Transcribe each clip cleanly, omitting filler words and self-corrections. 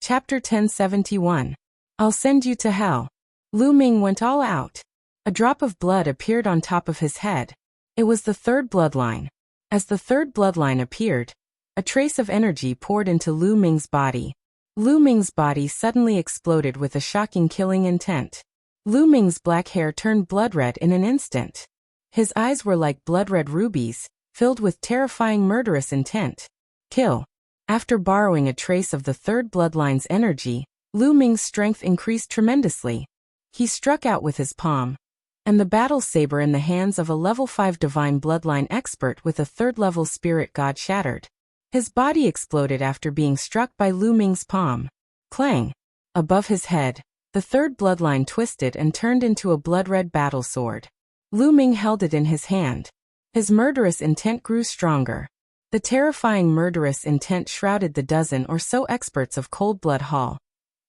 Chapter 1071. I'll send you to hell. Lu Ming went all out. A drop of blood appeared on top of his head. It was the third bloodline. As the third bloodline appeared, a trace of energy poured into Lu Ming's body. Lu Ming's body suddenly exploded with a shocking killing intent. Lu Ming's black hair turned blood-red in an instant. His eyes were like blood-red rubies, filled with terrifying murderous intent. Kill. After borrowing a trace of the third bloodline's energy, Lu Ming's strength increased tremendously. He struck out with his palm, and the battle saber in the hands of a level 5 divine bloodline expert with a third-level spirit god shattered. His body exploded after being struck by Lu Ming's palm. Clang! Above his head, the third bloodline twisted and turned into a blood-red battle sword. Lu Ming held it in his hand. His murderous intent grew stronger. The terrifying murderous intent shrouded the dozen or so experts of Cold Blood Hall,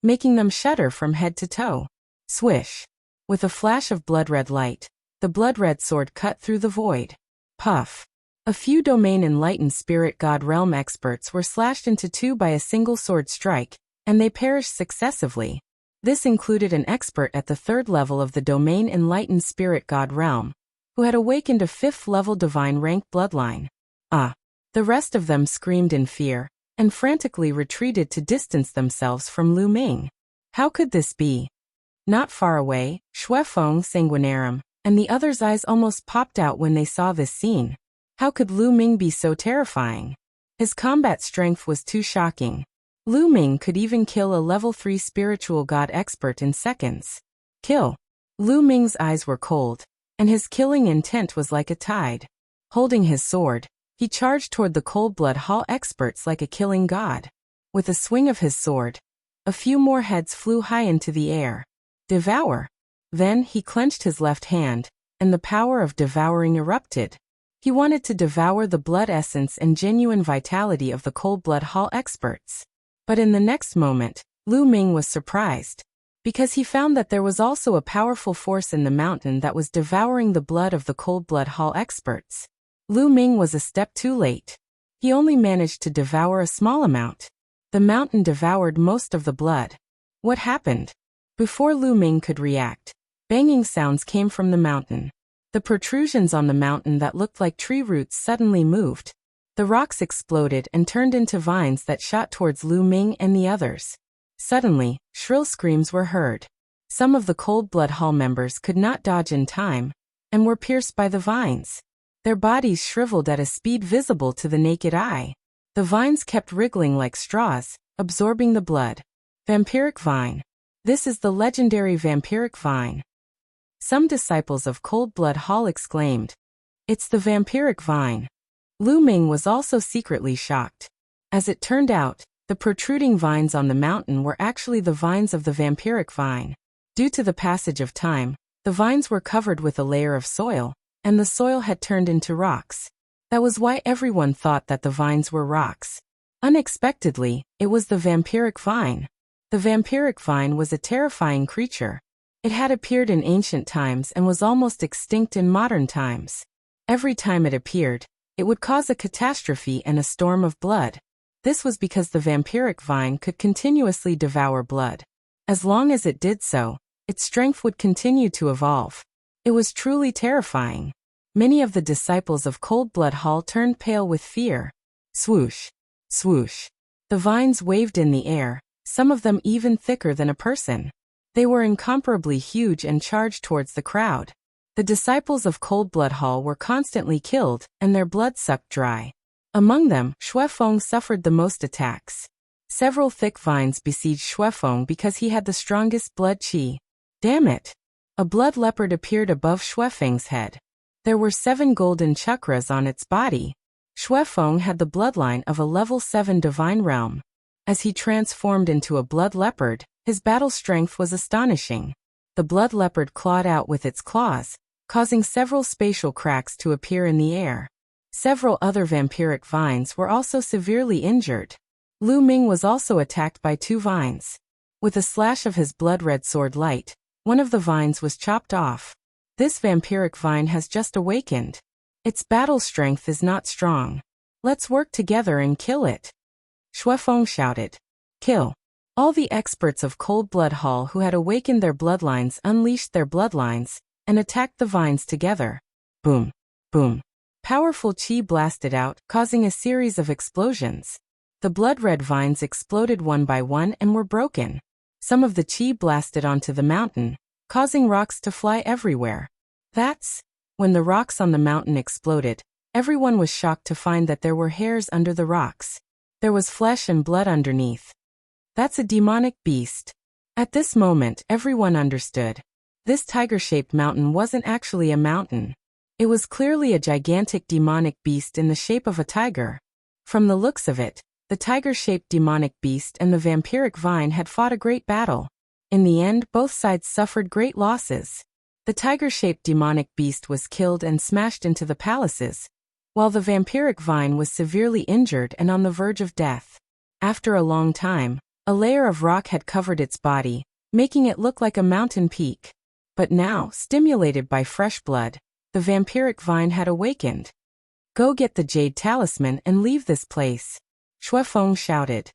making them shudder from head to toe. Swish! With a flash of blood-red light, the blood-red sword cut through the void. Puff! A few domain-enlightened spirit god realm experts were slashed into two by a single sword strike, and they perished successively. This included an expert at the third level of the domain-enlightened spirit god realm, who had awakened a 5th-level divine rank bloodline. The rest of them screamed in fear, and frantically retreated to distance themselves from Lu Ming. How could this be? Not far away, Xuefeng Sanguinarum, and the others' eyes almost popped out when they saw this scene. How could Lu Ming be so terrifying? His combat strength was too shocking. Lu Ming could even kill a level 3 spiritual god expert in seconds. Kill. Lu Ming's eyes were cold, and his killing intent was like a tide. Holding his sword, he charged toward the Cold Blood Hall experts like a killing god. With a swing of his sword, a few more heads flew high into the air. Devour! Then he clenched his left hand, and the power of devouring erupted. He wanted to devour the blood essence and genuine vitality of the Cold Blood Hall experts. But in the next moment, Lu Ming was surprised, because he found that there was also a powerful force in the mountain that was devouring the blood of the Cold Blood Hall experts. Lu Ming was a step too late. He only managed to devour a small amount. The mountain devoured most of the blood. What happened? Before Lu Ming could react, banging sounds came from the mountain. The protrusions on the mountain that looked like tree roots suddenly moved. The rocks exploded and turned into vines that shot towards Lu Ming and the others. Suddenly, shrill screams were heard. Some of the Cold Blood Hall members could not dodge in time, and were pierced by the vines. Their bodies shriveled at a speed visible to the naked eye. The vines kept wriggling like straws, absorbing the blood. Vampiric vine. This is the legendary vampiric vine. Some disciples of Cold Blood Hall exclaimed, "It's the vampiric vine." Lu Ming was also secretly shocked. As it turned out, the protruding vines on the mountain were actually the vines of the vampiric vine. Due to the passage of time, the vines were covered with a layer of soil, and the soil had turned into rocks. That was why everyone thought that the vines were rocks. Unexpectedly, it was the vampiric vine. The vampiric vine was a terrifying creature. It had appeared in ancient times and was almost extinct in modern times. Every time it appeared, it would cause a catastrophe and a storm of blood. This was because the vampiric vine could continuously devour blood. As long as it did so, its strength would continue to evolve. It was truly terrifying. Many of the disciples of Cold Blood Hall turned pale with fear. Swoosh! Swoosh! The vines waved in the air, some of them even thicker than a person. They were incomparably huge and charged towards the crowd. The disciples of Cold Blood Hall were constantly killed, and their blood sucked dry. Among them, Xuefeng suffered the most attacks. Several thick vines besieged Xuefeng because he had the strongest blood qi. Damn it! A blood leopard appeared above Xuefeng's head. There were 7 golden chakras on its body. Xuefeng had the bloodline of a level 7 divine realm. As he transformed into a blood leopard, his battle strength was astonishing. The blood leopard clawed out with its claws, causing several spatial cracks to appear in the air. Several other vampiric vines were also severely injured. Lu Ming was also attacked by 2 vines. With a slash of his blood-red sword light, one of the vines was chopped off. This vampiric vine has just awakened. Its battle strength is not strong. Let's work together and kill it. Xuefeng shouted. Kill. All the experts of Cold Blood Hall who had awakened their bloodlines unleashed their bloodlines and attacked the vines together. Boom, boom. Powerful chi blasted out, causing a series of explosions. The blood-red vines exploded one by one and were broken. Some of the chi blasted onto the mountain, causing rocks to fly everywhere. That's when the rocks on the mountain exploded. Everyone was shocked to find that there were hairs under the rocks. There was flesh and blood underneath. That's a demonic beast. At this moment, everyone understood. This tiger-shaped mountain wasn't actually a mountain. It was clearly a gigantic demonic beast in the shape of a tiger. From the looks of it, the tiger-shaped demonic beast and the vampiric vine had fought a great battle. In the end, both sides suffered great losses. The tiger-shaped demonic beast was killed and smashed into the palaces, while the vampiric vine was severely injured and on the verge of death. After a long time, a layer of rock had covered its body, making it look like a mountain peak. But now, stimulated by fresh blood, the vampiric vine had awakened. Go get the jade talisman and leave this place, Shui Feng shouted.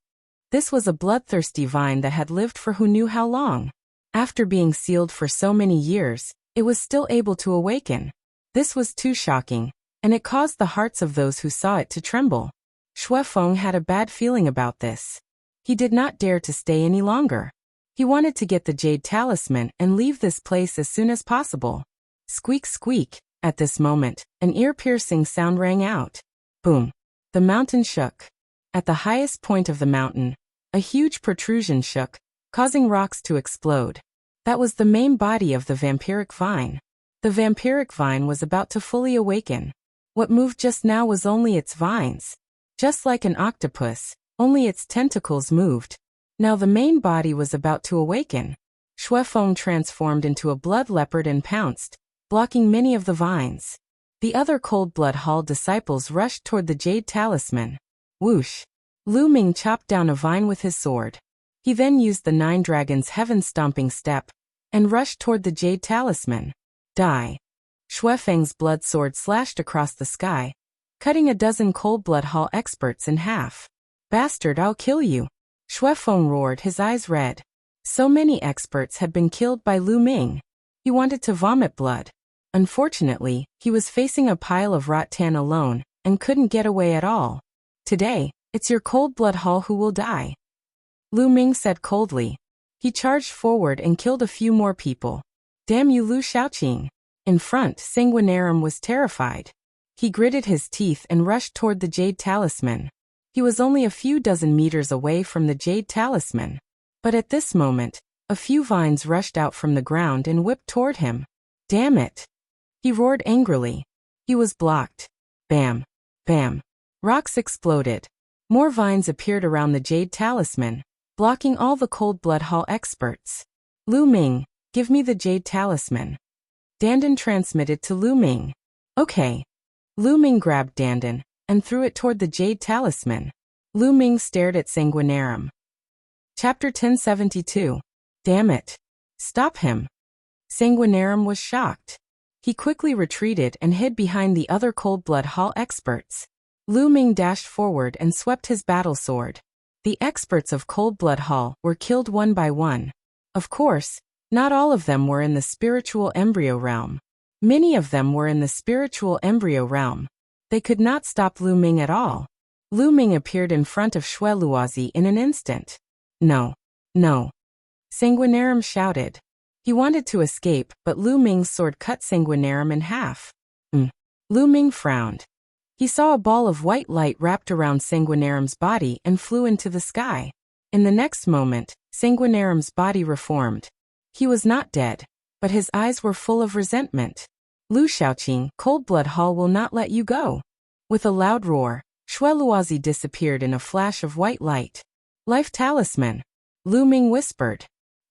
This was a bloodthirsty vine that had lived for who knew how long. After being sealed for so many years, it was still able to awaken. This was too shocking, and it caused the hearts of those who saw it to tremble. Shui Feng had a bad feeling about this. He did not dare to stay any longer. He wanted to get the jade talisman and leave this place as soon as possible. Squeak, squeak. At this moment, an ear-piercing sound rang out. Boom. The mountain shook. At the highest point of the mountain, a huge protrusion shook, causing rocks to explode. That was the main body of the vampiric vine. The vampiric vine was about to fully awaken. What moved just now was only its vines. Just like an octopus, only its tentacles moved. Now the main body was about to awaken. Shui Feng transformed into a blood leopard and pounced, blocking many of the vines. The other Cold Blood Hall disciples rushed toward the jade talisman. Whoosh! Lu Ming chopped down a vine with his sword. He then used the Nine Dragons' heaven-stomping step and rushed toward the jade talisman. Die! Shui Feng's blood sword slashed across the sky, cutting a dozen Cold Blood Hall experts in half. Bastard, I'll kill you! Shui Feng roared, his eyes red. So many experts had been killed by Lu Ming. He wanted to vomit blood. Unfortunately, he was facing a pile of rattan alone and couldn't get away at all. Today, it's your Cold Blood Hall who will die, Lu Ming said coldly. He charged forward and killed a few more people. Damn you, Lu Shaoqing. In front, Sanguinarum was terrified. He gritted his teeth and rushed toward the jade talisman. He was only a few dozen meters away from the jade talisman. But at this moment, a few vines rushed out from the ground and whipped toward him. Damn it! He roared angrily. He was blocked. Bam! Bam! Rocks exploded. More vines appeared around the jade talisman, blocking all the Cold Blood Hall experts. Lu Ming, give me the jade talisman. Dandan transmitted to Lu Ming. Okay. Lu Ming grabbed Dandan and threw it toward the jade talisman. Lu Ming stared at Sanguinarum. Chapter 1072. Damn it. Stop him. Sanguinarum was shocked. He quickly retreated and hid behind the other Cold Blood Hall experts. Lu Ming dashed forward and swept his battle sword. The experts of Cold Blood Hall were killed one by one. Of course, not all of them were in the spiritual embryo realm. Many of them were in the spiritual embryo realm. They could not stop Lu Ming at all. Lu Ming appeared in front of Shui Luozi in an instant. No. No. Sanguinarum shouted. He wanted to escape, but Lu Ming's sword cut Sanguinarum in half. Lu Ming frowned. He saw a ball of white light wrapped around Sanguinarum's body and flew into the sky. In the next moment, Sanguinarum's body reformed. He was not dead, but his eyes were full of resentment. Lu Shaoqing, Cold Blood Hall will not let you go. With a loud roar, Shui Luozi disappeared in a flash of white light. Life talisman, Lu Ming whispered.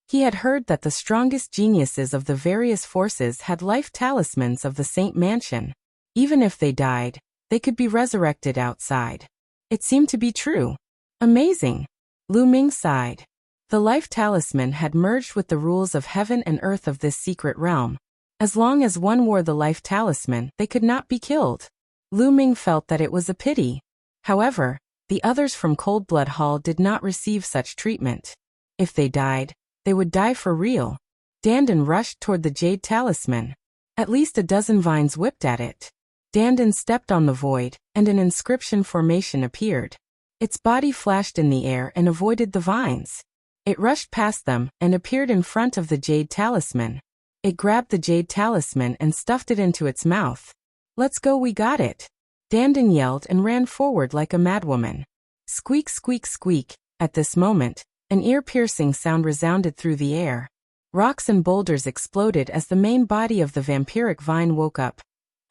He had heard that the strongest geniuses of the various forces had life talismans of the Saint Mansion. Even if they died, they could be resurrected outside. It seemed to be true. Amazing. Lu Ming sighed. The life talisman had merged with the rules of heaven and earth of this secret realm. As long as one wore the life talisman, they could not be killed. Lu Ming felt that it was a pity. However, the others from Cold Blood Hall did not receive such treatment. If they died, they would die for real. Dandan rushed toward the jade talisman. At least a dozen vines whipped at it. Dandan stepped on the void, and an inscription formation appeared. Its body flashed in the air and avoided the vines. It rushed past them and appeared in front of the jade talisman. It grabbed the jade talisman and stuffed it into its mouth. "Let's go, we got it!" Dandan yelled and ran forward like a madwoman. Squeak, squeak, squeak. At this moment, an ear-piercing sound resounded through the air. Rocks and boulders exploded as the main body of the vampiric vine woke up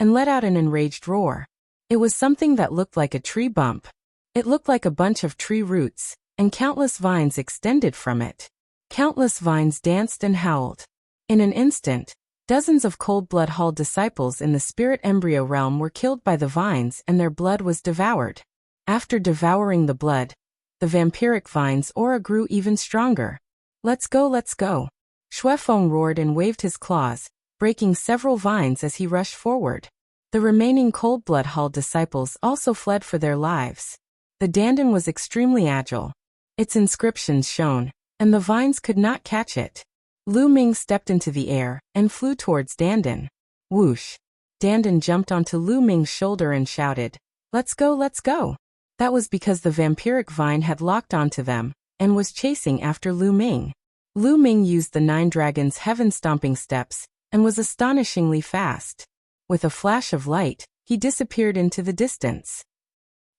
and let out an enraged roar. It was something that looked like a tree bump. It looked like a bunch of tree roots, and countless vines extended from it. Countless vines danced and howled. In an instant, dozens of Cold Blood Hall disciples in the spirit embryo realm were killed by the vines and their blood was devoured. After devouring the blood, the vampiric vine's aura grew even stronger. "Let's go, let's go!" Shuefeng roared and waved his claws, breaking several vines as he rushed forward. The remaining Cold Blood Hall disciples also fled for their lives. The Dandan was extremely agile. Its inscriptions shone, and the vines could not catch it. Lu Ming stepped into the air and flew towards Dandan. Whoosh! Dandan jumped onto Lu Ming's shoulder and shouted, "Let's go, let's go!" That was because the vampiric vine had locked onto them and was chasing after Lu Ming. Lu Ming used the 9 dragons' heaven-stomping steps and was astonishingly fast. With a flash of light, he disappeared into the distance.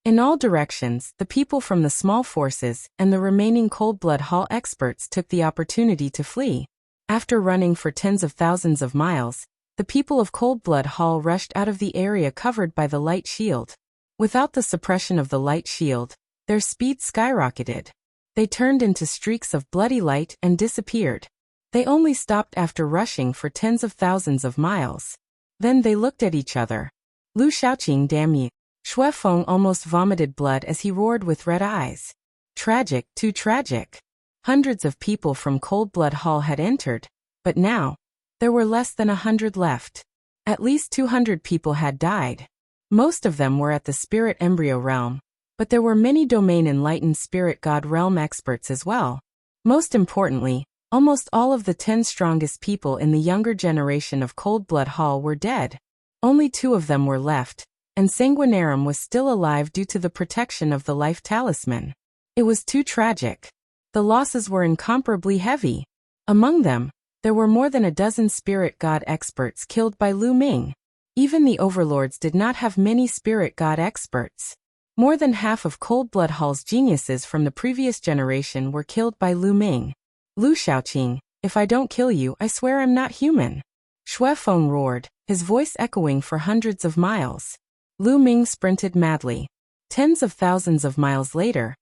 In all directions, the people from the small forces and the remaining Cold Blood Hall experts took the opportunity to flee. After running for tens of thousands of miles, the people of Cold Blood Hall rushed out of the area covered by the light shield. Without the suppression of the light shield, their speed skyrocketed. They turned into streaks of bloody light and disappeared. They only stopped after rushing for tens of thousands of miles. Then they looked at each other. "Lu Shaoqing, damn you!" Shuefeng almost vomited blood as he roared with red eyes. Tragic, too tragic. Hundreds of people from Cold Blood Hall had entered, but now, there were less than 100 left. At least 200 people had died. Most of them were at the spirit embryo realm, but there were many domain enlightened spirit god realm experts as well. Most importantly, almost all of the 10 strongest people in the younger generation of Cold Blood Hall were dead. Only 2 of them were left, and Sanguinarum was still alive due to the protection of the life talisman. It was too tragic. The losses were incomparably heavy. Among them, there were more than a dozen spirit god experts killed by Lu Ming. Even the overlords did not have many spirit god experts. More than half of Cold Blood Hall's geniuses from the previous generation were killed by Lu Ming. "Lu Shaoqing, if I don't kill you, I swear I'm not human." Shuefeng roared, his voice echoing for hundreds of miles. Lu Ming sprinted madly. Tens of thousands of miles later,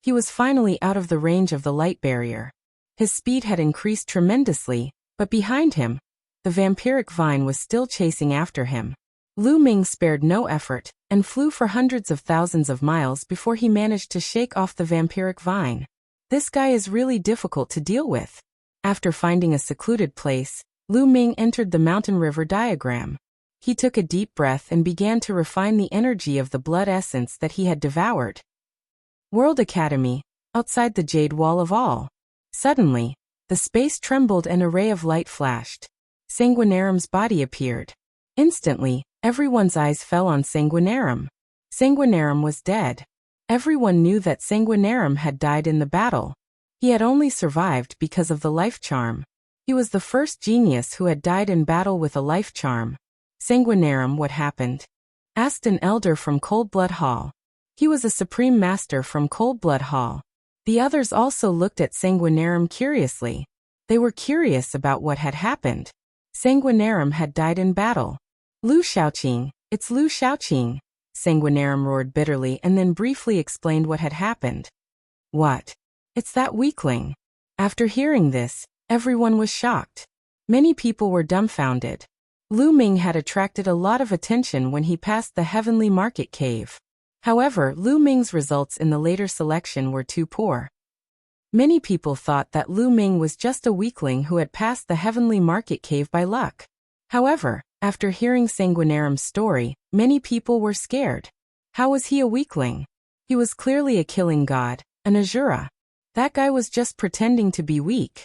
he was finally out of the range of the light barrier. His speed had increased tremendously, but behind him, the vampiric vine was still chasing after him. Lu Ming spared no effort and flew for hundreds of thousands of miles before he managed to shake off the vampiric vine. This guy is really difficult to deal with. After finding a secluded place, Lu Ming entered the mountain river diagram. He took a deep breath and began to refine the energy of the blood essence that he had devoured. World Academy, outside the Jade Wall of All. Suddenly, the space trembled and a ray of light flashed. Sanguinarum's body appeared. Instantly, everyone's eyes fell on Sanguinarum. Sanguinarum was dead. Everyone knew that Sanguinarum had died in the battle. He had only survived because of the life charm. He was the first genius who had died in battle with a life charm. "Sanguinarum, what happened?" asked an elder from Cold Blood Hall. He was a supreme master from Cold Blood Hall. The others also looked at Sanguinarum curiously. They were curious about what had happened. Sanguinarum had died in battle. "Lu Shaoqing, it's Lu Shaoqing," Sanguinarum roared bitterly and then briefly explained what had happened. "What? It's that weakling." After hearing this, everyone was shocked. Many people were dumbfounded. Lu Ming had attracted a lot of attention when he passed the Heavenly Market Cave. However, Lu Ming's results in the later selection were too poor. Many people thought that Lu Ming was just a weakling who had passed the Heavenly Market Cave by luck. However, after hearing Sanguinarum's story, many people were scared. How was he a weakling? He was clearly a killing god, an Azura. That guy was just pretending to be weak.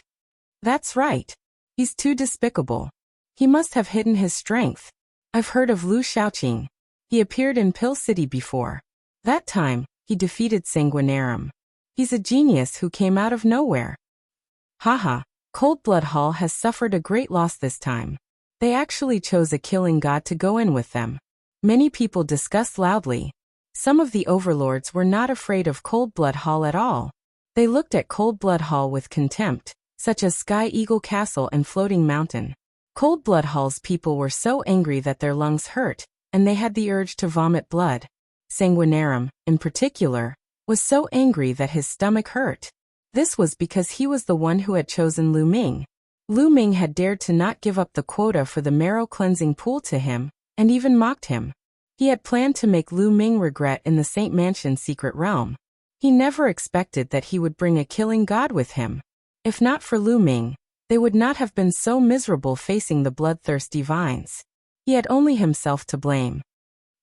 That's right. He's too despicable. He must have hidden his strength. I've heard of Lu Shaoqing. He appeared in Pill City before. That time, he defeated Sanguinarum. He's a genius who came out of nowhere. Haha, Cold Blood Hall has suffered a great loss this time. They actually chose a killing god to go in with them. Many people discussed loudly. Some of the overlords were not afraid of Cold Blood Hall at all. They looked at Cold Blood Hall with contempt, such as Sky Eagle Castle and Floating Mountain. Cold Blood Hall's people were so angry that their lungs hurt, and they had the urge to vomit blood. Sanguinarum, in particular, was so angry that his stomach hurt. This was because he was the one who had chosen Lu Ming. Lu Ming had dared to not give up the quota for the marrow cleansing pool to him, and even mocked him. He had planned to make Lu Ming regret in the Saint Mansion secret realm. He never expected that he would bring a killing god with him. If not for Lu Ming, they would not have been so miserable facing the bloodthirsty vines. He had only himself to blame.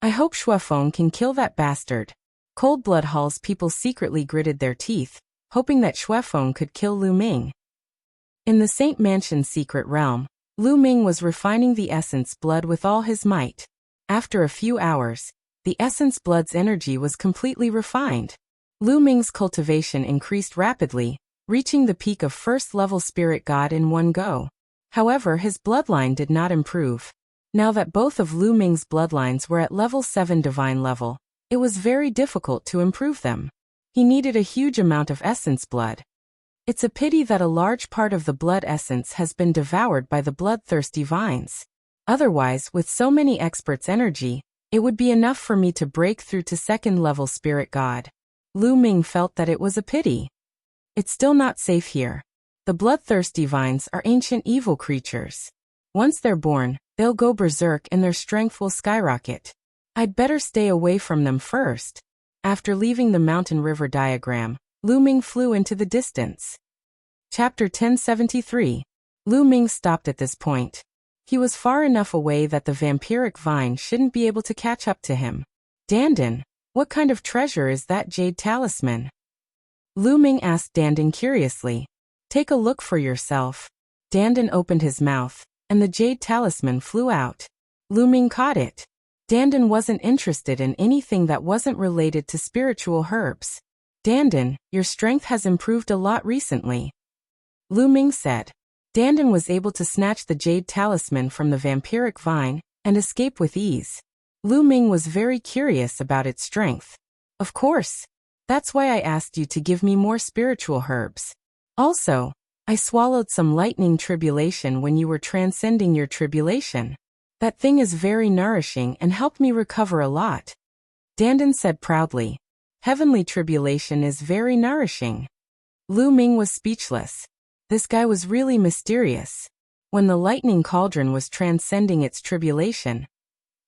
I hope Shuefeng can kill that bastard. Cold Blood Hall's people secretly gritted their teeth, hoping that Shuefeng could kill Lu Ming. In the Saint Mansion secret realm, Lu Ming was refining the essence blood with all his might. After a few hours, the essence blood's energy was completely refined. Lu Ming's cultivation increased rapidly, reaching the peak of first-level spirit god in one go. However, his bloodline did not improve. Now that both of Lu Ming's bloodlines were at level 7 divine level, it was very difficult to improve them. He needed a huge amount of essence blood. It's a pity that a large part of the blood essence has been devoured by the bloodthirsty vines. Otherwise, with so many experts' energy, it would be enough for me to break through to second-level spirit god. Lu Ming felt that it was a pity. It's still not safe here. The bloodthirsty vines are ancient evil creatures. Once they're born, they'll go berserk and their strength will skyrocket. I'd better stay away from them first. After leaving the mountain river diagram, Lu Ming flew into the distance. Chapter 1073. Lu Ming stopped at this point. He was far enough away that the vampiric vine shouldn't be able to catch up to him. Dandan, what kind of treasure is that jade talisman? Lu Ming asked Dandan curiously. Take a look for yourself. Dandan opened his mouth, and the jade talisman flew out. Lu Ming caught it. Dandan wasn't interested in anything that wasn't related to spiritual herbs. Dandan, your strength has improved a lot recently. Lu Ming said. Dandan was able to snatch the jade talisman from the vampiric vine and escape with ease. Lu Ming was very curious about its strength. Of course. That's why I asked you to give me more spiritual herbs. Also, I swallowed some lightning tribulation when you were transcending your tribulation. That thing is very nourishing and helped me recover a lot. Dandan said proudly. Heavenly tribulation is very nourishing. Lu Ming was speechless. This guy was really mysterious. When the lightning cauldron was transcending its tribulation,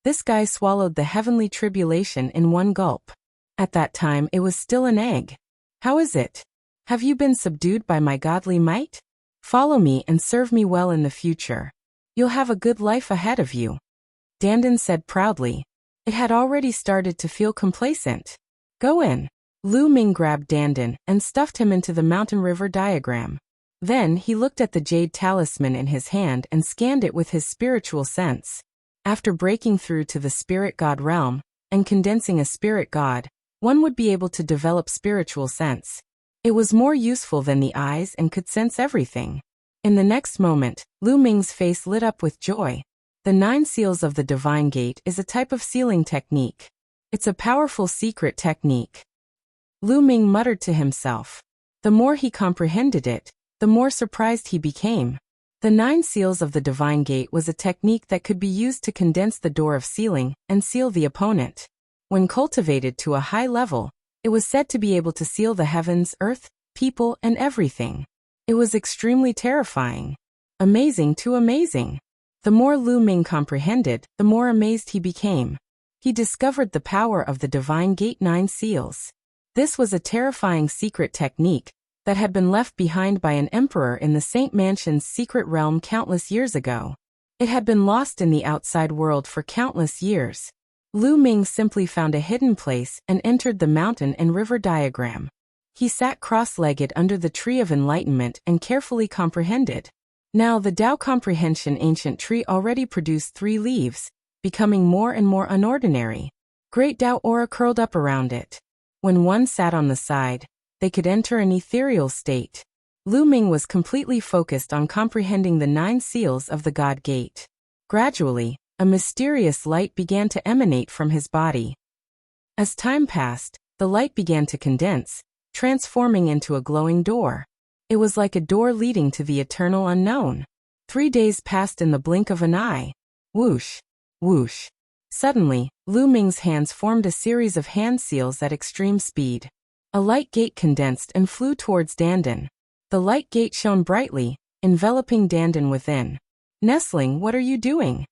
this guy swallowed the heavenly tribulation in one gulp. At that time it was still an egg. How is it? Have you been subdued by my godly might? Follow me and serve me well in the future. You'll have a good life ahead of you. Dandan said proudly. It had already started to feel complacent. Go in. Lu Ming grabbed Dandan and stuffed him into the mountain river diagram. Then he looked at the jade talisman in his hand and scanned it with his spiritual sense. After breaking through to the spirit god realm and condensing a spirit god, one would be able to develop spiritual sense. It was more useful than the eyes and could sense everything. In the next moment, Lu Ming's face lit up with joy. The 9 seals of the divine gate is a type of sealing technique. It's a powerful secret technique. Lu Ming muttered to himself. The more he comprehended it, the more surprised he became. The 9 seals of the divine gate was a technique that could be used to condense the door of sealing and seal the opponent. When cultivated to a high level, it was said to be able to seal the heavens, earth, people, and everything. It was extremely terrifying. Amazing to amazing. The more Lu Ming comprehended, the more amazed he became. He discovered the power of the divine gate 9 seals. This was a terrifying secret technique that had been left behind by an emperor in the Saint Mansion's secret realm countless years ago. It had been lost in the outside world for countless years. Lu Ming simply found a hidden place and entered the mountain and river diagram. He sat cross-legged under the tree of enlightenment and carefully comprehended. Now the Tao comprehension ancient tree already produced 3 leaves, becoming more and more unordinary. Great Tao aura curled up around it. When one sat on the side, they could enter an ethereal state. Lu Ming was completely focused on comprehending the 9 seals of the God Gate. Gradually, a mysterious light began to emanate from his body. As time passed, the light began to condense, transforming into a glowing door. It was like a door leading to the eternal unknown. 3 days passed in the blink of an eye. Whoosh! Whoosh! Suddenly, Lu Ming's hands formed a series of hand seals at extreme speed. A light gate condensed and flew towards Dandan. The light gate shone brightly, enveloping Dandan within. Nestling, what are you doing?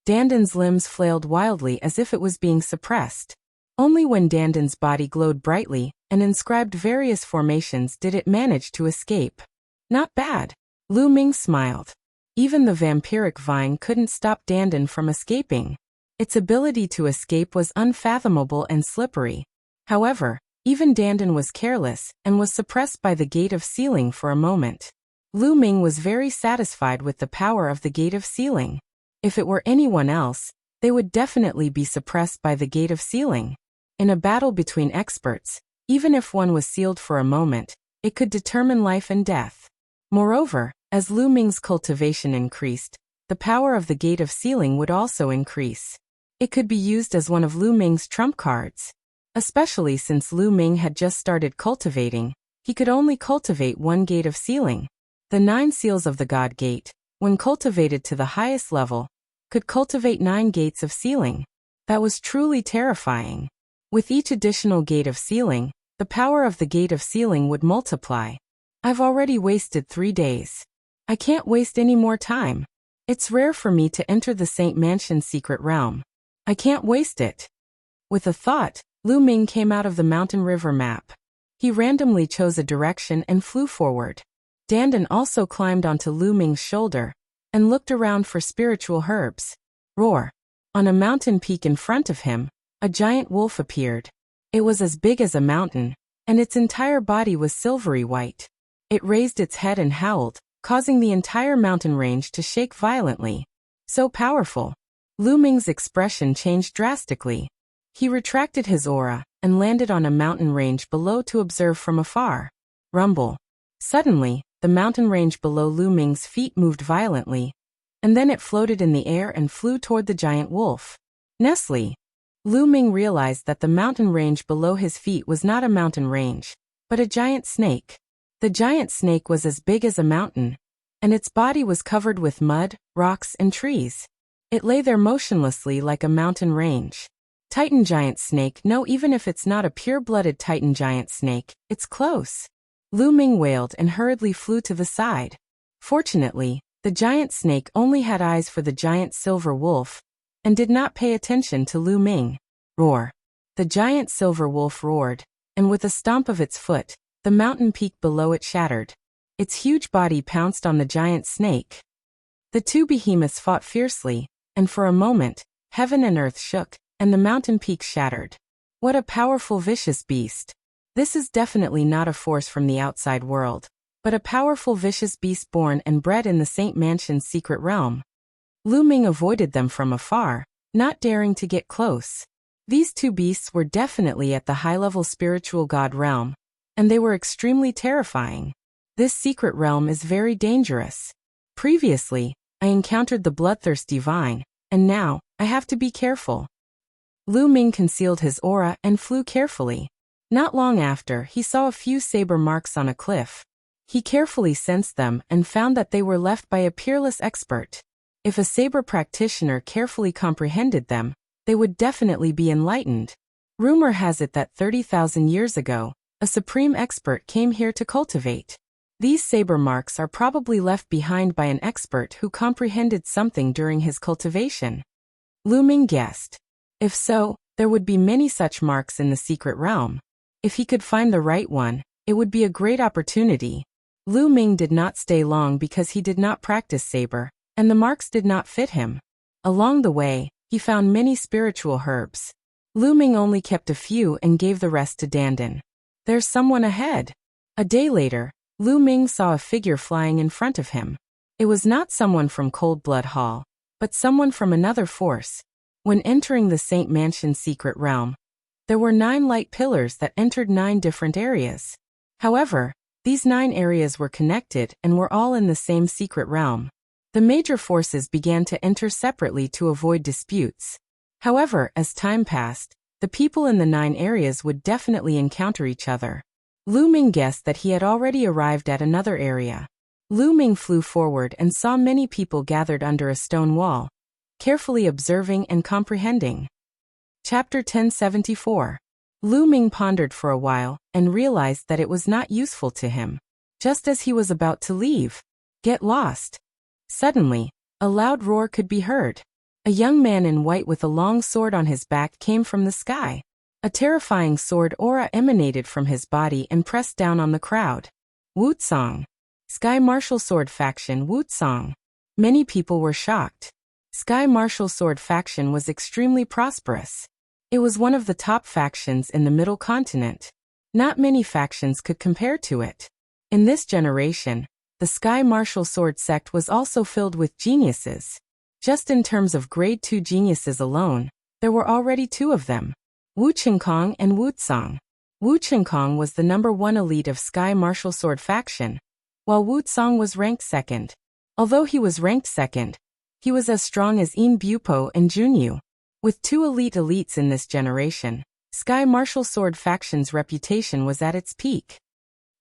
Dandan's limbs flailed wildly as if it was being suppressed. Only when Dandan's body glowed brightly and inscribed various formations did it manage to escape. Not bad. Lu Ming smiled. Even the vampiric vine couldn't stop Dandan from escaping. Its ability to escape was unfathomable and slippery. However, even Dandan was careless and was suppressed by the gate of sealing for a moment. Lu Ming was very satisfied with the power of the gate of sealing. If it were anyone else, they would definitely be suppressed by the gate of sealing. In a battle between experts, even if one was sealed for a moment, it could determine life and death. Moreover, as Lu Ming's cultivation increased, the power of the gate of sealing would also increase. It could be used as one of Lu Ming's trump cards. Especially since Lu Ming had just started cultivating, he could only cultivate 1 gate of sealing. The 9 seals of the God Gate, when cultivated to the highest level, could cultivate 9 gates of sealing. That was truly terrifying. With each additional gate of sealing, the power of the gate of sealing would multiply. I've already wasted 3 days. I can't waste any more time. It's rare for me to enter the Saint Mansion's secret realm. I can't waste it. With a thought, Lu Ming came out of the mountain river map. He randomly chose a direction and flew forward. Dandan also climbed onto Lu Ming's shoulder and looked around for spiritual herbs. Roar! On a mountain peak in front of him, a giant wolf appeared. It was as big as a mountain, and its entire body was silvery white. It raised its head and howled, causing the entire mountain range to shake violently. So powerful. Lu Ming's expression changed drastically. He retracted his aura and landed on a mountain range below to observe from afar. Rumble. Suddenly, the mountain range below Lu Ming's feet moved violently, and then it floated in the air and flew toward the giant wolf. Nestle. Lu Ming realized that the mountain range below his feet was not a mountain range, but a giant snake. The giant snake was as big as a mountain, and its body was covered with mud, rocks, and trees. It lay there motionlessly like a mountain range. Titan giant snake. No, even if it's not a pure-blooded Titan giant snake, it's close. Lu Ming wailed and hurriedly flew to the side. Fortunately, the giant snake only had eyes for the giant silver wolf and did not pay attention to Lu Ming. Roar! The giant silver wolf roared, and with a stomp of its foot, the mountain peak below it shattered. Its huge body pounced on the giant snake. The 2 behemoths fought fiercely, and for a moment, heaven and earth shook, and the mountain peak shattered. What a powerful vicious beast. This is definitely not a force from the outside world, but a powerful vicious beast born and bred in the Saint Mansion's secret realm. Lu Ming avoided them from afar, not daring to get close. These 2 beasts were definitely at the high-level spiritual god realm, and they were extremely terrifying. This secret realm is very dangerous. Previously, I encountered the bloodthirsty vine, and now, I have to be careful. Lu Ming concealed his aura and flew carefully. Not long after, he saw a few saber marks on a cliff. He carefully sensed them and found that they were left by a peerless expert. If a saber practitioner carefully comprehended them, they would definitely be enlightened. Rumor has it that 30,000 years ago, a supreme expert came here to cultivate. These saber marks are probably left behind by an expert who comprehended something during his cultivation. Lu Ming guessed. If so, there would be many such marks in the secret realm. If he could find the right one, it would be a great opportunity. Lu Ming did not stay long because he did not practice saber, and the marks did not fit him. Along the way, he found many spiritual herbs. Lu Ming only kept a few and gave the rest to Dandan. There's someone ahead. A day later, Lu Ming saw a figure flying in front of him. It was not someone from Cold Blood Hall, but someone from another force. When entering the Saint Mansion's secret realm, there were 9 light pillars that entered 9 different areas. However, these 9 areas were connected and were all in the same secret realm. The major forces began to enter separately to avoid disputes. However, as time passed, the people in the 9 areas would definitely encounter each other. Lu Ming guessed that he had already arrived at another area. Lu Ming flew forward and saw many people gathered under a stone wall, carefully observing and comprehending. Chapter 1074. Lu Ming pondered for a while and realized that it was not useful to him. Just as he was about to leave, get lost. Suddenly, a loud roar could be heard. A young man in white with a long sword on his back came from the sky. A terrifying sword aura emanated from his body and pressed down on the crowd. Wutsong. Sky Martial Sword Faction Wutsong. Many people were shocked. Sky Martial Sword Faction was extremely prosperous. It was one of the top factions in the Middle Continent. Not many factions could compare to it. In this generation, the Sky Martial Sword sect was also filled with geniuses. Just in terms of grade 2 geniuses alone, there were already 2 of them. Wu Qingkong and Wutsong. Wu Qingkong was the number 1 elite of Sky Martial Sword Faction, while Wutsong was ranked 2nd. Although he was ranked 2nd, he was as strong as Yin Bupo and Junyu. With 2 elite elites in this generation, Sky Martial Sword Faction's reputation was at its peak.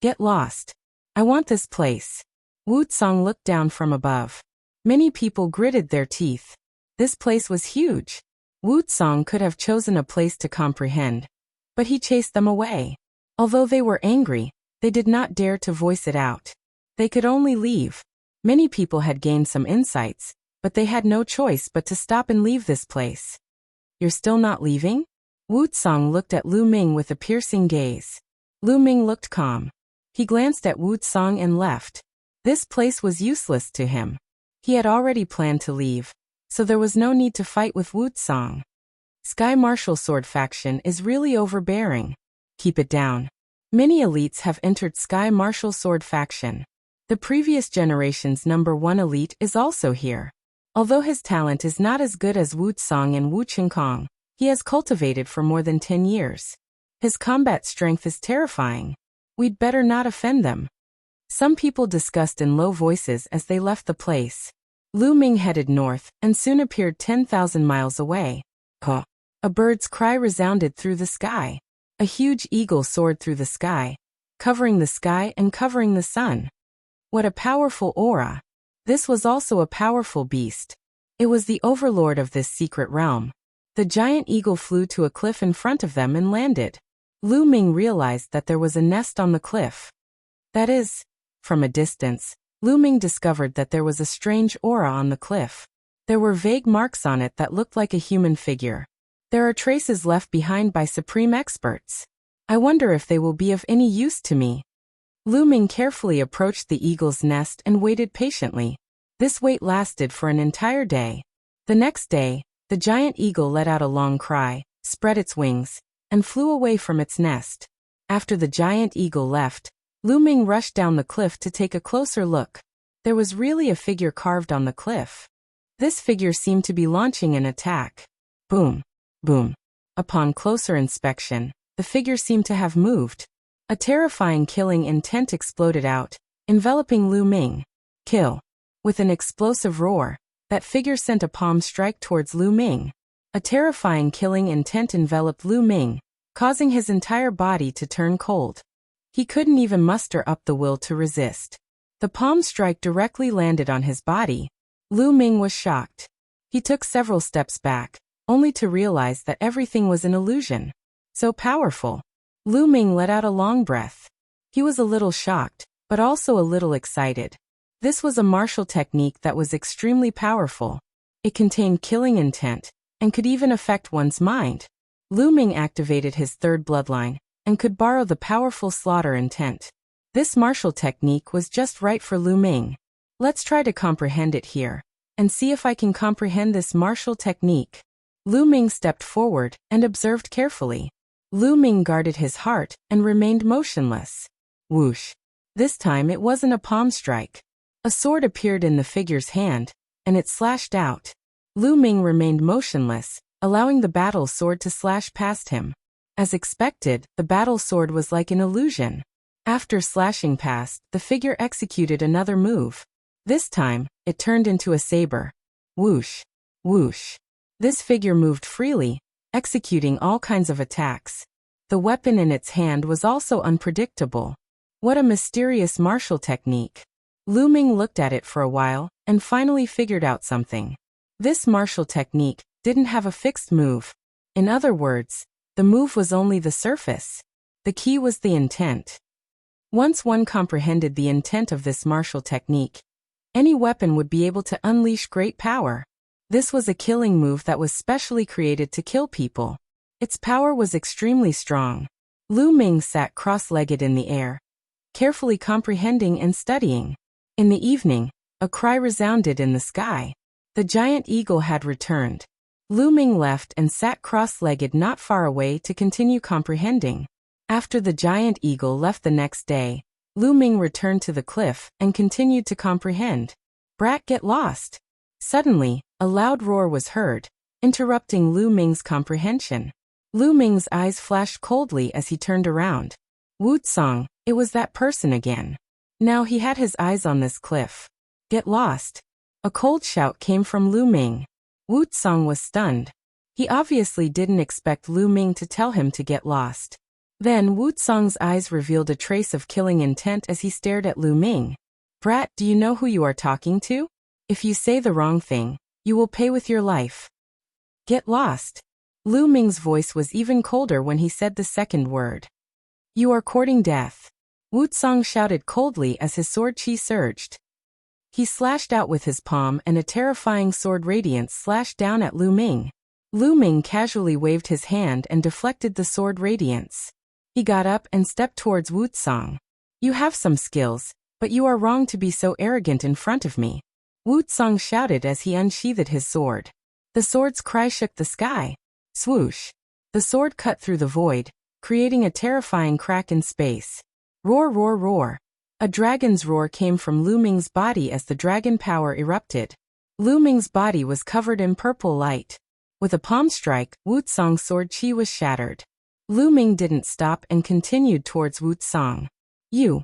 Get lost. I want this place. Wutsong looked down from above. Many people gritted their teeth. This place was huge. Wutsong could have chosen a place to comprehend, but he chased them away. Although they were angry, they did not dare to voice it out. They could only leave. Many people had gained some insights, but they had no choice but to stop and leave this place. You're still not leaving? Wutsong looked at Lu Ming with a piercing gaze. Lu Ming looked calm. He glanced at Wutsong and left. This place was useless to him. He had already planned to leave, so there was no need to fight with Wutsong. Sky Martial Sword Faction is really overbearing. Keep it down. Many elites have entered Sky Martial Sword Faction. The previous generation's number 1 elite is also here. Although his talent is not as good as Wutsong and Wu Qingkong, he has cultivated for more than 10 years. His combat strength is terrifying. We'd better not offend them. Some people discussed in low voices as they left the place. Lu Ming headed north and soon appeared 10,000 miles away. Huh. A bird's cry resounded through the sky. A huge eagle soared through the sky, covering the sky and covering the sun. What a powerful aura! This was also a powerful beast. It was the overlord of this secret realm. The giant eagle flew to a cliff in front of them and landed. Lu Ming realized that there was a nest on the cliff. That is, from a distance, Lu Ming discovered that there was a strange aura on the cliff. There were vague marks on it that looked like a human figure. There are traces left behind by supreme experts. I wonder if they will be of any use to me. Lu Ming carefully approached the eagle's nest and waited patiently. This wait lasted for an entire day. The next day, the giant eagle let out a long cry, spread its wings, and flew away from its nest. After the giant eagle left, Lu Ming rushed down the cliff to take a closer look. There was really a figure carved on the cliff. This figure seemed to be launching an attack. Boom, boom. Upon closer inspection, the figure seemed to have moved. A terrifying killing intent exploded out, enveloping Lu Ming. Kill. With an explosive roar, that figure sent a palm strike towards Lu Ming. A terrifying killing intent enveloped Lu Ming, causing his entire body to turn cold. He couldn't even muster up the will to resist. The palm strike directly landed on his body. Lu Ming was shocked. He took several steps back, only to realize that everything was an illusion. So powerful. Lu Ming let out a long breath. He was a little shocked, but also a little excited. This was a martial technique that was extremely powerful. It contained killing intent, and could even affect one's mind. Lu Ming activated his 3rd bloodline, and could borrow the powerful slaughter intent. This martial technique was just right for Lu Ming. Let's try to comprehend it here, and see if I can comprehend this martial technique. Lu Ming stepped forward and observed carefully. Lu Ming guarded his heart and remained motionless. Whoosh. This time it wasn't a palm strike. A sword appeared in the figure's hand, and it slashed out. Lu Ming remained motionless, allowing the battle sword to slash past him. As expected, the battle sword was like an illusion. After slashing past, the figure executed another move. This time, it turned into a saber. Whoosh. Whoosh. This figure moved freely, executing all kinds of attacks. The weapon in its hand was also unpredictable. What a mysterious martial technique. Lu Ming looked at it for a while, and finally figured out something. This martial technique didn't have a fixed move. In other words, the move was only the surface. The key was the intent. Once one comprehended the intent of this martial technique, any weapon would be able to unleash great power. This was a killing move that was specially created to kill people. Its power was extremely strong. Lu Ming sat cross-legged in the air, carefully comprehending and studying. In the evening, a cry resounded in the sky. The giant eagle had returned. Lu Ming left and sat cross-legged not far away to continue comprehending. After the giant eagle left the next day, Lu Ming returned to the cliff and continued to comprehend. Brat, get lost. Suddenly, a loud roar was heard, interrupting Lu Ming's comprehension. Lu Ming's eyes flashed coldly as he turned around. Wu Tsang, it was that person again. Now he had his eyes on this cliff. Get lost. A cold shout came from Lu Ming. Wu Tsang was stunned. He obviously didn't expect Lu Ming to tell him to get lost. Then Wu Tsang's eyes revealed a trace of killing intent as he stared at Lu Ming. Brat, do you know who you are talking to? If you say the wrong thing, you will pay with your life. Get lost. Lu Ming's voice was even colder when he said the second word. You are courting death. Wu Tsang shouted coldly as his sword chi surged. He slashed out with his palm and a terrifying sword radiance slashed down at Lu Ming. Lu Ming casually waved his hand and deflected the sword radiance. He got up and stepped towards Wu Tsang. You have some skills, but you are wrong to be so arrogant in front of me. Wu Tsang shouted as he unsheathed his sword. The sword's cry shook the sky. Swoosh. The sword cut through the void, creating a terrifying crack in space. Roar, roar, roar. A dragon's roar came from Lu Ming's body as the dragon power erupted. Lu Ming's body was covered in purple light. With a palm strike, Wu Tsang's sword chi was shattered. Lu Ming didn't stop and continued towards Wu Tsang. You.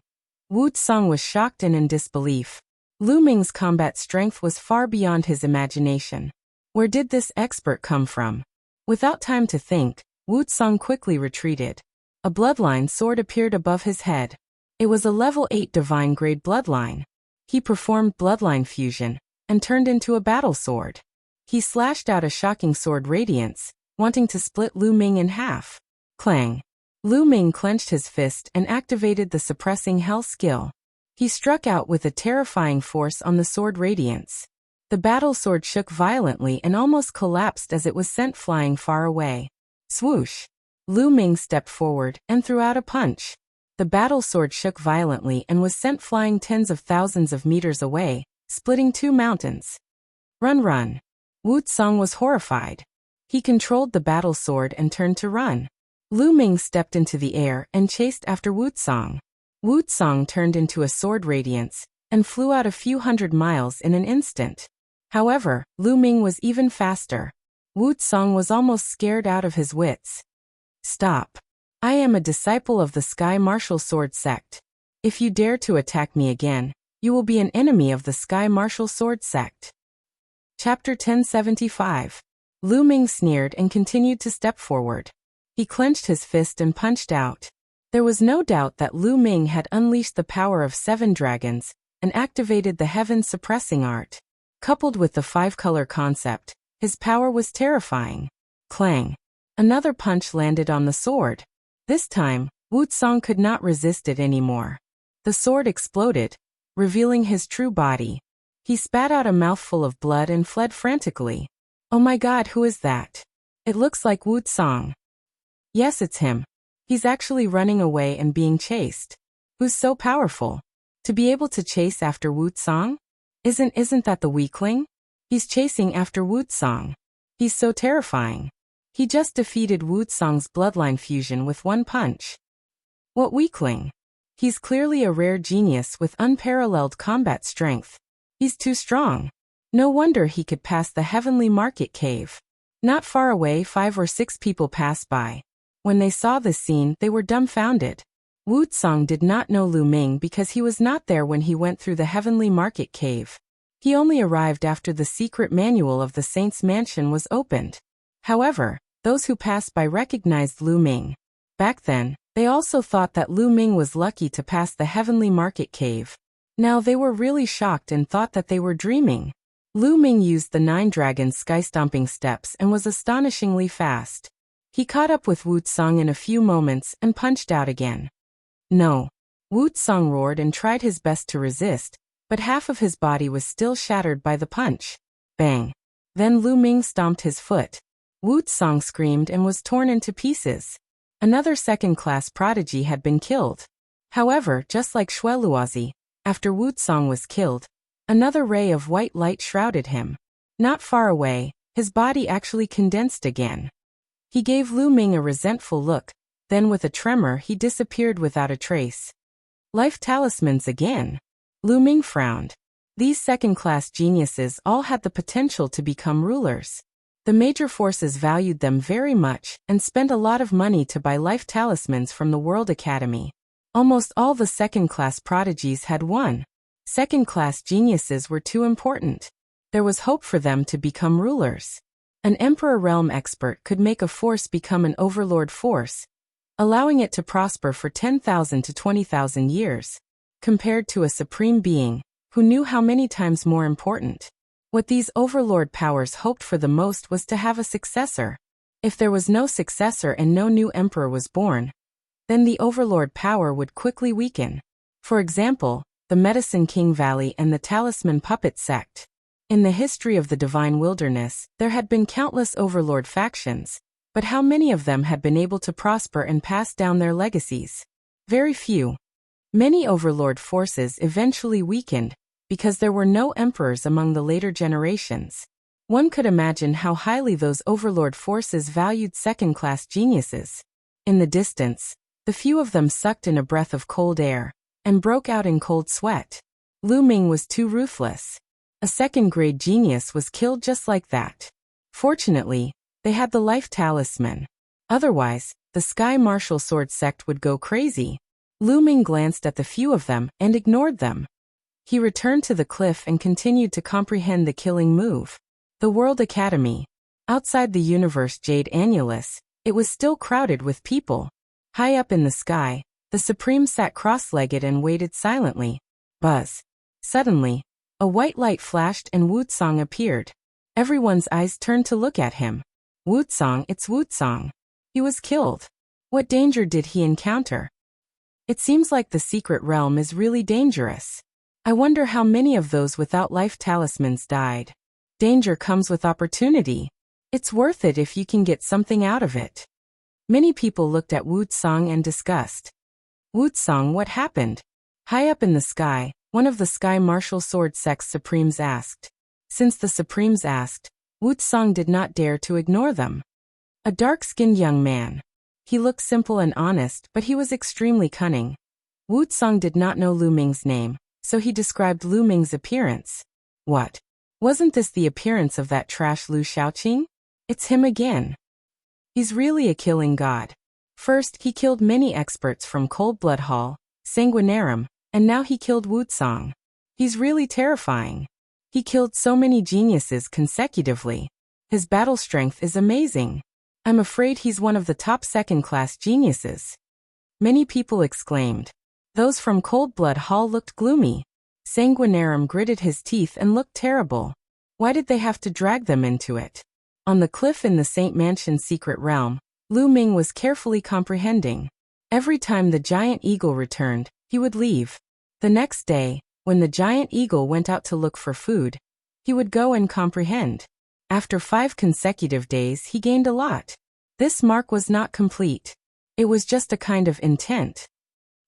Wu Tsang was shocked and in disbelief. Lu Ming's combat strength was far beyond his imagination. Where did this expert come from? Without time to think, Wu Tsang quickly retreated. A bloodline sword appeared above his head. It was a level 8 divine grade bloodline. He performed bloodline fusion and turned into a battle sword. He slashed out a shocking sword radiance, wanting to split Lu Ming in half. Clang. Lu Ming clenched his fist and activated the suppressing hell skill. He struck out with a terrifying force on the sword radiance. The battle sword shook violently and almost collapsed as it was sent flying far away. Swoosh. Lu Ming stepped forward and threw out a punch. The battle sword shook violently and was sent flying tens of thousands of meters away, splitting 2 mountains. Run, run. Wu Tsang was horrified. He controlled the battle sword and turned to run. Lu Ming stepped into the air and chased after Wu Tsang. Wu Tsang turned into a sword radiance and flew out a few hundred miles in an instant. However, Lu Ming was even faster. Wu Tsang was almost scared out of his wits. Stop. I am a disciple of the Sky Martial Sword Sect. If you dare to attack me again, you will be an enemy of the Sky Martial Sword Sect. Chapter 1075. Lu Ming sneered and continued to step forward. He clenched his fist and punched out. There was no doubt that Lu Ming had unleashed the power of 7 dragons and activated the heaven suppressing art. Coupled with the 5-color concept, his power was terrifying. Clang. Another punch landed on the sword. This time, Wu Tsang could not resist it anymore. The sword exploded, revealing his true body. He spat out a mouthful of blood and fled frantically. Oh my god, who is that? It looks like Wu Tsang. Yes, it's him. He's actually running away and being chased. Who's so powerful? To be able to chase after Wu Tsang? Isn't that the weakling? He's chasing after Wu Tsang. He's so terrifying. He just defeated Wu Tsang's bloodline fusion with one punch. What weakling! He's clearly a rare genius with unparalleled combat strength. He's too strong. No wonder he could pass the heavenly market cave. Not far away, 5 or 6 people passed by. When they saw this scene, they were dumbfounded. Wu Tsang did not know Lu Ming because he was not there when he went through the heavenly market cave. He only arrived after the secret manual of the saint's mansion was opened. However, those who passed by recognized Lu Ming. Back then, they also thought that Lu Ming was lucky to pass the heavenly market cave. Now they were really shocked and thought that they were dreaming. Lu Ming used the 9 dragon sky-stomping steps and was astonishingly fast. He caught up with Wu Tsang in a few moments and punched out again. No. Wu Tsang roared and tried his best to resist, but half of his body was still shattered by the punch. Bang. Then Lu Ming stomped his foot. Wu Tsang screamed and was torn into pieces. Another second-class prodigy had been killed. However, just like Shui Luozi, after Wu Tsang was killed, another ray of white light shrouded him. Not far away, his body actually condensed again. He gave Lu Ming a resentful look, then with a tremor he disappeared without a trace. Life talismans again. Lu Ming frowned. These second-class geniuses all had the potential to become rulers. The major forces valued them very much and spent a lot of money to buy life talismans from the World Academy. Almost all the second-class prodigies had won. Second-class geniuses were too important. There was hope for them to become rulers. An Emperor Realm expert could make a force become an overlord force, allowing it to prosper for 10,000 to 20,000 years, compared to a supreme being, who knew how many times more important. What these overlord powers hoped for the most was to have a successor. If there was no successor and no new emperor was born, then the overlord power would quickly weaken. For example, the Medicine King Valley and the Talisman Puppet Sect. In the history of the Divine Wilderness, there had been countless overlord factions, but how many of them had been able to prosper and pass down their legacies? Very few. Many overlord forces eventually weakened, because there were no emperors among the later generations. One could imagine how highly those overlord forces valued second-class geniuses. In the distance, the few of them sucked in a breath of cold air, and broke out in cold sweat. Lu Ming was too ruthless. A second-grade genius was killed just like that. Fortunately, they had the life talisman. Otherwise, the Sky Martial Sword sect would go crazy. Lu Ming glanced at the few of them and ignored them. He returned to the cliff and continued to comprehend the killing move. The World Academy. Outside the Universe Jade Annulus, it was still crowded with people. High up in the sky, the Supreme sat cross-legged and waited silently. Buzz. Suddenly, a white light flashed and Wu Tsang appeared. Everyone's eyes turned to look at him. Wu Tsang, it's Wu Tsang. He was killed. What danger did he encounter? It seems like the secret realm is really dangerous. I wonder how many of those without life talismans died. Danger comes with opportunity. It's worth it if you can get something out of it. Many people looked at Wu Tsang and discussed. Wu Tsang, what happened? High up in the sky, one of the Sky Martial Sword sect's supremes asked. Since the supremes asked, Wu Tsang did not dare to ignore them. A dark-skinned young man. He looked simple and honest, but he was extremely cunning. Wu Tsang did not know Lu Ming's name, so he described Lu Ming's appearance. What? Wasn't this the appearance of that trash Lu Shaoqing? It's him again. He's really a killing god. First, he killed many experts from Cold Blood Hall, Sanguinarum, and now he killed Wu Tsang. He's really terrifying. He killed so many geniuses consecutively. His battle strength is amazing. I'm afraid he's one of the top second-class geniuses. Many people exclaimed. Those from Cold Blood Hall looked gloomy. Sanguinarum gritted his teeth and looked terrible. Why did they have to drag them into it? On the cliff in the Saint Mansion's secret realm, Lu Ming was carefully comprehending. Every time the giant eagle returned, he would leave. The next day, when the giant eagle went out to look for food, he would go and comprehend. After 5 consecutive days, he gained a lot. This mark was not complete. It was just a kind of intent.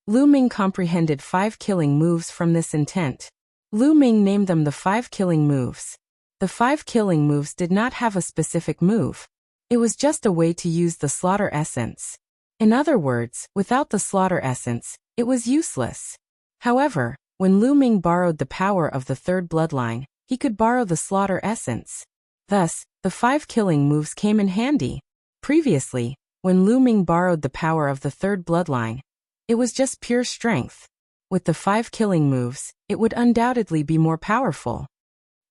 Lu Ming comprehended 5 killing moves from this intent. Lu Ming named them the 5 killing moves. The 5 killing moves did not have a specific move. It was just a way to use the slaughter essence. In other words, without the slaughter essence, it was useless. However, when Lu Ming borrowed the power of the third bloodline, he could borrow the slaughter essence. Thus, the 5 killing moves came in handy. Previously, when Lu Ming borrowed the power of the third bloodline, it was just pure strength. With the 5 killing moves, it would undoubtedly be more powerful.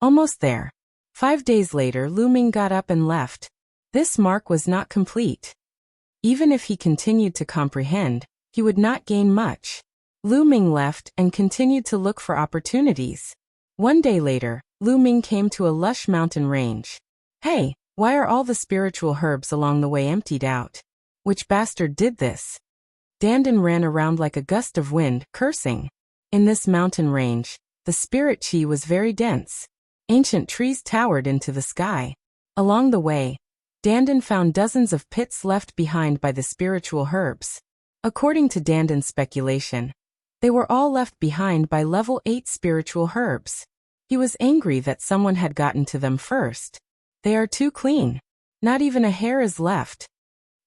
Almost there. 5 days later, Lu Ming got up and left. This mark was not complete. Even if he continued to comprehend, he would not gain much. Lu Ming left and continued to look for opportunities. One day later, Lu Ming came to a lush mountain range. Hey, why are all the spiritual herbs along the way emptied out? Which bastard did this? Dandan ran around like a gust of wind, cursing. In this mountain range, the spirit chi was very dense. Ancient trees towered into the sky. Along the way, Dandan found dozens of pits left behind by the spiritual herbs. According to Dandan's speculation, they were all left behind by level 8 spiritual herbs. He was angry that someone had gotten to them first. They are too clean. Not even a hair is left.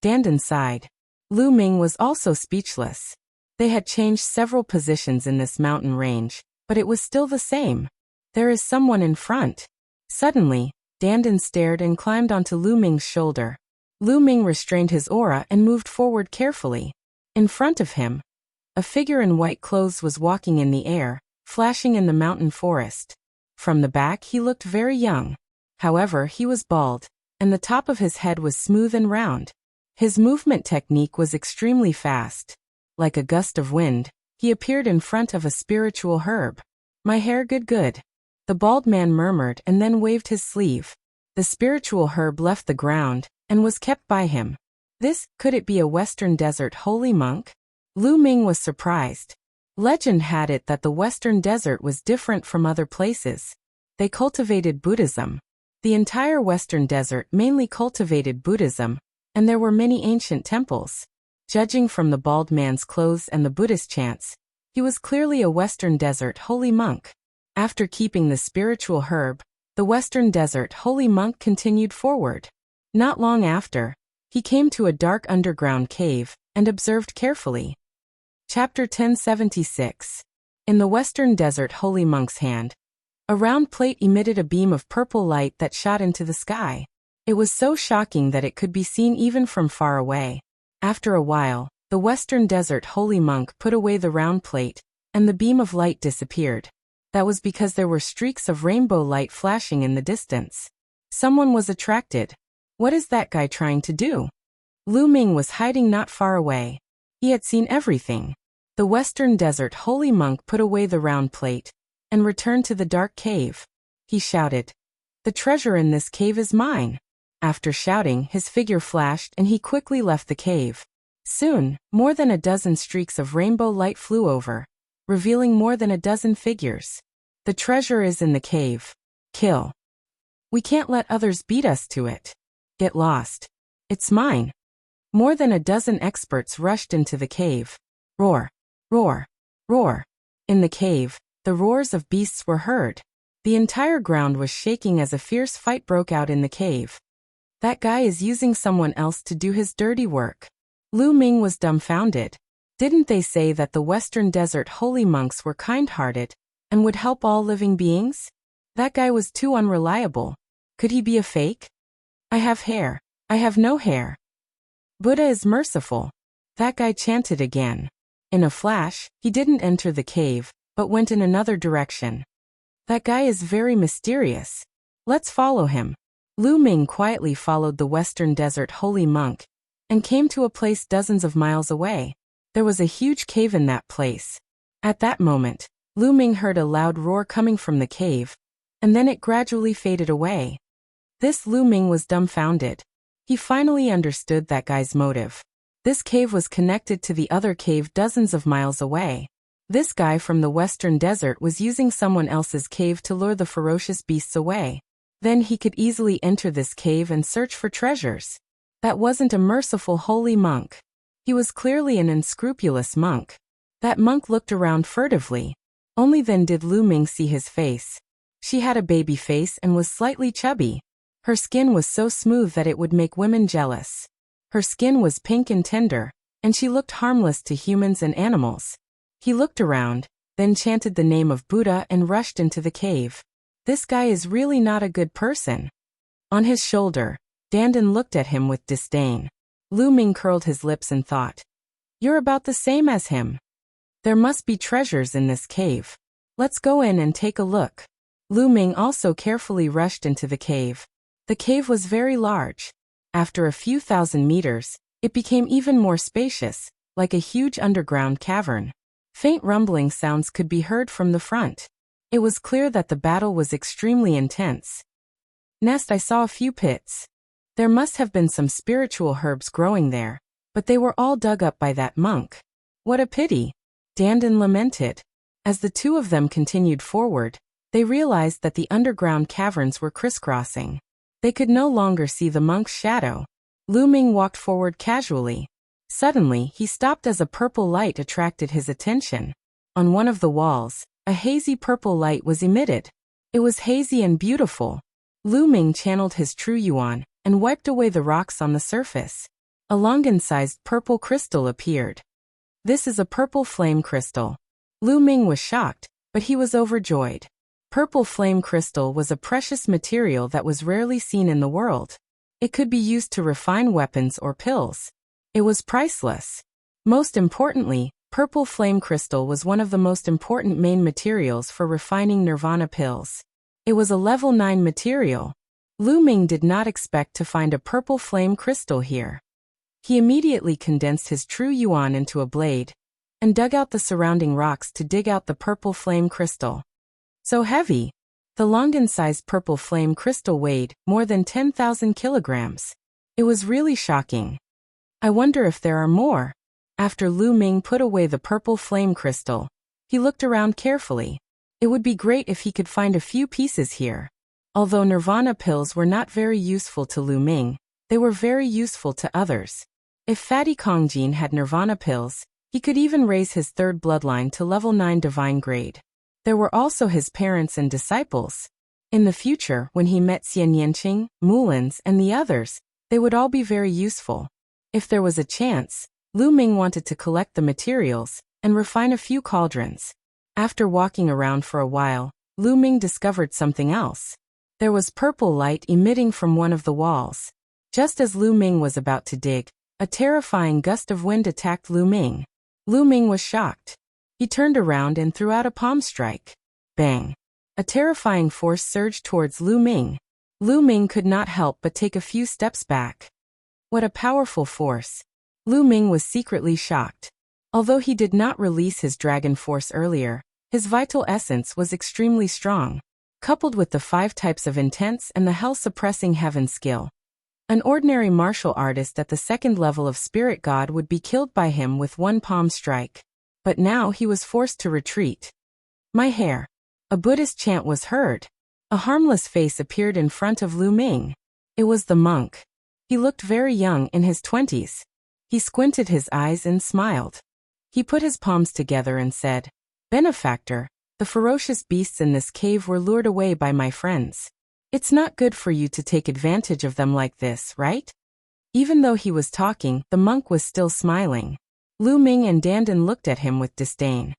Dandan sighed. Lu Ming was also speechless. They had changed several positions in this mountain range, but it was still the same. There is someone in front. Suddenly, Dandan stared and climbed onto Lu Ming's shoulder. Lu Ming restrained his aura and moved forward carefully. In front of him, a figure in white clothes was walking in the air, flashing in the mountain forest. From the back he looked very young. However, he was bald, and the top of his head was smooth and round. His movement technique was extremely fast. Like a gust of wind, he appeared in front of a spiritual herb. "My hair good." The bald man murmured and then waved his sleeve. The spiritual herb left the ground and was kept by him. Could it be a Western Desert holy monk? Lu Ming was surprised. Legend had it that the Western Desert was different from other places. They cultivated Buddhism. The entire Western Desert mainly cultivated Buddhism, and there were many ancient temples. Judging from the bald man's clothes and the Buddhist chants, he was clearly a Western Desert holy monk. After keeping the spiritual herb, the Western Desert holy monk continued forward. Not long after, he came to a dark underground cave and observed carefully. Chapter 1076. In the Western Desert holy monk's hand, a round plate emitted a beam of purple light that shot into the sky. It was so shocking that it could be seen even from far away. After a while, the Western Desert holy monk put away the round plate, and the beam of light disappeared. That was because there were streaks of rainbow light flashing in the distance. Someone was attracted. What is that guy trying to do? Lu Ming was hiding not far away. He had seen everything. The Western Desert holy monk put away the round plate and returned to the dark cave. He shouted, "The treasure in this cave is mine." After shouting, his figure flashed and he quickly left the cave. Soon, more than a dozen streaks of rainbow light flew over, revealing more than a dozen figures. "The treasure is in the cave. Kill. We can't let others beat us to it. Get lost. It's mine." More than a dozen experts rushed into the cave. Roar, roar, roar. In the cave, the roars of beasts were heard. The entire ground was shaking as a fierce fight broke out in the cave. That guy is using someone else to do his dirty work. Lu Ming was dumbfounded. Didn't they say that the Western Desert holy monks were kind-hearted and would help all living beings? That guy was too unreliable. Could he be a fake? "I have hair. I have no hair. Buddha is merciful." That guy chanted again. In a flash, he didn't enter the cave, but went in another direction. That guy is very mysterious. Let's follow him. Lu Ming quietly followed the Western Desert holy monk and came to a place dozens of miles away. There was a huge cave in that place. At that moment, Lu Ming heard a loud roar coming from the cave, and then it gradually faded away. Lu Ming was dumbfounded. He finally understood that guy's motive. This cave was connected to the other cave dozens of miles away. This guy from the Western Desert was using someone else's cave to lure the ferocious beasts away. Then he could easily enter this cave and search for treasures. That wasn't a merciful holy monk. He was clearly an unscrupulous monk. That monk looked around furtively. Only then did Lu Ming see his face. She had a baby face and was slightly chubby. Her skin was so smooth that it would make women jealous. Her skin was pink and tender, and she looked harmless to humans and animals. He looked around, then chanted the name of Buddha and rushed into the cave. This guy is really not a good person. On his shoulder, Dandan looked at him with disdain. Lu Ming curled his lips and thought, "You're about the same as him. There must be treasures in this cave. Let's go in and take a look." Lu Ming also carefully rushed into the cave. The cave was very large. After a few thousand meters, it became even more spacious, like a huge underground cavern. Faint rumbling sounds could be heard from the front. It was clear that the battle was extremely intense. Next, I saw a few pits. There must have been some spiritual herbs growing there, but they were all dug up by that monk. What a pity, Dandan lamented. As the two of them continued forward, they realized that the underground caverns were crisscrossing. They could no longer see the monk's shadow. Lu Ming walked forward casually. Suddenly, he stopped as a purple light attracted his attention. On one of the walls, a hazy purple light was emitted. It was hazy and beautiful. Lu Ming channeled his true yuan and wiped away the rocks on the surface. A longan-sized purple crystal appeared. This is a purple flame crystal. Lu Ming was shocked, but he was overjoyed. Purple flame crystal was a precious material that was rarely seen in the world. It could be used to refine weapons or pills. It was priceless. Most importantly, purple flame crystal was one of the most important main materials for refining nirvana pills. It was a level 9 material. Lu Ming did not expect to find a purple flame crystal here. He immediately condensed his true yuan into a blade and dug out the surrounding rocks to dig out the purple flame crystal. So heavy. The longan-sized purple flame crystal weighed more than 10,000 kilograms. It was really shocking. I wonder if there are more. After Lu Ming put away the purple flame crystal, he looked around carefully. It would be great if he could find a few pieces here. Although nirvana pills were not very useful to Lu Ming, they were very useful to others. If Fatty Kongjin had nirvana pills, he could even raise his third bloodline to level 9 divine grade. There were also his parents and disciples. In the future, when he met Xian Yanqing, Mulins, and the others, they would all be very useful. If there was a chance, Lu Ming wanted to collect the materials and refine a few cauldrons. After walking around for a while, Lu Ming discovered something else. There was purple light emitting from one of the walls. Just as Lu Ming was about to dig, a terrifying gust of wind attacked Lu Ming. Lu Ming was shocked. He turned around and threw out a palm strike. Bang! A terrifying force surged towards Lu Ming. Lu Ming could not help but take a few steps back. What a powerful force! Lu Ming was secretly shocked. Although he did not release his dragon force earlier, his vital essence was extremely strong. Coupled with the 5 types of intense and the hell-suppressing heaven skill, an ordinary martial artist at the 2nd level of spirit god would be killed by him with one palm strike. But now he was forced to retreat. My hair. A Buddhist chant was heard. A harmless face appeared in front of Lu Ming. It was the monk. He looked very young, in his 20s. He squinted his eyes and smiled. He put his palms together and said, "Benefactor, the ferocious beasts in this cave were lured away by my friends. It's not good for you to take advantage of them like this, right?" Even though he was talking, the monk was still smiling. Lu Ming and Dandan looked at him with disdain.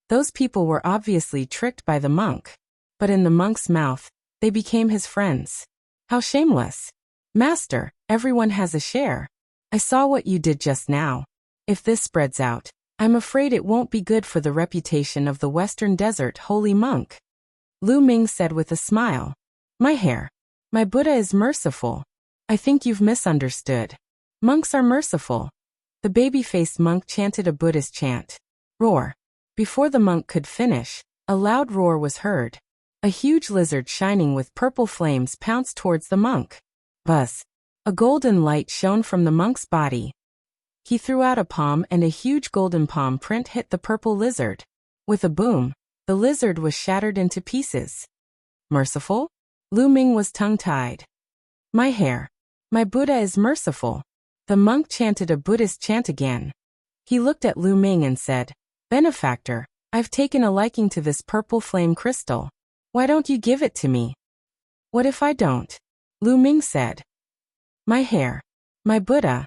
Those people were obviously tricked by the monk. But in the monk's mouth, they became his friends. How shameless. "Master, everyone has a share. I saw what you did just now. If this spreads out, I'm afraid it won't be good for the reputation of the Western Desert holy monk." Lu Ming said with a smile. "My hair. My Buddha is merciful. I think you've misunderstood. Monks are merciful." The baby-faced monk chanted a Buddhist chant. Roar. Before the monk could finish, a loud roar was heard. A huge lizard shining with purple flames pounced towards the monk. Buzz. A golden light shone from the monk's body. He threw out a palm and a huge golden palm print hit the purple lizard. With a boom, the lizard was shattered into pieces. Merciful? Lu Ming was tongue-tied. "My hair. My Buddha is merciful." The monk chanted a Buddhist chant again. He looked at Lu Ming and said, "Benefactor, I've taken a liking to this purple flame crystal. Why don't you give it to me?" "What if I don't?" Lu Ming said. My hair. My Buddha.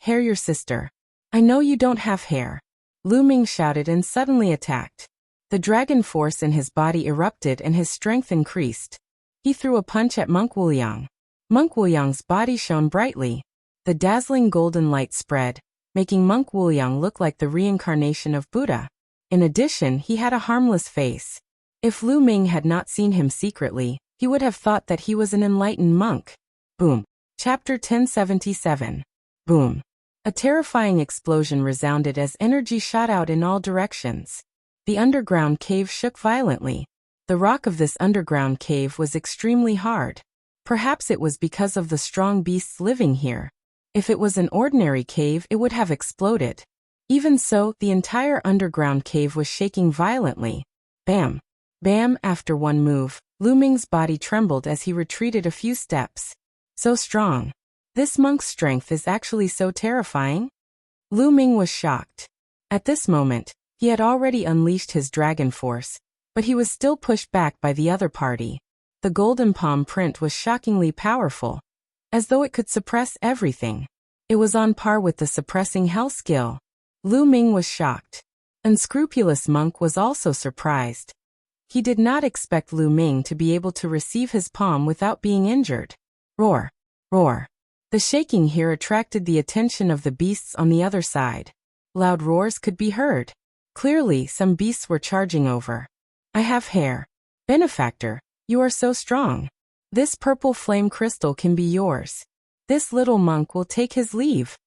Hair your sister. I know you don't have hair. Lu Ming shouted and suddenly attacked. The dragon force in his body erupted and his strength increased. He threw a punch at Monk Wuliang. Monk Wuliang's body shone brightly. The dazzling golden light spread, making Monk Wuliang look like the reincarnation of Buddha. In addition, he had a harmless face. If Lu Ming had not seen him secretly, he would have thought that he was an enlightened monk. Boom. Chapter 1077. Boom. A terrifying explosion resounded as energy shot out in all directions. The underground cave shook violently. The rock of this underground cave was extremely hard. Perhaps it was because of the strong beasts living here. If it was an ordinary cave, it would have exploded. Even so, the entire underground cave was shaking violently. Bam! Bam! After one move, Lu Ming's body trembled as he retreated a few steps. So strong. This monk's strength is actually so terrifying? Lu Ming was shocked. At this moment, he had already unleashed his dragon force, but he was still pushed back by the other party. The golden palm print was shockingly powerful, as though it could suppress everything. It was on par with the suppressing hell skill. Lu Ming was shocked. Unscrupulous monk was also surprised. He did not expect Lu Ming to be able to receive his palm without being injured. Roar! Roar! The shaking here attracted the attention of the beasts on the other side. Loud roars could be heard. Clearly, some beasts were charging over. I have hair. Benefactor, you are so strong. This purple flame crystal can be yours. This little monk will take his leave.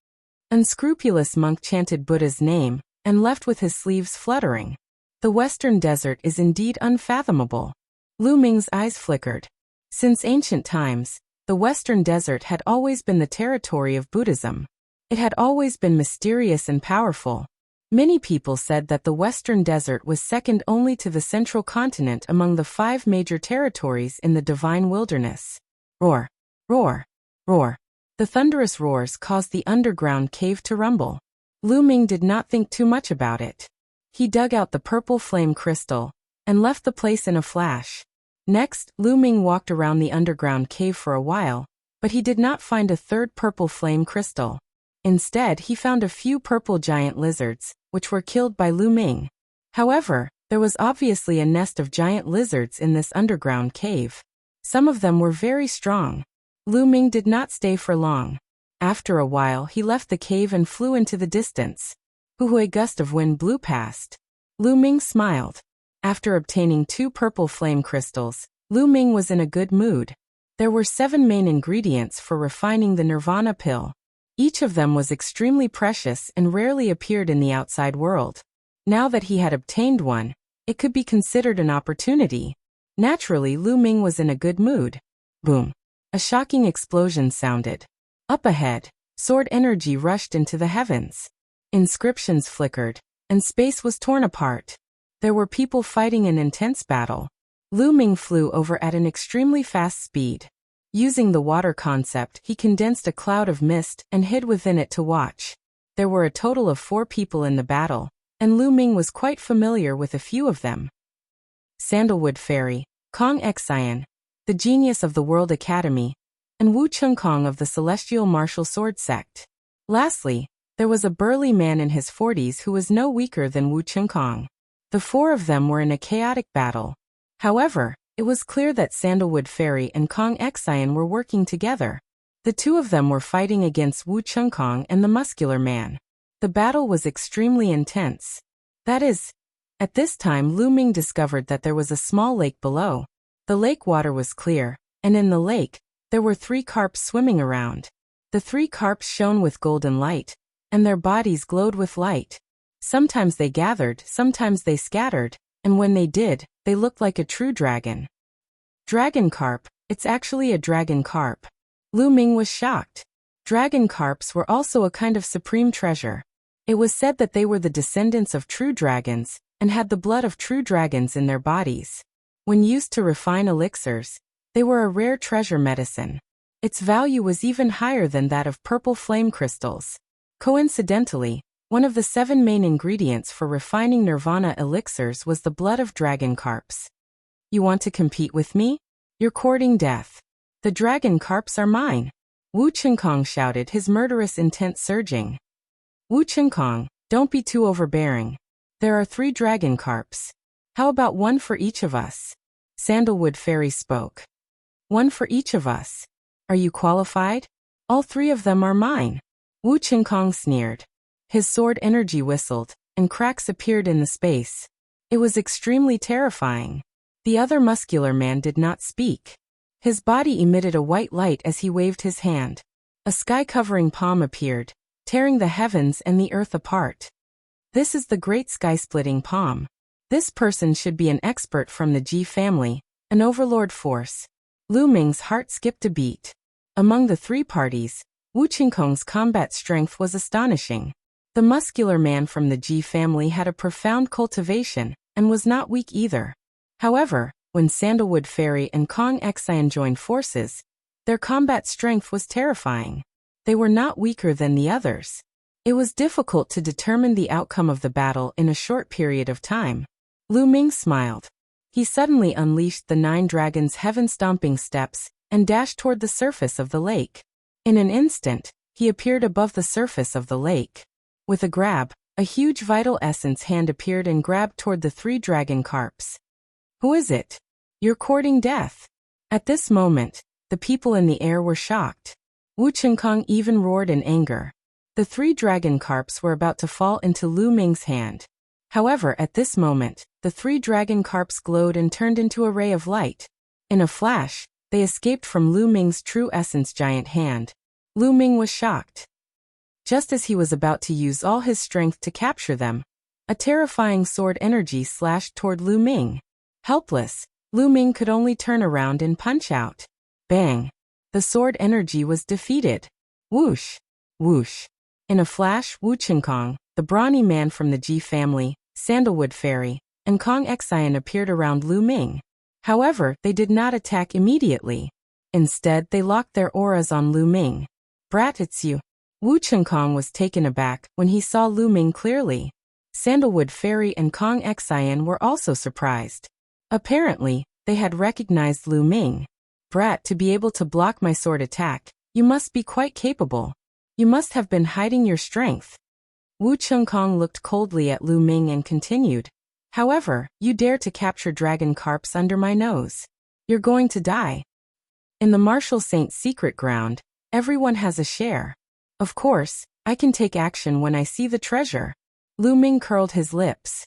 Unscrupulous monk chanted Buddha's name, and left with his sleeves fluttering. The western desert is indeed unfathomable. Lu Ming's eyes flickered. Since ancient times, the western desert had always been the territory of Buddhism. It had always been mysterious and powerful. Many people said that the western desert was second only to the central continent among the 5 major territories in the divine wilderness. Roar! Roar! Roar! The thunderous roars caused the underground cave to rumble. Lu Ming did not think too much about it. He dug out the purple flame crystal and left the place in a flash. Next, Lu Ming walked around the underground cave for a while, but he did not find a third purple flame crystal. Instead, he found a few purple giant lizards, which were killed by Lu Ming. However, there was obviously a nest of giant lizards in this underground cave. Some of them were very strong. Lu Ming did not stay for long. After a while, he left the cave and flew into the distance. A gust of wind blew past. Lu Ming smiled. After obtaining 2 purple flame crystals, Lu Ming was in a good mood. There were 7 main ingredients for refining the nirvana pill. Each of them was extremely precious and rarely appeared in the outside world. Now that he had obtained one, it could be considered an opportunity. Naturally, Lu Ming was in a good mood. Boom! A shocking explosion sounded. Up ahead, sword energy rushed into the heavens. Inscriptions flickered, and space was torn apart. There were people fighting an intense battle. Lu Ming flew over at an extremely fast speed. Using the water concept, he condensed a cloud of mist and hid within it to watch. There were a total of 4 people in the battle, and Lu Ming was quite familiar with a few of them. Sandalwood Fairy, Kong Xian, the genius of the World Academy, and Wu Chengkong of the Celestial Martial Sword Sect. Lastly, there was a burly man in his 40s who was no weaker than Wu Chengkong. The 4 of them were in a chaotic battle. However, it was clear that Sandalwood Fairy and Kong Xian were working together. The 2 of them were fighting against Wu Chengkong and the muscular man. The battle was extremely intense. That is, at this time Lu Ming discovered that there was a small lake below. The lake water was clear, and in the lake, there were 3 carps swimming around. The 3 carps shone with golden light, and their bodies glowed with light. Sometimes they gathered, sometimes they scattered, and when they did, they looked like a true dragon. Dragon carp, it's actually a dragon carp. Lu Ming was shocked. Dragon carps were also a kind of supreme treasure. It was said that they were the descendants of true dragons, and had the blood of true dragons in their bodies. When used to refine elixirs, they were a rare treasure medicine. Its value was even higher than that of purple flame crystals. Coincidentally, one of the 7 main ingredients for refining nirvana elixirs was the blood of dragon carps. You want to compete with me? You're courting death. The dragon carps are mine. Wu Chenkong shouted, his murderous intent surging. Wu Chenkong, don't be too overbearing. There are 3 dragon carps. How about 1 for each of us? Sandalwood Fairy spoke. 1 for each of us. Are you qualified? All 3 of them are mine. Wu Chenkong sneered. His sword energy whistled, and cracks appeared in the space. It was extremely terrifying. The other muscular man did not speak. His body emitted a white light as he waved his hand. A sky-covering palm appeared, tearing the heavens and the earth apart. This is the great sky-splitting palm. This person should be an expert from the Ji family, an overlord force. Lu Ming's heart skipped a beat. Among the 3 parties, Wu Chenkong's combat strength was astonishing. The muscular man from the Ji family had a profound cultivation, and was not weak either. However, when Sandalwood Fairy and Kong Xian joined forces, their combat strength was terrifying. They were not weaker than the others. It was difficult to determine the outcome of the battle in a short period of time. Lu Ming smiled. He suddenly unleashed the 9 dragons' heaven-stomping steps and dashed toward the surface of the lake. In an instant, he appeared above the surface of the lake. With a grab, a huge vital essence hand appeared and grabbed toward the 3 dragon carps. Who is it? You're courting death. At this moment, the people in the air were shocked. Wu Chenkong even roared in anger. The 3 dragon carps were about to fall into Lu Ming's hand. However, at this moment, the 3 dragon carps glowed and turned into a ray of light. In a flash, they escaped from Lu Ming's true essence giant hand. Lu Ming was shocked. Just as he was about to use all his strength to capture them, a terrifying sword energy slashed toward Lu Ming. Helpless, Lu Ming could only turn around and punch out. Bang! The sword energy was defeated. Whoosh! Whoosh! In a flash, Wu Chenkong, the brawny man from the Ji family, Sandalwood Fairy, and Kong Xian appeared around Lu Ming. However, they did not attack immediately. Instead, they locked their auras on Lu Ming. Brat, it's you. Wu Chenkong was taken aback when he saw Lu Ming clearly. Sandalwood Fairy and Kong Xian were also surprised. Apparently, they had recognized Lu Ming. Brat, to be able to block my sword attack, you must be quite capable. You must have been hiding your strength. Wu Chenkong looked coldly at Lu Ming and continued. However, you dare to capture dragon carps under my nose. You're going to die. In the Martial Saint's secret ground, everyone has a share. Of course, I can take action when I see the treasure. Lu Ming curled his lips.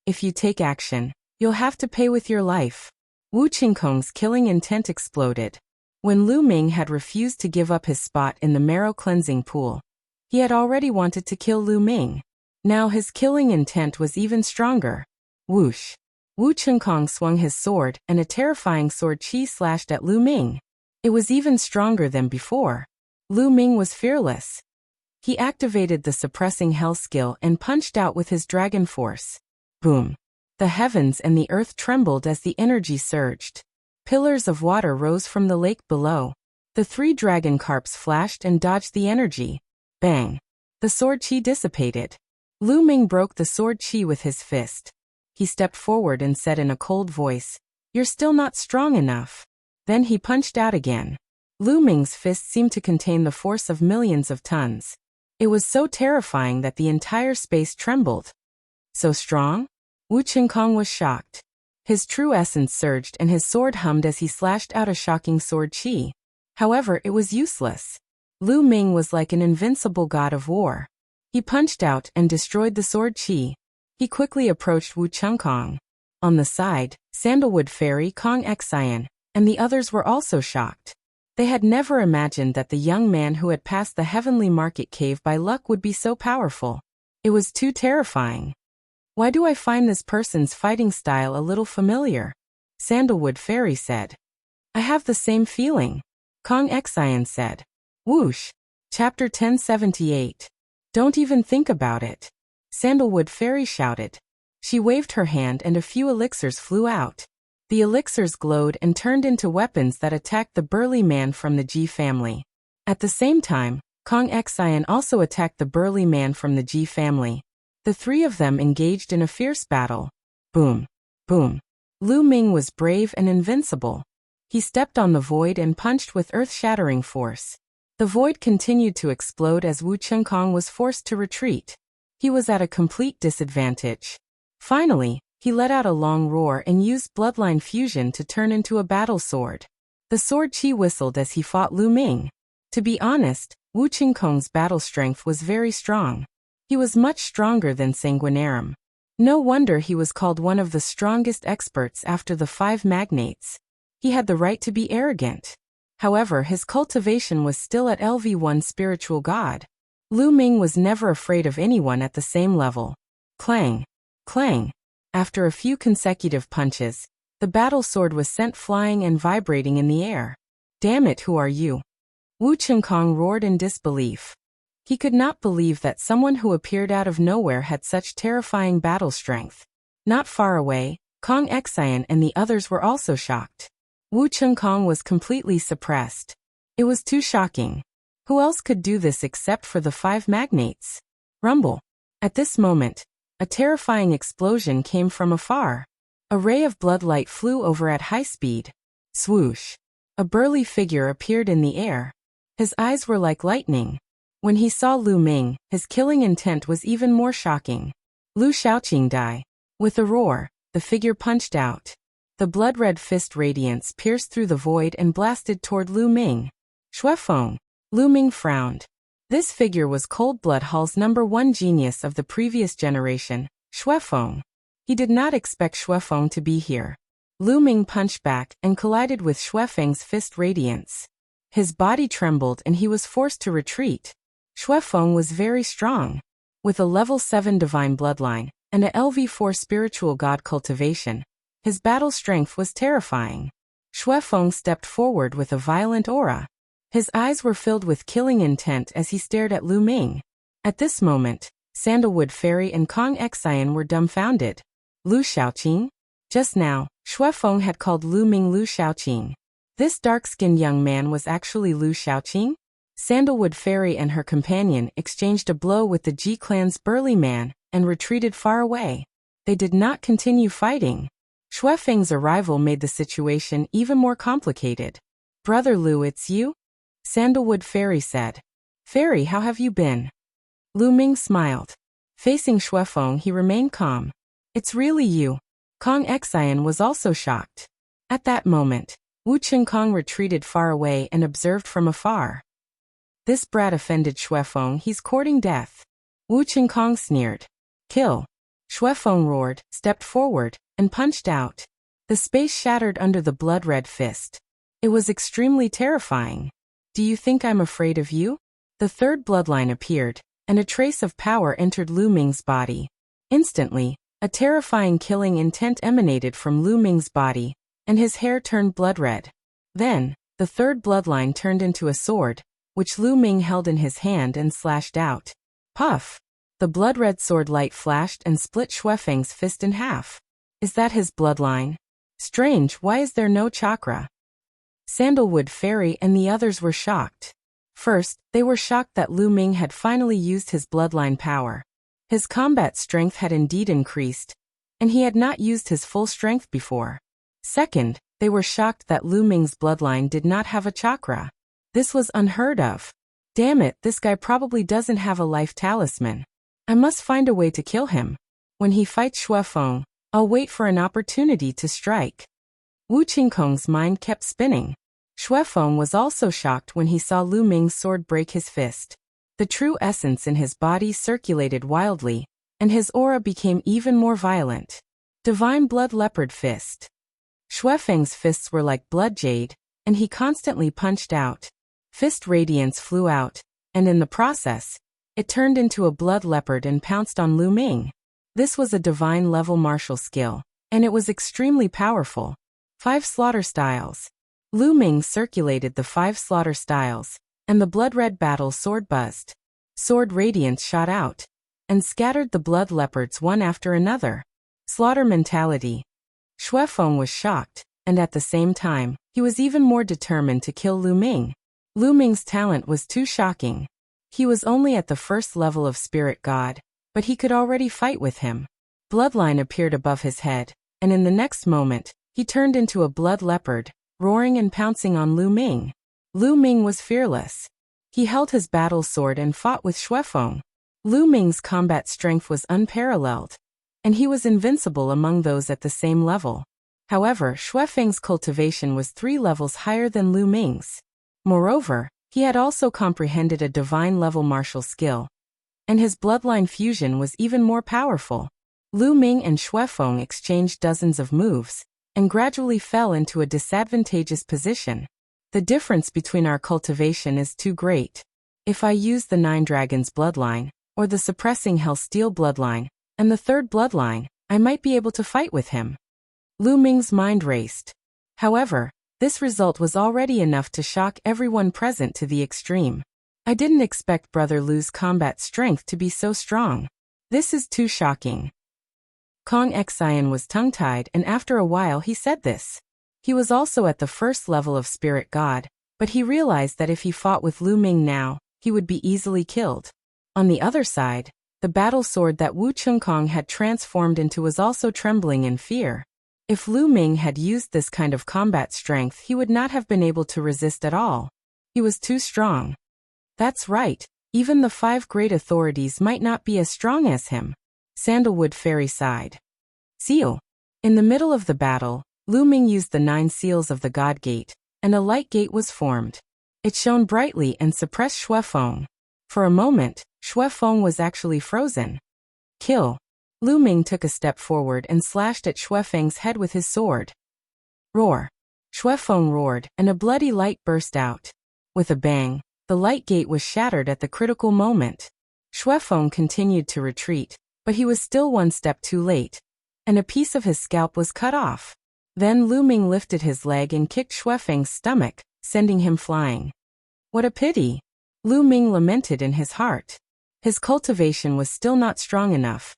If you take action, you'll have to pay with your life. Wu Chenkong's killing intent exploded. When Lu Ming had refused to give up his spot in the marrow cleansing pool, he had already wanted to kill Lu Ming. Now his killing intent was even stronger. Whoosh! Wu Chenkong swung his sword and a terrifying sword chi slashed at Lu Ming. It was even stronger than before. Lu Ming was fearless. He activated the suppressing hell skill and punched out with his dragon force. Boom! The heavens and the earth trembled as the energy surged. Pillars of water rose from the lake below. The 3 dragon carps flashed and dodged the energy. Bang! The sword chi dissipated. Lu Ming broke the sword chi with his fist. He stepped forward and said in a cold voice, "You're still not strong enough." Then he punched out again. Lu Ming's fist seemed to contain the force of millions of tons. It was so terrifying that the entire space trembled. So strong? Wu Chenkong was shocked. His true essence surged and his sword hummed as he slashed out a shocking sword chi. However, it was useless. Lu Ming was like an invincible god of war. He punched out and destroyed the sword chi. He quickly approached Wu Chenkong. On the side, Sandalwood Fairy, Kong Xian, and the others were also shocked. They had never imagined that the young man who had passed the heavenly market cave by luck would be so powerful. It was too terrifying. Why do I find this person's fighting style a little familiar? Sandalwood Fairy said. I have the same feeling. Kong Xian said. Whoosh! Chapter 1078. Don't even think about it. Sandalwood Fairy shouted. She waved her hand and a few elixirs flew out. The elixirs glowed and turned into weapons that attacked the burly man from the Ji family. At the same time, Kong Xian also attacked the burly man from the Ji family. The 3 of them engaged in a fierce battle. Boom! Boom! Lu Ming was brave and invincible. He stepped on the void and punched with earth-shattering force. The void continued to explode as Wu Chengkong was forced to retreat. He was at a complete disadvantage. Finally, he let out a long roar and used bloodline fusion to turn into a battle sword. The sword chi whistled as he fought Lu Ming. To be honest, Wu Chengkong's battle strength was very strong. He was much stronger than Sanguinarum. No wonder he was called one of the strongest experts after the 5 magnates. He had the right to be arrogant. However, his cultivation was still at LV1 spiritual god. Lu Ming was never afraid of anyone at the same level. Clang! Clang! After a few consecutive punches, the battle sword was sent flying and vibrating in the air. Damn it, who are you? Wu Chengkong roared in disbelief. He could not believe that someone who appeared out of nowhere had such terrifying battle strength. Not far away, Kong Xian and the others were also shocked. Wu Chengkong was completely suppressed. It was too shocking. Who else could do this except for the 5 magnates? Rumble. At this moment, a terrifying explosion came from afar. A ray of bloodlight flew over at high speed. Swoosh. A burly figure appeared in the air. His eyes were like lightning. When he saw Lu Ming, his killing intent was even more shocking. Lu Shaoqing die. With a roar, the figure punched out. The blood-red fist radiance pierced through the void and blasted toward Lu Ming. Shuefeng. Lu Ming frowned. This figure was Cold Blood Hall's #1 genius of the previous generation, Shuefeng. He did not expect Shuefeng to be here. Lu Ming punched back and collided with Shuefeng's fist radiance. His body trembled and he was forced to retreat. Shuefeng was very strong. With a level 7 divine bloodline and a LV4 spiritual god cultivation, his battle strength was terrifying. Shuefeng stepped forward with a violent aura. His eyes were filled with killing intent as he stared at Lu Ming. At this moment, Sandalwood Fairy and Kong Xian were dumbfounded. Lu Shaoqing? Just now, Shuefeng had called Lu Ming Lu Shaoqing. This dark-skinned young man was actually Lu Shaoqing? Sandalwood Fairy and her companion exchanged a blow with the Ji clan's burly man and retreated far away. They did not continue fighting. Shuefeng's arrival made the situation even more complicated. Brother Lu, it's you? Sandalwood Fairy said. Fairy, how have you been? Lu Ming smiled. Facing Shuefeng, he remained calm. It's really you. Kong Xian was also shocked. At that moment, Wu Chengkong retreated far away and observed from afar. This brat offended Shuefeng, he's courting death. Wu Chengkong sneered. Kill. Shuefeng roared, stepped forward, and punched out. The space shattered under the blood-red fist. It was extremely terrifying. Do you think I'm afraid of you? The 3rd bloodline appeared, and a trace of power entered Lu Ming's body. Instantly, a terrifying killing intent emanated from Lu Ming's body, and his hair turned blood-red. Then, the 3rd bloodline turned into a sword, which Lu Ming held in his hand and slashed out. Puff! The blood-red sword light flashed and split Shuefeng's fist in half. Is that his bloodline? Strange, why is there no chakra? Sandalwood Fairy and the others were shocked. First, they were shocked that Lu Ming had finally used his bloodline power. His combat strength had indeed increased, and he had not used his full strength before. Second, they were shocked that Lu Ming's bloodline did not have a chakra. This was unheard of. Damn it, this guy probably doesn't have a life talisman. I must find a way to kill him. When he fights Shuefeng, I'll wait for an opportunity to strike. Wu Chengkong's mind kept spinning. Shuefeng was also shocked when he saw Lu Ming's sword break his fist. The true essence in his body circulated wildly, and his aura became even more violent. Divine Blood Leopard Fist. Shuefeng's fists were like blood jade, and he constantly punched out. Fist radiance flew out, and in the process, it turned into a blood leopard and pounced on Lu Ming. This was a divine level martial skill, and it was extremely powerful. 5 slaughter styles. Lu Ming circulated the 5 slaughter styles, and the blood-red battle sword buzzed. Sword radiance shot out, and scattered the blood leopards one after another. Slaughter mentality. Shuefeng was shocked, and at the same time, he was even more determined to kill Lu Ming. Lu Ming's talent was too shocking. He was only at the 1st level of Spirit God, but he could already fight with him. Bloodline appeared above his head, and in the next moment, he turned into a blood leopard, roaring and pouncing on Lu Ming. Lu Ming was fearless. He held his battle sword and fought with Xuefeng. Lu Ming's combat strength was unparalleled, and he was invincible among those at the same level. However, Xuefeng's cultivation was 3 levels higher than Lu Ming's. Moreover, he had also comprehended a divine-level martial skill, and his bloodline fusion was even more powerful. Lu Ming and Xuefeng exchanged dozens of moves, and gradually fell into a disadvantageous position. The difference between our cultivation is too great. If I use the 9 Dragons bloodline, or the suppressing Hell Steel bloodline, and the 3rd bloodline, I might be able to fight with him. Lu Ming's mind raced. However, this result was already enough to shock everyone present to the extreme. I didn't expect Brother Lu's combat strength to be so strong. This is too shocking. Kong Xian was tongue-tied, and after a while he said this. He was also at the 1st level of Spirit God, but he realized that if he fought with Lu Ming now, he would be easily killed. On the other side, the battle sword that Wu Chengkong had transformed into was also trembling in fear. If Lu Ming had used this kind of combat strength, he would not have been able to resist at all. He was too strong. That's right, even the 5 great authorities might not be as strong as him. Sandalwood Fairy sighed. Seal. In the middle of the battle, Lu Ming used the 9 seals of the God Gate, and a light gate was formed. It shone brightly and suppressed Xuefeng. For a moment, Xuefeng was actually frozen. Kill. Lu Ming took a step forward and slashed at Xuefeng's head with his sword. Roar. Xuefeng roared, and a bloody light burst out. With a bang, the light gate was shattered at the critical moment. Xuefeng continued to retreat, but he was still 1 step too late, and a piece of his scalp was cut off. Then Lu Ming lifted his leg and kicked Xuefeng's stomach, sending him flying. What a pity! Lu Ming lamented in his heart. His cultivation was still not strong enough,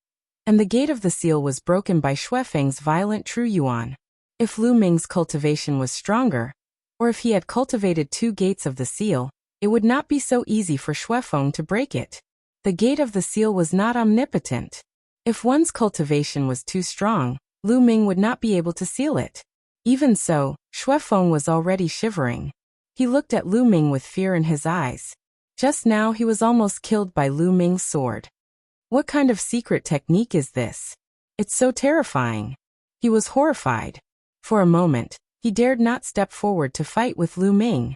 and the gate of the seal was broken by Xuefeng's violent True Yuan. If Lu Ming's cultivation was stronger, or if he had cultivated 2 gates of the seal, it would not be so easy for Xuefeng to break it. The gate of the seal was not omnipotent. If one's cultivation was too strong, Lu Ming would not be able to seal it. Even so, Xuefeng was already shivering. He looked at Lu Ming with fear in his eyes. Just now he was almost killed by Lu Ming's sword. What kind of secret technique is this? It's so terrifying. He was horrified. For a moment, he dared not step forward to fight with Lu Ming.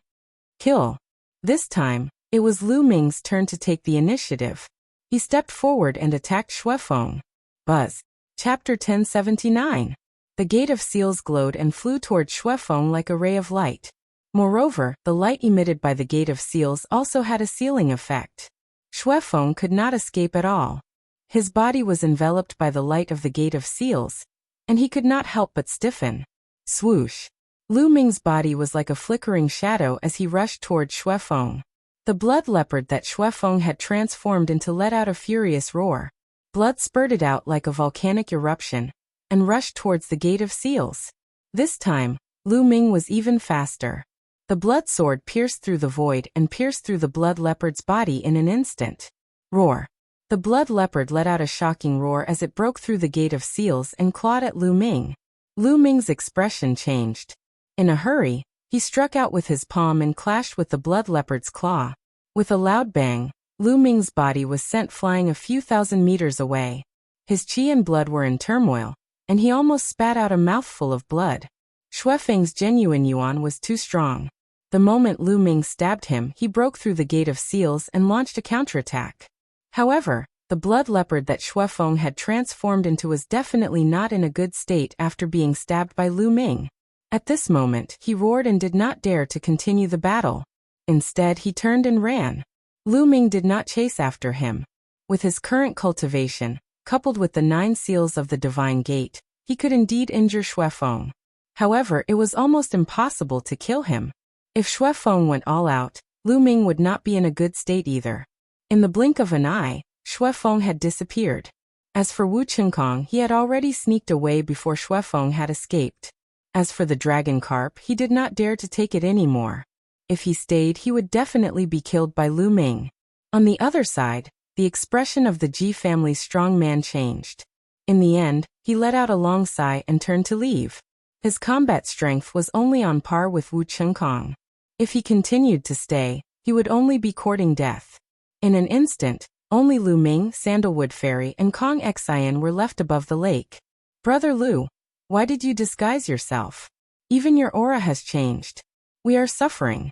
Kill. This time, it was Lu Ming's turn to take the initiative. He stepped forward and attacked Xuefeng. Buzz. Chapter 1079. The Gate of Seals glowed and flew toward Xuefeng like a ray of light. Moreover, the light emitted by the Gate of Seals also had a sealing effect. Xuefeng could not escape at all. His body was enveloped by the light of the Gate of Seals, and he could not help but stiffen. Swoosh. Lu Ming's body was like a flickering shadow as he rushed toward Xuefeng. The blood leopard that Xuefeng had transformed into let out a furious roar. Blood spurted out like a volcanic eruption, and rushed towards the Gate of Seals. This time, Lu Ming was even faster. The blood sword pierced through the void and pierced through the blood leopard's body in an instant. Roar. The blood leopard let out a shocking roar as it broke through the Gate of Seals and clawed at Lu Ming. Lu Ming's expression changed. In a hurry, he struck out with his palm and clashed with the blood leopard's claw. With a loud bang, Lu Ming's body was sent flying a few thousand meters away. His qi and blood were in turmoil, and he almost spat out a mouthful of blood. Xuefeng's genuine yuan was too strong. The moment Lu Ming stabbed him, he broke through the Gate of Seals and launched a counterattack. However, the blood leopard that Xuefeng had transformed into was definitely not in a good state after being stabbed by Lu Ming. At this moment, he roared and did not dare to continue the battle. Instead, he turned and ran. Lu Ming did not chase after him. With his current cultivation, coupled with the 9 seals of the Divine Gate, he could indeed injure Xuefeng. However, it was almost impossible to kill him. If Xuefeng went all out, Lu Ming would not be in a good state either. In the blink of an eye, Xuefeng had disappeared. As for Wu Chengkong, he had already sneaked away before Xuefeng had escaped. As for the dragon carp, he did not dare to take it anymore. If he stayed, he would definitely be killed by Lu Ming. On the other side, the expression of the Ji family's strong man changed. In the end, he let out a long sigh and turned to leave. His combat strength was only on par with Wu Chengkong. If he continued to stay, he would only be courting death. In an instant, only Lu Ming, Sandalwood Fairy, and Kong Xian were left above the lake. Brother Lu, why did you disguise yourself? Even your aura has changed. We are suffering.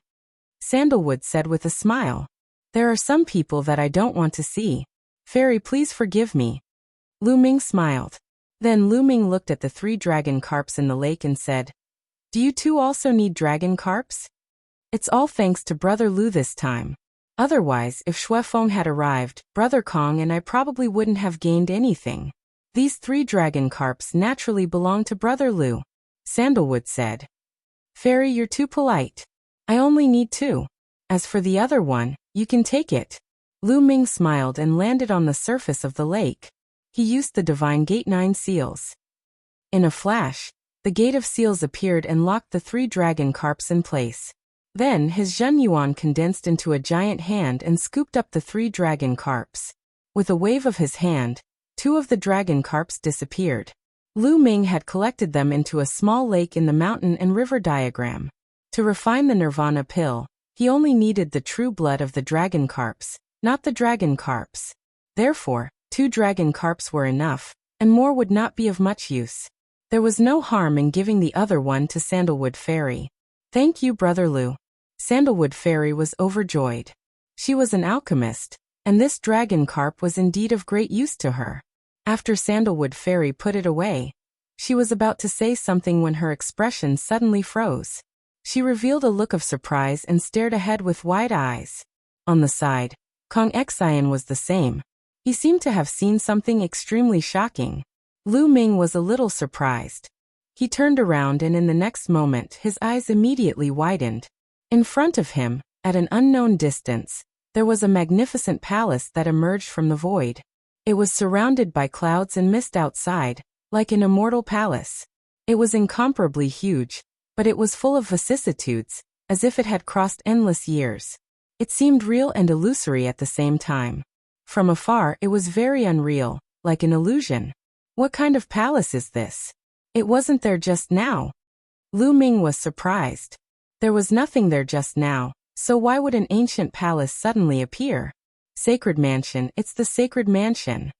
Sandalwood said with a smile. There are some people that I don't want to see. Fairy, please forgive me. Lu Ming smiled. Then Lu Ming looked at the 3 dragon carps in the lake and said, Do you two also need dragon carps? It's all thanks to Brother Lu this time. Otherwise, if Shuefeng had arrived, Brother Kong and I probably wouldn't have gained anything. These 3 dragon carps naturally belong to Brother Lu. Sandalwood said. Fairy, you're too polite. I only need 2. As for the other one, you can take it. Lu Ming smiled and landed on the surface of the lake. He used the Divine Gate 9 seals. In a flash, the Gate of Seals appeared and locked the 3 dragon carps in place. Then his Zhen Yuan condensed into a giant hand and scooped up the 3 dragon carps. With a wave of his hand, 2 of the dragon carps disappeared. Lu Ming had collected them into a small lake in the mountain and river diagram. To refine the Nirvana pill, he only needed the true blood of the dragon carps, not the dragon carps. Therefore, 2 dragon carps were enough, and more would not be of much use. There was no harm in giving the other one to Sandalwood Fairy. Thank you, Brother Lu. Sandalwood Fairy was overjoyed. She was an alchemist, and this dragon carp was indeed of great use to her. After Sandalwood Fairy put it away, she was about to say something when her expression suddenly froze. She revealed a look of surprise and stared ahead with wide eyes. On the side, Kong Xian was the same. He seemed to have seen something extremely shocking. Lu Ming was a little surprised. He turned around and in the next moment his eyes immediately widened. In front of him, at an unknown distance, there was a magnificent palace that emerged from the void. It was surrounded by clouds and mist outside, like an immortal palace. It was incomparably huge, but it was full of vicissitudes, as if it had crossed endless years. It seemed real and illusory at the same time. From afar it was very unreal, like an illusion. What kind of palace is this? It wasn't there just now. Lu Ming was surprised. There was nothing there just now, so why would an ancient palace suddenly appear? Sacred Mansion, it's the Sacred Mansion.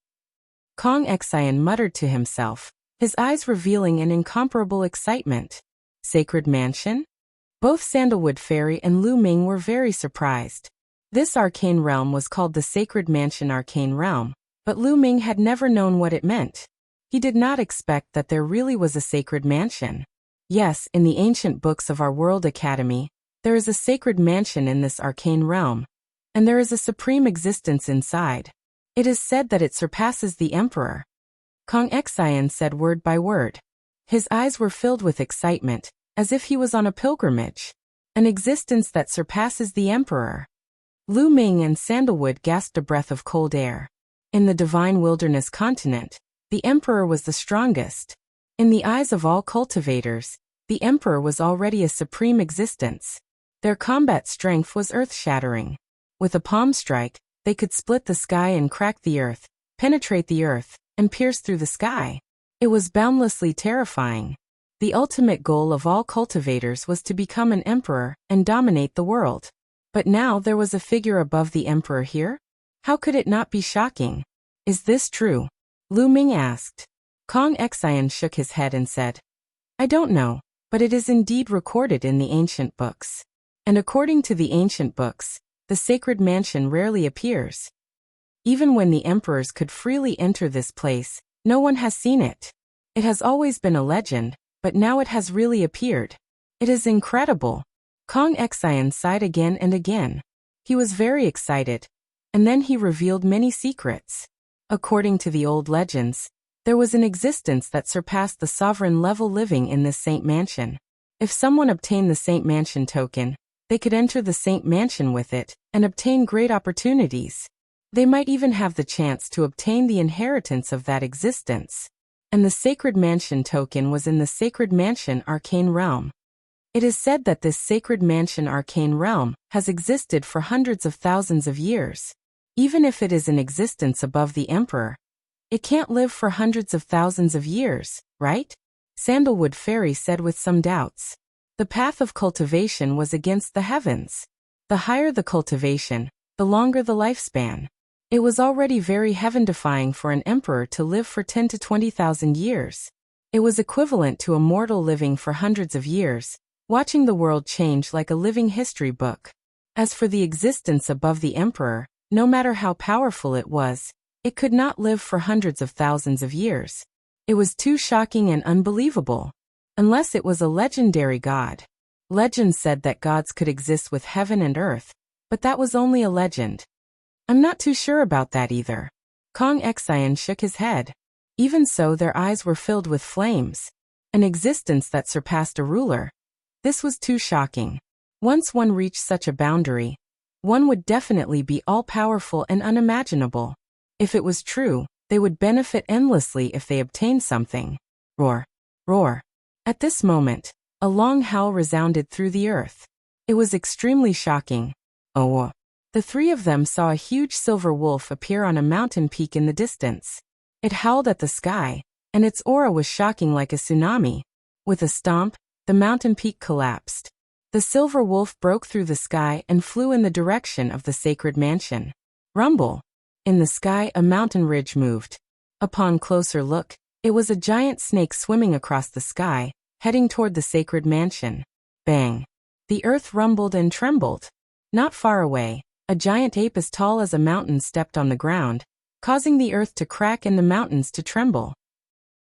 Kong Xian muttered to himself, his eyes revealing an incomparable excitement. Sacred Mansion? Both Sandalwood Fairy and Lu Ming were very surprised. This arcane realm was called the Sacred Mansion Arcane Realm, but Lu Ming had never known what it meant. He did not expect that there really was a sacred mansion. Yes, in the ancient books of our World Academy, there is a sacred mansion in this arcane realm, and there is a supreme existence inside. It is said that it surpasses the Emperor. Kong Xian said word by word. His eyes were filled with excitement, as if he was on a pilgrimage. An existence that surpasses the Emperor. Lu Ming and Sandalwood gasped a breath of cold air. In the Divine Wilderness continent, the Emperor was the strongest. In the eyes of all cultivators, the Emperor was already a supreme existence. Their combat strength was earth-shattering. With a palm strike, they could split the sky and crack the earth, penetrate the earth, and pierce through the sky. It was boundlessly terrifying. The ultimate goal of all cultivators was to become an emperor and dominate the world. But now there was a figure above the Emperor here? How could it not be shocking? Is this true? Lu Ming asked. Kong Xian shook his head and said, I don't know, but it is indeed recorded in the ancient books. And according to the ancient books, the sacred mansion rarely appears. Even when the emperors could freely enter this place, no one has seen it. It has always been a legend, but now it has really appeared. It is incredible. Kong Xian sighed again and again. He was very excited, and then he revealed many secrets. According to the old legends, there was an existence that surpassed the sovereign level living in this Saint Mansion. If someone obtained the Saint Mansion token, they could enter the Saint Mansion with it and obtain great opportunities. They might even have the chance to obtain the inheritance of that existence. And the Sacred Mansion token was in the Sacred Mansion Arcane Realm. It is said that this Sacred Mansion Arcane Realm has existed for hundreds of thousands of years. Even if it is in existence above the Emperor, it can't live for hundreds of thousands of years, right? Sandalwood Fairy said with some doubts. The path of cultivation was against the heavens. The higher the cultivation, the longer the lifespan. It was already very heaven-defying for an emperor to live for 10 to 20,000 years. It was equivalent to a mortal living for hundreds of years, watching the world change like a living history book. As for the existence above the emperor, no matter how powerful it was, it could not live for hundreds of thousands of years. It was too shocking and unbelievable. Unless it was a legendary god. Legends said that gods could exist with heaven and earth, but that was only a legend. I'm not too sure about that either. Kong Xian shook his head. Even so, their eyes were filled with flames. An existence that surpassed a ruler. This was too shocking. Once one reached such a boundary, one would definitely be all-powerful and unimaginable. If it was true, they would benefit endlessly if they obtained something. Roar. Roar. At this moment, a long howl resounded through the earth. It was extremely shocking. Oh. The three of them saw a huge silver wolf appear on a mountain peak in the distance. It howled at the sky, and its aura was shocking like a tsunami. With a stomp, the mountain peak collapsed. The silver wolf broke through the sky and flew in the direction of the sacred mansion. Rumble. In the sky, a mountain ridge moved. Upon closer look, it was a giant snake swimming across the sky, heading toward the sacred mansion. Bang. The earth rumbled and trembled. Not far away, a giant ape as tall as a mountain stepped on the ground, causing the earth to crack and the mountains to tremble.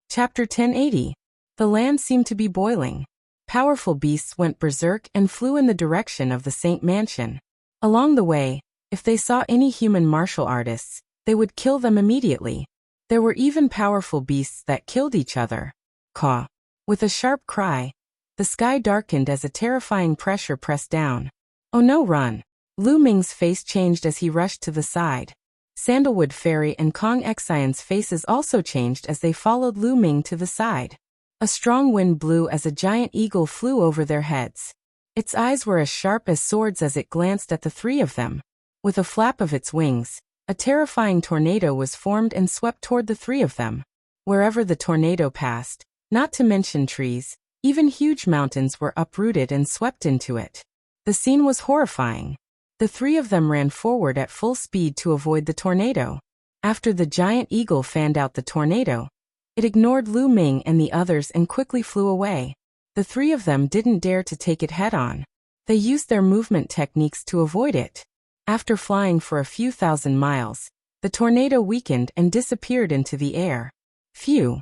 Chapter 1080. The land seemed to be boiling. Powerful beasts went berserk and flew in the direction of the Saint Mansion. Along the way, if they saw any human martial artists, they would kill them immediately. There were even powerful beasts that killed each other. Caw. With a sharp cry, the sky darkened as a terrifying pressure pressed down. Oh no, run! Lu Ming's face changed as he rushed to the side. Sandalwood Fairy and Kong Xian's faces also changed as they followed Lu Ming to the side. A strong wind blew as a giant eagle flew over their heads. Its eyes were as sharp as swords as it glanced at the three of them. With a flap of its wings, a terrifying tornado was formed and swept toward the three of them. Wherever the tornado passed, not to mention trees, even huge mountains were uprooted and swept into it. The scene was horrifying. The three of them ran forward at full speed to avoid the tornado. After the giant eagle fanned out the tornado, it ignored Lu Ming and the others and quickly flew away. The three of them didn't dare to take it head-on. They used their movement techniques to avoid it. After flying for a few thousand miles, the tornado weakened and disappeared into the air. Phew!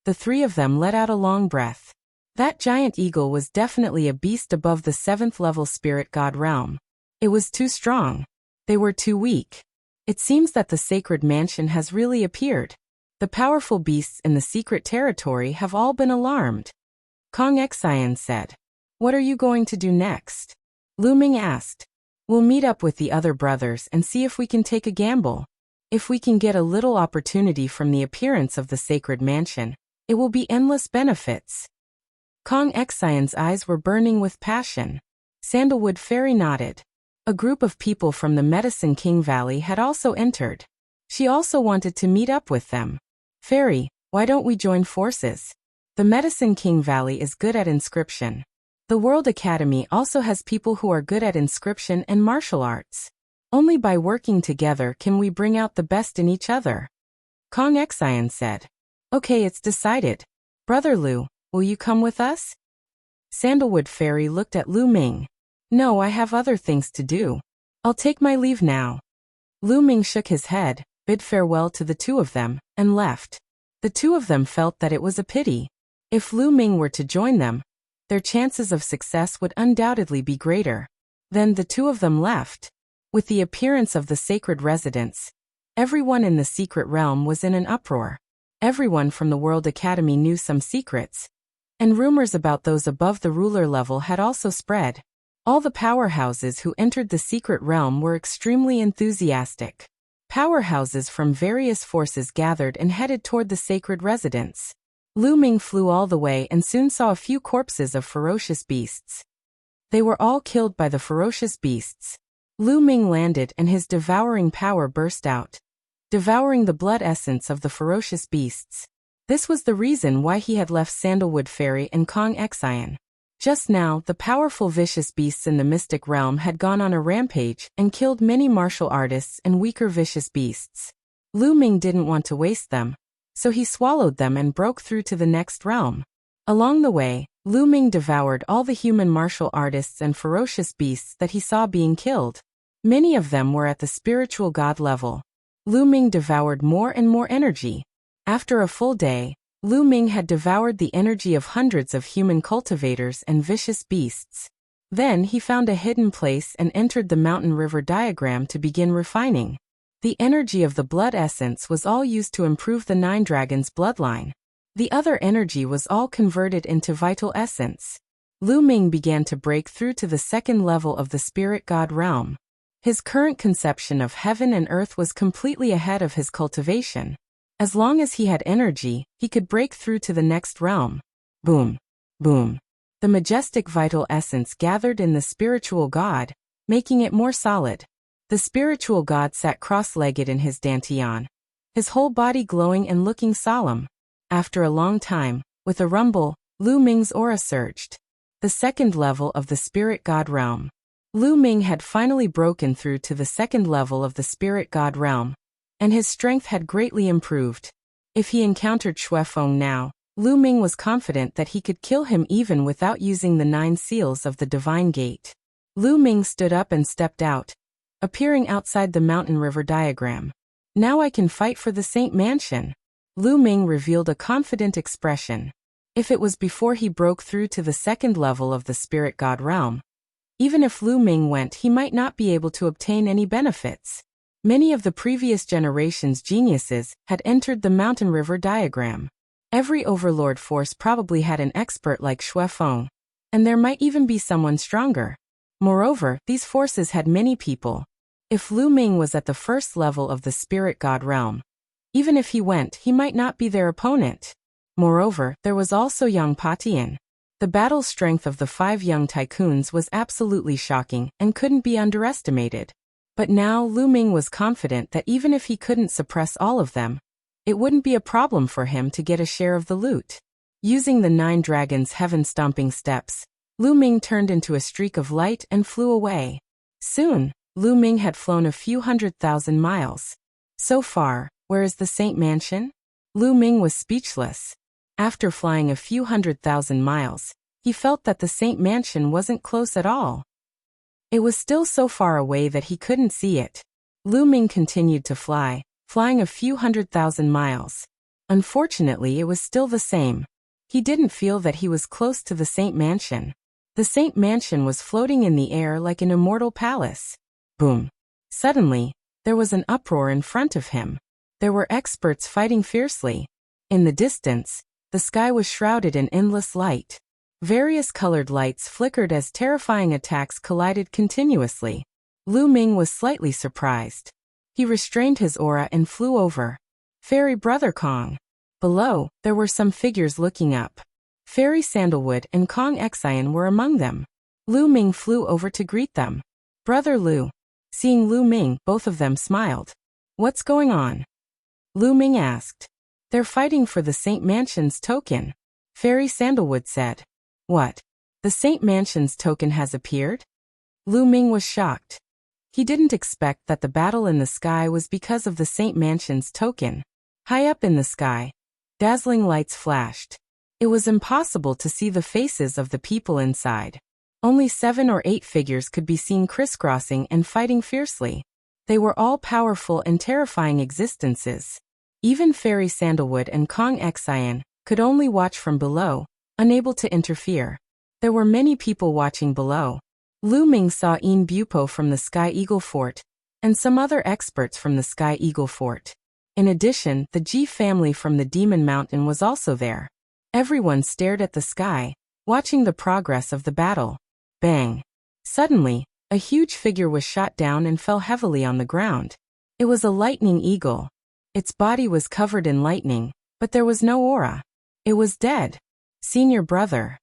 The three of them let out a long breath. That giant eagle was definitely a beast above the 7th level spirit god realm. It was too strong. They were too weak. It seems that the sacred mansion has really appeared. The powerful beasts in the secret territory have all been alarmed. Kong Xian said. What are you going to do next? Lu Ming asked. We'll meet up with the other brothers and see if we can take a gamble. If we can get a little opportunity from the appearance of the sacred mansion, it will be endless benefits. Kong Xian's eyes were burning with passion. Sandalwood Fairy nodded. A group of people from the Medicine King Valley had also entered. She also wanted to meet up with them. Fairy, why don't we join forces? The Medicine King Valley is good at inscription. The World Academy also has people who are good at inscription and martial arts. Only by working together can we bring out the best in each other. Kong Xian said. Okay, it's decided. Brother Lu, will you come with us? Sandalwood Fairy looked at Lu Ming. No, I have other things to do. I'll take my leave now. Lu Ming shook his head, bid farewell to the two of them, and left. The two of them felt that it was a pity. If Lu Ming were to join them, their chances of success would undoubtedly be greater. Then the two of them left. With the appearance of the sacred residence, everyone in the secret realm was in an uproar. Everyone from the World Academy knew some secrets, and rumors about those above the ruler level had also spread. All the powerhouses who entered the secret realm were extremely enthusiastic. Powerhouses from various forces gathered and headed toward the sacred residence. Lu Ming flew all the way and soon saw a few corpses of ferocious beasts. They were all killed by the ferocious beasts. Lu Ming landed and his devouring power burst out, devouring the blood essence of the ferocious beasts. This was the reason why he had left Sandalwood Fairy and Kong Xian. Just now, the powerful vicious beasts in the mystic realm had gone on a rampage and killed many martial artists and weaker vicious beasts. Lu Ming didn't want to waste them, so he swallowed them and broke through to the next realm. Along the way, Lu Ming devoured all the human martial artists and ferocious beasts that he saw being killed. Many of them were at the spiritual god level. Lu Ming devoured more and more energy. After a full day, Lu Ming had devoured the energy of hundreds of human cultivators and vicious beasts. Then he found a hidden place and entered the mountain river diagram to begin refining. The energy of the blood essence was all used to improve the 9 dragons' bloodline. The other energy was all converted into vital essence. Lu Ming began to break through to the second level of the spirit god realm. His current conception of heaven and earth was completely ahead of his cultivation. As long as he had energy, he could break through to the next realm. Boom. Boom. The majestic vital essence gathered in the spiritual god, making it more solid. The spiritual god sat cross-legged in his dantian, his whole body glowing and looking solemn. After a long time, with a rumble, Lu Ming's aura surged. The second level of the spirit god realm. Lu Ming had finally broken through to the second level of the spirit god realm, and his strength had greatly improved. If he encountered Xuefeng now, Lu Ming was confident that he could kill him even without using the 9 seals of the divine gate. Lu Ming stood up and stepped out, appearing outside the mountain river diagram. Now I can fight for the Saint Mansion. Lu Ming revealed a confident expression. If it was before he broke through to the second level of the spirit god realm, even if Lu Ming went, he might not be able to obtain any benefits. Many of the previous generation's geniuses had entered the mountain river diagram. Every overlord force probably had an expert like Xuefeng, and there might even be someone stronger. Moreover, these forces had many people. If Lu Ming was at the first level of the spirit god realm, even if he went, he might not be their opponent. Moreover, there was also Yang Patian. The battle strength of the 5 young tycoons was absolutely shocking and couldn't be underestimated. But now Lu Ming was confident that even if he couldn't suppress all of them, it wouldn't be a problem for him to get a share of the loot. Using the 9 dragons' heaven-stomping steps, Lu Ming turned into a streak of light and flew away. Soon, Lu Ming had flown a few 100,000 miles. So far, where is the Saint Mansion? Lu Ming was speechless. After flying a few 100,000 miles, he felt that the Saint Mansion wasn't close at all. It was still so far away that he couldn't see it. Lu Ming continued to fly, flying a few 100,000 miles. Unfortunately, it was still the same. He didn't feel that he was close to the Saint Mansion. The Saint Mansion was floating in the air like an immortal palace. Boom. Suddenly, there was an uproar in front of him. There were experts fighting fiercely. In the distance, the sky was shrouded in endless light. Various colored lights flickered as terrifying attacks collided continuously. Lu Ming was slightly surprised. He restrained his aura and flew over. Fairy Brother Kong. Below, there were some figures looking up. Fairy Sandalwood and Kong Xian were among them. Lu Ming flew over to greet them. Brother Lu. Seeing Lu Ming, both of them smiled. What's going on? Lu Ming asked. They're fighting for the Saint Mansion's token. Fairy Sandalwood said. What? The Saint Mansion's token has appeared? Lu Ming was shocked. He didn't expect that the battle in the sky was because of the Saint Mansion's token. High up in the sky, dazzling lights flashed. It was impossible to see the faces of the people inside. Only 7 or 8 figures could be seen crisscrossing and fighting fiercely. They were all powerful and terrifying existences. Even Fairy Sandalwood and Kong Xian could only watch from below, unable to interfere. There were many people watching below. Lu Ming saw Yin Bupo from the Sky Eagle Fort, and some other experts from the Sky Eagle Fort. In addition, the Ji family from the Demon Mountain was also there. Everyone stared at the sky, watching the progress of the battle. Bang! Suddenly, a huge figure was shot down and fell heavily on the ground. It was a lightning eagle. Its body was covered in lightning, but there was no aura. It was dead. Senior brother.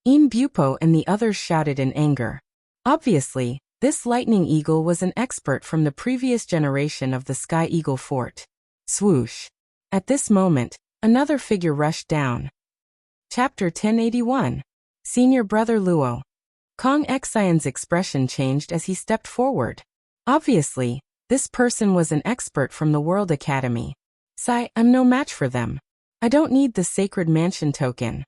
Yin Bupo and the others shouted in anger. Obviously, this lightning eagle was an expert from the previous generation of the Sky Eagle Fort. Swoosh. At this moment, Another figure rushed down. Chapter 1081. Senior Brother Luo. Kong Xian's expression changed as he stepped forward. Obviously, this person was an expert from the World Academy. Sai, I'm no match for them. I don't need the Sacred Mansion token.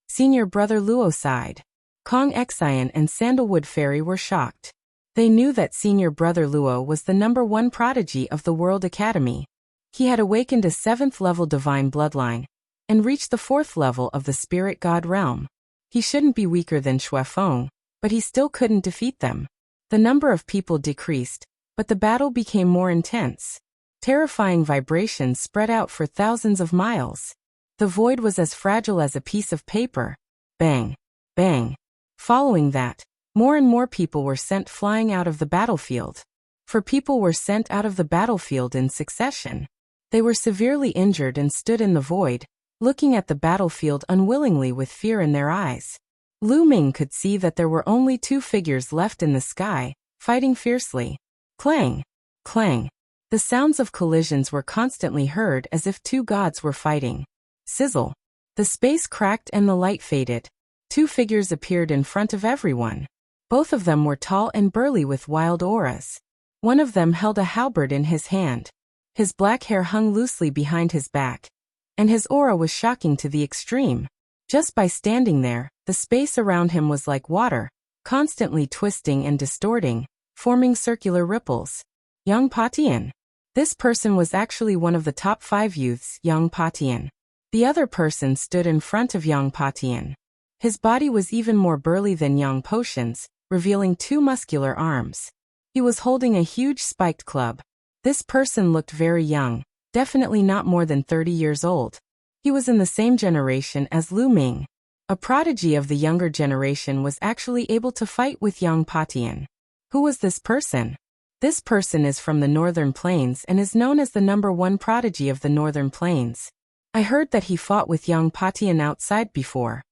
Senior Brother Luo sighed. Kong Xian and Sandalwood Fairy were shocked. They knew that Senior Brother Luo was the #1 prodigy of the World Academy. He had awakened a 7th-level divine bloodline and reached the 4th level of the Spirit God realm. He shouldn't be weaker than Shuefeng, but he still couldn't defeat them. The number of people decreased, but the battle became more intense. Terrifying vibrations spread out for thousands of miles. The void was as fragile as a piece of paper. Bang! Bang! Following that, more and more people were sent flying out of the battlefield. For people were sent out of the battlefield in succession. They were severely injured and stood in the void, looking at the battlefield unwillingly with fear in their eyes. Lu Ming could see that there were only 2 figures left in the sky, fighting fiercely. Clang! Clang! The sounds of collisions were constantly heard as if 2 gods were fighting. Sizzle! The space cracked and the light faded. 2 figures appeared in front of everyone. Both of them were tall and burly with wild auras. One of them held a halberd in his hand. His black hair hung loosely behind his back, and his aura was shocking to the extreme. Just by standing there, the space around him was like water, constantly twisting and distorting, forming circular ripples. Yang Patian. This person was actually one of the top 5 youths, Yang Patian. The other person stood in front of Yang Patian. His body was even more burly than Yang Potion's, revealing 2 muscular arms. He was holding a huge spiked club. This person looked very young, definitely not more than 30 years old. He was in the same generation as Lu Ming. A prodigy of the younger generation was actually able to fight with Yang Patian. Who was this person? This person is from the Northern Plains and is known as the #1 prodigy of the Northern Plains. I heard that he fought with Yang Patian outside before.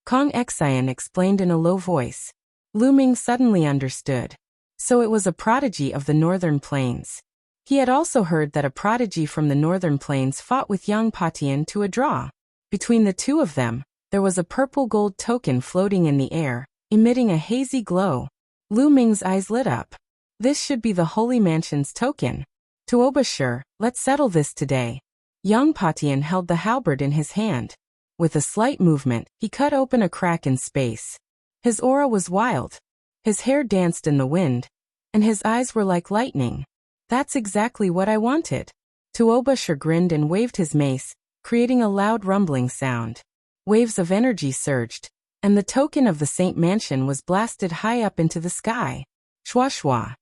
Kong Xian explained in a low voice. Lu Ming suddenly understood. So it was a prodigy of the Northern Plains. He had also heard that a prodigy from the Northern Plains fought with Yang Patian to a draw. Between the 2 of them, there was a purple gold token floating in the air, emitting a hazy glow. Lu Ming's eyes lit up. This should be the Holy Mansion's token. Tuobashir, let's settle this today. Yang Patian held the halberd in his hand. With a slight movement, he cut open a crack in space. His aura was wild. His hair danced in the wind, and his eyes were like lightning. That's exactly what I wanted. Tuobashir grinned and waved his mace, creating a loud rumbling sound. Waves of energy surged, and the token of the Saint Mansion was blasted high up into the sky. Shwa shwa.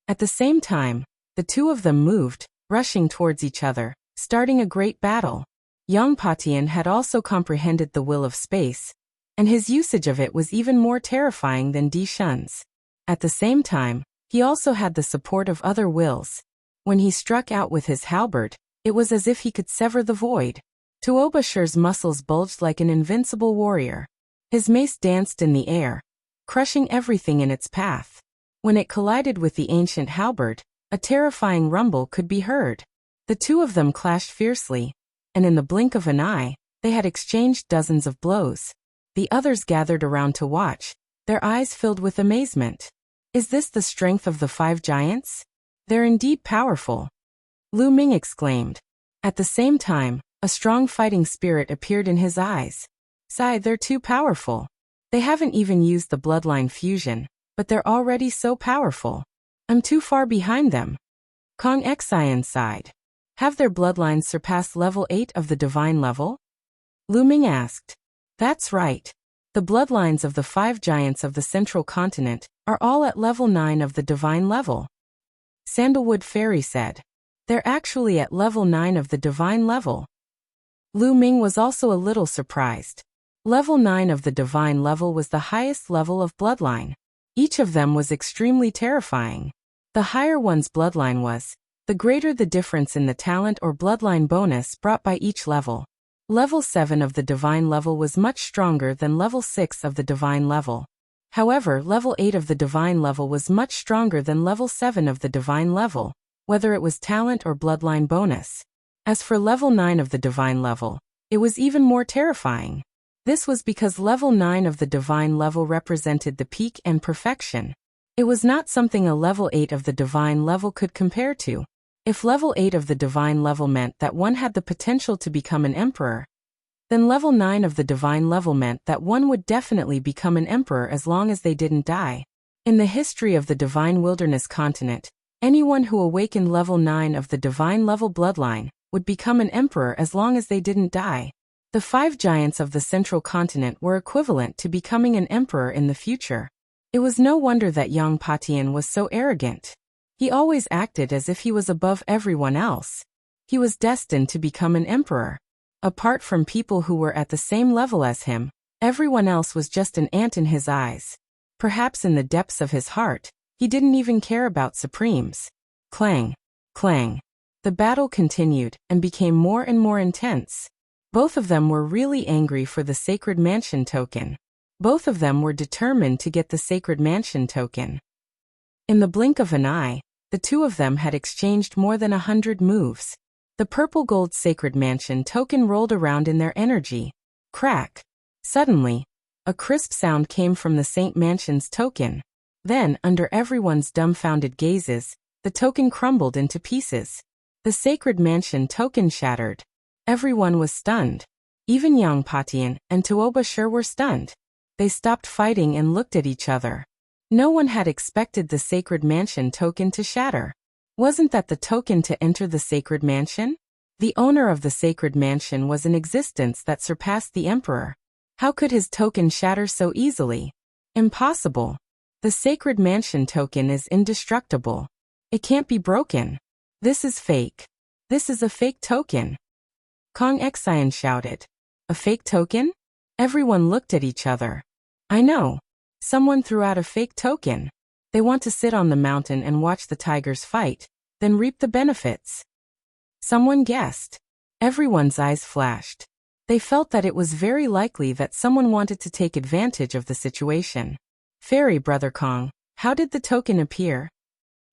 At the same time, the 2 of them moved, rushing towards each other, starting a great battle. Yang Patian had also comprehended the will of space, and his usage of it was even more terrifying than Di Shun's. At the same time, he also had the support of other wills. When he struck out with his halberd, it was as if he could sever the void. Tuobashir's muscles bulged like an invincible warrior. His mace danced in the air, crushing everything in its path. When it collided with the ancient halberd, a terrifying rumble could be heard. The 2 of them clashed fiercely, and in the blink of an eye, they had exchanged dozens of blows. The others gathered around to watch, their eyes filled with amazement. Is this the strength of the 5 giants? They're indeed powerful. Lu Ming exclaimed. At the same time, a strong fighting spirit appeared in his eyes. Sai, they're too powerful. They haven't even used the bloodline fusion, but they're already so powerful. I'm too far behind them. Kong Xian sighed. Have their bloodlines surpassed level 8 of the divine level? Lu Ming asked. That's right. The bloodlines of the 5 giants of the central continent are all at level 9 of the divine level. Sandalwood Fairy said. They're actually at level 9 of the divine level. Lu Ming was also a little surprised. Level 9 of the divine level was the highest level of bloodline. Each of them was extremely terrifying. The higher one's bloodline was, the greater the difference in the talent or bloodline bonus brought by each level. Level 7 of the divine level was much stronger than level 6 of the divine level. However, level 8 of the divine level was much stronger than level 7 of the divine level, whether it was talent or bloodline bonus. As for level 9 of the divine level, It was even more terrifying. This was because level 9 of the divine level represented the peak and perfection. It was not something a level 8 of the divine level could compare to. If level 8 of the divine level meant that one had the potential to become an emperor, then level 9 of the divine level meant that one would definitely become an emperor as long as they didn't die. In the history of the divine wilderness continent, anyone who awakened level 9 of the divine level bloodline would become an emperor as long as they didn't die. The 5 giants of the central continent were equivalent to becoming an emperor in the future. It was no wonder that Yang Patian was so arrogant. He always acted as if he was above everyone else. He was destined to become an emperor. Apart from people who were at the same level as him, everyone else was just an ant in his eyes. Perhaps in the depths of his heart, he didn't even care about supremes. Clang, clang. The battle continued and became more and more intense. Both of them were really angry for the Sacred Mansion token. Both of them were determined to get the Sacred Mansion token. In the blink of an eye, the two of them had exchanged more than 100 moves. The purple gold Sacred Mansion token rolled around in their energy. Crack. Suddenly, a crisp sound came from the Saint Mansion's token. Then, under everyone's dumbfounded gazes, the token crumbled into pieces. The Sacred Mansion token shattered. Everyone was stunned. Even Yang Patian and Tuoba Shur were stunned. They stopped fighting and looked at each other. No one had expected the Sacred Mansion token to shatter. Wasn't that the token to enter the Sacred Mansion? The owner of the Sacred Mansion was an existence that surpassed the Emperor. How could his token shatter so easily? Impossible. The Sacred Mansion token is indestructible. It can't be broken. This is fake. This is a fake token. Kong Xian shouted. A fake token? Everyone looked at each other. I know. Someone threw out a fake token. They want to sit on the mountain and watch the tigers fight, then reap the benefits. Someone guessed. Everyone's eyes flashed. They felt that it was very likely that someone wanted to take advantage of the situation. Fairy Brother Kong, how did the token appear?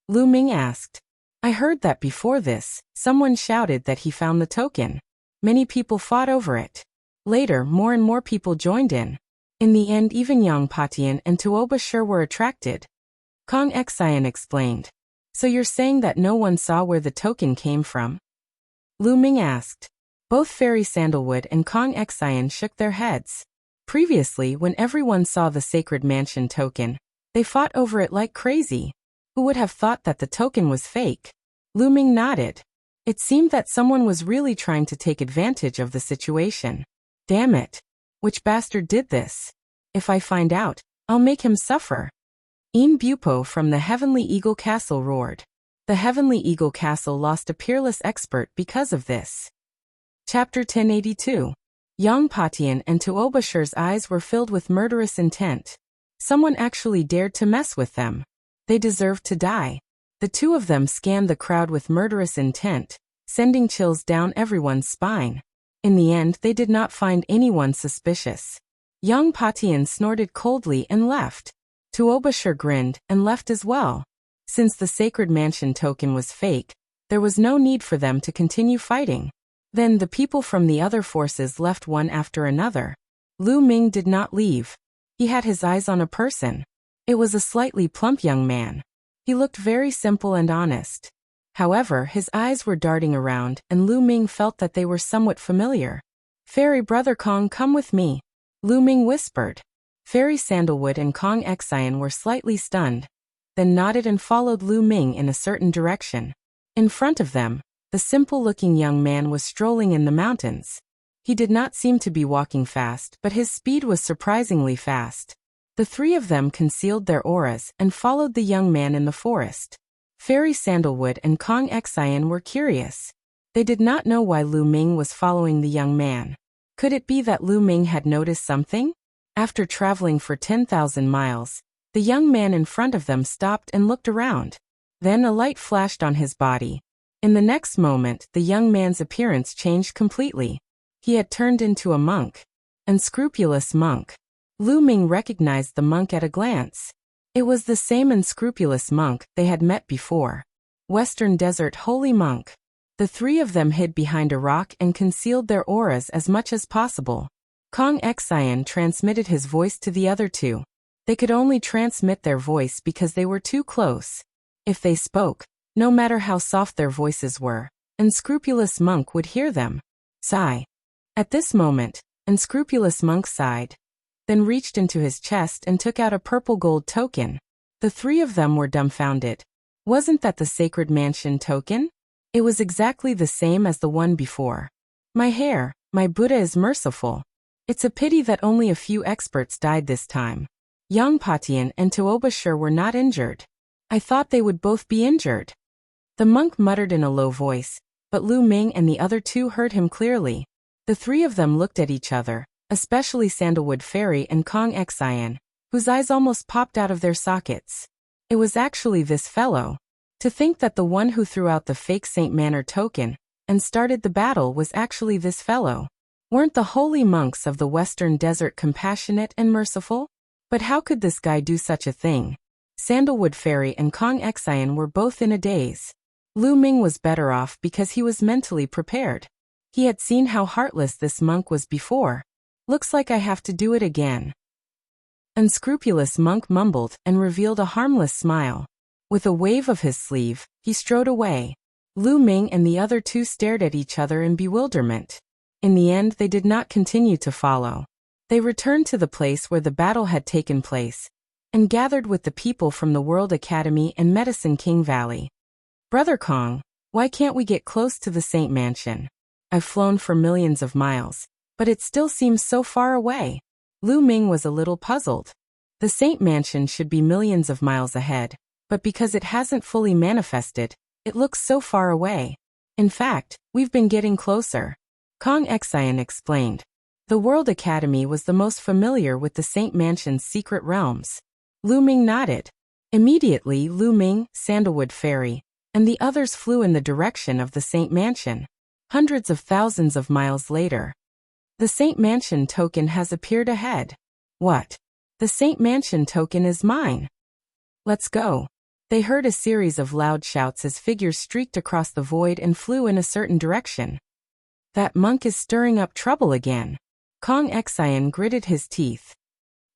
Lu Ming asked. I heard that before this, someone shouted that he found the token. Many people fought over it. Later, more and more people joined in. In the end, even Yang Patian and Tuoba Shur were attracted. Kong Xian explained. So you're saying that no one saw where the token came from? Lu Ming asked. Both Fairy Sandalwood and Kong Xian shook their heads. Previously, when everyone saw the Sacred Mansion token, they fought over it like crazy. Who would have thought that the token was fake? Lu Ming nodded. It seemed that someone was really trying to take advantage of the situation. Damn it. Which bastard did this? If I find out, I'll make him suffer. Een Bupo from the Heavenly Eagle Castle roared. The Heavenly Eagle Castle lost a peerless expert because of this. Chapter 1082. Yang Patian and Tuoba Shur's eyes were filled with murderous intent. Someone actually dared to mess with them. They deserved to die. The two of them scanned the crowd with murderous intent, sending chills down everyone's spine. In the end, they did not find anyone suspicious. Yang Patian snorted coldly and left. Tuoba Shur grinned and left as well. Since the Sacred Mansion token was fake, there was no need for them to continue fighting. Then the people from the other forces left one after another. Lu Ming did not leave. He had his eyes on a person. It was a slightly plump young man. He looked very simple and honest. However, his eyes were darting around, and Lu Ming felt that they were somewhat familiar. Fairy Brother Kong, come with me. Lu Ming whispered. Fairy Sandalwood and Kong Xian were slightly stunned, then nodded and followed Lu Ming in a certain direction. In front of them, the simple-looking young man was strolling in the mountains. He did not seem to be walking fast, but his speed was surprisingly fast. The three of them concealed their auras and followed the young man in the forest. Fairy Sandalwood and Kong Xian were curious. They did not know why Lu Ming was following the young man. Could it be that Lu Ming had noticed something? After traveling for 10,000 miles, the young man in front of them stopped and looked around. Then a light flashed on his body. In the next moment, the young man's appearance changed completely. He had turned into a monk. Unscrupulous monk. Lu Ming recognized the monk at a glance. It was the same unscrupulous monk they had met before. Western Desert Holy Monk. The three of them hid behind a rock and concealed their auras as much as possible. Kong Xian transmitted his voice to the other two. They could only transmit their voice because they were too close. If they spoke, no matter how soft their voices were, Unscrupulous Monk would hear them. Sigh. At this moment, Unscrupulous Monk sighed, then reached into his chest and took out a purple gold token. The three of them were dumbfounded. Wasn't that the Sacred Mansion token? It was exactly the same as the one before. My hair, my Buddha is merciful. It's a pity that only a few experts died this time. Yang Patian and Tuobashir were not injured. I thought they would both be injured. The monk muttered in a low voice, but Lu Ming and the other two heard him clearly. The three of them looked at each other, especially Sandalwood Fairy and Kong Xian, whose eyes almost popped out of their sockets. It was actually this fellow. To think that the one who threw out the fake Saint Manor token and started the battle was actually this fellow. Weren't the holy monks of the Western Desert compassionate and merciful? But how could this guy do such a thing? Sandalwood Fairy and Kong Xian were both in a daze. Lu Ming was better off because he was mentally prepared. He had seen how heartless this monk was before. Looks like I have to do it again. Unscrupulous Monk mumbled and revealed a harmless smile. With a wave of his sleeve, he strode away. Lu Ming and the other two stared at each other in bewilderment. In the end, they did not continue to follow. They returned to the place where the battle had taken place, and gathered with the people from the World Academy and Medicine King Valley. Brother Kong, why can't we get close to the Saint Mansion? I've flown for millions of miles, but it still seems so far away. Lu Ming was a little puzzled. The Saint Mansion should be millions of miles ahead, but because it hasn't fully manifested, it looks so far away. In fact, we've been getting closer. Kong Xian explained. The World Academy was the most familiar with the Saint Mansion's secret realms. Lu Ming nodded. Immediately Lu Ming, Sandalwood Fairy, and the others flew in the direction of the Saint Mansion. Hundreds of thousands of miles later, the Saint Mansion token has appeared ahead. What? The Saint Mansion token is mine. Let's go. They heard a series of loud shouts as figures streaked across the void and flew in a certain direction. That monk is stirring up trouble again. Kong Xian gritted his teeth.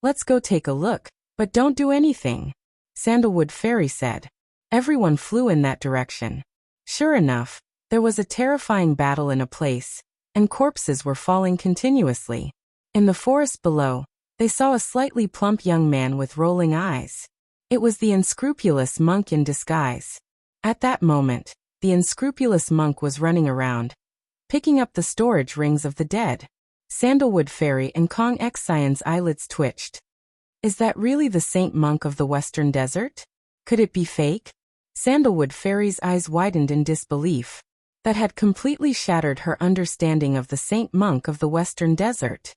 Let's go take a look, but don't do anything, Sandalwood Fairy said. Everyone flew in that direction. Sure enough, there was a terrifying battle in a place, and corpses were falling continuously. In the forest below, they saw a slightly plump young man with rolling eyes. It was the unscrupulous monk in disguise. At that moment, the unscrupulous monk was running around, picking up the storage rings of the dead. Sandalwood Fairy and Kong Xian's eyelids twitched. Is that really the Saint Monk of the Western Desert? Could it be fake? Sandalwood Fairy's eyes widened in disbelief. That had completely shattered her understanding of the Saint Monk of the Western Desert.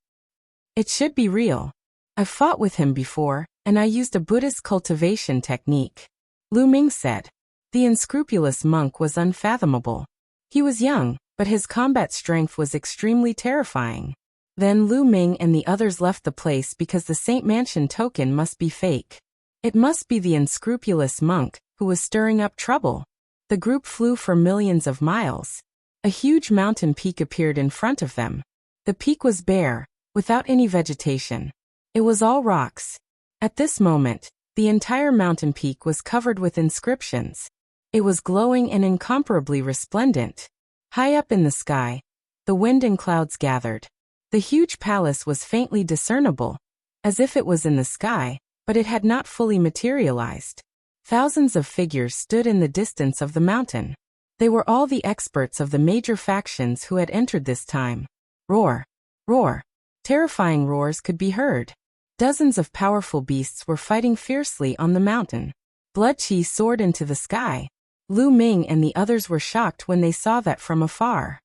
It should be real. I've fought with him before, and I used a Buddhist cultivation technique, Lu Ming said. The unscrupulous monk was unfathomable. He was young, but his combat strength was extremely terrifying. Then Lu Ming and the others left the place because the Saint Mansion token must be fake. It must be the unscrupulous monk who was stirring up trouble. The group flew for millions of miles. A huge mountain peak appeared in front of them. The peak was bare, without any vegetation. It was all rocks. At this moment, the entire mountain peak was covered with inscriptions. It was glowing and incomparably resplendent. High up in the sky, the wind and clouds gathered. The huge palace was faintly discernible, as if it was in the sky, but it had not fully materialized. Thousands of figures stood in the distance of the mountain. They were all the experts of the major factions who had entered this time. Roar! Roar! Terrifying roars could be heard. Dozens of powerful beasts were fighting fiercely on the mountain. Blood chi soared into the sky. Lu Ming and the others were shocked when they saw that from afar.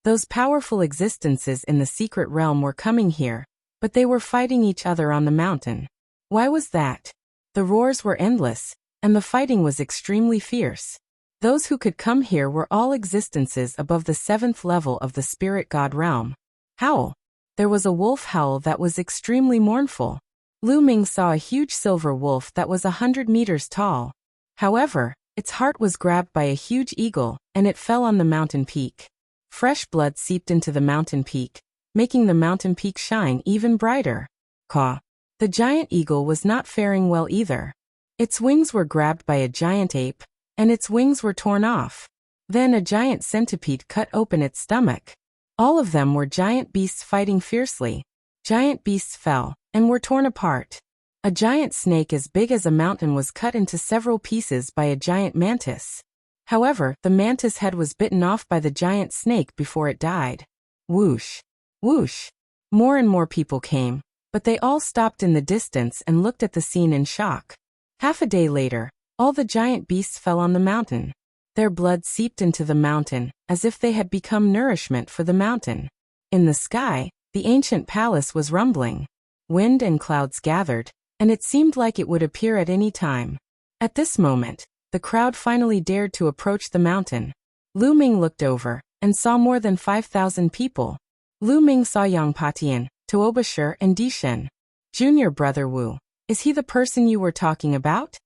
Those powerful existences in the secret realm were coming here, but they were fighting each other on the mountain. Why was that? The roars were endless, and the fighting was extremely fierce. Those who could come here were all existences above the 7th level of the spirit god realm. Howl! There was a wolf howl that was extremely mournful. Lu Ming saw a huge silver wolf that was 100 meters tall. However, Its heart was grabbed by a huge eagle, and it fell on the mountain peak. Fresh blood seeped into the mountain peak, making the mountain peak shine even brighter. Caw. The giant eagle was not faring well either. Its wings were grabbed by a giant ape, and its wings were torn off. Then a giant centipede cut open its stomach. All of them were giant beasts fighting fiercely. Giant beasts fell, and were torn apart. A giant snake as big as a mountain was cut into several pieces by a giant mantis. However, the mantis head was bitten off by the giant snake before it died. Whoosh! Whoosh! More and more people came, but they all stopped in the distance and looked at the scene in shock. Half a day later, all the giant beasts fell on the mountain. Their blood seeped into the mountain, as if they had become nourishment for the mountain. In the sky, the ancient palace was rumbling. Wind and clouds gathered, and it seemed like it would appear at any time. At this moment, the crowd finally dared to approach the mountain. Lu Ming looked over, and saw more than 5,000 people. Lu Ming saw Yang Patian, Tuobashir and Dishen. Junior brother Wu, is he the person you were talking about?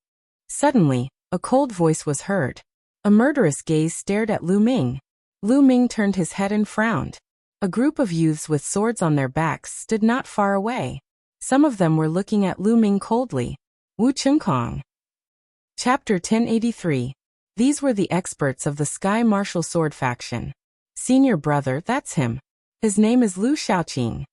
Suddenly, a cold voice was heard. A murderous gaze stared at Lu Ming. Lu Ming turned his head and frowned. A group of youths with swords on their backs stood not far away. Some of them were looking at Lu Ming coldly. Wu Chengkong. Chapter 1083. These were the experts of the Sky Martial Sword faction. Senior brother, that's him. His name is Lu Shaoqing.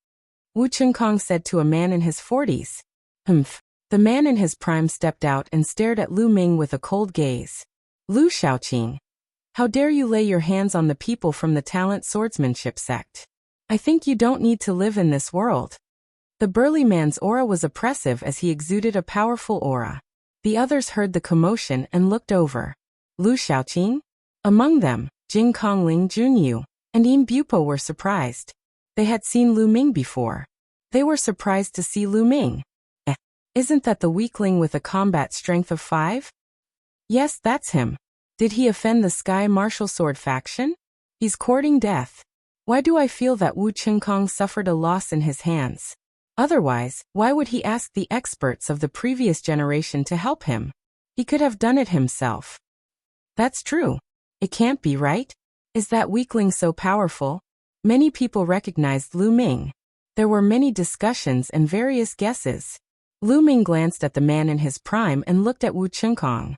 Wu Chengkong said to a man in his 40s. Humph. The man in his prime stepped out and stared at Lu Ming with a cold gaze. Lu Shaoqing. How dare you lay your hands on the people from the Talent Swordsmanship sect? I think you don't need to live in this world. The burly man's aura was oppressive as he exuded a powerful aura. The others heard the commotion and looked over. Lu Shaoqing? Among them, Jing Kongling Junyu and Im Bupo were surprised. They had seen Lu Ming before. They were surprised to see Lu Ming. Isn't that the weakling with a combat strength of 5? Yes, that's him. Did he offend the Sky Martial Sword faction? He's courting death. Why do I feel that Wu Chengkong suffered a loss in his hands? Otherwise, why would he ask the experts of the previous generation to help him? He could have done it himself. That's true. It can't be, right? Is that weakling so powerful? Many people recognized Lu Ming. There were many discussions and various guesses. Lu Ming glanced at the man in his prime and looked at Wu Chengkong.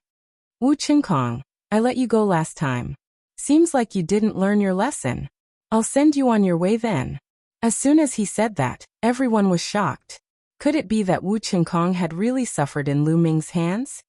Wu Chengkong, I let you go last time. Seems like you didn't learn your lesson. I'll send you on your way then. As soon as he said that, everyone was shocked. Could it be that Wu Chengkong had really suffered in Lu Ming's hands?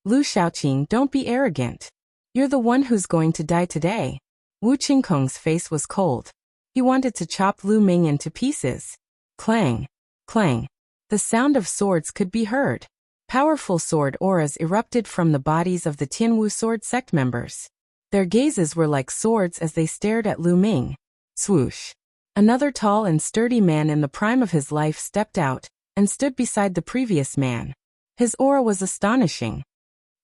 Lu Shaoqing, don't be arrogant. You're the one who's going to die today. Wu Chengkong's face was cold. He wanted to chop Lu Ming into pieces. Clang, clang. The sound of swords could be heard. Powerful sword auras erupted from the bodies of the Tianwu sword sect members. Their gazes were like swords as they stared at Lu Ming. Swoosh. Another tall and sturdy man in the prime of his life stepped out and stood beside the previous man. His aura was astonishing.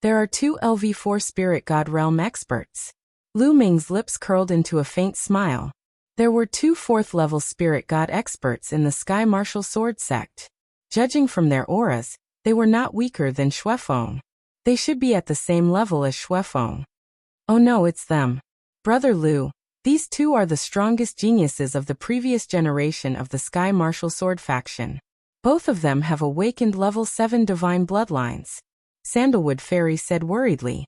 There are 2 LV4 Spirit God Realm experts. Lu Ming's lips curled into a faint smile. There were 2 4th-level Spirit God experts in the Sky Martial Sword sect. Judging from their auras, they were not weaker than Xuefeng. They should be at the same level as Xuefeng. Oh no, it's them. Brother Lu, these 2 are the strongest geniuses of the previous generation of the Sky Martial Sword faction. Both of them have awakened level 7 divine bloodlines. Sandalwood Fairy said worriedly.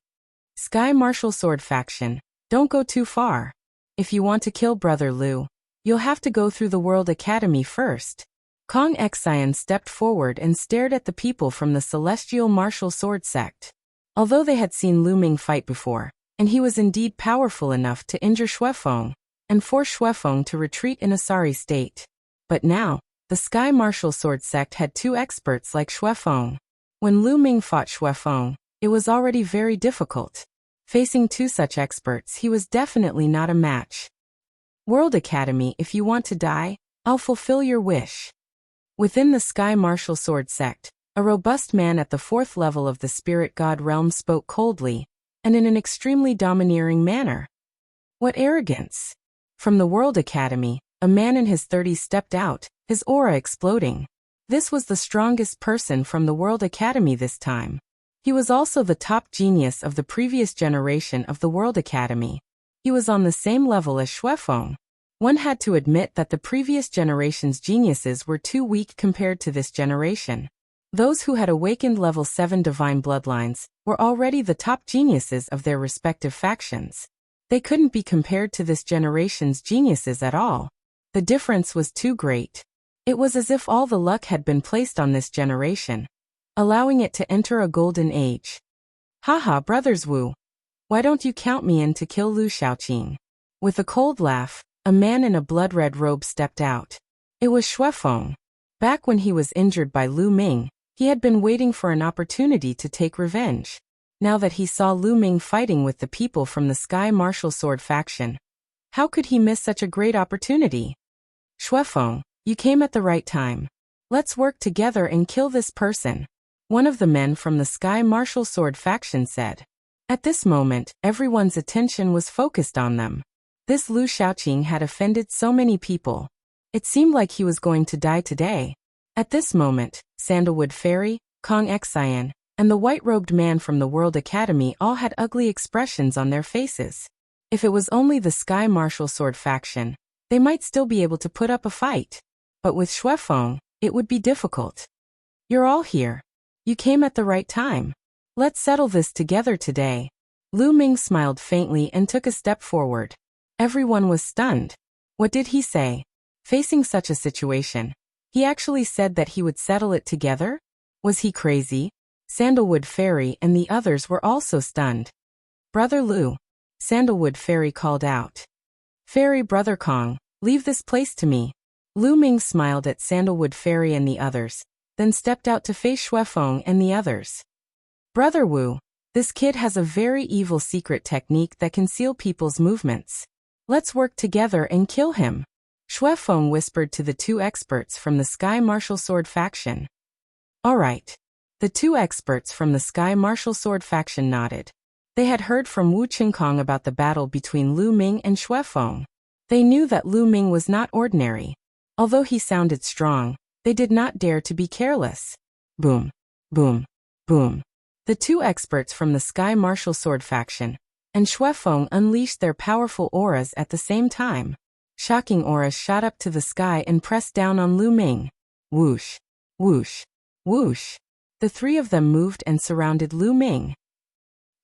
Sky Martial Sword faction, don't go too far. If you want to kill Brother Lu, you'll have to go through the World Academy first. Kong Xian stepped forward and stared at the people from the Celestial Martial Sword sect. Although they had seen Lu Ming fight before, and he was indeed powerful enough to injure Xuefeng and force Xuefeng to retreat in a sorry state. But now, the Sky Martial Sword sect had 2 experts like Xuefeng. When Lu Ming fought Xuefeng, it was already very difficult. Facing 2 such experts, he was definitely not a match. World Academy, if you want to die, I'll fulfill your wish. Within the Sky Martial Sword sect, a robust man at the 4th level of the Spirit God realm spoke coldly, and in an extremely domineering manner. What arrogance! From the World Academy, a man in his 30s stepped out, his aura exploding. This was the strongest person from the World Academy this time. He was also the top genius of the previous generation of the World Academy. He was on the same level as Xuefeng. One had to admit that the previous generation's geniuses were too weak compared to this generation. Those who had awakened level 7 divine bloodlines were already the top geniuses of their respective factions. They couldn't be compared to this generation's geniuses at all. The difference was too great. It was as if all the luck had been placed on this generation, allowing it to enter a golden age. Haha, brothers Wu. Why don't you count me in to kill Lu Shaoqing? With a cold laugh, a man in a blood-red robe stepped out. It was Xuefeng. Back when he was injured by Lu Ming, he had been waiting for an opportunity to take revenge. Now that he saw Lu Ming fighting with the people from the Sky Martial Sword faction, how could he miss such a great opportunity? Xuefeng, you came at the right time. Let's work together and kill this person, one of the men from the Sky Martial Sword faction said. At this moment, everyone's attention was focused on them. This Lu Shaoqing had offended so many people. It seemed like he was going to die today. At this moment, Sandalwood Fairy, Kong Xian, and the white-robed man from the World Academy all had ugly expressions on their faces. If it was only the Sky Martial Sword faction, they might still be able to put up a fight. But with Xuefeng, it would be difficult. You're all here. You came at the right time. Let's settle this together today. Lu Ming smiled faintly and took a step forward. Everyone was stunned. What did he say? Facing such a situation, he actually said that he would settle it together? Was he crazy? Sandalwood Fairy and the others were also stunned. Brother Lu, Sandalwood Fairy called out. Fairy Brother Kong, leave this place to me. Lu Ming smiled at Sandalwood Fairy and the others, then stepped out to face Xuefeng and the others. Brother Wu, this kid has a very evil secret technique that can seal people's movements. Let's work together and kill him. Xuefeng whispered to the two experts from the Sky Martial Sword faction. All right. The two experts from the Sky Martial Sword faction nodded. They had heard from Wu Qingkong about the battle between Lu Ming and Xuefeng. They knew that Lu Ming was not ordinary. Although he sounded strong, they did not dare to be careless. Boom, boom, boom. The two experts from the Sky Martial Sword faction and Xuefeng unleashed their powerful auras at the same time. Shocking auras shot up to the sky and pressed down on Lu Ming. Whoosh, whoosh, whoosh. The three of them moved and surrounded Lu Ming.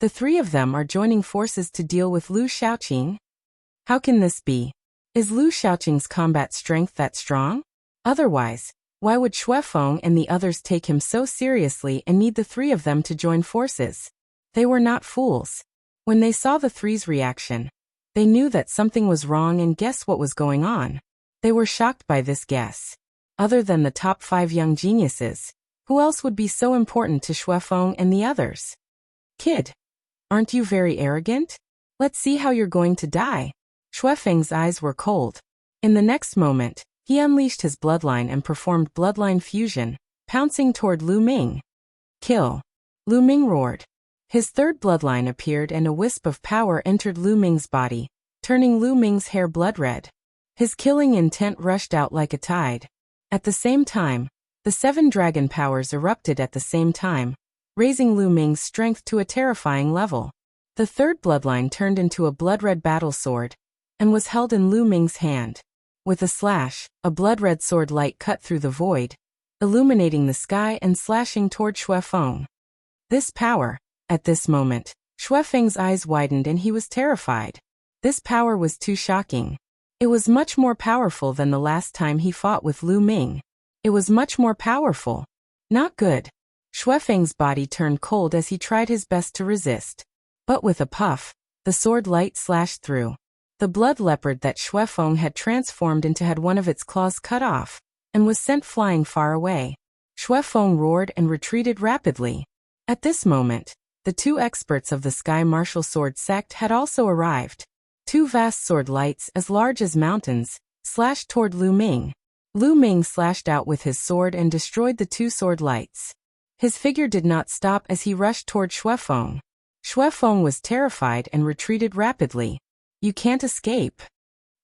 The three of them are joining forces to deal with Lu Shaoqing? How can this be? Is Lu Shaoqing's combat strength that strong? Otherwise, why would Xuefeng and the others take him so seriously and need the three of them to join forces? They were not fools. When they saw the three's reaction, they knew that something was wrong and guessed what was going on. They were shocked by this guess. Other than the top 5 young geniuses, who else would be so important to Xuefeng and the others? Kid, aren't you very arrogant? Let's see how you're going to die. Xuefeng's eyes were cold. In the next moment, he unleashed his bloodline and performed bloodline fusion, pouncing toward Lu Ming. Kill. Lu Ming roared. His third bloodline appeared and a wisp of power entered Lu Ming's body, turning Lu Ming's hair blood red. His killing intent rushed out like a tide. At the same time, the 7 dragon powers erupted at the same time, raising Lu Ming's strength to a terrifying level. The third bloodline turned into a blood-red battle sword, and was held in Lu Ming's hand. With a slash, a blood-red sword light cut through the void, illuminating the sky and slashing toward Xuefeng. This power. At this moment, Xuefeng's eyes widened and he was terrified. This power was too shocking. It was much more powerful than the last time he fought with Lu Ming. It was much more powerful. Not good. Xuefeng's body turned cold as he tried his best to resist. But with a puff, the sword light slashed through. The blood leopard that Xuefeng had transformed into had one of its claws cut off, and was sent flying far away. Xuefeng roared and retreated rapidly. At this moment, the 2 experts of the Sky Martial Sword sect had also arrived. 2 vast sword lights as large as mountains slashed toward Lu Ming. Lu Ming slashed out with his sword and destroyed the 2 sword lights. His figure did not stop as he rushed toward Xuefeng. Xuefeng was terrified and retreated rapidly. You can't escape.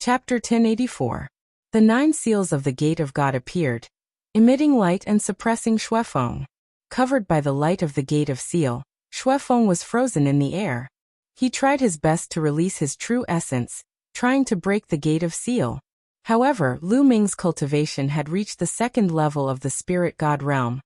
Chapter 1084. The 9 seals of the Gate of God appeared, emitting light and suppressing Xuefeng. Covered by the light of the Gate of Seal, Xuefeng was frozen in the air. He tried his best to release his true essence, trying to break the gate of seal. However, Lu Ming's cultivation had reached the second level of the spirit god realm,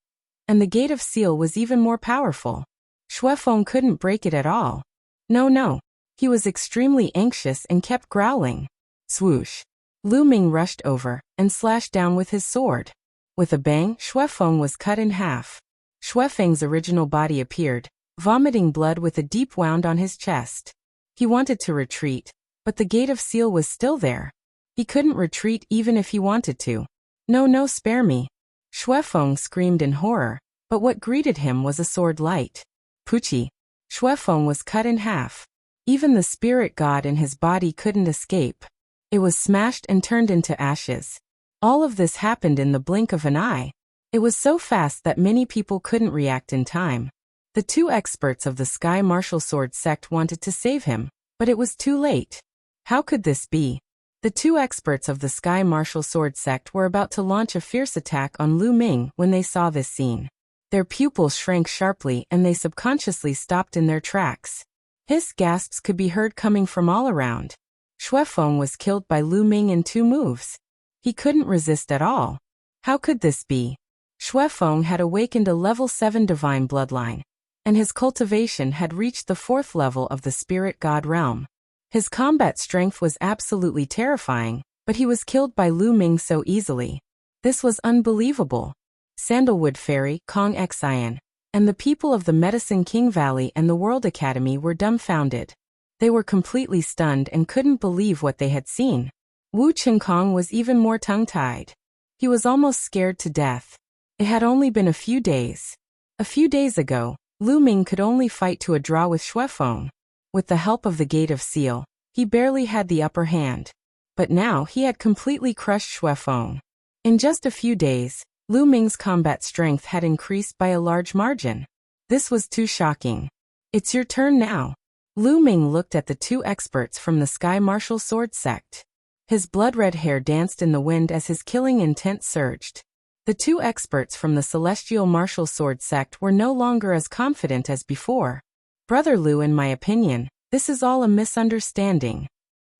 and the gate of seal was even more powerful. Xuefeng couldn't break it at all. No. He was extremely anxious and kept growling. Swoosh. Lu Ming rushed over and slashed down with his sword. With a bang, Xuefeng was cut in half. Xuefeng's original body appeared, vomiting blood with a deep wound on his chest. He wanted to retreat, but the gate of seal was still there. He couldn't retreat even if he wanted to. No, spare me. Xuefeng screamed in horror, but what greeted him was a sword light. Puchi. Xuefeng was cut in half. Even the spirit god in his body couldn't escape. It was smashed and turned into ashes. All of this happened in the blink of an eye. It was so fast that many people couldn't react in time. The two experts of the Sky Martial Sword sect wanted to save him, but it was too late. How could this be? The two experts of the Sky Martial Sword sect were about to launch a fierce attack on Lu Ming when they saw this scene. Their pupils shrank sharply and they subconsciously stopped in their tracks. Hiss gasps could be heard coming from all around. Xuefeng was killed by Lu Ming in 2 moves. He couldn't resist at all. How could this be? Xuefeng had awakened a level 7 divine bloodline, and his cultivation had reached the 4th level of the spirit god realm. His combat strength was absolutely terrifying, but he was killed by Lu Ming so easily. This was unbelievable. Sandalwood Fairy, Kong Xian, and the people of the Medicine King Valley and the World Academy were dumbfounded. They were completely stunned and couldn't believe what they had seen. Wu Qinkong was even more tongue-tied. He was almost scared to death. It had only been a few days. A few days ago, Lu Ming could only fight to a draw with Xuefeng. With the help of the Gate of Seal, he barely had the upper hand. But now he had completely crushed Xuefeng. In just a few days, Lu Ming's combat strength had increased by a large margin. This was too shocking. It's your turn now. Lu Ming looked at the two experts from the Sky Martial Sword sect. His blood-red hair danced in the wind as his killing intent surged. The two experts from the Celestial Martial Sword sect were no longer as confident as before. Brother Lu, in my opinion, this is all a misunderstanding.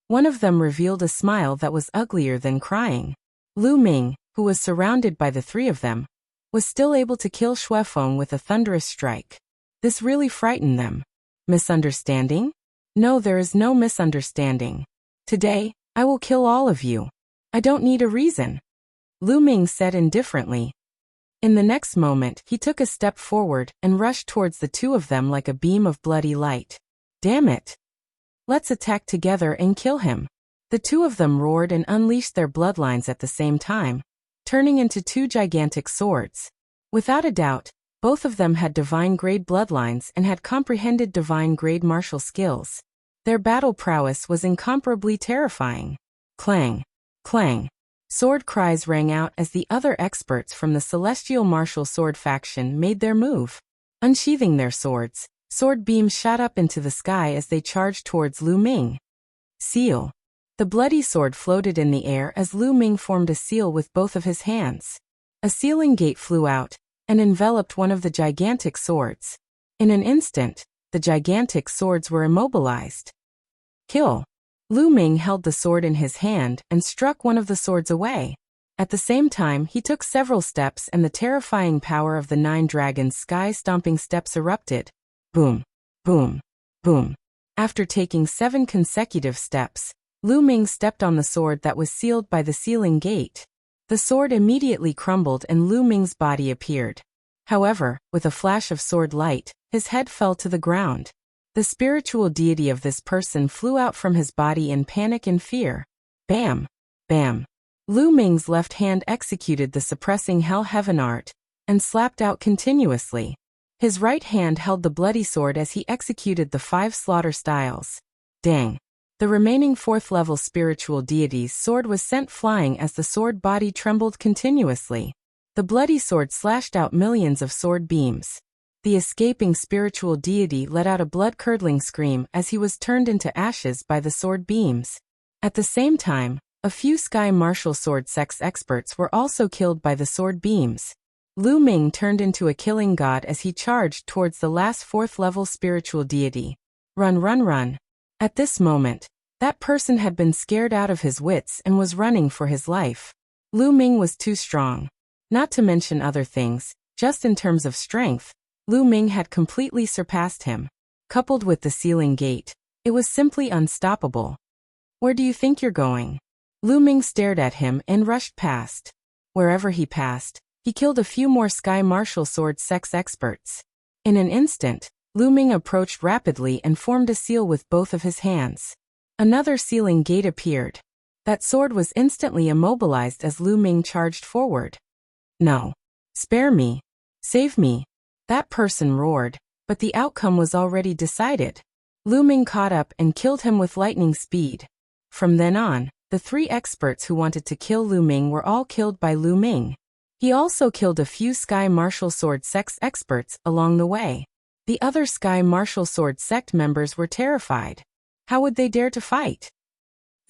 One of them revealed a smile that was uglier than crying. Lu Ming, who was surrounded by the 3 of them, was still able to kill Xuefeng with a thunderous strike. This really frightened them. Misunderstanding? No, there is no misunderstanding. Today, I will kill all of you. I don't need a reason. Lu Ming said indifferently. In the next moment, he took a step forward and rushed towards the 2 of them like a beam of bloody light. Damn it! Let's attack together and kill him. The 2 of them roared and unleashed their bloodlines at the same time, turning into 2 gigantic swords. Without a doubt, both of them had divine-grade bloodlines and had comprehended divine-grade martial skills. Their battle prowess was incomparably terrifying. Clang! Clang! Sword cries rang out as the other experts from the Celestial Martial Sword faction made their move. Unsheathing their swords, sword beams shot up into the sky as they charged towards Lu Ming. Seal. The bloody sword floated in the air as Lu Ming formed a seal with both of his hands. A sealing gate flew out and enveloped one of the gigantic swords. In an instant, the gigantic swords were immobilized. Kill. Lu Ming held the sword in his hand and struck one of the swords away. At the same time, he took several steps and the terrifying power of the 9 dragons' sky-stomping steps erupted. Boom, boom, boom. After taking 7 consecutive steps, Lu Ming stepped on the sword that was sealed by the sealing gate. The sword immediately crumbled and Lu Ming's body appeared. However, with a flash of sword light, his head fell to the ground. The spiritual deity of this person flew out from his body in panic and fear. Bam! Bam! Lu Ming's left hand executed the suppressing Hell Heaven art and slapped out continuously. His right hand held the bloody sword as he executed the 5 slaughter styles. Dang! The remaining 4th-level spiritual deity's sword was sent flying as the sword body trembled continuously. The bloody sword slashed out millions of sword beams. The escaping spiritual deity let out a blood-curdling scream as he was turned into ashes by the sword beams. At the same time, a few Sky Martial Sword Sects experts were also killed by the sword beams. Lu Ming turned into a killing god as he charged towards the last fourth-level spiritual deity. Run, run, run. At this moment, that person had been scared out of his wits and was running for his life. Lu Ming was too strong. Not to mention other things, just in terms of strength, Lu Ming had completely surpassed him. Coupled with the ceiling gate, it was simply unstoppable. Where do you think you're going? Lu Ming stared at him and rushed past. Wherever he passed, he killed a few more Sky Martial Sword sex experts. In an instant, Lu Ming approached rapidly and formed a seal with both of his hands. Another ceiling gate appeared. That sword was instantly immobilized as Lu Ming charged forward. No. Spare me. Save me. That person roared, but the outcome was already decided. Lu Ming caught up and killed him with lightning speed. From then on, the 3 experts who wanted to kill Lu Ming were all killed by Lu Ming. He also killed a few Sky Martial Sword sex experts along the way. The other Sky Martial Sword sect members were terrified. How would they dare to fight?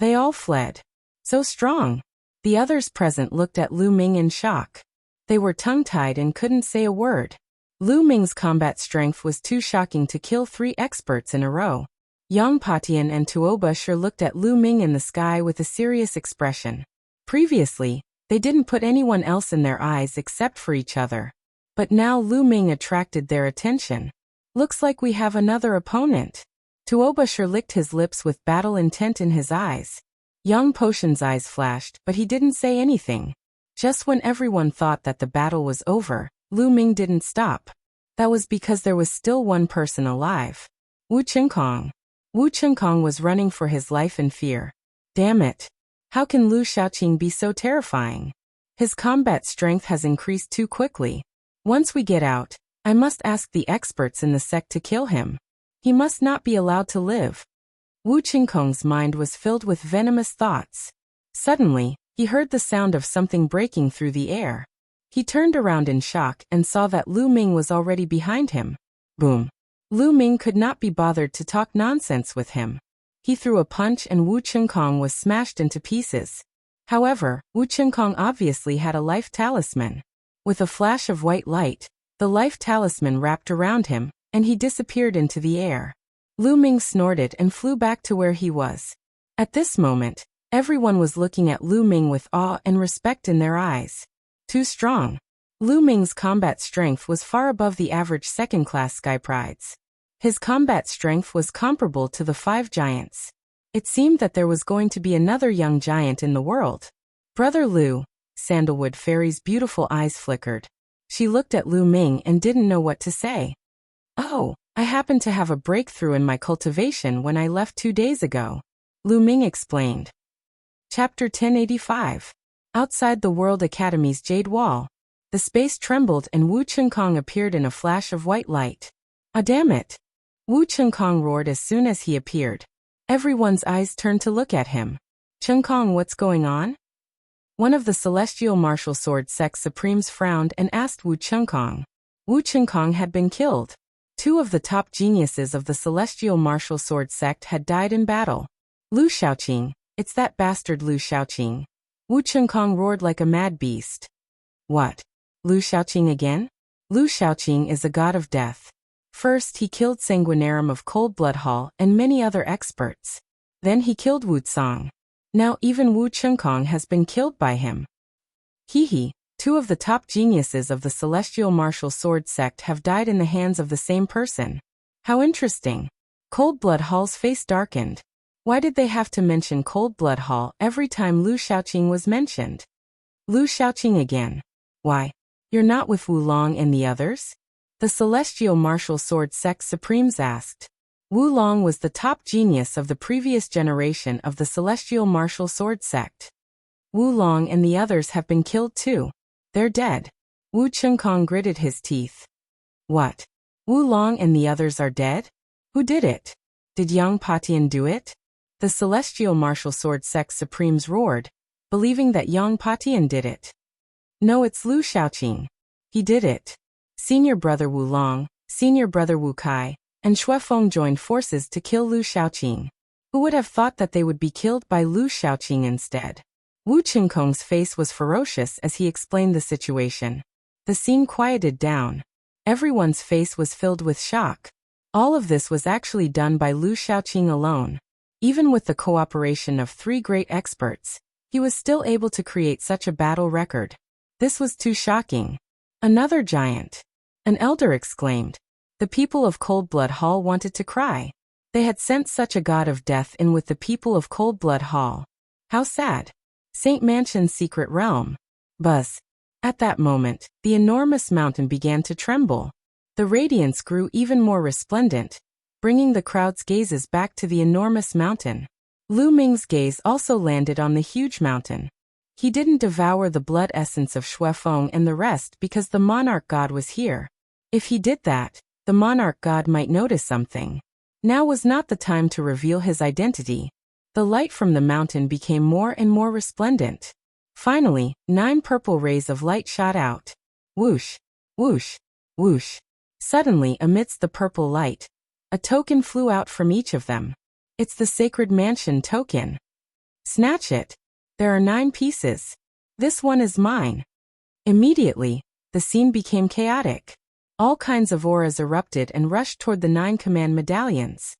They all fled. So strong. The others present looked at Lu Ming in shock. They were tongue-tied and couldn't say a word. Lu Ming's combat strength was too shocking to kill 3 experts in a row. Yang Patian and Tuoba sure looked at Lu Ming in the sky with a serious expression. Previously, they didn't put anyone else in their eyes except for each other. But now Lu Ming attracted their attention. Looks like we have another opponent. Tuoba sure licked his lips with battle intent in his eyes. Young Potion's eyes flashed, but he didn't say anything. Just when everyone thought that the battle was over, Lu Ming didn't stop. That was because there was still one person alive. Wu Qinkong. Wu Qinkong was running for his life in fear. Damn it. How can Lu Xiaoqing be so terrifying? His combat strength has increased too quickly. Once we get out, I must ask the experts in the sect to kill him. He must not be allowed to live. Wu Qinkong's mind was filled with venomous thoughts. Suddenly, he heard the sound of something breaking through the air. He turned around in shock and saw that Lu Ming was already behind him. Boom. Lu Ming could not be bothered to talk nonsense with him. He threw a punch and Wu Qinkong was smashed into pieces. However, Wu Qinkong obviously had a life talisman. With a flash of white light, the life talisman wrapped around him, and he disappeared into the air. Lu Ming snorted and flew back to where he was. At this moment, everyone was looking at Lu Ming with awe and respect in their eyes. Too strong. Lu Ming's combat strength was far above the average second-class Sky Prides. His combat strength was comparable to the 5 giants. It seemed that there was going to be another young giant in the world. Brother Lu, Sandalwood Fairy's beautiful eyes flickered. She looked at Lu Ming and didn't know what to say. Oh, I happened to have a breakthrough in my cultivation when I left 2 days ago. Lu Ming explained. Chapter 1085. Outside the World Academy's Jade Wall. The space trembled and Wu Qinkong appeared in a flash of white light. Ah, damn it! Wu Qinkong roared as soon as he appeared. Everyone's eyes turned to look at him. Qinkong, what's going on? One of the Celestial Martial Sword Sect Supremes frowned and asked Wu Qinkong. Wu Qinkong had been killed. 2 of the top geniuses of the Celestial Martial Sword Sect had died in battle. Lu Xiaoqing, it's that bastard Lu Xiaoqing. Wu Qinkong roared like a mad beast. What? Lu Xiaoqing again? Lu Xiaoqing is a god of death. First he killed Sanguinarum of Cold Blood Hall and many other experts. Then he killed Wu Tsang. Now even Wu Qinkong has been killed by him. Hee. 2 of the top geniuses of the Celestial Martial Sword Sect have died in the hands of the same person. How interesting. Cold Blood Hall's face darkened. Why did they have to mention Cold Blood Hall every time Lu Xiaoqing was mentioned? Lu Xiaoqing again. Why? You're not with Wu Long and the others? The Celestial Martial Sword Sect Supremes asked. Wu Long was the top genius of the previous generation of the Celestial Martial Sword Sect. Wu Long and the others have been killed too. They're dead. Wu Qinkong gritted his teeth. What? Wu Long and the others are dead? Who did it? Did Yang Patian do it? The Celestial Martial Sword Sect Supremes roared, believing that Yang Patian did it. No, it's Lu Xiaoqing. He did it. Senior brother Wu Long, senior brother Wu Kai, and Shuefeng joined forces to kill Lu Xiaoqing. Who would have thought that they would be killed by Lu Xiaoqing instead? Wu Qinkong's face was ferocious as he explained the situation. The scene quieted down. Everyone's face was filled with shock. All of this was actually done by Lu Shaoqing alone. Even with the cooperation of 3 great experts, he was still able to create such a battle record. This was too shocking. Another giant. An elder exclaimed. The people of Coldblood Hall wanted to cry. They had sent such a god of death in with the people of Coldblood Hall. How sad. Saint Mansion's secret realm. Buzz. At that moment, the enormous mountain began to tremble. The radiance grew even more resplendent, bringing the crowd's gazes back to the enormous mountain. Lu Ming's gaze also landed on the huge mountain. He didn't devour the blood essence of Shuefeng and the rest because the monarch god was here. If he did that, the monarch god might notice something. Now was not the time to reveal his identity. The light from the mountain became more and more resplendent. Finally, 9 purple rays of light shot out. Whoosh, whoosh, whoosh. Suddenly, amidst the purple light, a token flew out from each of them. It's the Sacred Mansion token. Snatch it. There are 9 pieces. This one is mine. Immediately, the scene became chaotic. All kinds of auras erupted and rushed toward the 9 command medallions.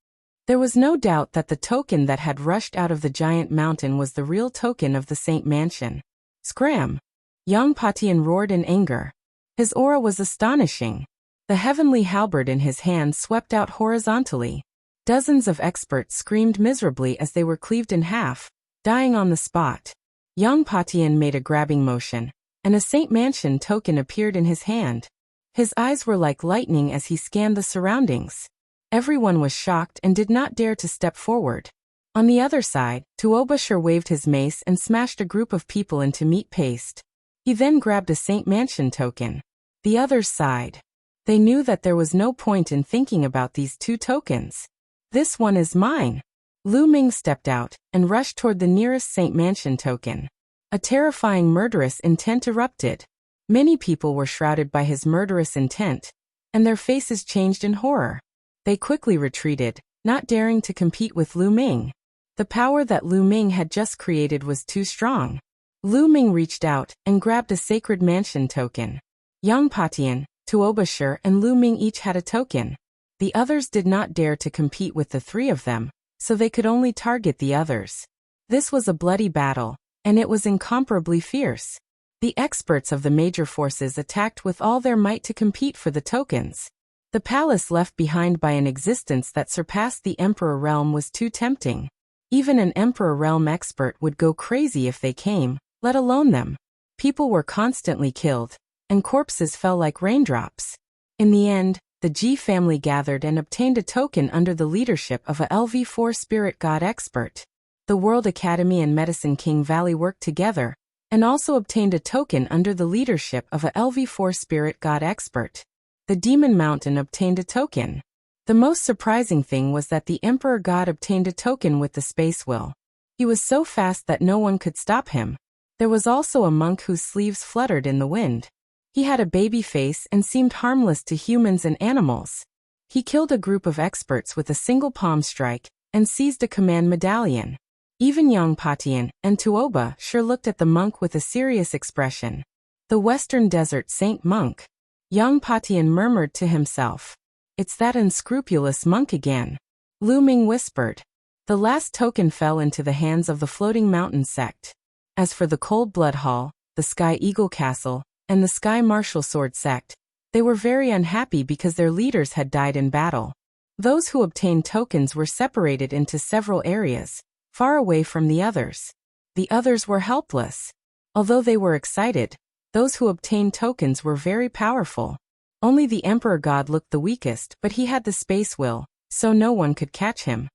There was no doubt that the token that had rushed out of the giant mountain was the real token of the Saint Mansion. Scram! Yang Patian roared in anger. His aura was astonishing. The heavenly halberd in his hand swept out horizontally. Dozens of experts screamed miserably as they were cleaved in half, dying on the spot. Yang Patian made a grabbing motion, and a Saint Mansion token appeared in his hand. His eyes were like lightning as he scanned the surroundings. Everyone was shocked and did not dare to step forward. On the other side, Tuobashir waved his mace and smashed a group of people into meat paste. He then grabbed a Saint Mansion token. The others sighed. They knew that there was no point in thinking about these 2 tokens. This one is mine. Lu Ming stepped out and rushed toward the nearest Saint Mansion token. A terrifying murderous intent erupted. Many people were shrouded by his murderous intent, and their faces changed in horror. They quickly retreated, not daring to compete with Lu Ming. The power that Lu Ming had just created was too strong. Lu Ming reached out and grabbed a Sacred Mansion token. Yang Patian, Tuobashir and Lu Ming each had a token. The others did not dare to compete with the 3 of them, so they could only target the others. This was a bloody battle, and it was incomparably fierce. The experts of the major forces attacked with all their might to compete for the tokens. The palace left behind by an existence that surpassed the Emperor Realm was too tempting. Even an Emperor Realm expert would go crazy if they came, let alone them. People were constantly killed, and corpses fell like raindrops. In the end, the Ji family gathered and obtained a token under the leadership of a LV4 spirit god expert. The World Academy and Medicine King Valley worked together, and also obtained a token under the leadership of a LV4 spirit god expert. The Demon Mountain obtained a token. The most surprising thing was that the Emperor God obtained a token with the Space Will. He was so fast that no one could stop him. There was also a monk whose sleeves fluttered in the wind. He had a baby face and seemed harmless to humans and animals. He killed a group of experts with a single palm strike and seized a command medallion. Even Yang Patian and Tuobashir looked at the monk with a serious expression. The Western Desert Saint Monk. Yang Patian murmured to himself. It's that unscrupulous monk again. Lu Ming whispered. The last token fell into the hands of the Floating Mountain sect. As for the Cold Blood Hall, the Sky Eagle Castle, and the Sky Martial Sword sect, they were very unhappy because their leaders had died in battle. Those who obtained tokens were separated into several areas, far away from the others. The others were helpless. Although they were excited, those who obtained tokens were very powerful. Only the Emperor God looked the weakest, but he had the Space Will, so no one could catch him.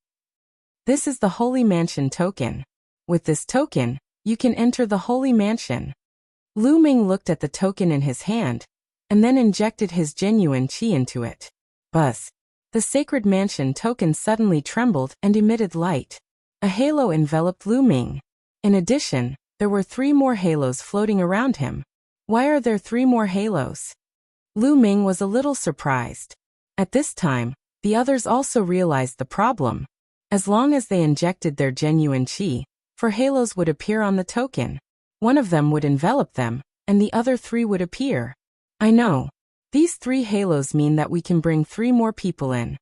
This is the Holy Mansion token. With this token, you can enter the Holy Mansion. Lu Ming looked at the token in his hand, and then injected his genuine qi into it. Buzz. The Sacred Mansion token suddenly trembled and emitted light. A halo enveloped Lu Ming. In addition, there were 3 more halos floating around him. Why are there 3 more halos? Lu Ming was a little surprised. At this time, the others also realized the problem. As long as they injected their genuine qi, 4 halos would appear on the token. One of them would envelop them, and the other 3 would appear. I know. These 3 halos mean that we can bring 3 more people in.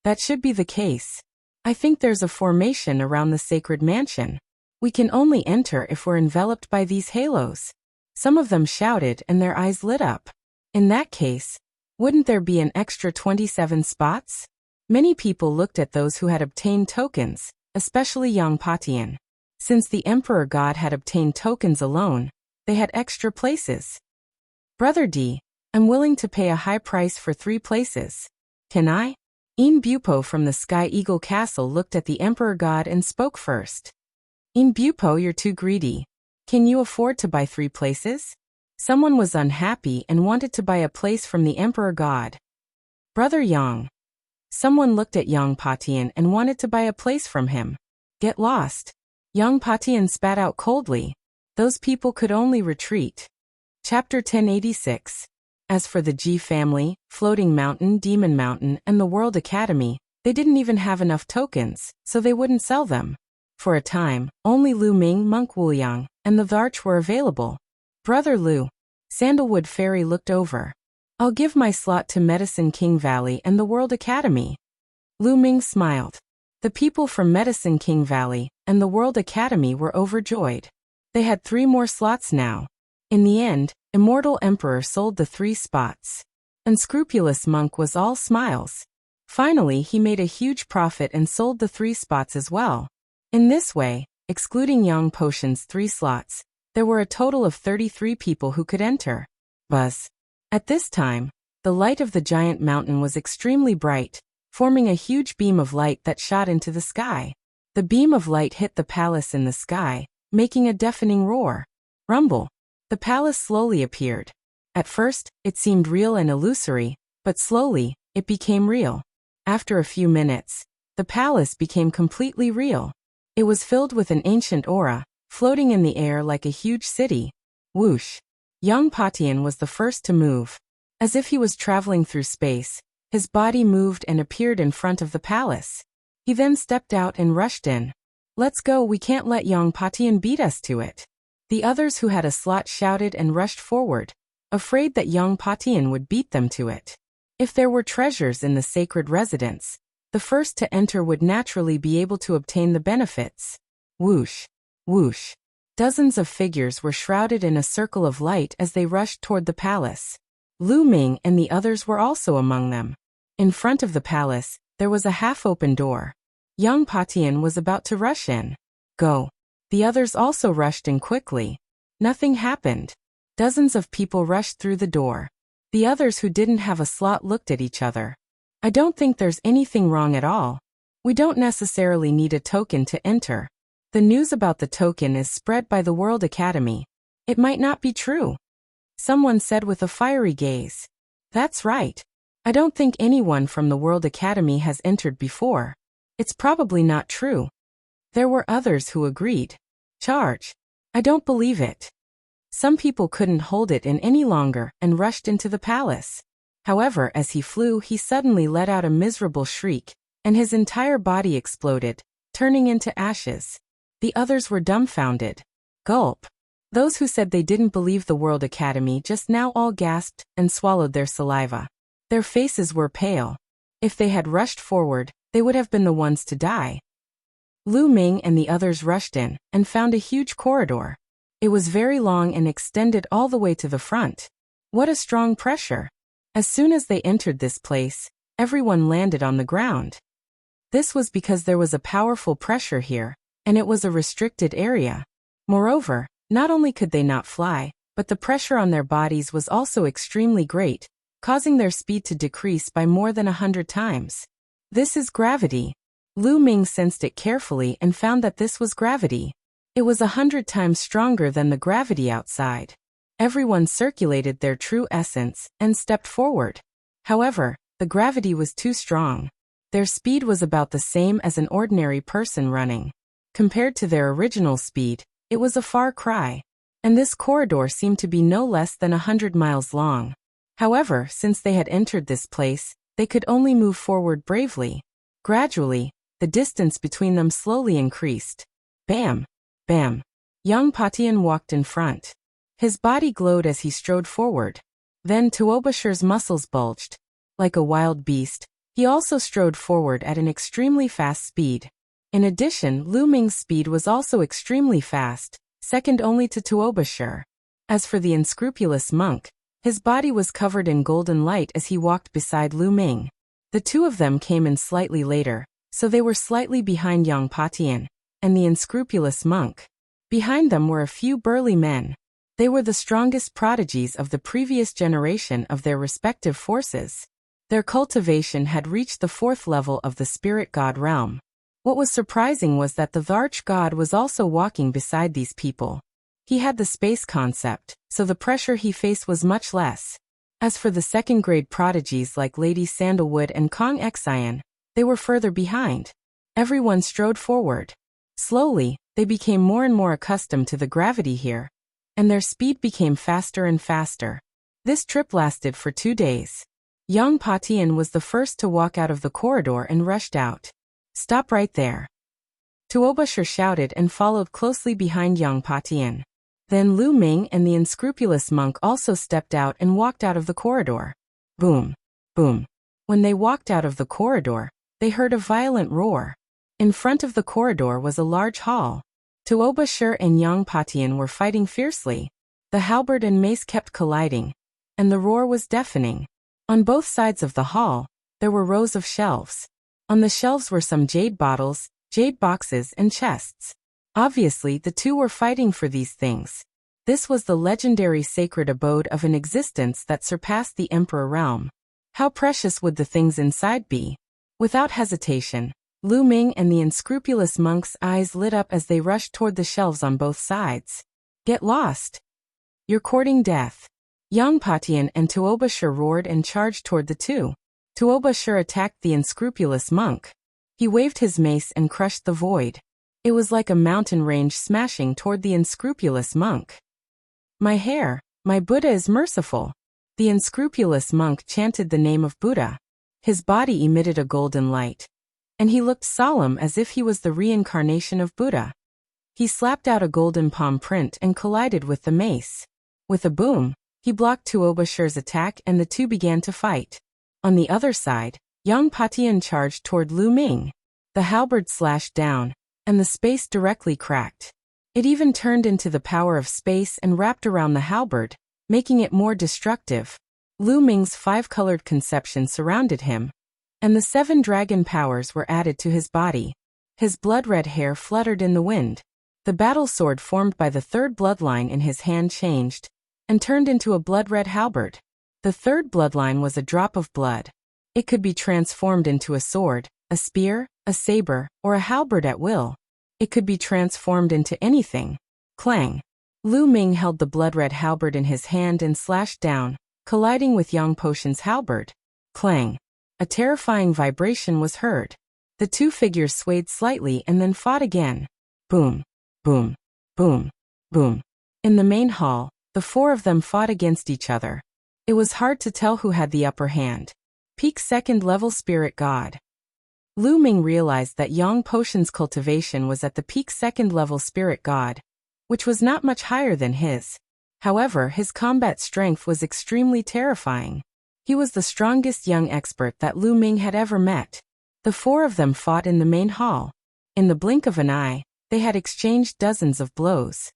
That should be the case. I think there's a formation around the sacred mansion. We can only enter if we're enveloped by these halos. Some of them shouted and their eyes lit up. In that case, wouldn't there be an extra 27 spots? Many people looked at those who had obtained tokens, especially Yang Patian. Since the Emperor God had obtained tokens alone, they had extra places. Brother D, I'm willing to pay a high price for 3 places. Can I? In Bupo from the Sky Eagle Castle looked at the Emperor God and spoke first. In Bupo, you're too greedy. Can you afford to buy 3 places? Someone was unhappy and wanted to buy a place from the Emperor God. Brother Yang. Someone looked at Yang Patian and wanted to buy a place from him. Get lost. Yang Patian spat out coldly. Those people could only retreat. Chapter 1086. As for the G family, Floating Mountain, Demon Mountain, and the World Academy, they didn't even have enough tokens, so they wouldn't sell them. For a time, only Lu Ming, Monk Wuliang, and the Varch were available. Brother Lu. Sandalwood Fairy looked over. I'll give my slot to Medicine King Valley and the World Academy. Lu Ming smiled. The people from Medicine King Valley and the World Academy were overjoyed. They had 3 more slots now. In the end, Immortal Emperor sold the 3 spots. Unscrupulous Monk was all smiles. Finally, he made a huge profit and sold the 3 spots as well. In this way, excluding Yang Potion's 3 slots, there were a total of 33 people who could enter. Buzz. At this time, the light of the giant mountain was extremely bright, forming a huge beam of light that shot into the sky. The beam of light hit the palace in the sky, making a deafening roar. Rumble. The palace slowly appeared. At first, it seemed real and illusory, but slowly, it became real. After a few minutes, the palace became completely real. It was filled with an ancient aura, floating in the air like a huge city. Whoosh. Yang Patian was the first to move. As if he was traveling through space, his body moved and appeared in front of the palace. He then stepped out and rushed in. Let's go, we can't let Yang Patian beat us to it. The others who had a slot shouted and rushed forward, afraid that Yang Patian would beat them to it. If there were treasures in the sacred residence, the first to enter would naturally be able to obtain the benefits. Whoosh. Whoosh. Dozens of figures were shrouded in a circle of light as they rushed toward the palace. Lu Ming and the others were also among them. In front of the palace, there was a half-open door. Yang Patian was about to rush in. Go. The others also rushed in quickly. Nothing happened. Dozens of people rushed through the door. The others who didn't have a slot looked at each other. I don't think there's anything wrong at all. We don't necessarily need a token to enter. The news about the token is spread by the World Academy. It might not be true. Someone said with a fiery gaze. That's right. I don't think anyone from the World Academy has entered before. It's probably not true. There were others who agreed. Charge. I don't believe it. Some people couldn't hold it in any longer and rushed into the palace. However, as he flew, he suddenly let out a miserable shriek, and his entire body exploded, turning into ashes. The others were dumbfounded. Gulp. Those who said they didn't believe the World Academy just now all gasped and swallowed their saliva. Their faces were pale. If they had rushed forward, they would have been the ones to die. Lu Ming and the others rushed in and found a huge corridor. It was very long and extended all the way to the front. What a strong pressure! As soon as they entered this place, everyone landed on the ground. This was because there was a powerful pressure here, and it was a restricted area. Moreover, not only could they not fly, but the pressure on their bodies was also extremely great, causing their speed to decrease by more than 100 times. This is gravity. Lu Ming sensed it carefully and found that this was gravity. It was 100 times stronger than the gravity outside. Everyone circulated their true essence and stepped forward. However, the gravity was too strong. Their speed was about the same as an ordinary person running. Compared to their original speed, it was a far cry. And this corridor seemed to be no less than 100 miles long. However, since they had entered this place, they could only move forward bravely. Gradually, the distance between them slowly increased. Bam! Bam! Yang Patian walked in front. His body glowed as he strode forward. Then Tuobasher's muscles bulged. Like a wild beast, he also strode forward at an extremely fast speed. In addition, Lu Ming's speed was also extremely fast, second only to Tuobasher. As for the unscrupulous monk, his body was covered in golden light as he walked beside Lu Ming. The two of them came in slightly later, so they were slightly behind Yang Patian and the unscrupulous monk. Behind them were a few burly men. They were the strongest prodigies of the previous generation of their respective forces. Their cultivation had reached the 4th level of the spirit god realm. What was surprising was that the arch-god was also walking beside these people. He had the space concept, so the pressure he faced was much less. As for the second-grade prodigies like Lady Sandalwood and Kong Xian, they were further behind. Everyone strode forward. Slowly, they became more and more accustomed to the gravity here, and their speed became faster and faster. This trip lasted for 2 days. Yang Patian was the first to walk out of the corridor and rushed out. "Stop right there." Tuobasher shouted and followed closely behind Yang Patian. Then Lu Ming and the unscrupulous monk also stepped out and walked out of the corridor. Boom! Boom! When they walked out of the corridor, they heard a violent roar. In front of the corridor was a large hall. Tuobasher and Yang Patian were fighting fiercely. The halberd and mace kept colliding, and the roar was deafening. On both sides of the hall, there were rows of shelves. On the shelves were some jade bottles, jade boxes, and chests. Obviously, the two were fighting for these things. This was the legendary sacred abode of an existence that surpassed the Emperor realm. How precious would the things inside be? Without hesitation, Lu Ming and the unscrupulous monk's eyes lit up as they rushed toward the shelves on both sides. "Get lost! You're courting death!" Yang Patian and Tuobasher roared and charged toward the two. Tuobasher attacked the unscrupulous monk. He waved his mace and crushed the void. It was like a mountain range smashing toward the unscrupulous monk. "My hair, my Buddha is merciful." The unscrupulous monk chanted the name of Buddha. His body emitted a golden light, and he looked solemn as if he was the reincarnation of Buddha. He slapped out a golden palm print and collided with the mace. With a boom, he blocked Tuobasher's attack and the two began to fight. On the other side, Yang Patian charged toward Lu Ming. The halberd slashed down, and the space directly cracked. It even turned into the power of space and wrapped around the halberd, making it more destructive. Lu Ming's 5-colored conception surrounded him, and the 7 dragon powers were added to his body. His blood-red hair fluttered in the wind. The battle sword formed by the 3rd bloodline in his hand changed, and turned into a blood-red halberd. The 3rd bloodline was a drop of blood. It could be transformed into a sword, a spear, a saber, or a halberd at will. It could be transformed into anything. Clang! Lu Ming held the blood-red halberd in his hand and slashed down, colliding with Yang Patian's halberd. Clang! A terrifying vibration was heard. The two figures swayed slightly and then fought again. Boom! Boom! Boom! Boom! In the main hall, the 4 of them fought against each other. It was hard to tell who had the upper hand. Peak 2nd level spirit god. Lu Ming realized that Yang Patian's cultivation was at the peak 2nd level spirit god, which was not much higher than his. However, his combat strength was extremely terrifying. He was the strongest young expert that Lu Ming had ever met. The 4 of them fought in the main hall. In the blink of an eye, they had exchanged dozens of blows.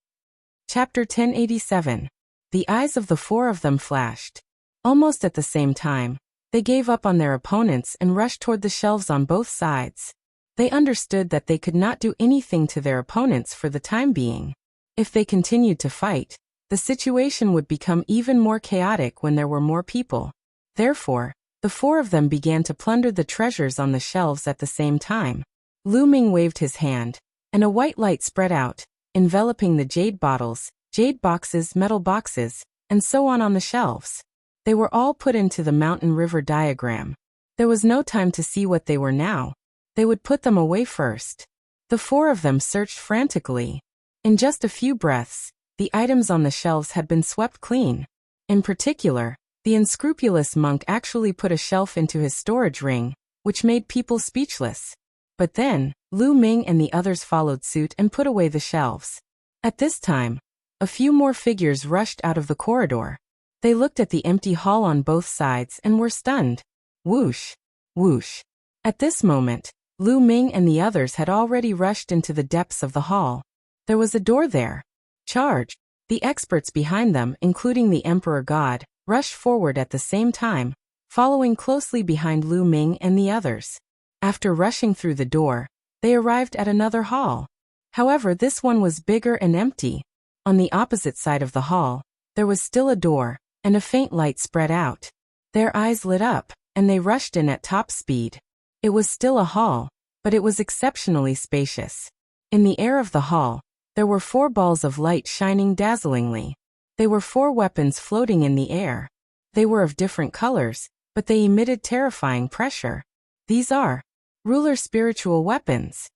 Chapter 1087. The eyes of the 4 of them flashed. Almost at the same time, they gave up on their opponents and rushed toward the shelves on both sides. They understood that they could not do anything to their opponents for the time being. If they continued to fight, the situation would become even more chaotic when there were more people. Therefore, the 4 of them began to plunder the treasures on the shelves at the same time. Lu Ming waved his hand, and a white light spread out, enveloping the jade bottles, jade boxes, metal boxes, and so on the shelves. They were all put into the mountain river diagram. There was no time to see what they were now. They would put them away first. The 4 of them searched frantically. In just a few breaths, the items on the shelves had been swept clean. In particular, the unscrupulous monk actually put a shelf into his storage ring, which made people speechless. But then, Lu Ming and the others followed suit and put away the shelves. At this time, a few more figures rushed out of the corridor. They looked at the empty hall on both sides and were stunned. Whoosh! Whoosh! At this moment, Lu Ming and the others had already rushed into the depths of the hall. There was a door there. Charge! The experts behind them, including the Emperor God, rushed forward at the same time, following closely behind Lu Ming and the others. After rushing through the door, they arrived at another hall. However, this one was bigger and empty. On the opposite side of the hall, there was still a door, and a faint light spread out. Their eyes lit up, and they rushed in at top speed. It was still a hall, but it was exceptionally spacious. In the air of the hall, there were 4 balls of light shining dazzlingly. They were 4 weapons floating in the air. They were of different colors, but they emitted terrifying pressure. These are ruler spiritual weapons.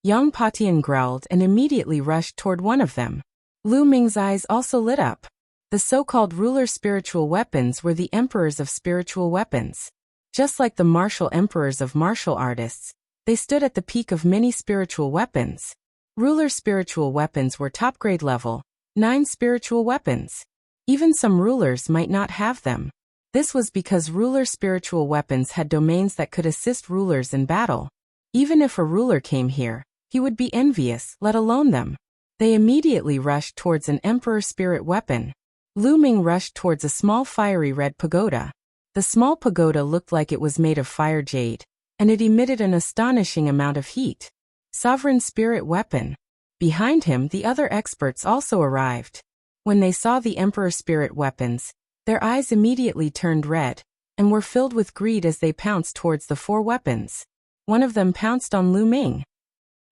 Yang Patian growled and immediately rushed toward one of them. Lu Ming's eyes also lit up. The so-called ruler spiritual weapons were the emperors of spiritual weapons. Just like the martial emperors of martial artists, they stood at the peak of many spiritual weapons. Ruler spiritual weapons were top-grade level, 9 spiritual weapons. Even some rulers might not have them. This was because ruler spiritual weapons had domains that could assist rulers in battle. Even if a ruler came here, he would be envious, let alone them. They immediately rushed towards an emperor spirit weapon. Lu Ming rushed towards a small fiery red pagoda. The small pagoda looked like it was made of fire jade, and it emitted an astonishing amount of heat. Sovereign spirit weapon. Behind him, the other experts also arrived. When they saw the emperor spirit weapons, their eyes immediately turned red, and were filled with greed as they pounced towards the 4 weapons. One of them pounced on Lu Ming.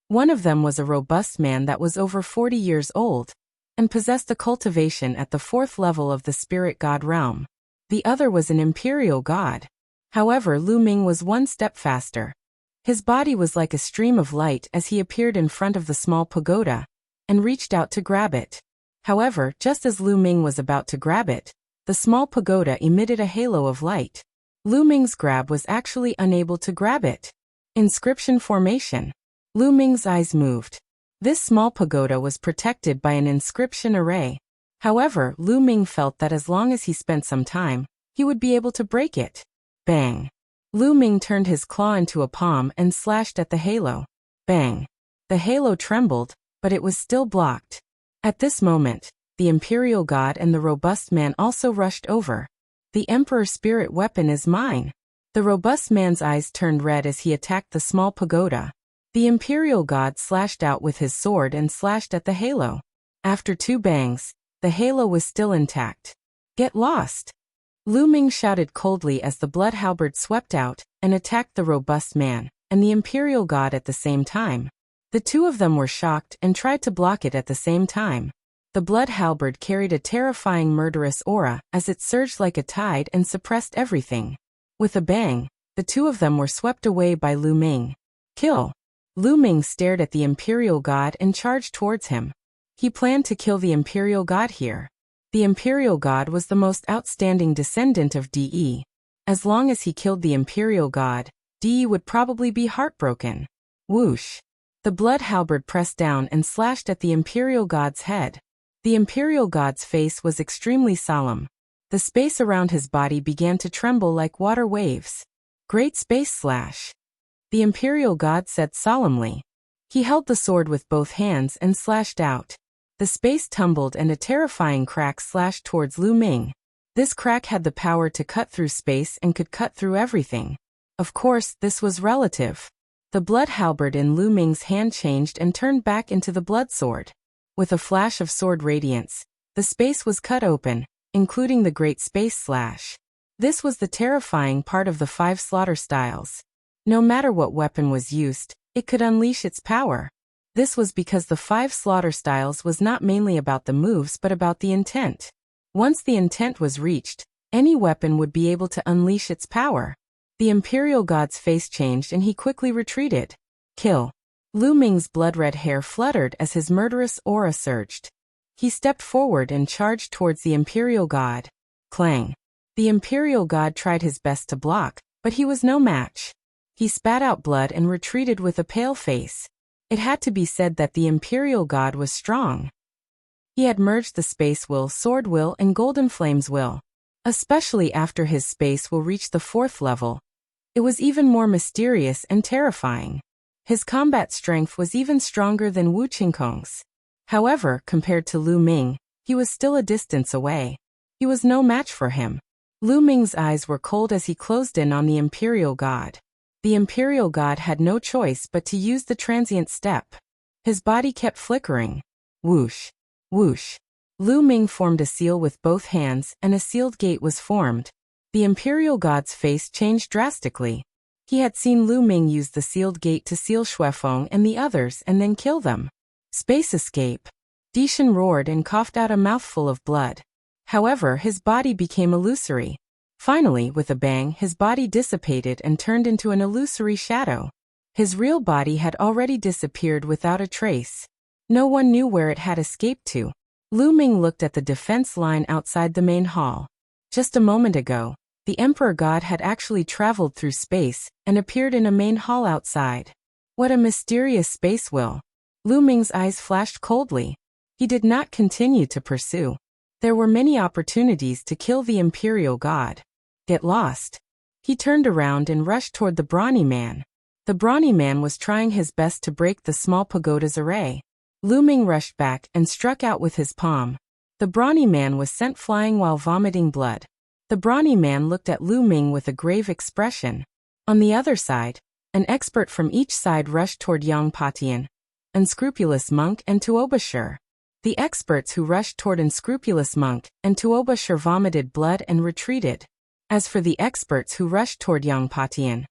One of them was a robust man that was over 40 years old, and possessed a cultivation at the 4th level of the spirit god realm. The other was an imperial god. However, Lu Ming was 1 step faster. His body was like a stream of light as he appeared in front of the small pagoda, and reached out to grab it. However, just as Lu Ming was about to grab it, the small pagoda emitted a halo of light. Lu Ming's grab was actually unable to grab it. Inscription formation. Lu Ming's eyes moved. This small pagoda was protected by an inscription array. However, Lu Ming felt that as long as he spent some time, he would be able to break it. Bang! Lu Ming turned his claw into a palm and slashed at the halo. Bang! The halo trembled, but it was still blocked. At this moment, the imperial god and the robust man also rushed over. The emperor spirit weapon is mine. The robust man's eyes turned red as he attacked the small pagoda. The imperial god slashed out with his sword and slashed at the halo. After 2 bangs, the halo was still intact. Get lost! Lu Ming shouted coldly as the blood halberd swept out and attacked the robust man and the imperial god at the same time. The 2 of them were shocked and tried to block it at the same time. The blood halberd carried a terrifying murderous aura as it surged like a tide and suppressed everything. With a bang, the 2 of them were swept away by Lu Ming. Kill! Lu Ming stared at the imperial god and charged towards him. He planned to kill the imperial god here. The imperial god was the most outstanding descendant of De. As long as he killed the imperial god, De would probably be heartbroken. Whoosh! The blood halberd pressed down and slashed at the imperial god's head. The imperial god's face was extremely solemn. The space around his body began to tremble like water waves. Great space slash! The imperial god said solemnly. He held the sword with both hands and slashed out. The space tumbled and a terrifying crack slashed towards Lu Ming. This crack had the power to cut through space and could cut through everything. Of course, this was relative. The blood halberd in Lu Ming's hand changed and turned back into the blood sword. With a flash of sword radiance, the space was cut open, including the great space slash. This was the terrifying part of the 5 slaughter styles. No matter what weapon was used, it could unleash its power. This was because the 5 slaughter styles was not mainly about the moves but about the intent. Once the intent was reached, any weapon would be able to unleash its power. The imperial god's face changed and he quickly retreated. Kill! Lu Ming's blood-red hair fluttered as his murderous aura surged. He stepped forward and charged towards the imperial god. Clang! The imperial god tried his best to block, but he was no match. He spat out blood and retreated with a pale face. It had to be said that the imperial god was strong. He had merged the space will, sword will, and golden flames will. especially after his space will reach the 4th level. It was even more mysterious and terrifying. His combat strength was even stronger than Wu Qingkong's. However, compared to Lu Ming, he was still a distance away. He was no match for him. Lu Ming's eyes were cold as he closed in on the Imperial God. The Imperial God had no choice but to use the transient step. His body kept flickering. Whoosh, whoosh. Lu Ming formed a seal with both hands and a sealed gate was formed. The Imperial God's face changed drastically. He had seen Lu Ming use the sealed gate to seal Xuefeng and the others and then kill them. Space escape. Dishan roared and coughed out a mouthful of blood. However, his body became illusory. Finally, with a bang, his body dissipated and turned into an illusory shadow. His real body had already disappeared without a trace. No one knew where it had escaped to. Lu Ming looked at the defense line outside the main hall. Just a moment ago, the Emperor God had actually traveled through space and appeared in a main hall outside. What a mysterious space will. Lu Ming's eyes flashed coldly. He did not continue to pursue. There were many opportunities to kill the Imperial God. Get lost. He turned around and rushed toward the brawny man. The brawny man was trying his best to break the small pagoda's array. Lu Ming rushed back and struck out with his palm. The brawny man was sent flying while vomiting blood. The brawny man looked at Lu Ming with a grave expression. On the other side, an expert from each side rushed toward Yang Patian, Unscrupulous Monk and Tuobashir. The experts who rushed toward Unscrupulous Monk and Tuobashir vomited blood and retreated. As for the experts who rushed toward Yang Patian,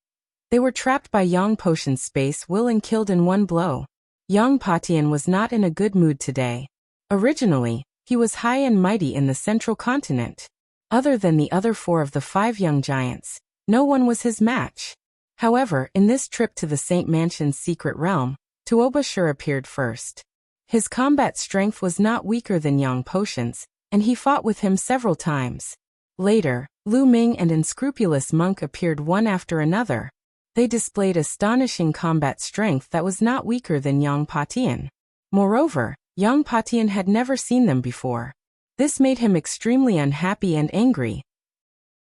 they were trapped by Yang Potion's space will and killed in one blow. Yang Patian was not in a good mood today. Originally, he was high and mighty in the central continent. Other than the other 4 of the 5 young giants, no one was his match. However, in this trip to the Saint Mansion's secret realm, Tuobashir appeared first. His combat strength was not weaker than Yang Potion's, and he fought with him several times. Later, Lu Ming and Unscrupulous Monk appeared one after another. They displayed astonishing combat strength that was not weaker than Yang Patian. Moreover, Yang Patian had never seen them before. This made him extremely unhappy and angry.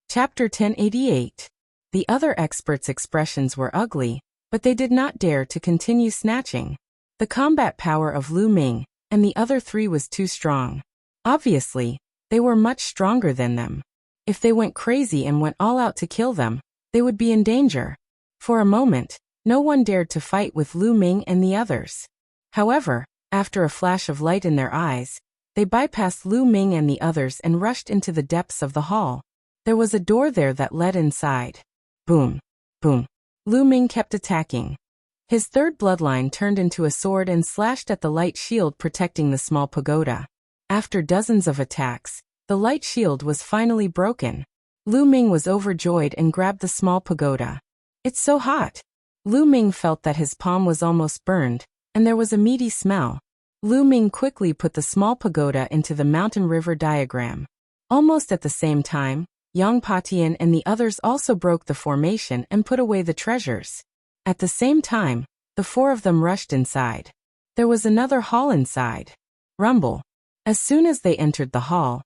Chapter 1088. The other experts' expressions were ugly, but they did not dare to continue snatching. The combat power of Lu Ming and the other 3 was too strong. Obviously, they were much stronger than them. If they went crazy and went all out to kill them, they would be in danger. For a moment, no one dared to fight with Lu Ming and the others. However, after a flash of light in their eyes, they bypassed Lu Ming and the others and rushed into the depths of the hall. There was a door there that led inside. Boom, boom. Lu Ming kept attacking. His 3rd bloodline turned into a sword and slashed at the light shield protecting the small pagoda. After dozens of attacks, the light shield was finally broken. Lu Ming was overjoyed and grabbed the small pagoda. It's so hot. Lu Ming felt that his palm was almost burned, and there was a meaty smell. Lu Ming quickly put the small pagoda into the mountain river diagram. Almost at the same time, Yang Patian and the others also broke the formation and put away the treasures. At the same time, the 4 of them rushed inside. There was another hall inside. Rumble. As soon as they entered the hall,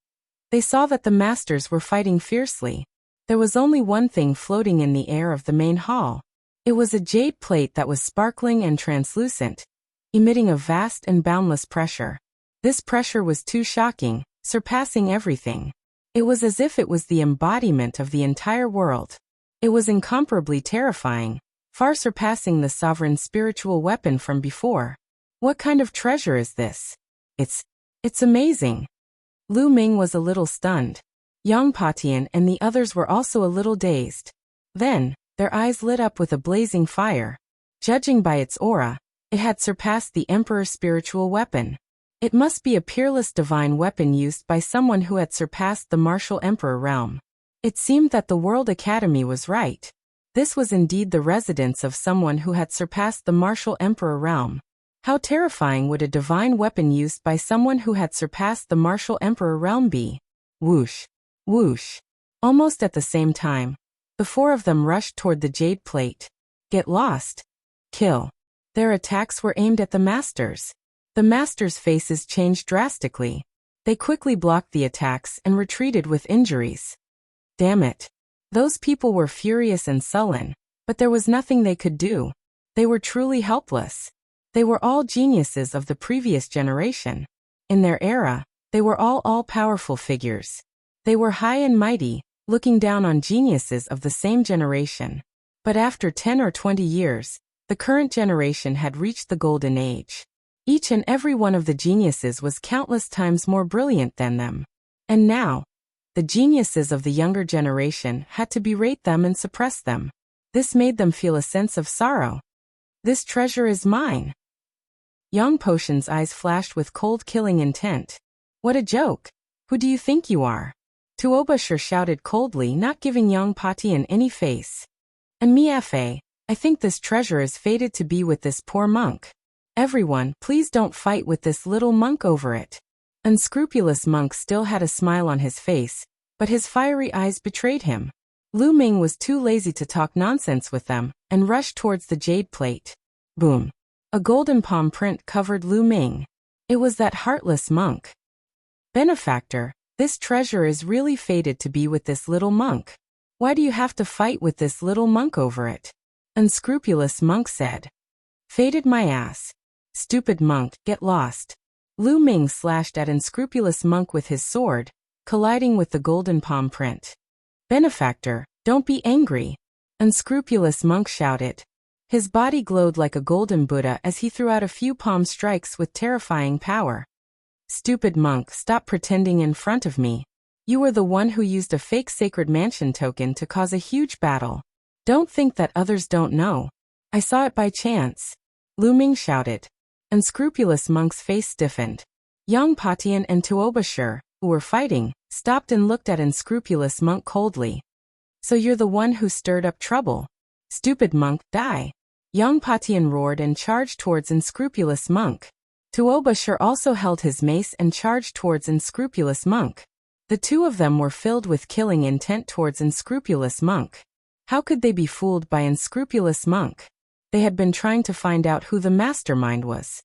they saw that the masters were fighting fiercely. There was only one thing floating in the air of the main hall. It was a jade plate that was sparkling and translucent, emitting a vast and boundless pressure. This pressure was too shocking, surpassing everything. It was as if it was the embodiment of the entire world. It was incomparably terrifying, far surpassing the sovereign's spiritual weapon from before. What kind of treasure is this? It's amazing. Lu Ming was a little stunned. Yang Patian and the others were also a little dazed. Then, their eyes lit up with a blazing fire. Judging by its aura, it had surpassed the Emperor's spiritual weapon. It must be a peerless divine weapon used by someone who had surpassed the martial Emperor realm. It seemed that the World Academy was right. This was indeed the residence of someone who had surpassed the martial Emperor realm. How terrifying would a divine weapon used by someone who had surpassed the martial Emperor realm be? Whoosh. Whoosh. Almost at the same time, the 4 of them rushed toward the jade plate. Get lost. Kill. Their attacks were aimed at the masters. The masters' faces changed drastically. They quickly blocked the attacks and retreated with injuries. Damn it. Those people were furious and sullen, but there was nothing they could do. They were truly helpless. They were all geniuses of the previous generation. In their era, they were all-powerful figures. They were high and mighty, looking down on geniuses of the same generation. But after 10 or 20 years, the current generation had reached the golden age. Each and every one of the geniuses was countless times more brilliant than them. And now, the geniuses of the younger generation had to berate them and suppress them. This made them feel a sense of sorrow. This treasure is mine. Young Potion's eyes flashed with cold killing intent. What a joke! Who do you think you are? Tuobusher shouted coldly, not giving young Patian any face. And me fa, I think this treasure is fated to be with this poor monk. Everyone, please don't fight with this little monk over it. Unscrupulous monk still had a smile on his face, but his fiery eyes betrayed him. Lu Ming was too lazy to talk nonsense with them, and rushed towards the jade plate. Boom. A golden palm print covered Lu Ming. It was that heartless monk. Benefactor, this treasure is really fated to be with this little monk. Why do you have to fight with this little monk over it? Unscrupulous monk said. Fated my ass. Stupid monk, get lost. Lu Ming slashed at unscrupulous monk with his sword, colliding with the golden palm print. Benefactor, don't be angry. Unscrupulous monk shouted. His body glowed like a golden Buddha as he threw out a few palm strikes with terrifying power. Stupid monk, stop pretending in front of me. You were the one who used a fake sacred mansion token to cause a huge battle. Don't think that others don't know. I saw it by chance. Lu Ming shouted. Unscrupulous monk's face stiffened. Young Patian and Tuobusher, who were fighting, stopped and looked at unscrupulous monk coldly. So you're the one who stirred up trouble. Stupid monk, die. Young Patian roared and charged towards unscrupulous monk. Tuobusher also held his mace and charged towards unscrupulous monk. The two of them were filled with killing intent towards unscrupulous monk. How could they be fooled by unscrupulous monk? They had been trying to find out who the mastermind was.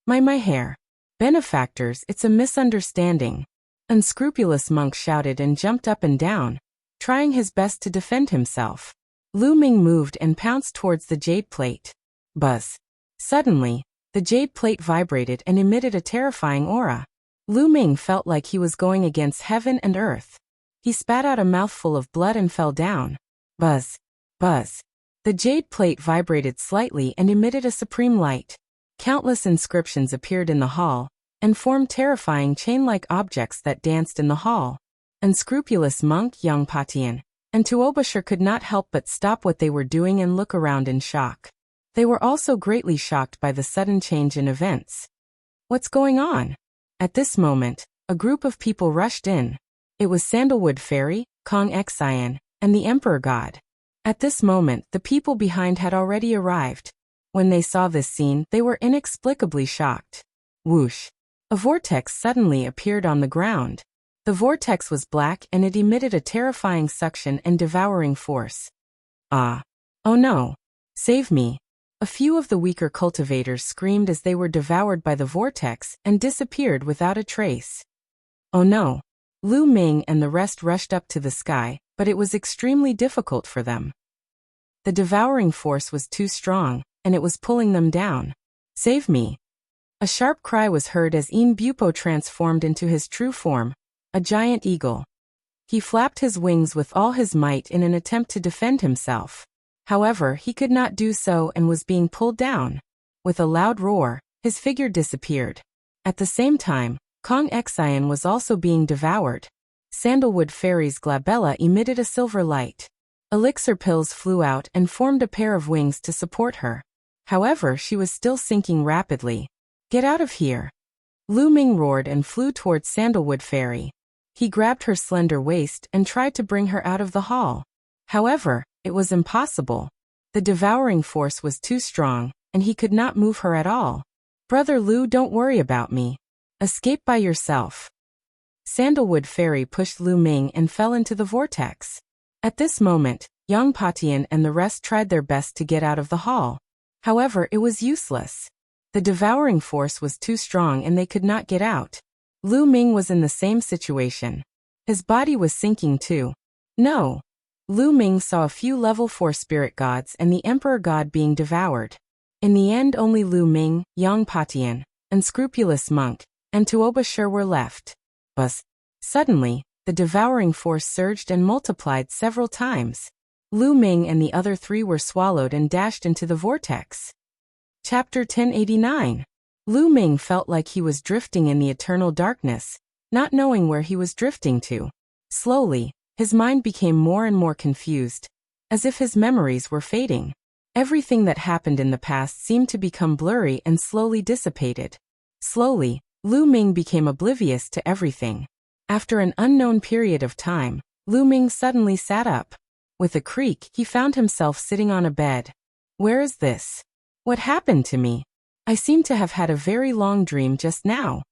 My hair. Benefactors, it's a misunderstanding. Unscrupulous monk shouted and jumped up and down, trying his best to defend himself. Lu Ming moved and pounced towards the jade plate. Buzz. Suddenly, the jade plate vibrated and emitted a terrifying aura. Lu Ming felt like he was going against heaven and earth. He spat out a mouthful of blood and fell down. Buzz. Buzz. The jade plate vibrated slightly and emitted a supreme light. Countless inscriptions appeared in the hall, and formed terrifying chain-like objects that danced in the hall. Unscrupulous monk Young Patian and Tuobusher could not help but stop what they were doing and look around in shock. They were also greatly shocked by the sudden change in events. What's going on? At this moment, a group of people rushed in. It was Sandalwood Fairy, Kong Xian, and the Emperor God. At this moment, the people behind had already arrived. When they saw this scene, they were inexplicably shocked. Whoosh! A vortex suddenly appeared on the ground. The vortex was black and it emitted a terrifying suction and devouring force. Ah! Oh no! Save me! A few of the weaker cultivators screamed as they were devoured by the vortex and disappeared without a trace. Oh no! Lu Ming and the rest rushed up to the sky, but it was extremely difficult for them. The devouring force was too strong, and it was pulling them down. Save me! A sharp cry was heard as Een Bupo transformed into his true form, a giant eagle. He flapped his wings with all his might in an attempt to defend himself. However, he could not do so and was being pulled down. With a loud roar, his figure disappeared. At the same time, Kong Xian was also being devoured. Sandalwood Fairy's glabella emitted a silver light. Elixir pills flew out and formed a pair of wings to support her. However, she was still sinking rapidly. Get out of here! Lu Ming roared and flew towards Sandalwood Fairy. He grabbed her slender waist and tried to bring her out of the hall. However, it was impossible. The devouring force was too strong, and he could not move her at all. Brother Lu, don't worry about me. Escape by yourself. Sandalwood Fairy pushed Lu Ming and fell into the vortex. At this moment, Yang Patian and the rest tried their best to get out of the hall. However, it was useless. The devouring force was too strong and they could not get out. Lu Ming was in the same situation. His body was sinking too. No. Lu Ming saw a few level 4 spirit gods and the emperor god being devoured. In the end only Lu Ming, Yang Patian, unscrupulous monk, and Tuoba Sher were left. Buzz. Suddenly, the devouring force surged and multiplied several times. Lu Ming and the other three were swallowed and dashed into the vortex. Chapter 1089. Lu Ming felt like he was drifting in the eternal darkness, not knowing where he was drifting to. Slowly, his mind became more and more confused, as if his memories were fading. Everything that happened in the past seemed to become blurry and slowly dissipated. Slowly, Lu Ming became oblivious to everything. After an unknown period of time, Lu Ming suddenly sat up. With a creak, he found himself sitting on a bed. Where is this? What happened to me? I seem to have had a very long dream just now.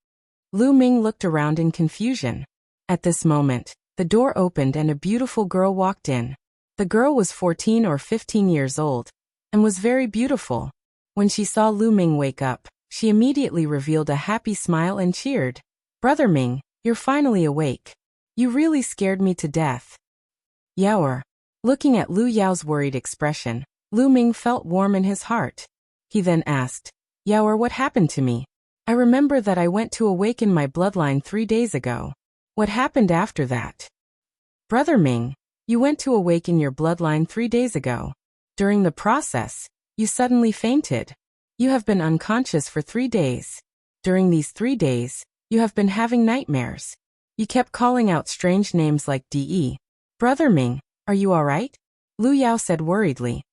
Lu Ming looked around in confusion. At this moment, the door opened and a beautiful girl walked in. The girl was 14 or 15 years old, and was very beautiful. When she saw Lu Ming wake up, she immediately revealed a happy smile and cheered. Brother Ming, you're finally awake. You really scared me to death. Yaoer. Looking at Lu Yao's worried expression, Lu Ming felt warm in his heart. He then asked, Yaoer, what happened to me? I remember that I went to awaken my bloodline 3 days ago. What happened after that? Brother Ming, you went to awaken your bloodline 3 days ago. During the process, you suddenly fainted. You have been unconscious for 3 days. During these 3 days, you have been having nightmares. You kept calling out strange names like De. Brother Ming, are you alright? Lu Yao said worriedly.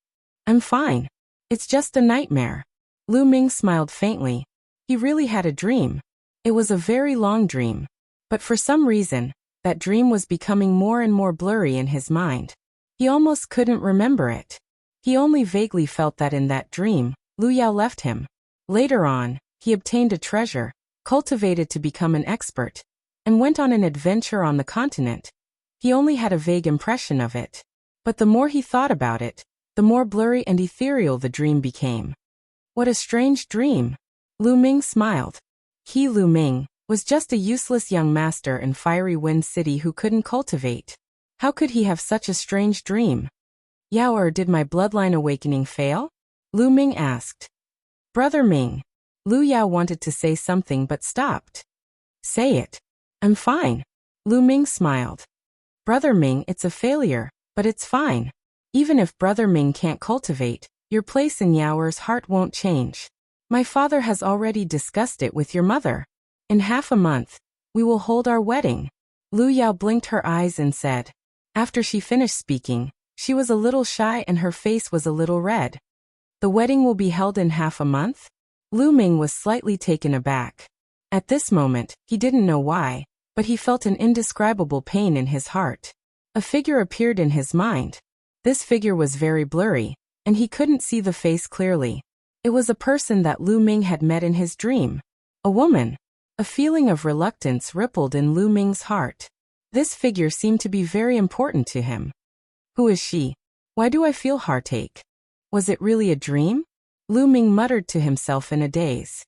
I'm fine. It's just a nightmare. Lu Ming smiled faintly. He really had a dream. It was a very long dream. But for some reason, that dream was becoming more and more blurry in his mind. He almost couldn't remember it. He only vaguely felt that in that dream, Lu Yao left him. Later on, he obtained a treasure, cultivated to become an expert, and went on an adventure on the continent. He only had a vague impression of it. But the more he thought about it, the more blurry and ethereal the dream became. What a strange dream. Lu Ming smiled. He, Lu Ming, was just a useless young master in Fiery Wind City who couldn't cultivate. How could he have such a strange dream? Yaoer, did my bloodline awakening fail? Lu Ming asked. Brother Ming. Lu Yao wanted to say something but stopped. Say it. I'm fine. Lu Ming smiled. Brother Ming, it's a failure, but it's fine. Even if Brother Ming can't cultivate, your place in Yaoer's heart won't change. My father has already discussed it with your mother. In half a month, we will hold our wedding. Lu Yao blinked her eyes and said. After she finished speaking, she was a little shy and her face was a little red. The wedding will be held in half a month? Lu Ming was slightly taken aback. At this moment, he didn't know why, but he felt an indescribable pain in his heart. A figure appeared in his mind. This figure was very blurry, and he couldn't see the face clearly. It was a person that Lu Ming had met in his dream. A woman. A feeling of reluctance rippled in Lu Ming's heart. This figure seemed to be very important to him. Who is she? Why do I feel heartache? Was it really a dream? Lu Ming muttered to himself in a daze.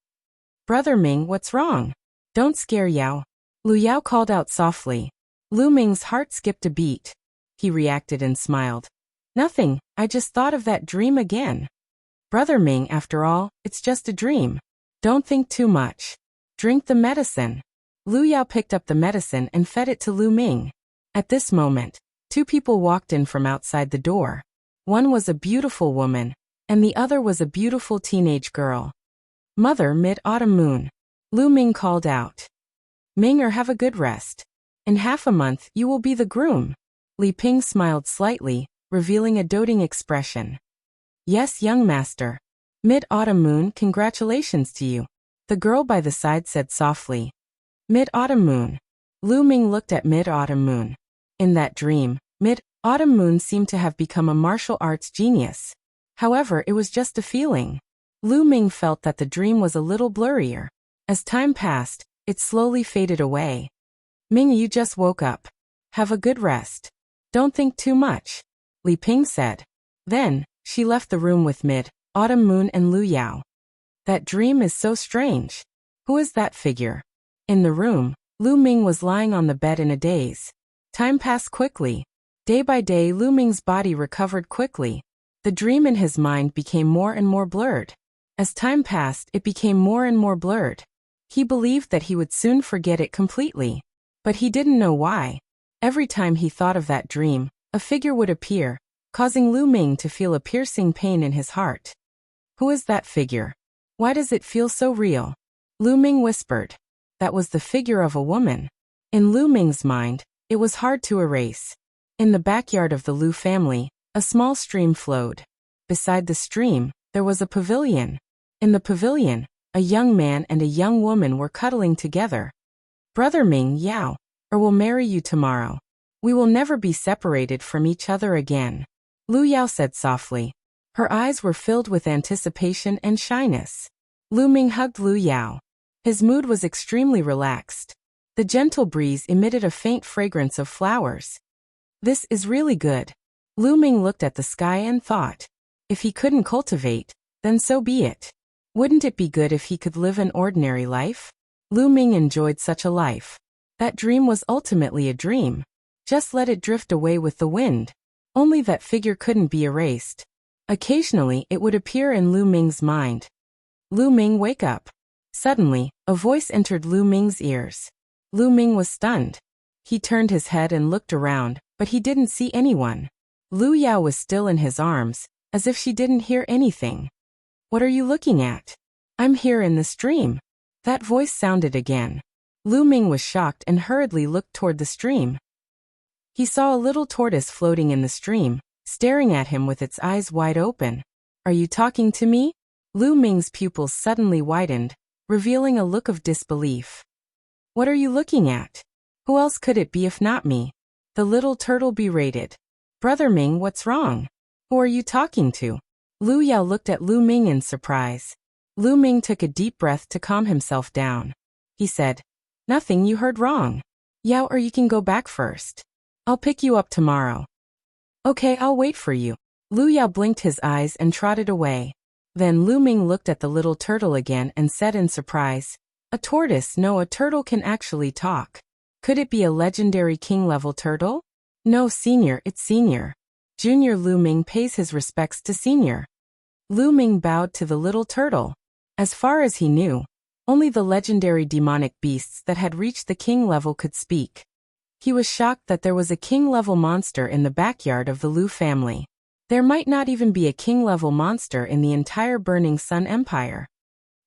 Brother Ming, what's wrong? Don't scare Yao. Lu Yao called out softly. Lu Ming's heart skipped a beat. He reacted and smiled. Nothing, I just thought of that dream again. Brother Ming, after all, it's just a dream. Don't think too much. Drink the medicine. Lu Yao picked up the medicine and fed it to Lu Ming. At this moment, 2 people walked in from outside the door. One was a beautiful woman, and the other was a beautiful teenage girl. Mother, Mid-Autumn Moon. Lu Ming called out. Ming-er, have a good rest. In half a month, you will be the groom. Li Ping smiled slightly, revealing a doting expression. Yes, young master. Mid-Autumn Moon, congratulations to you. The girl by the side said softly. Mid-Autumn Moon. Lu Ming looked at Mid-Autumn Moon. In that dream, Mid-Autumn Moon seemed to have become a martial arts genius. However, it was just a feeling. Lu Ming felt that the dream was a little blurrier. As time passed, it slowly faded away. Ming, you just woke up. Have a good rest. Don't think too much, Li Ping said. Then, she left the room with Mid-Autumn Moon and Lu Yao. That dream is so strange. Who is that figure? In the room, Lu Ming was lying on the bed in a daze. Time passed quickly. Day by day, Lu Ming's body recovered quickly. The dream in his mind became more and more blurred. As time passed, it became more and more blurred. He believed that he would soon forget it completely. But he didn't know why. Every time he thought of that dream, a figure would appear, causing Lu Ming to feel a piercing pain in his heart. Who is that figure? Why does it feel so real? Lu Ming whispered. That was the figure of a woman. In Lu Ming's mind, it was hard to erase. In the backyard of the Lu family, a small stream flowed. Beside the stream, there was a pavilion. In the pavilion, a young man and a young woman were cuddling together. Brother Ming Yao, or will marry you tomorrow. We will never be separated from each other again. Lu Yao said softly. Her eyes were filled with anticipation and shyness. Lu Ming hugged Lu Yao. His mood was extremely relaxed. The gentle breeze emitted a faint fragrance of flowers. This is really good. Lu Ming looked at the sky and thought. If he couldn't cultivate, then so be it. Wouldn't it be good if he could live an ordinary life? Lu Ming enjoyed such a life. That dream was ultimately a dream. Just let it drift away with the wind. Only that figure couldn't be erased. Occasionally, it would appear in Lu Ming's mind. Lu Ming, wake up. Suddenly, a voice entered Lu Ming's ears. Lu Ming was stunned. He turned his head and looked around, but he didn't see anyone. Lu Yao was still in his arms, as if she didn't hear anything. What are you looking at? I'm here in the stream. That voice sounded again. Lu Ming was shocked and hurriedly looked toward the stream. He saw a little tortoise floating in the stream, staring at him with its eyes wide open. Are you talking to me? Lu Ming's pupils suddenly widened, revealing a look of disbelief. What are you looking at? Who else could it be if not me? The little turtle berated. Brother Ming, what's wrong? Who are you talking to? Lu Yao looked at Lu Ming in surprise. Lu Ming took a deep breath to calm himself down. He said, Nothing, you heard wrong. Yao, or you can go back first. I'll pick you up tomorrow. Okay, I'll wait for you. Lu Yao blinked his eyes and trotted away. Then Lu Ming looked at the little turtle again and said in surprise, A tortoise? No, a turtle can actually talk. Could it be a legendary king-level turtle? No, Senior, it's Senior. Junior Lu Ming pays his respects to Senior. Lu Ming bowed to the little turtle. As far as he knew, only the legendary demonic beasts that had reached the king level could speak. He was shocked that there was a king-level monster in the backyard of the Lu family. There might not even be a king-level monster in the entire Burning Sun Empire.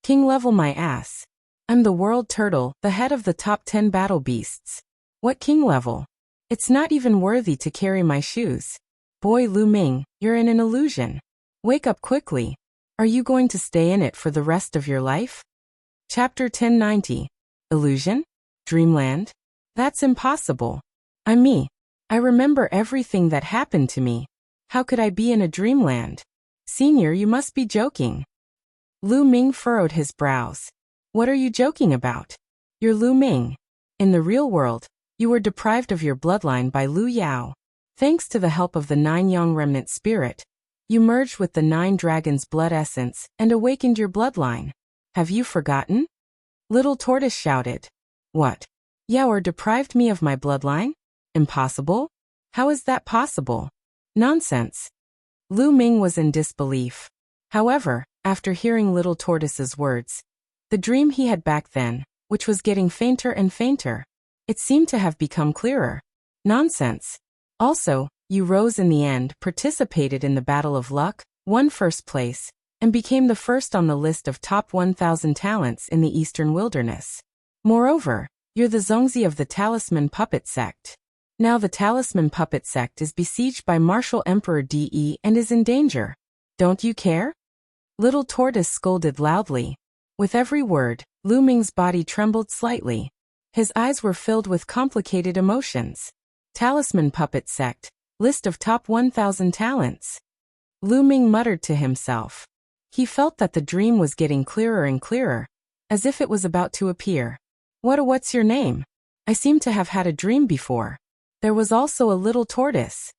King-level my ass. I'm the world turtle, the head of the top 10 battle beasts. What king-level? It's not even worthy to carry my shoes. Boy Lu Ming, you're in an illusion. Wake up quickly. Are you going to stay in it for the rest of your life? Chapter 1090. Illusion? Dreamland? That's impossible. I'm me. I remember everything that happened to me. How could I be in a dreamland? Senior, you must be joking. Lu Ming furrowed his brows. What are you joking about? You're Lu Ming. In the real world, you were deprived of your bloodline by Lu Yao. Thanks to the help of the 9 Yang remnant spirit, you merged with the 9 dragons' blood essence and awakened your bloodline. Have you forgotten? Little Tortoise shouted. What? Yao deprived me of my bloodline? Impossible? How is that possible? Nonsense. Lu Ming was in disbelief. However, after hearing Little Tortoise's words, the dream he had back then, which was getting fainter and fainter, it seemed to have become clearer. Nonsense. Also, you rose in the end, participated in the Battle of Luck, won first place, and became the first on the list of top 1,000 talents in the Eastern Wilderness. Moreover, you're the Zongzi of the Talisman Puppet Sect. Now the Talisman Puppet Sect is besieged by Martial Emperor De and is in danger. Don't you care? Little Tortoise scolded loudly. With every word, Lu Ming's body trembled slightly. His eyes were filled with complicated emotions. Talisman Puppet Sect, list of top 1,000 talents. Lu Ming muttered to himself. He felt that the dream was getting clearer and clearer, as if it was about to appear. What's your name? I seem to have had a dream before. There was also a little tortoise.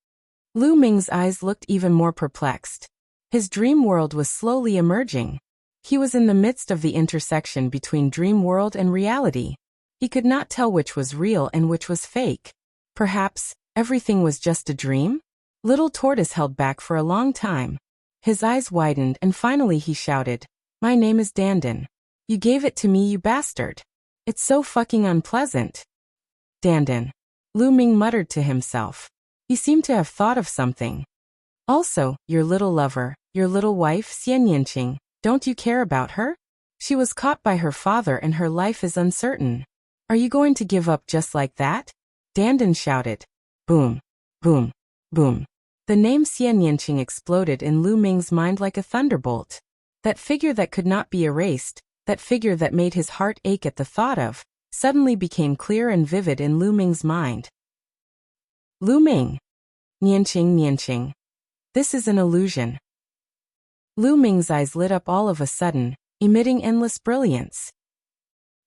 Lu Ming's eyes looked even more perplexed. His dream world was slowly emerging. He was in the midst of the intersection between dream world and reality. He could not tell which was real and which was fake. Perhaps, Everything was just a dream? Little Tortoise held back for a long time. His eyes widened and finally he shouted, "My name is Dandan. You gave it to me, you bastard. It's so fucking unpleasant." Dandan. Lu Ming muttered to himself. He seemed to have thought of something. "Also, your little lover, your little wife Xian Yinqing, don't you care about her? She was caught by her father and her life is uncertain. Are you going to give up just like that?" Dandan shouted. Boom. Boom. Boom. The name Xian Yinqing exploded in Lu Ming's mind like a thunderbolt. That figure that could not be erased, that figure that made his heart ache at the thought of, suddenly became clear and vivid in Lu Ming's mind. Lu Ming. Nianqing, Nianqing. This is an illusion. Lu Ming's eyes lit up all of a sudden, emitting endless brilliance.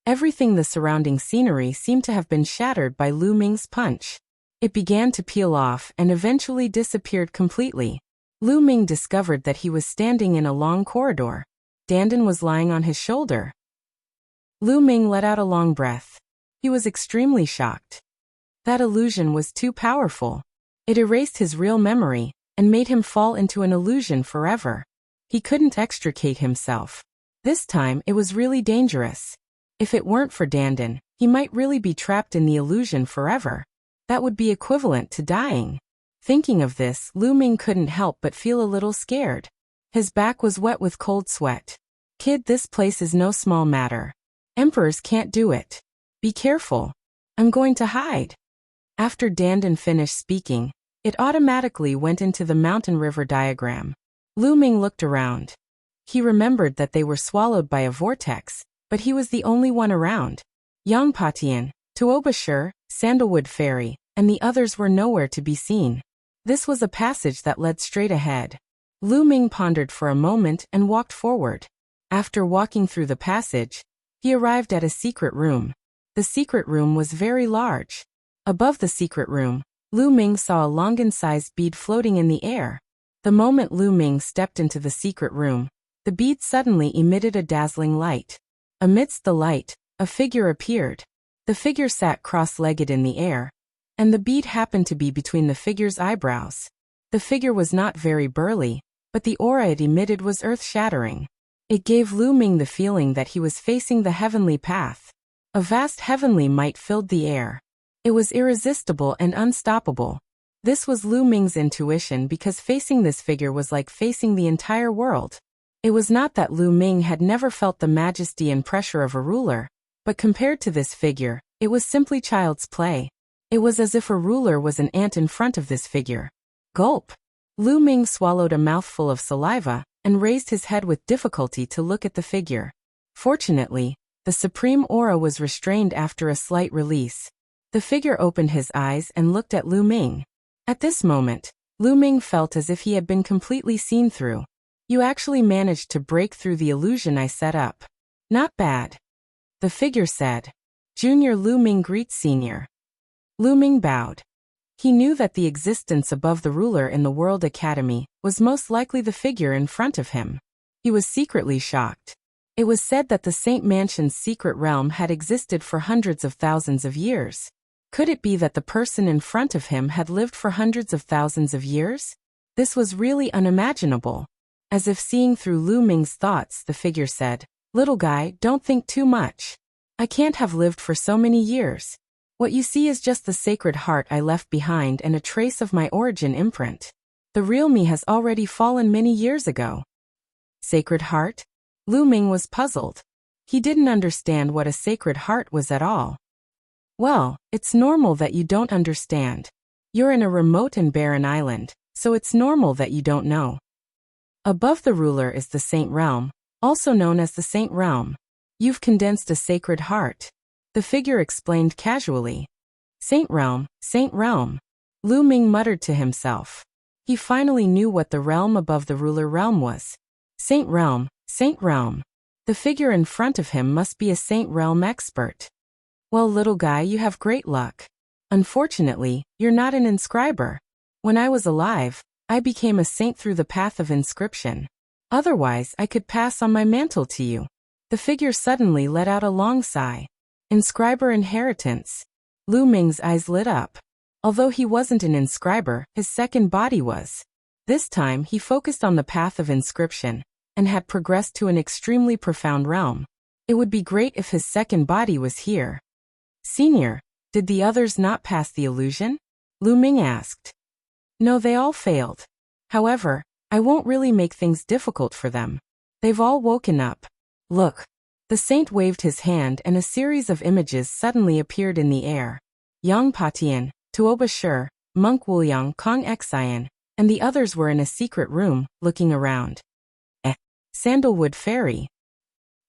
Everything the surrounding scenery seemed to have been shattered by Lu Ming's punch. It began to peel off and eventually disappeared completely. Lu Ming discovered that he was standing in a long corridor. Dandan was lying on his shoulder. Lu Ming let out a long breath. He was extremely shocked. That illusion was too powerful. It erased his real memory and made him fall into an illusion forever. He couldn't extricate himself. This time it was really dangerous. If it weren't for Dandan, he might really be trapped in the illusion forever. That would be equivalent to dying. Thinking of this, Lu Ming couldn't help but feel a little scared. His back was wet with cold sweat. "Kid, this place is no small matter. Emperors can't do it. Be careful. I'm going to hide." After Dandan finished speaking, it automatically went into the mountain river diagram. Lu Ming looked around. He remembered that they were swallowed by a vortex, but he was the only one around. Yangpatian, Tuobashir, Sandalwood Fairy, and the others were nowhere to be seen. This was a passage that led straight ahead. Lu Ming pondered for a moment and walked forward. After walking through the passage, he arrived at a secret room. The secret room was very large. Above the secret room, Lu Ming saw a longan-sized bead floating in the air. The moment Lu Ming stepped into the secret room, the bead suddenly emitted a dazzling light. Amidst the light, a figure appeared. The figure sat cross-legged in the air, and the bead happened to be between the figure's eyebrows. The figure was not very burly, but the aura it emitted was earth-shattering. It gave Lu Ming the feeling that he was facing the heavenly path. A vast heavenly might filled the air. It was irresistible and unstoppable. This was Lu Ming's intuition because facing this figure was like facing the entire world. It was not that Lu Ming had never felt the majesty and pressure of a ruler, but compared to this figure, it was simply child's play. It was as if a ruler was an ant in front of this figure. Gulp! Lu Ming swallowed a mouthful of saliva and raised his head with difficulty to look at the figure. Fortunately, the supreme aura was restrained after a slight release. The figure opened his eyes and looked at Lu Ming. At this moment, Lu Ming felt as if he had been completely seen through. "You actually managed to break through the illusion I set up. Not bad." The figure said. "Junior Lu Ming greets Senior." Lu Ming bowed. He knew that the existence above the ruler in the World Academy was most likely the figure in front of him. He was secretly shocked. It was said that the Saint Mansion's secret realm had existed for hundreds of thousands of years. Could it be that the person in front of him had lived for hundreds of thousands of years? This was really unimaginable. As if seeing through Lu Ming's thoughts, the figure said, "Little guy, don't think too much. I can't have lived for so many years. What you see is just the sacred heart I left behind and a trace of my origin imprint. The real me has already fallen many years ago." Sacred heart? Lu Ming was puzzled. He didn't understand what a sacred heart was at all. "Well, it's normal that you don't understand. You're in a remote and barren island, so it's normal that you don't know. Above the ruler is the Saint Realm, also known as the Saint Realm. You've condensed a sacred heart," the figure explained casually. Saint Realm, Saint Realm. Lu Ming muttered to himself. He finally knew what the realm above the ruler realm was. Saint Realm, Saint Realm. The figure in front of him must be a Saint Realm expert. "Well, little guy, you have great luck. Unfortunately, you're not an inscriber. When I was alive, I became a saint through the path of inscription. Otherwise, I could pass on my mantle to you." The figure suddenly let out a long sigh. Inscriber inheritance. Lu Ming's eyes lit up. Although he wasn't an inscriber, his second body was. This time he focused on the path of inscription, and had progressed to an extremely profound realm. It would be great if his second body was here. Senior, did the others not pass the illusion? Lu Ming asked. No, they all failed. However, I won't really make things difficult for them. They've all woken up. Look. The saint waved his hand and a series of images suddenly appeared in the air. Yang Patian, Tuoba Shur, Monk Wuliang Kong Xian, and the others were in a secret room, looking around. Sandalwood Fairy.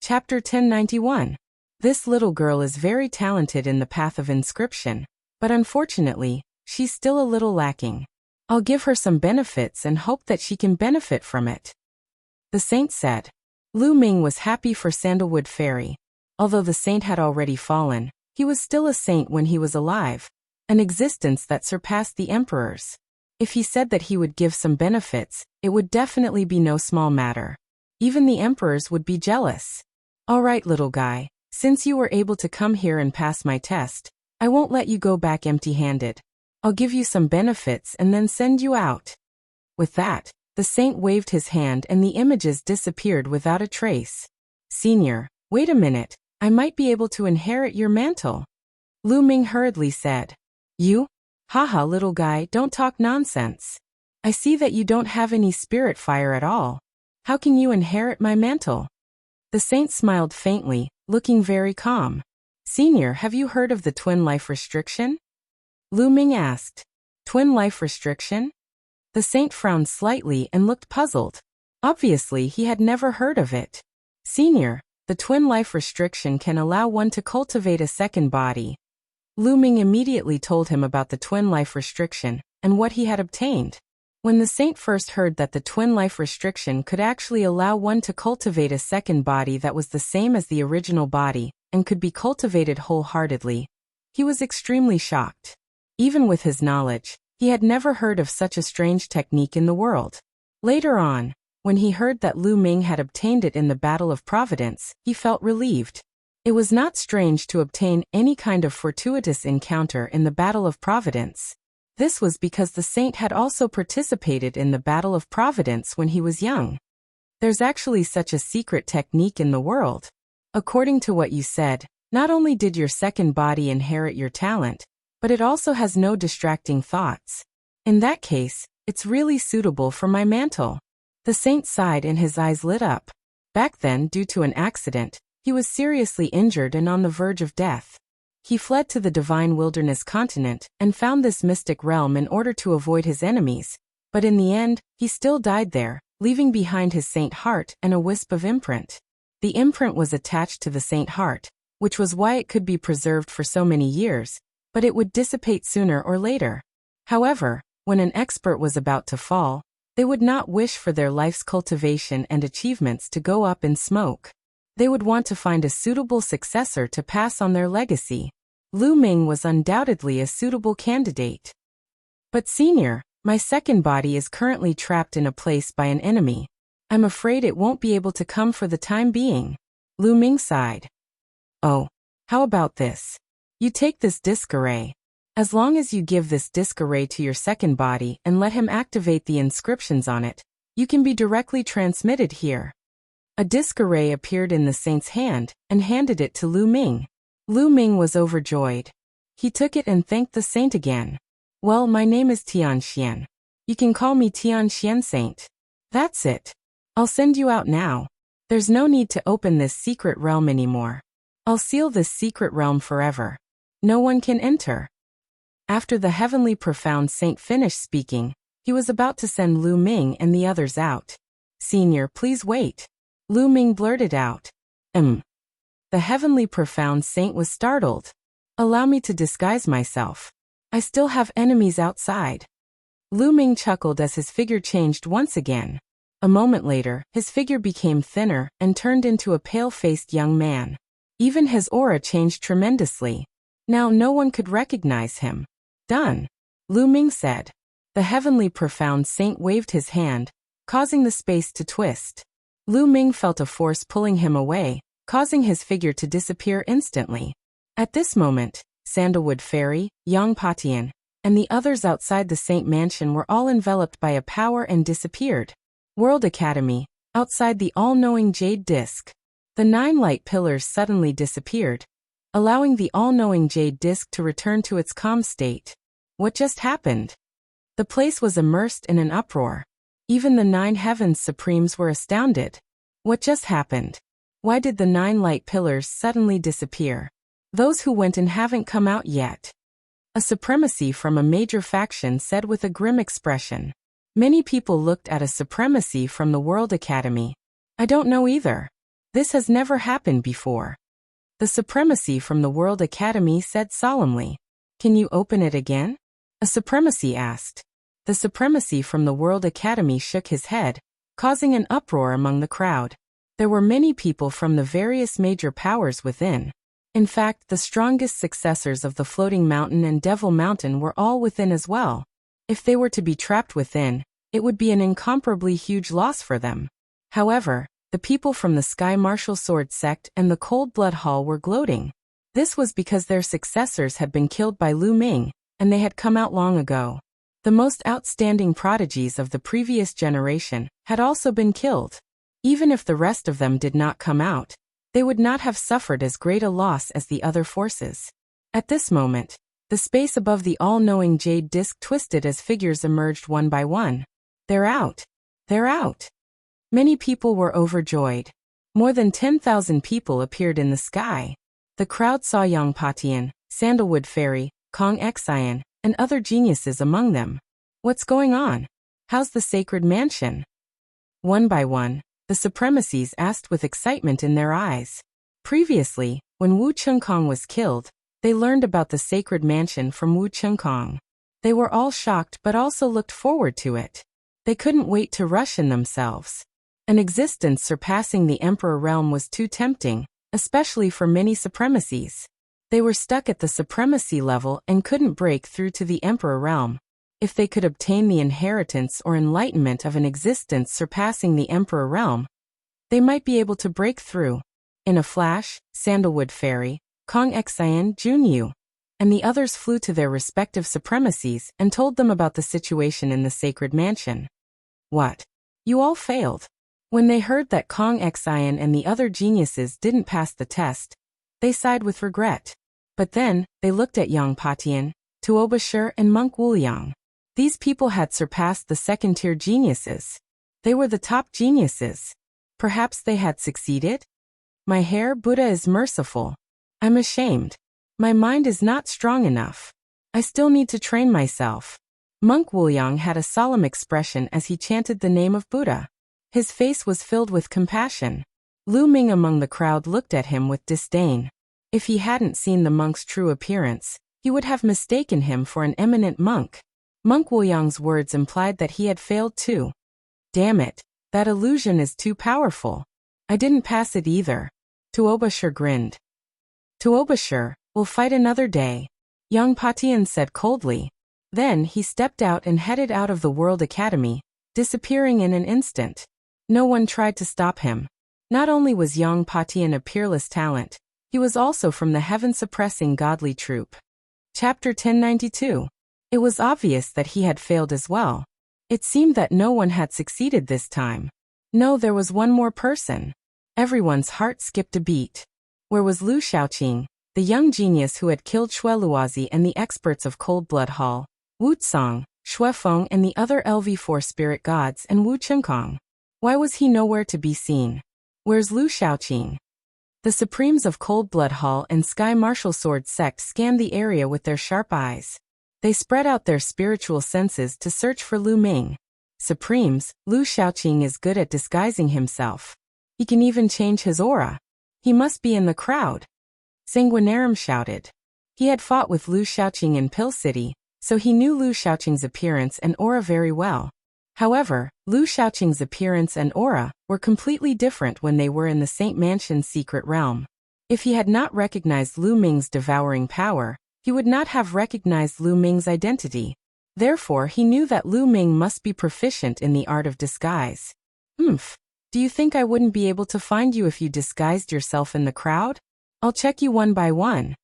Chapter 1091. This little girl is very talented in the path of inscription, but unfortunately, she's still a little lacking. I'll give her some benefits and hope that she can benefit from it. The saint said. Lu Ming was happy for Sandalwood Fairy. Although the saint had already fallen, he was still a saint when he was alive, an existence that surpassed the emperor's. If he said that he would give some benefits, it would definitely be no small matter. Even the emperors would be jealous. All right, little guy, since you were able to come here and pass my test, I won't let you go back empty-handed. I'll give you some benefits and then send you out. With that, the saint waved his hand and the images disappeared without a trace. Senior, wait a minute, I might be able to inherit your mantle. Lu Ming hurriedly said. You? Haha, little guy, don't talk nonsense. I see that you don't have any spirit fire at all. How can you inherit my mantle? The saint smiled faintly, looking very calm. Senior, have you heard of the twin life restriction? Lu Ming asked. Twin life restriction? The saint frowned slightly and looked puzzled. Obviously, he had never heard of it. Senior, the twin life restriction can allow one to cultivate a second body. Lu Ming immediately told him about the twin life restriction and what he had obtained. When the saint first heard that the twin life restriction could actually allow one to cultivate a second body that was the same as the original body and could be cultivated wholeheartedly, he was extremely shocked. Even with his knowledge, he had never heard of such a strange technique in the world. Later on, when he heard that Lu Ming had obtained it in the Battle of Providence, he felt relieved. It was not strange to obtain any kind of fortuitous encounter in the Battle of Providence. This was because the saint had also participated in the Battle of Providence when he was young. There's actually such a secret technique in the world. According to what you said, not only did your second body inherit your talent, but it also has no distracting thoughts. In that case, it's really suitable for my mantle. The saint sighed and his eyes lit up. Back then, due to an accident, he was seriously injured and on the verge of death. He fled to the divine wilderness continent and found this mystic realm in order to avoid his enemies, but in the end, he still died there, leaving behind his saint heart and a wisp of imprint. The imprint was attached to the saint heart, which was why it could be preserved for so many years, but it would dissipate sooner or later. However, when an expert was about to fall, they would not wish for their life's cultivation and achievements to go up in smoke. They would want to find a suitable successor to pass on their legacy. Lu Ming was undoubtedly a suitable candidate. But senior, my second body is currently trapped in a place by an enemy. I'm afraid it won't be able to come for the time being. Lu Ming sighed. Oh, how about this? You take this disc array. As long as you give this disc array to your second body and let him activate the inscriptions on it, you can be directly transmitted here. A disc array appeared in the saint's hand and handed it to Lu Ming. Lu Ming was overjoyed. He took it and thanked the saint again. Well, my name is Tian Xian. You can call me Tian Xian Saint. That's it. I'll send you out now. There's no need to open this secret realm anymore. I'll seal this secret realm forever. No one can enter. After the heavenly profound saint finished speaking, he was about to send Lu Ming and the others out. Senior, please wait. Lu Ming blurted out. The heavenly profound saint was startled. Allow me to disguise myself. I still have enemies outside. Lu Ming chuckled as his figure changed once again. A moment later, his figure became thinner and turned into a pale-faced young man. Even his aura changed tremendously. Now no one could recognize him. Done. Lu Ming said. The heavenly profound saint waved his hand, causing the space to twist. Lu Ming felt a force pulling him away, causing his figure to disappear instantly. At this moment, Sandalwood Fairy, Yang Patian, and the others outside the Saint Mansion were all enveloped by a power and disappeared. World Academy, outside the all-knowing jade disk. The 9 light pillars suddenly disappeared, allowing the all-knowing jade disk to return to its calm state. What just happened? The place was immersed in an uproar. Even the 9 heavens supremes were astounded. What just happened? Why did the 9 light pillars suddenly disappear? Those who went in haven't come out yet. A supremacy from a major faction said with a grim expression. Many people looked at a supremacy from the World Academy. I don't know either. This has never happened before. The supremacy from the World Academy said solemnly. Can you open it again? A supremacy asked. The supremacy from the World Academy shook his head, causing an uproar among the crowd. There were many people from the various major powers within. In fact, the strongest successors of the Floating Mountain and Devil Mountain were all within as well. If they were to be trapped within, it would be an incomparably huge loss for them. However, the people from the Sky Martial Sword Sect and the Cold Blood Hall were gloating. This was because their successors had been killed by Lu Ming, and they had come out long ago. The most outstanding prodigies of the previous generation had also been killed. Even if the rest of them did not come out, they would not have suffered as great a loss as the other forces. At this moment, the space above the all-knowing jade disk twisted as figures emerged one by one. They're out! They're out! Many people were overjoyed. More than 10,000 people appeared in the sky. The crowd saw Yang Patian, Sandalwood Fairy, Kong Xian, and other geniuses among them. What's going on? How's the sacred mansion? One by one, the supremacies asked with excitement in their eyes. Previously, when Wu Chengkong was killed, they learned about the sacred mansion from Wu Chengkong. They were all shocked but also looked forward to it. They couldn't wait to rush in themselves. An existence surpassing the Emperor realm was too tempting, especially for many supremacies. They were stuck at the supremacy level and couldn't break through to the Emperor realm. If they could obtain the inheritance or enlightenment of an existence surpassing the Emperor realm, they might be able to break through. In a flash, Sandalwood Fairy, Kong Xian, Junyu, and the others flew to their respective supremacies and told them about the situation in the sacred mansion. What? You all failed. When they heard that Kong Xian and the other geniuses didn't pass the test, they sighed with regret. But then, they looked at Yang Patian, Tuobashir and Monk Wuliang. These people had surpassed the second-tier geniuses. They were the top geniuses. Perhaps they had succeeded? My hair, Buddha is merciful. I'm ashamed. My mind is not strong enough. I still need to train myself. Monk Wuliang had a solemn expression as he chanted the name of Buddha. His face was filled with compassion. Lu Ming among the crowd looked at him with disdain. If he hadn't seen the monk's true appearance, he would have mistaken him for an eminent monk. Monk Wuliang's words implied that he had failed too. Damn it, that illusion is too powerful. I didn't pass it either. Tuobashir grinned. Tuobashir, we'll fight another day, Yang Patian said coldly. Then he stepped out and headed out of the World Academy, disappearing in an instant. No one tried to stop him. Not only was Yang Patian a peerless talent, he was also from the heaven-suppressing godly troop. Chapter 1092. It was obvious that he had failed as well. It seemed that no one had succeeded this time. No, there was one more person. Everyone's heart skipped a beat. Where was Lu Shaoqing, the young genius who had killed Xue Luozi and the experts of Cold Blood Hall, Wu Tsong, Xue Feng and the other LV4 spirit gods and Wu Chengkong? Why was he nowhere to be seen? Where's Lu Shaoqing? The Supremes of Cold Blood Hall and Sky Martial Sword Sect scanned the area with their sharp eyes. They spread out their spiritual senses to search for Lu Ming. Supremes, Lu Shaoqing is good at disguising himself. He can even change his aura. He must be in the crowd. Sanguinarum shouted. He had fought with Lu Shaoqing in Pill City, so he knew Lu Shaoqing's appearance and aura very well. However, Lu Shaoqing's appearance and aura were completely different when they were in the Saint Mansion's secret realm. If he had not recognized Lu Ming's devouring power, he would not have recognized Lu Ming's identity. Therefore, he knew that Lu Ming must be proficient in the art of disguise. Do you think I wouldn't be able to find you if you disguised yourself in the crowd? I'll check you one by one.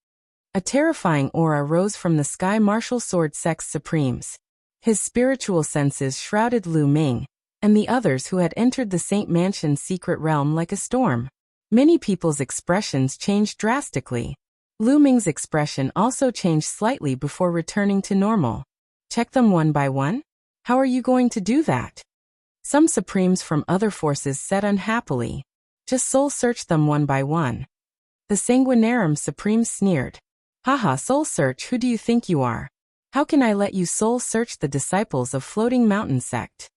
A terrifying aura rose from the Sky Martial Sword Sect's Supremes. His spiritual senses shrouded Lu Ming and the others who had entered the Saint Mansion's secret realm like a storm. Many people's expressions changed drastically. Lu Ming's expression also changed slightly before returning to normal. Check them one by one? How are you going to do that? Some Supremes from other forces said unhappily. Just soul search them one by one. The Sanguinarium Supreme sneered. Haha, soul search, who do you think you are? How can I let you soul search the disciples of Floating Mountain Sect?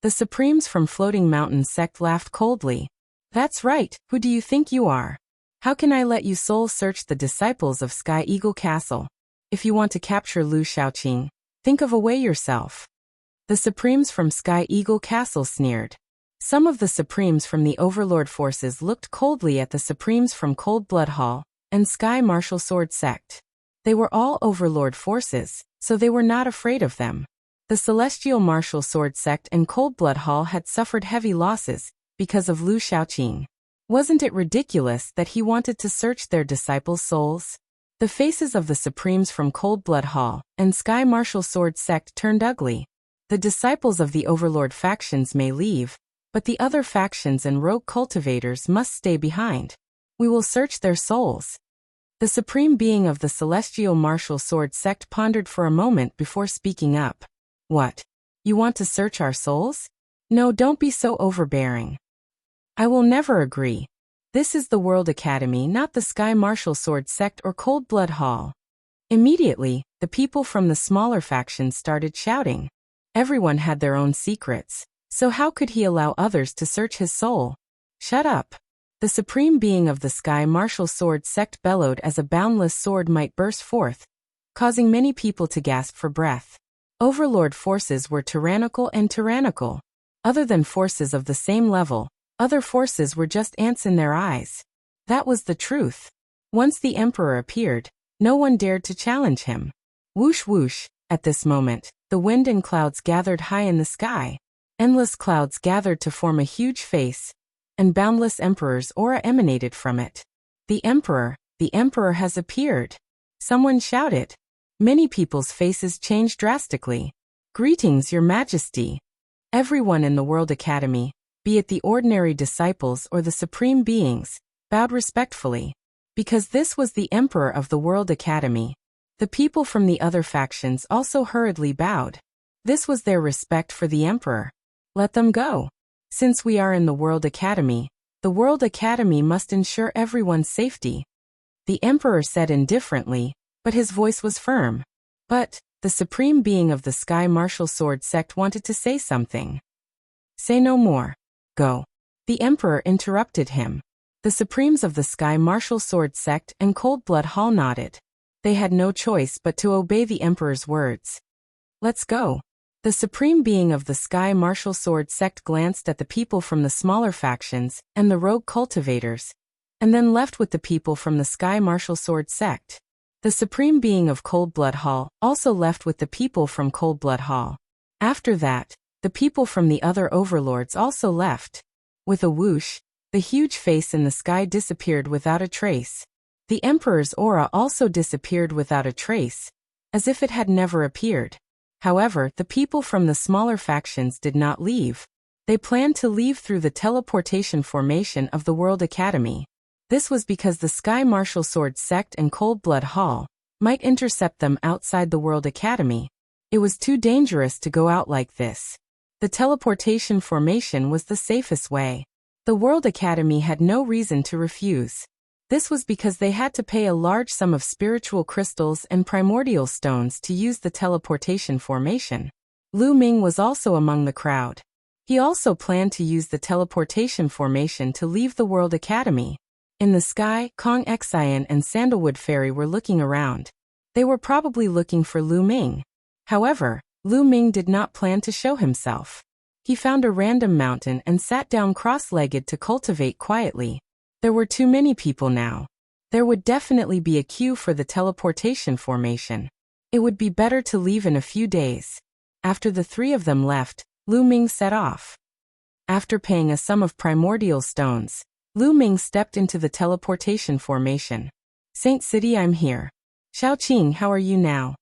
The Supremes from Floating Mountain Sect laughed coldly. That's right, who do you think you are? How can I let you soul search the disciples of Sky Eagle Castle? If you want to capture Lu Shaoqing, think of a way yourself. The Supremes from Sky Eagle Castle sneered. Some of the Supremes from the Overlord forces looked coldly at the Supremes from Cold Blood Hall and Sky Martial Sword Sect. They were all Overlord forces, so they were not afraid of them. The Celestial Martial Sword Sect and Cold Blood Hall had suffered heavy losses because of Lu Shaoqing. Wasn't it ridiculous that he wanted to search their disciples' souls? The faces of the Supremes from Cold Blood Hall and Sky Martial Sword Sect turned ugly. The disciples of the Overlord factions may leave, but the other factions and rogue cultivators must stay behind. We will search their souls. The Supreme Being of the Celestial Martial Sword Sect pondered for a moment before speaking up. What? You want to search our souls? No, don't be so overbearing. I will never agree. This is the World Academy, not the Sky Martial Sword Sect or Cold Blood Hall. Immediately, the people from the smaller factions started shouting. Everyone had their own secrets, so how could he allow others to search his soul? Shut up. The Supreme Being of the Sky Martial Sword Sect bellowed as a boundless sword might burst forth, causing many people to gasp for breath. Overlord forces were tyrannical and tyrannical. Other than forces of the same level, other forces were just ants in their eyes. That was the truth. Once the Emperor appeared, no one dared to challenge him. Whoosh whoosh, at this moment, the wind and clouds gathered high in the sky. Endless clouds gathered to form a huge face, and boundless Emperor's aura emanated from it. The Emperor has appeared. Someone shouted. Many people's faces changed drastically. Greetings, Your Majesty. Everyone in the World Academy, be it the ordinary disciples or the Supreme Beings, bowed respectfully. Because this was the Emperor of the World Academy, the people from the other factions also hurriedly bowed. This was their respect for the Emperor. Let them go. Since we are in the World Academy, the World Academy must ensure everyone's safety. The Emperor said indifferently, but his voice was firm. But the Supreme Being of the Sky Martial Sword Sect wanted to say something. Say no more. Go. The Emperor interrupted him. The Supremes of the Sky Martial Sword Sect and Cold Blood Hall nodded. They had no choice but to obey the Emperor's words. Let's go. The Supreme Being of the Sky Martial Sword Sect glanced at the people from the smaller factions and the rogue cultivators, and then left with the people from the Sky Martial Sword Sect. The Supreme Being of Cold Blood Hall also left with the people from Cold Blood Hall. After that, the people from the other overlords also left. With a whoosh, the huge face in the sky disappeared without a trace. The Emperor's aura also disappeared without a trace, as if it had never appeared. However, the people from the smaller factions did not leave. They planned to leave through the teleportation formation of the World Academy. This was because the Sky Martial Sword Sect and Cold Blood Hall might intercept them outside the World Academy. It was too dangerous to go out like this. The teleportation formation was the safest way. The World Academy had no reason to refuse. This was because they had to pay a large sum of spiritual crystals and primordial stones to use the teleportation formation. Lu Ming was also among the crowd. He also planned to use the teleportation formation to leave the World Academy. In the sky, Kong Xian and Sandalwood Fairy were looking around. They were probably looking for Lu Ming. However, Lu Ming did not plan to show himself. He found a random mountain and sat down cross-legged to cultivate quietly. There were too many people now. There would definitely be a queue for the teleportation formation. It would be better to leave in a few days. After the three of them left, Lu Ming set off. After paying a sum of primordial stones, Lu Ming stepped into the teleportation formation. Saint City, I'm here. Xiaoqing, how are you now?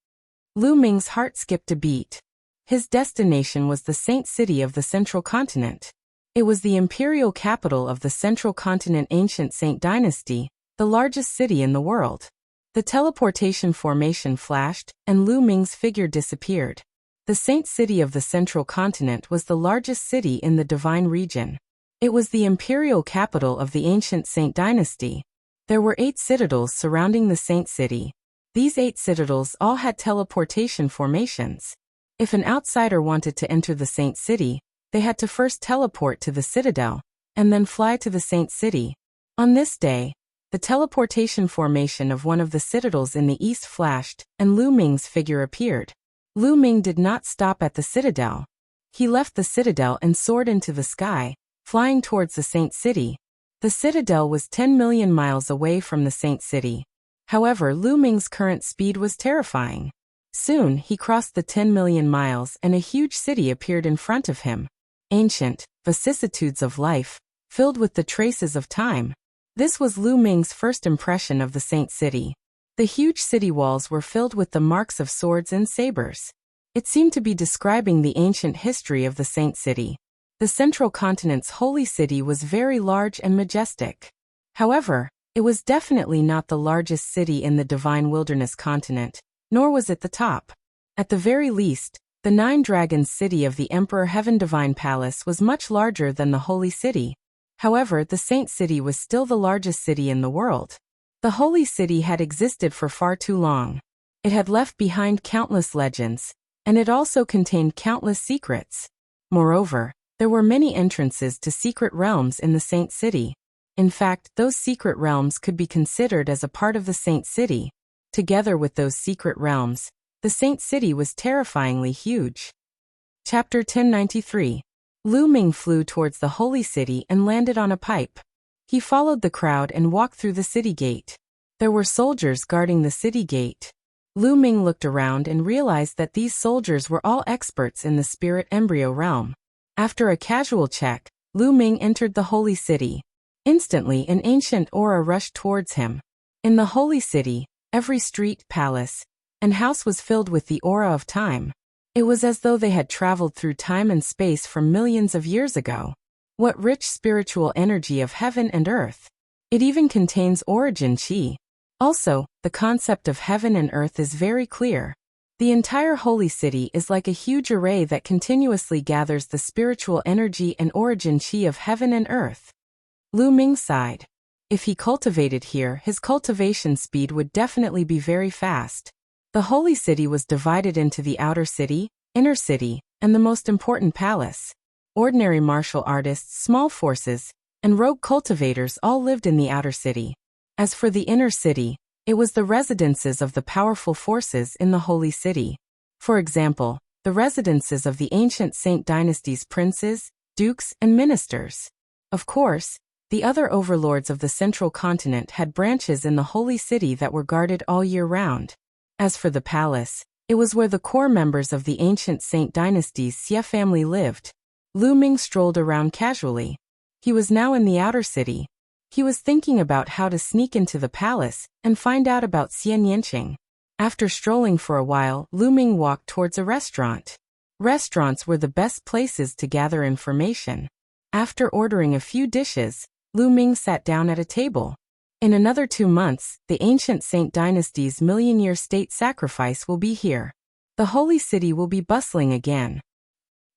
Lu Ming's heart skipped a beat. His destination was the saint city of the Central Continent. It was the imperial capital of the Central Continent ancient Saint Dynasty, the largest city in the world. The teleportation formation flashed, and Lu Ming's figure disappeared. The saint city of the Central Continent was the largest city in the Divine region. It was the imperial capital of the ancient Saint Dynasty. There were 8 citadels surrounding the saint city. These 8 citadels all had teleportation formations. If an outsider wanted to enter the saint city, they had to first teleport to the citadel, and then fly to the saint city. On this day, the teleportation formation of one of the citadels in the east flashed, and Lu Ming's figure appeared. Lu Ming did not stop at the citadel. He left the citadel and soared into the sky, flying towards the saint city. The citadel was 10 million miles away from the saint city. However, Lu Ming's current speed was terrifying. Soon, he crossed the 10 million miles and a huge city appeared in front of him. Ancient, vicissitudes of life, filled with the traces of time. This was Lu Ming's first impression of the saint city. The huge city walls were filled with the marks of swords and sabers. It seemed to be describing the ancient history of the saint city. The Central Continent's holy city was very large and majestic. However, it was definitely not the largest city in the Divine Wilderness continent, nor was it the top. At the very least, the 9 Dragons city of the Emperor Heaven Divine Palace was much larger than the holy city. However, the saint city was still the largest city in the world. The holy city had existed for far too long. It had left behind countless legends, and it also contained countless secrets. Moreover, there were many entrances to secret realms in the saint city. In fact, those secret realms could be considered as a part of the saint city. Together with those secret realms, the saint city was terrifyingly huge. Chapter 1093. Lu Ming flew towards the holy city and landed on a pipe. He followed the crowd and walked through the city gate. There were soldiers guarding the city gate. Lu Ming looked around and realized that these soldiers were all experts in the spirit embryo realm. After a casual check, Lu Ming entered the holy city. Instantly, an ancient aura rushed towards him. In the holy city, every street, palace, and house was filled with the aura of time. It was as though they had traveled through time and space from millions of years ago. What rich spiritual energy of heaven and earth! It even contains origin chi. Also, the concept of heaven and earth is very clear. The entire holy city is like a huge array that continuously gathers the spiritual energy and origin chi of heaven and earth. Lu Ming sighed. If he cultivated here, his cultivation speed would definitely be very fast. The holy city was divided into the outer city, inner city, and the most important palace. Ordinary martial artists, small forces, and rogue cultivators all lived in the outer city. As for the inner city, it was the residences of the powerful forces in the holy city. For example, the residences of the ancient Saint Dynasty's princes, dukes, and ministers. Of course, the other overlords of the Central Continent had branches in the holy city that were guarded all year round. As for the palace, it was where the core members of the ancient Saint Dynasty's Xie family lived. Lu Ming strolled around casually. He was now in the outer city. He was thinking about how to sneak into the palace and find out about Xian Yanqing. After strolling for a while, Lu Ming walked towards a restaurant. Restaurants were the best places to gather information. After ordering a few dishes, Lu Ming sat down at a table. In another 2 months, the ancient Saint Dynasty's million-year state sacrifice will be here. The holy city will be bustling again.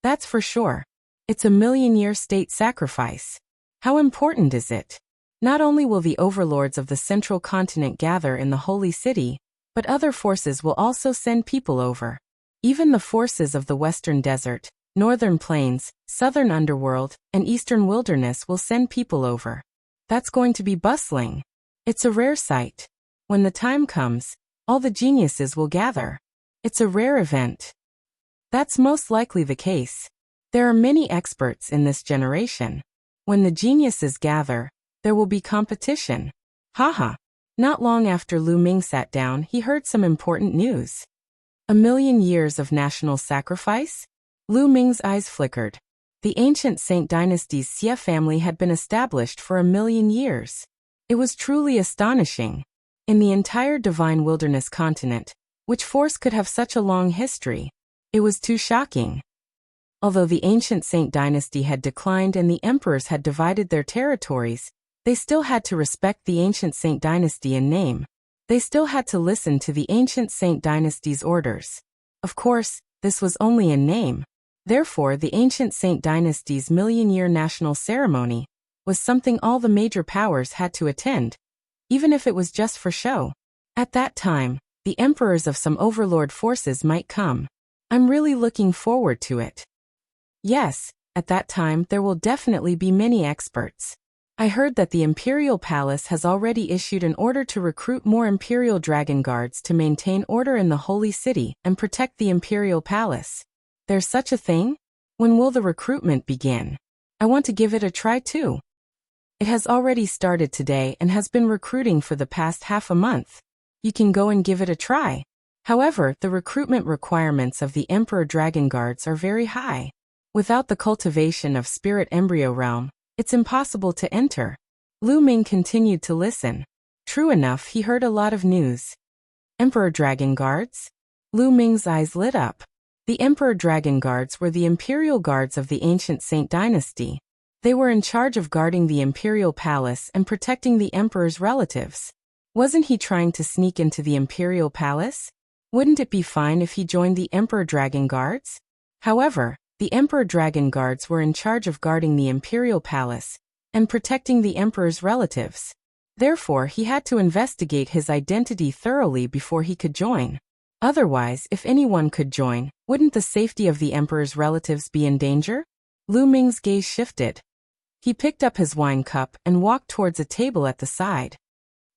That's for sure. It's a million-year state sacrifice. How important is it? Not only will the overlords of the Central Continent gather in the holy city, but other forces will also send people over. Even the forces of the Western Desert, Northern Plains, Southern Underworld, and Eastern Wilderness will send people over. That's going to be bustling. It's a rare sight. When the time comes, all the geniuses will gather. It's a rare event. That's most likely the case. There are many experts in this generation. When the geniuses gather, there will be competition. Haha. Not long after Lu Ming sat down, he heard some important news. A million years of national sacrifice? Lu Ming's eyes flickered. The ancient Saint Dynasty's Xie family had been established for 1 million years. It was truly astonishing. In the entire divine wilderness continent, which force could have such a long history? It was too shocking. Although the ancient Saint dynasty had declined and the emperors had divided their territories, they still had to respect the ancient Saint dynasty in name. They still had to listen to the ancient Saint dynasty's orders. Of course, this was only in name. Therefore, the ancient Saint dynasty's million-year national ceremony was something all the major powers had to attend, even if it was just for show. At that time, the emperors of some overlord forces might come. I'm really looking forward to it. Yes, at that time there will definitely be many experts. I heard that the Imperial Palace has already issued an order to recruit more Imperial Dragon Guards to maintain order in the Holy City and protect the Imperial Palace. There's such a thing? When will the recruitment begin? I want to give it a try too. It has already started today and has been recruiting for the past half a month. You can go and give it a try. However, the recruitment requirements of the Emperor Dragon Guards are very high. Without the cultivation of Spirit Embryo Realm, it's impossible to enter. Lu Ming continued to listen. True enough, he heard a lot of news. Emperor Dragon Guards? Lu Ming's eyes lit up. The Emperor Dragon Guards were the Imperial Guards of the ancient Saint dynasty. They were in charge of guarding the Imperial Palace and protecting the Emperor's relatives. Wasn't he trying to sneak into the Imperial Palace? Wouldn't it be fine if he joined the Emperor Dragon Guards? However, the Emperor Dragon Guards were in charge of guarding the Imperial Palace and protecting the Emperor's relatives. Therefore, he had to investigate his identity thoroughly before he could join. Otherwise, if anyone could join, wouldn't the safety of the Emperor's relatives be in danger? Lu Ming's gaze shifted. He picked up his wine cup and walked towards a table at the side.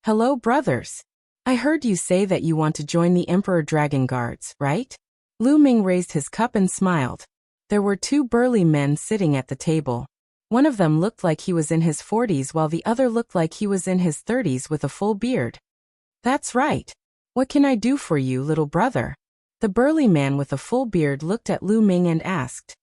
Hello, brothers. I heard you say that you want to join the Emperor Dragon Guards, right? Lu Ming raised his cup and smiled. There were two burly men sitting at the table. One of them looked like he was in his 40s while the other looked like he was in his 30s with a full beard. That's right. What can I do for you, little brother? The burly man with a full beard looked at Lu Ming and asked.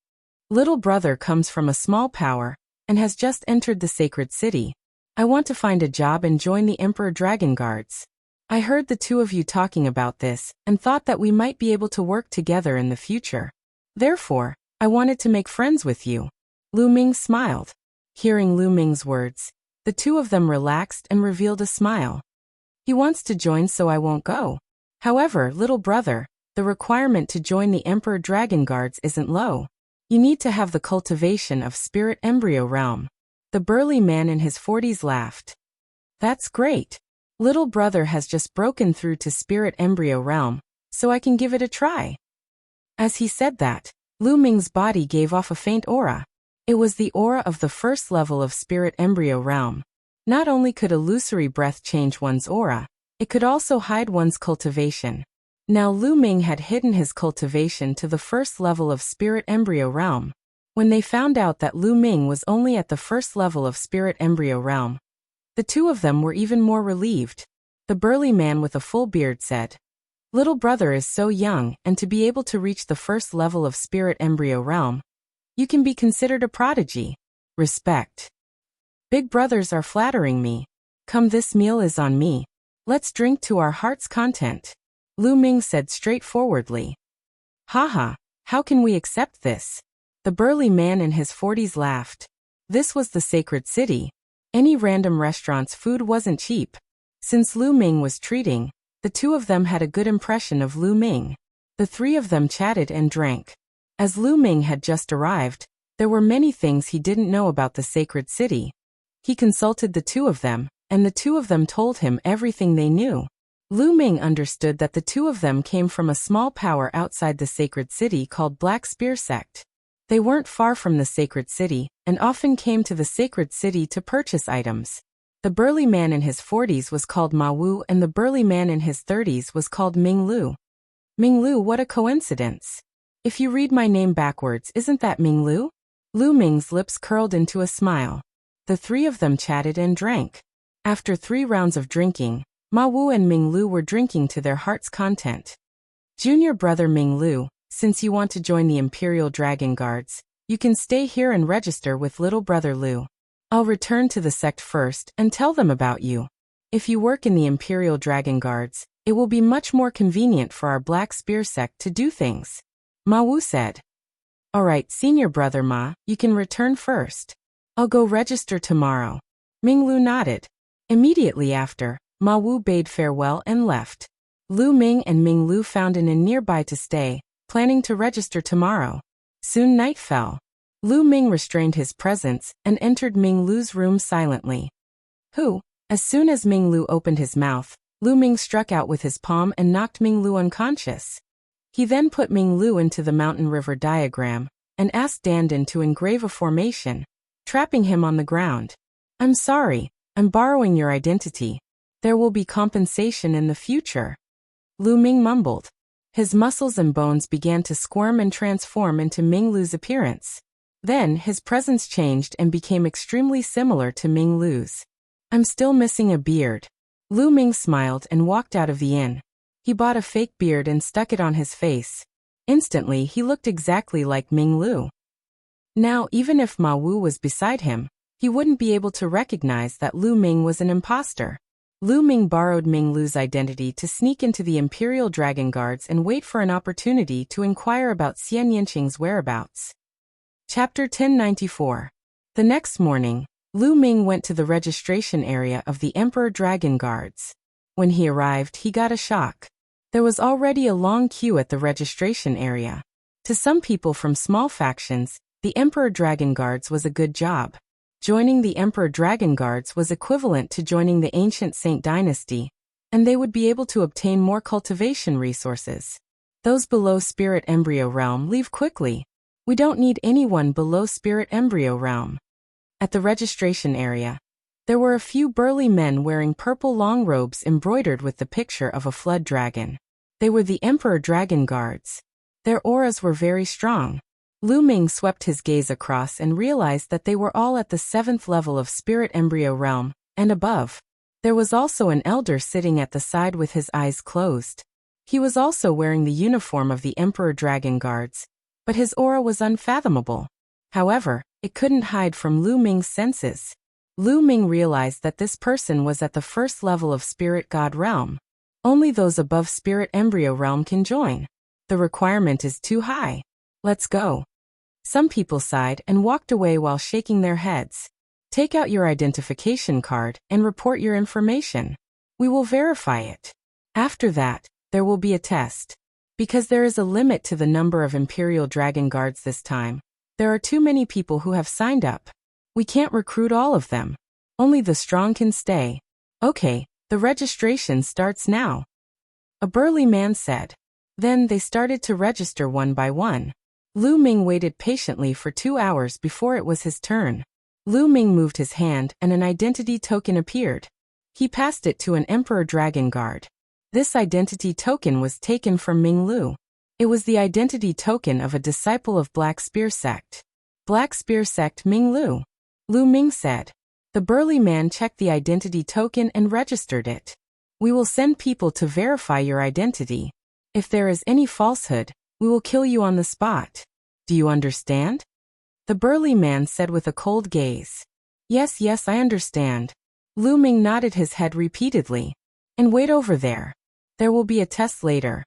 Little brother comes from a small power and has just entered the sacred city. I want to find a job and join the Emperor Dragon Guards. I heard the two of you talking about this and thought that we might be able to work together in the future. Therefore, I wanted to make friends with you. Lu Ming smiled. Hearing Lu Ming's words, the two of them relaxed and revealed a smile. He wants to join, so I won't go. However, little brother, the requirement to join the Emperor Dragon Guards isn't low. You need to have the cultivation of Spirit Embryo Realm. The burly man in his 40s laughed. That's great. Little brother has just broken through to Spirit Embryo Realm, so I can give it a try. As he said that, Lu Ming's body gave off a faint aura. It was the aura of the first level of Spirit Embryo Realm. Not only could illusory breath change one's aura, it could also hide one's cultivation. Now Lu Ming had hidden his cultivation to the first level of Spirit Embryo Realm. When they found out that Lu Ming was only at the first level of Spirit Embryo Realm, the two of them were even more relieved. The burly man with a full beard said, Little brother is so young, and to be able to reach the first level of Spirit Embryo Realm, you can be considered a prodigy. Respect. Big brothers are flattering me. Come, this meal is on me. Let's drink to our heart's content. Lu Ming said straightforwardly. Haha, how can we accept this? The burly man in his 40s laughed. This was the sacred city. Any random restaurant's food wasn't cheap. Since Lu Ming was treating, the two of them had a good impression of Lu Ming. The three of them chatted and drank. As Lu Ming had just arrived, there were many things he didn't know about the sacred city. He consulted the two of them, and the two of them told him everything they knew. Lu Ming understood that the two of them came from a small power outside the sacred city called Black Spear Sect. They weren't far from the sacred city, and often came to the sacred city to purchase items. The burly man in his 40s was called Ma Wu, and the burly man in his 30s was called Ming Lu. Ming Lu, what a coincidence. If you read my name backwards, isn't that Ming Lu? Lu Ming's lips curled into a smile. The three of them chatted and drank. After 3 rounds of drinking, Ma Wu and Ming Lu were drinking to their heart's content. Junior brother Ming Lu, since you want to join the Imperial Dragon Guards, you can stay here and register with little brother Lu. I'll return to the sect first and tell them about you. If you work in the Imperial Dragon Guards, it will be much more convenient for our Black Spear sect to do things. Ma Wu said. Alright, senior brother Ma, you can return first. I'll go register tomorrow. Ming Lu nodded. Immediately after, Ma Wu bade farewell and left. Lu Ming and Ming Lu found an inn nearby to stay, planning to register tomorrow. Soon night fell. Lu Ming restrained his presence and entered Ming Lu's room silently. Who? As soon as Ming Lu opened his mouth, Lu Ming struck out with his palm and knocked Ming Lu unconscious. He then put Ming Lu into the mountain river diagram and asked Dandan to engrave a formation, trapping him on the ground. I'm sorry, I'm borrowing your identity. There will be compensation in the future. Lu Ming mumbled. His muscles and bones began to squirm and transform into Ming Lu's appearance. Then his presence changed and became extremely similar to Ming Lu's. I'm still missing a beard. Lu Ming smiled and walked out of the inn. He bought a fake beard and stuck it on his face. Instantly he looked exactly like Ming Lu. Now even if Ma Wu was beside him, he wouldn't be able to recognize that Lu Ming was an imposter. Lu Ming borrowed Ming Lu's identity to sneak into the Imperial Dragon Guards and wait for an opportunity to inquire about Xian Yanqing's whereabouts. Chapter 1094. The next morning, Lu Ming went to the registration area of the Emperor Dragon Guards. When he arrived, he got a shock. There was already a long queue at the registration area. To some people from small factions, the Emperor Dragon Guards was a good job. Joining the Emperor Dragon Guards was equivalent to joining the ancient Saint Dynasty, and they would be able to obtain more cultivation resources. Those below Spirit Embryo Realm leave quickly. We don't need anyone below Spirit Embryo Realm. At the registration area, there were a few burly men wearing purple long robes embroidered with the picture of a flood dragon. They were the Emperor Dragon Guards. Their auras were very strong. Lu Ming swept his gaze across and realized that they were all at the 7th level of Spirit Embryo Realm, and above. There was also an elder sitting at the side with his eyes closed. He was also wearing the uniform of the Emperor Dragon Guards, but his aura was unfathomable. However, it couldn't hide from Lu Ming's senses. Lu Ming realized that this person was at the 1st level of Spirit God Realm. Only those above Spirit Embryo Realm can join. The requirement is too high. Let's go. Some people sighed and walked away while shaking their heads. Take out your identification card and report your information. We will verify it. After that, there will be a test. Because there is a limit to the number of Imperial Dragon Guards this time, there are too many people who have signed up. We can't recruit all of them. Only the strong can stay. Okay, the registration starts now. A burly man said. Then they started to register one by one. Lu Ming waited patiently for 2 hours before it was his turn. Lu Ming moved his hand and an identity token appeared. He passed it to an Emperor Dragon Guard. This identity token was taken from Ming Lu. It was the identity token of a disciple of Black Spear Sect. Black Spear Sect Ming Lu. Lu Ming said. The burly man checked the identity token and registered it. We will send people to verify your identity. If there is any falsehood, we will kill you on the spot. Do you understand? The burly man said with a cold gaze. Yes, I understand. Lu Ming nodded his head repeatedly. And wait over there. There will be a test later.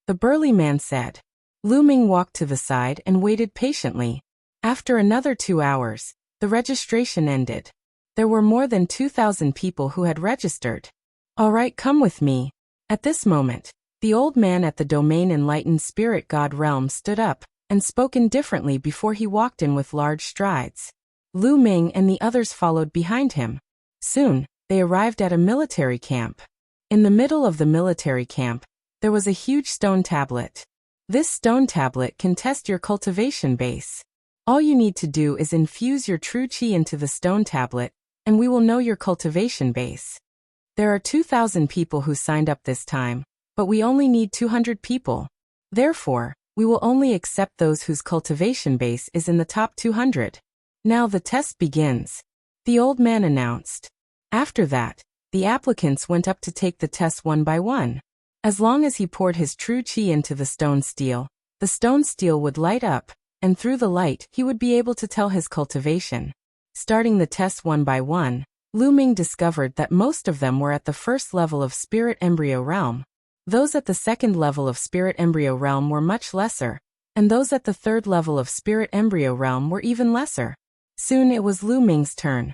The burly man said. Lu Ming walked to the side and waited patiently. After another 2 hours, the registration ended. There were more than 2,000 people who had registered. All right, come with me. At this moment, the old man at the Domain Enlightened Spirit God Realm stood up and spoke indifferently before he walked in with large strides. Lu Ming and the others followed behind him. Soon, they arrived at a military camp. In the middle of the military camp, there was a huge stone tablet. This stone tablet can test your cultivation base. All you need to do is infuse your true qi into the stone tablet, and we will know your cultivation base. There are 2,000 people who signed up this time, but we only need 200 people. Therefore, we will only accept those whose cultivation base is in the top 200. Now the test begins, the old man announced. After that, the applicants went up to take the test one by one. As long as he poured his true qi into the stone steel would light up, and through the light he would be able to tell his cultivation. Starting the test one by one, Lu Ming discovered that most of them were at the first level of spirit embryo realm. Those at the second level of spirit embryo realm were much lesser, and those at the third level of spirit embryo realm were even lesser. Soon it was Lu Ming's turn.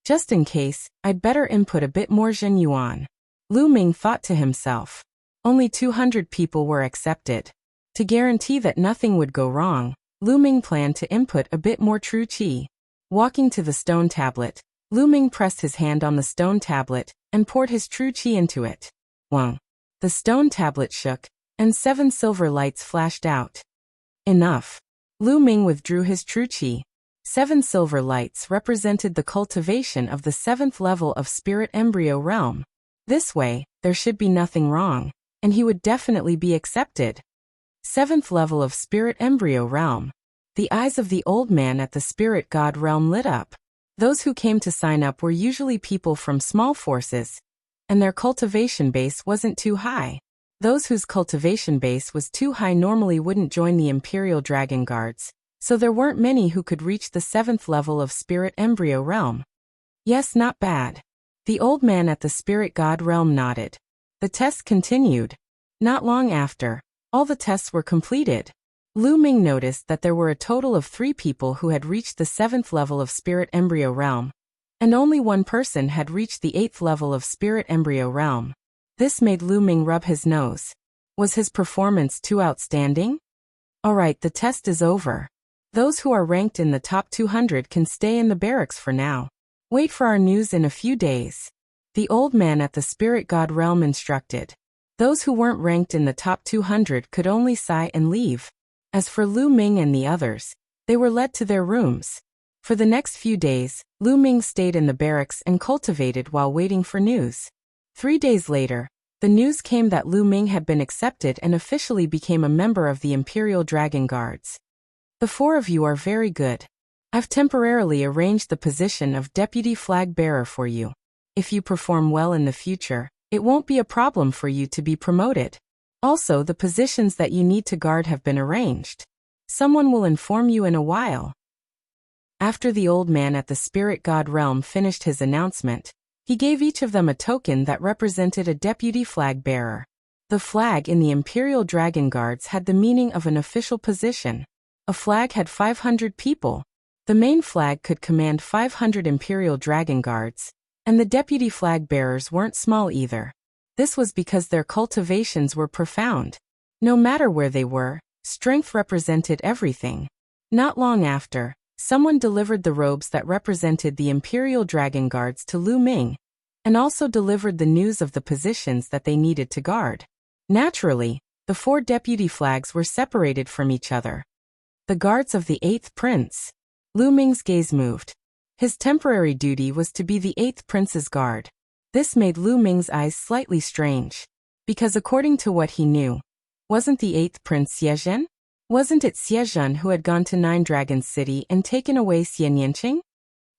Just in case, I'd better input a bit more Zhen Yuan. Lu Ming thought to himself. Only 200 people were accepted. To guarantee that nothing would go wrong, Lu Ming planned to input a bit more true qi. Walking to the stone tablet, Lu Ming pressed his hand on the stone tablet and poured his true qi into it. Wang. The stone tablet shook, and 7 silver lights flashed out. Enough. Lu Ming withdrew his true qi. 7 silver lights represented the cultivation of the 7th level of spirit embryo realm. This way, there should be nothing wrong, and he would definitely be accepted. 7th level of spirit embryo realm. The eyes of the old man at the spirit god realm lit up. Those who came to sign up were usually people from small forces, and their cultivation base wasn't too high. Those whose cultivation base was too high normally wouldn't join the Imperial Dragon Guards, so there weren't many who could reach the 7th level of spirit embryo realm. Yes, not bad. The old man at the spirit god realm nodded. The test continued. Not long after, all the tests were completed. Lu Ming noticed that there were a total of 3 people who had reached the 7th level of spirit embryo realm, and only 1 person had reached the 8th level of spirit embryo realm. This made Lu Ming rub his nose. Was his performance too outstanding? Alright, the test is over. Those who are ranked in the top 200 can stay in the barracks for now. Wait for our news in a few days. The old man at the spirit god realm instructed. Those who weren't ranked in the top 200 could only sigh and leave. As for Lu Ming and the others, they were led to their rooms. For the next few days, Lu Ming stayed in the barracks and cultivated while waiting for news. 3 days later, the news came that Lu Ming had been accepted and officially became a member of the Imperial Dragon Guards. The 4 of you are very good. I've temporarily arranged the position of deputy flag bearer for you. If you perform well in the future, it won't be a problem for you to be promoted. Also, the positions that you need to guard have been arranged. Someone will inform you in a while. After the old man at the spirit god realm finished his announcement, he gave each of them a token that represented a deputy flag bearer. The flag in the Imperial Dragon Guards had the meaning of an official position. A flag had 500 people. The main flag could command 500 Imperial Dragon Guards, and the deputy flag bearers weren't small either. This was because their cultivations were profound. No matter where they were, strength represented everything. Not long after, someone delivered the robes that represented the Imperial Dragon Guards to Lu Ming, and also delivered the news of the positions that they needed to guard. Naturally, the 4 deputy flags were separated from each other. The guards of the 8th prince. Lu Ming's gaze moved. His temporary duty was to be the 8th prince's guard. This made Lu Ming's eyes slightly strange. Because according to what he knew, wasn't the 8th prince Xiezhen? Wasn't it Xiezhen who had gone to Nine Dragons City and taken away Xian Yanqing?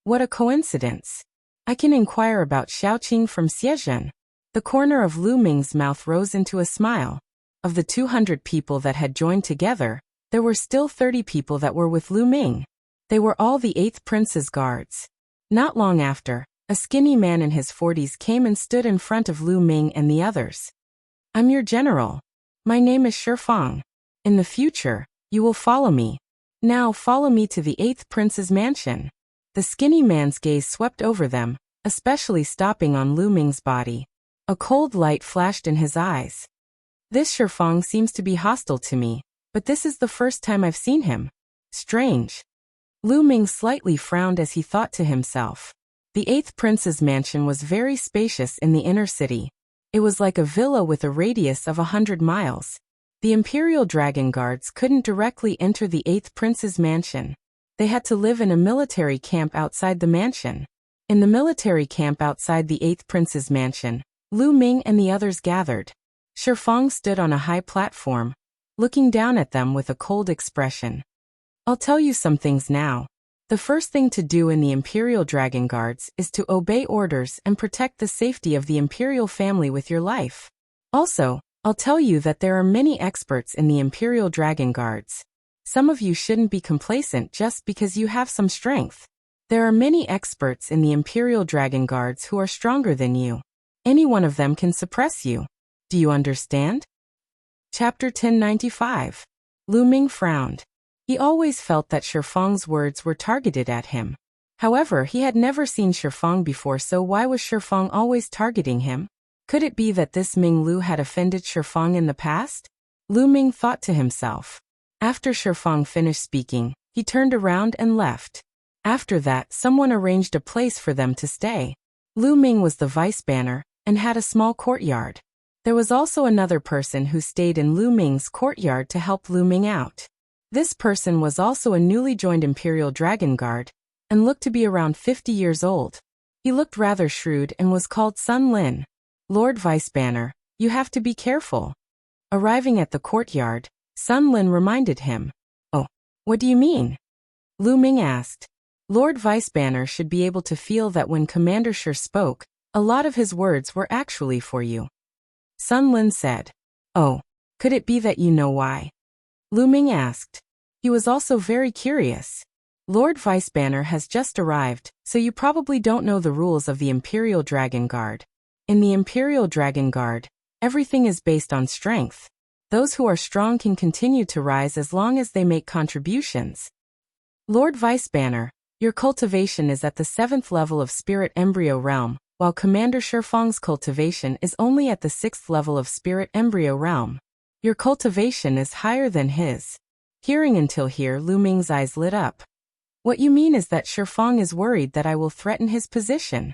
What a coincidence. I can inquire about Xiaoqing from Xiezhen. The corner of Lu Ming's mouth rose into a smile. Of the 200 people that had joined together, there were still 30 people that were with Lu Ming. They were all the 8th prince's guards. Not long after, a skinny man in his 40s came and stood in front of Lu Ming and the others. I'm your general. My name is Shifang. In the future, you will follow me. Now follow me to the 8th prince's mansion. The skinny man's gaze swept over them, especially stopping on Lu Ming's body. A cold light flashed in his eyes. This Shifang seems to be hostile to me, but this is the first time I've seen him. Strange. Lu Ming slightly frowned as he thought to himself. The 8th prince's mansion was very spacious in the inner city. It was like a villa with a radius of 100 miles. The Imperial Dragon Guards couldn't directly enter the 8th prince's mansion. They had to live in a military camp outside the mansion. In the military camp outside the 8th prince's mansion, Lu Ming and the others gathered. Shifang stood on a high platform, looking down at them with a cold expression. I'll tell you some things now. The first thing to do in the Imperial Dragon Guards is to obey orders and protect the safety of the Imperial family with your life. Also, I'll tell you that there are many experts in the Imperial Dragon Guards. Some of you shouldn't be complacent just because you have some strength. There are many experts in the Imperial Dragon Guards who are stronger than you. Any one of them can suppress you. Do you understand? Chapter 1095. Lu Ming frowned. He always felt that Shifang's words were targeted at him. However, he had never seen Shifang before, so why was Shifang always targeting him? Could it be that this Ming Lu had offended Shifang in the past? Lu Ming thought to himself. After Shifang finished speaking, he turned around and left. After that, someone arranged a place for them to stay. Lu Ming was the vice banner and had a small courtyard. There was also another person who stayed in Lu Ming's courtyard to help Lu Ming out. This person was also a newly joined Imperial Dragon Guard and looked to be around 50 years old. He looked rather shrewd and was called Sun Lin. Lord Vice Banner, you have to be careful. Arriving at the courtyard, Sun Lin reminded him. Oh, what do you mean? Lu Ming asked. Lord Vice Banner should be able to feel that when Commander Shi spoke, a lot of his words were actually for you. Sun Lin said. Oh, could it be that you know why? Lu Ming asked. He was also very curious. Lord Vice Banner has just arrived, so you probably don't know the rules of the Imperial Dragon Guard. In the Imperial Dragon Guard, everything is based on strength. Those who are strong can continue to rise as long as they make contributions. Lord Vice Banner, your cultivation is at the 7th level of Spirit Embryo Realm, while Commander Shifang's cultivation is only at the 6th level of Spirit Embryo Realm. Your cultivation is higher than his. Hearing until here, Lu Ming's eyes lit up. What you mean is that Shifang is worried that I will threaten his position.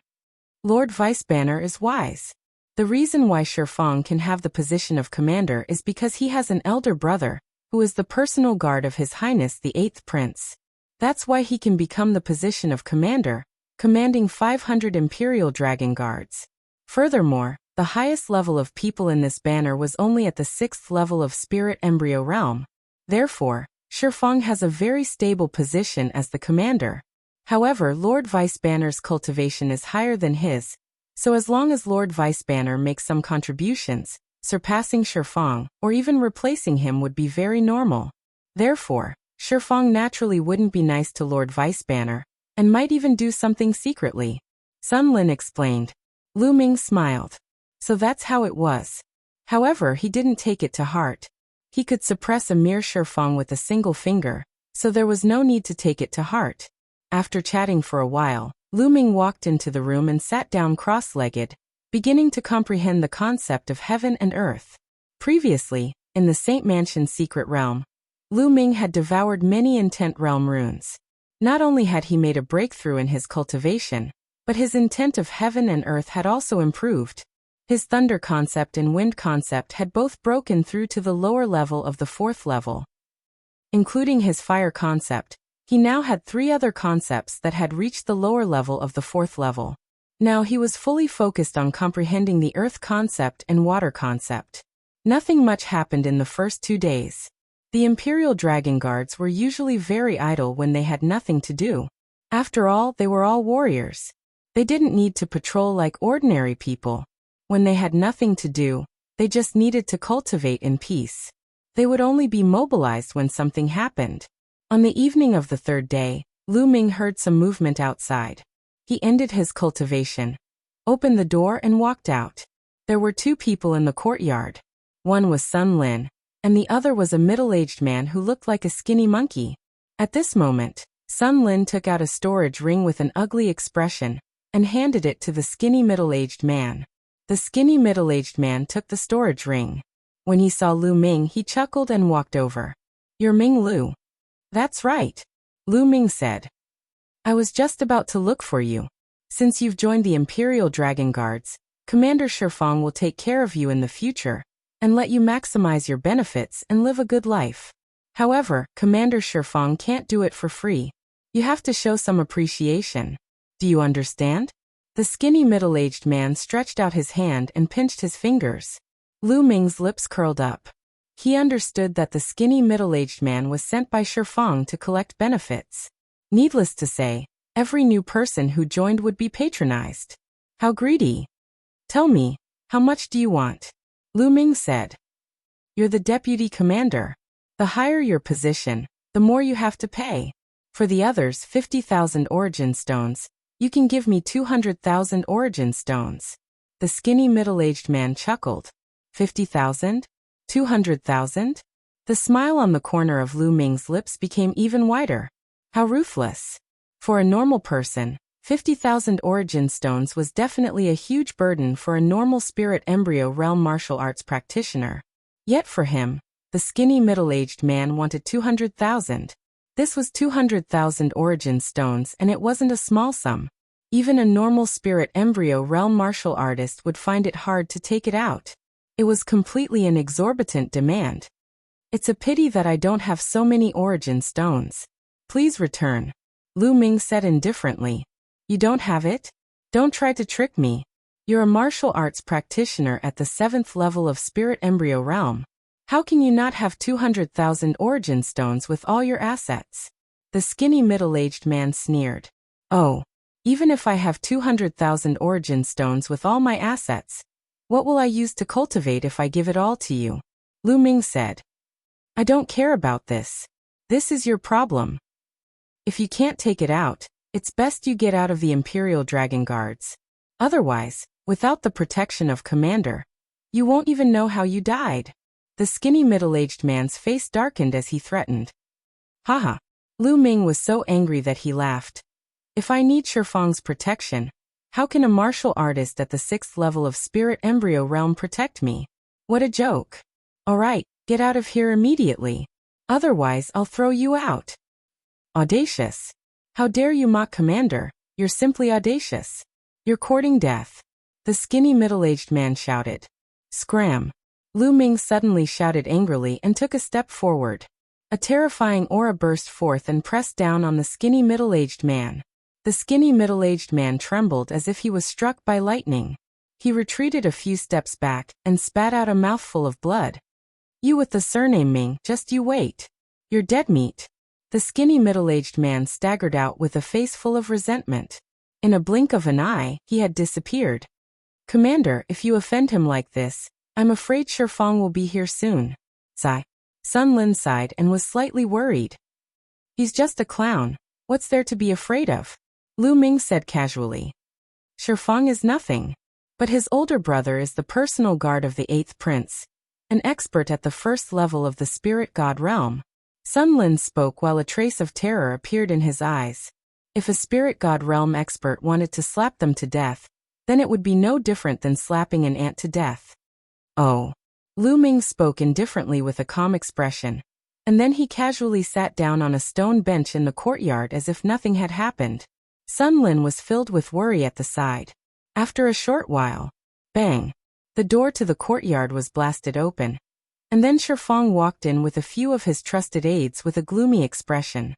Lord Vice Banner is wise. The reason why Shifang can have the position of commander is because he has an elder brother, who is the personal guard of His Highness the 8th Prince. That's why he can become the position of commander, commanding 500 Imperial Dragon Guards. Furthermore, the highest level of people in this banner was only at the 6th level of Spirit Embryo Realm. Therefore, Shifang has a very stable position as the commander. However, Lord Vice Banner's cultivation is higher than his, so as long as Lord Vice Banner makes some contributions, surpassing Shifang or even replacing him would be very normal. Therefore, Shifang naturally wouldn't be nice to Lord Vice Banner, and might even do something secretly. Sun Lin explained. Lu Ming smiled. So that's how it was. However, he didn't take it to heart. He could suppress a mere Shifang with a single finger, so there was no need to take it to heart. After chatting for a while, Lu Ming walked into the room and sat down cross-legged, beginning to comprehend the concept of heaven and earth. Previously, in the Saint Mansion's secret realm, Lu Ming had devoured many intent realm runes. Not only had he made a breakthrough in his cultivation, but his intent of heaven and earth had also improved. His thunder concept and wind concept had both broken through to the lower level of the 4th level. Including his fire concept, he now had 3 other concepts that had reached the lower level of the 4th level. Now he was fully focused on comprehending the earth concept and water concept. Nothing much happened in the first 2 days. The Imperial Dragon Guards were usually very idle when they had nothing to do. After all, they were all warriors. They didn't need to patrol like ordinary people. When they had nothing to do, they just needed to cultivate in peace. They would only be mobilized when something happened. On the evening of the 3rd day, Lu Ming heard some movement outside. He ended his cultivation, opened the door and walked out. There were 2 people in the courtyard. One was Sun Lin, and the other was a middle-aged man who looked like a skinny monkey. At this moment, Sun Lin took out a storage ring with an ugly expression and handed it to the skinny middle-aged man. The skinny middle-aged man took the storage ring. When he saw Lu Ming, he chuckled and walked over. "You're Ming Lu." "That's right," Lu Ming said. "I was just about to look for you. Since you've joined the Imperial Dragon Guards, Commander Shifang will take care of you in the future and let you maximize your benefits and live a good life. However, Commander Shifang can't do it for free. You have to show some appreciation. Do you understand?" The skinny middle-aged man stretched out his hand and pinched his fingers. Lu Ming's lips curled up. He understood that the skinny middle-aged man was sent by Shifang to collect benefits. Needless to say, every new person who joined would be patronized. How greedy. "Tell me, how much do you want?" Lu Ming said. "You're the deputy commander. The higher your position, the more you have to pay. For the others 50,000 origin stones, you can give me 200,000 origin stones. The skinny middle-aged man chuckled. 50,000? 200,000? The smile on the corner of Lu Ming's lips became even wider. How ruthless. For a normal person, 50,000 origin stones was definitely a huge burden for a normal spirit embryo realm martial arts practitioner. Yet for him, the skinny middle-aged man wanted 200,000. This was 200,000 origin stones, and it wasn't a small sum. Even a normal spirit embryo realm martial artist would find it hard to take it out. It was completely an exorbitant demand. It's a pity that I don't have so many origin stones. Please return. Lu Ming said indifferently. You don't have it? Don't try to trick me. You're a martial arts practitioner at the 7th level of spirit embryo realm. How can you not have 200,000 origin stones with all your assets? The skinny middle-aged man sneered. Oh, even if I have 200,000 origin stones with all my assets, what will I use to cultivate if I give it all to you? Lu Ming said. I don't care about this. This is your problem. If you can't take it out, it's best you get out of the Imperial Dragon Guards. Otherwise, without the protection of Commander, you won't even know how you died. The skinny middle-aged man's face darkened as he threatened. Haha. Lu Ming was so angry that he laughed. If I need Shifang's protection, how can a martial artist at the 6th level of spirit embryo realm protect me? What a joke. Alright, get out of here immediately. Otherwise I'll throw you out. Audacious. How dare you mock Commander? You're simply audacious. You're courting death. The skinny middle-aged man shouted. Scram. Lu Ming suddenly shouted angrily and took a step forward. A terrifying aura burst forth and pressed down on the skinny middle-aged man. The skinny middle-aged man trembled as if he was struck by lightning. He retreated a few steps back and spat out a mouthful of blood. You with the surname Ming, just you wait. You're dead meat. The skinny middle-aged man staggered out with a face full of resentment. In a blink of an eye, he had disappeared. Commander, if you offend him like this, I'm afraid Shifang will be here soon. Sigh. Sun Lin sighed and was slightly worried. He's just a clown. What's there to be afraid of? Lu Ming said casually. Shifang is nothing. But his older brother is the personal guard of the 8th prince, an expert at the 1st level of the spirit god realm. Sun Lin spoke while a trace of terror appeared in his eyes. If a spirit god realm expert wanted to slap them to death, then it would be no different than slapping an ant to death. Oh. Lu Ming spoke indifferently with a calm expression, and then he casually sat down on a stone bench in the courtyard as if nothing had happened. Sun Lin was filled with worry at the side. After a short while, bang, the door to the courtyard was blasted open, and then Shifang walked in with a few of his trusted aides with a gloomy expression.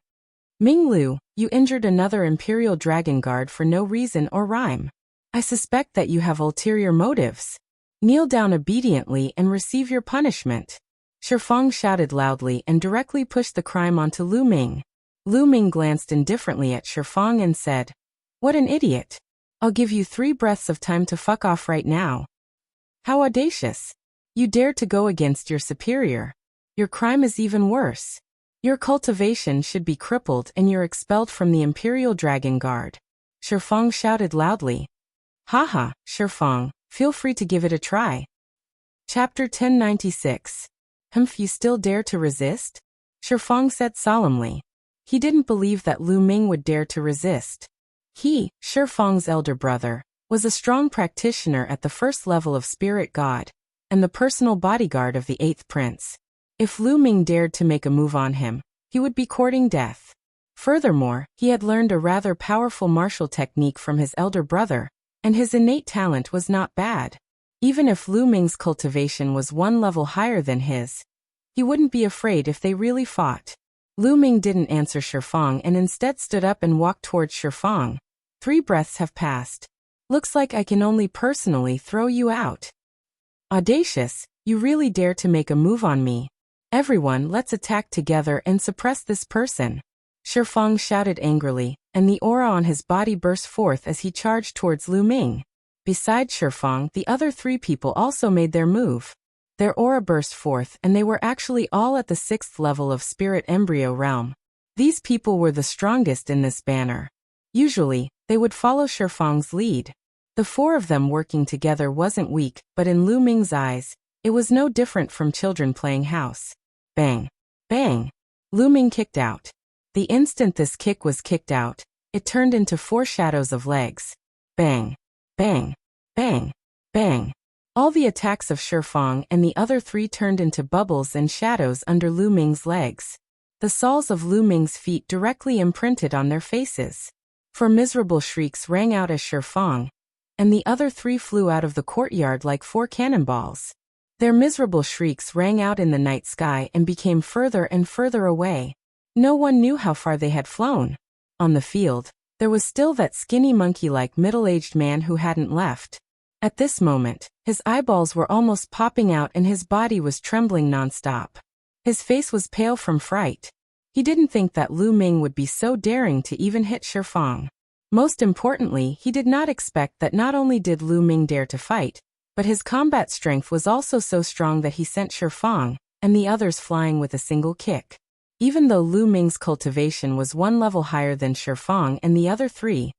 Ming Lu, you injured another Imperial Dragon Guard for no reason or rhyme. I suspect that you have ulterior motives. Kneel down obediently and receive your punishment. Shifang shouted loudly and directly pushed the crime onto Lu Ming. Lu Ming glanced indifferently at Shifang and said, What an idiot. I'll give you 3 breaths of time to fuck off right now. How audacious. You dare to go against your superior. Your crime is even worse. Your cultivation should be crippled and you're expelled from the Imperial Dragon Guard. Shifang shouted loudly. Haha, Shifang. Feel free to give it a try. Chapter 1096. Humph, you still dare to resist? Shifang said solemnly. He didn't believe that Lu Ming would dare to resist. He, Shifang's elder brother, was a strong practitioner at the 1st level of Spirit God, and the personal bodyguard of the 8th prince. If Lu Ming dared to make a move on him, he would be courting death. Furthermore, he had learned a rather powerful martial technique from his elder brother, and his innate talent was not bad. Even if Lu Ming's cultivation was 1 level higher than his, he wouldn't be afraid if they really fought. Lu Ming didn't answer Shifang and instead stood up and walked towards Shifang. 3 breaths have passed. Looks like I can only personally throw you out. Audacious, you really dare to make a move on me. Everyone, let's attack together and suppress this person. Shifang shouted angrily, and the aura on his body burst forth as he charged towards Lu Ming. Besides Shifang, the other 3 people also made their move. Their aura burst forth and they were actually all at the 6th level of Spirit Embryo Realm. These people were the strongest in this banner. Usually, they would follow Shifang's lead. The four of them working together wasn't weak, but in Lu Ming's eyes, it was no different from children playing house. Bang! Bang! Lu Ming kicked out. The instant this kick was kicked out, it turned into four shadows of legs. Bang! Bang! Bang! Bang! All the attacks of Shifang and the other three turned into bubbles and shadows under Lu Ming's legs. The soles of Lu Ming's feet directly imprinted on their faces. Four miserable shrieks rang out as Shifang and the other three flew out of the courtyard like four cannonballs. Their miserable shrieks rang out in the night sky and became further and further away. No one knew how far they had flown. On the field, there was still that skinny monkey-like middle-aged man who hadn't left. At this moment, his eyeballs were almost popping out and his body was trembling non-stop. His face was pale from fright. He didn't think that Lu Ming would be so daring to even hit Shifang. Most importantly, he did not expect that not only did Lu Ming dare to fight, but his combat strength was also so strong that he sent Shifang and the others flying with a single kick. Even though Lu Ming's cultivation was one level higher than Shifang and the other three,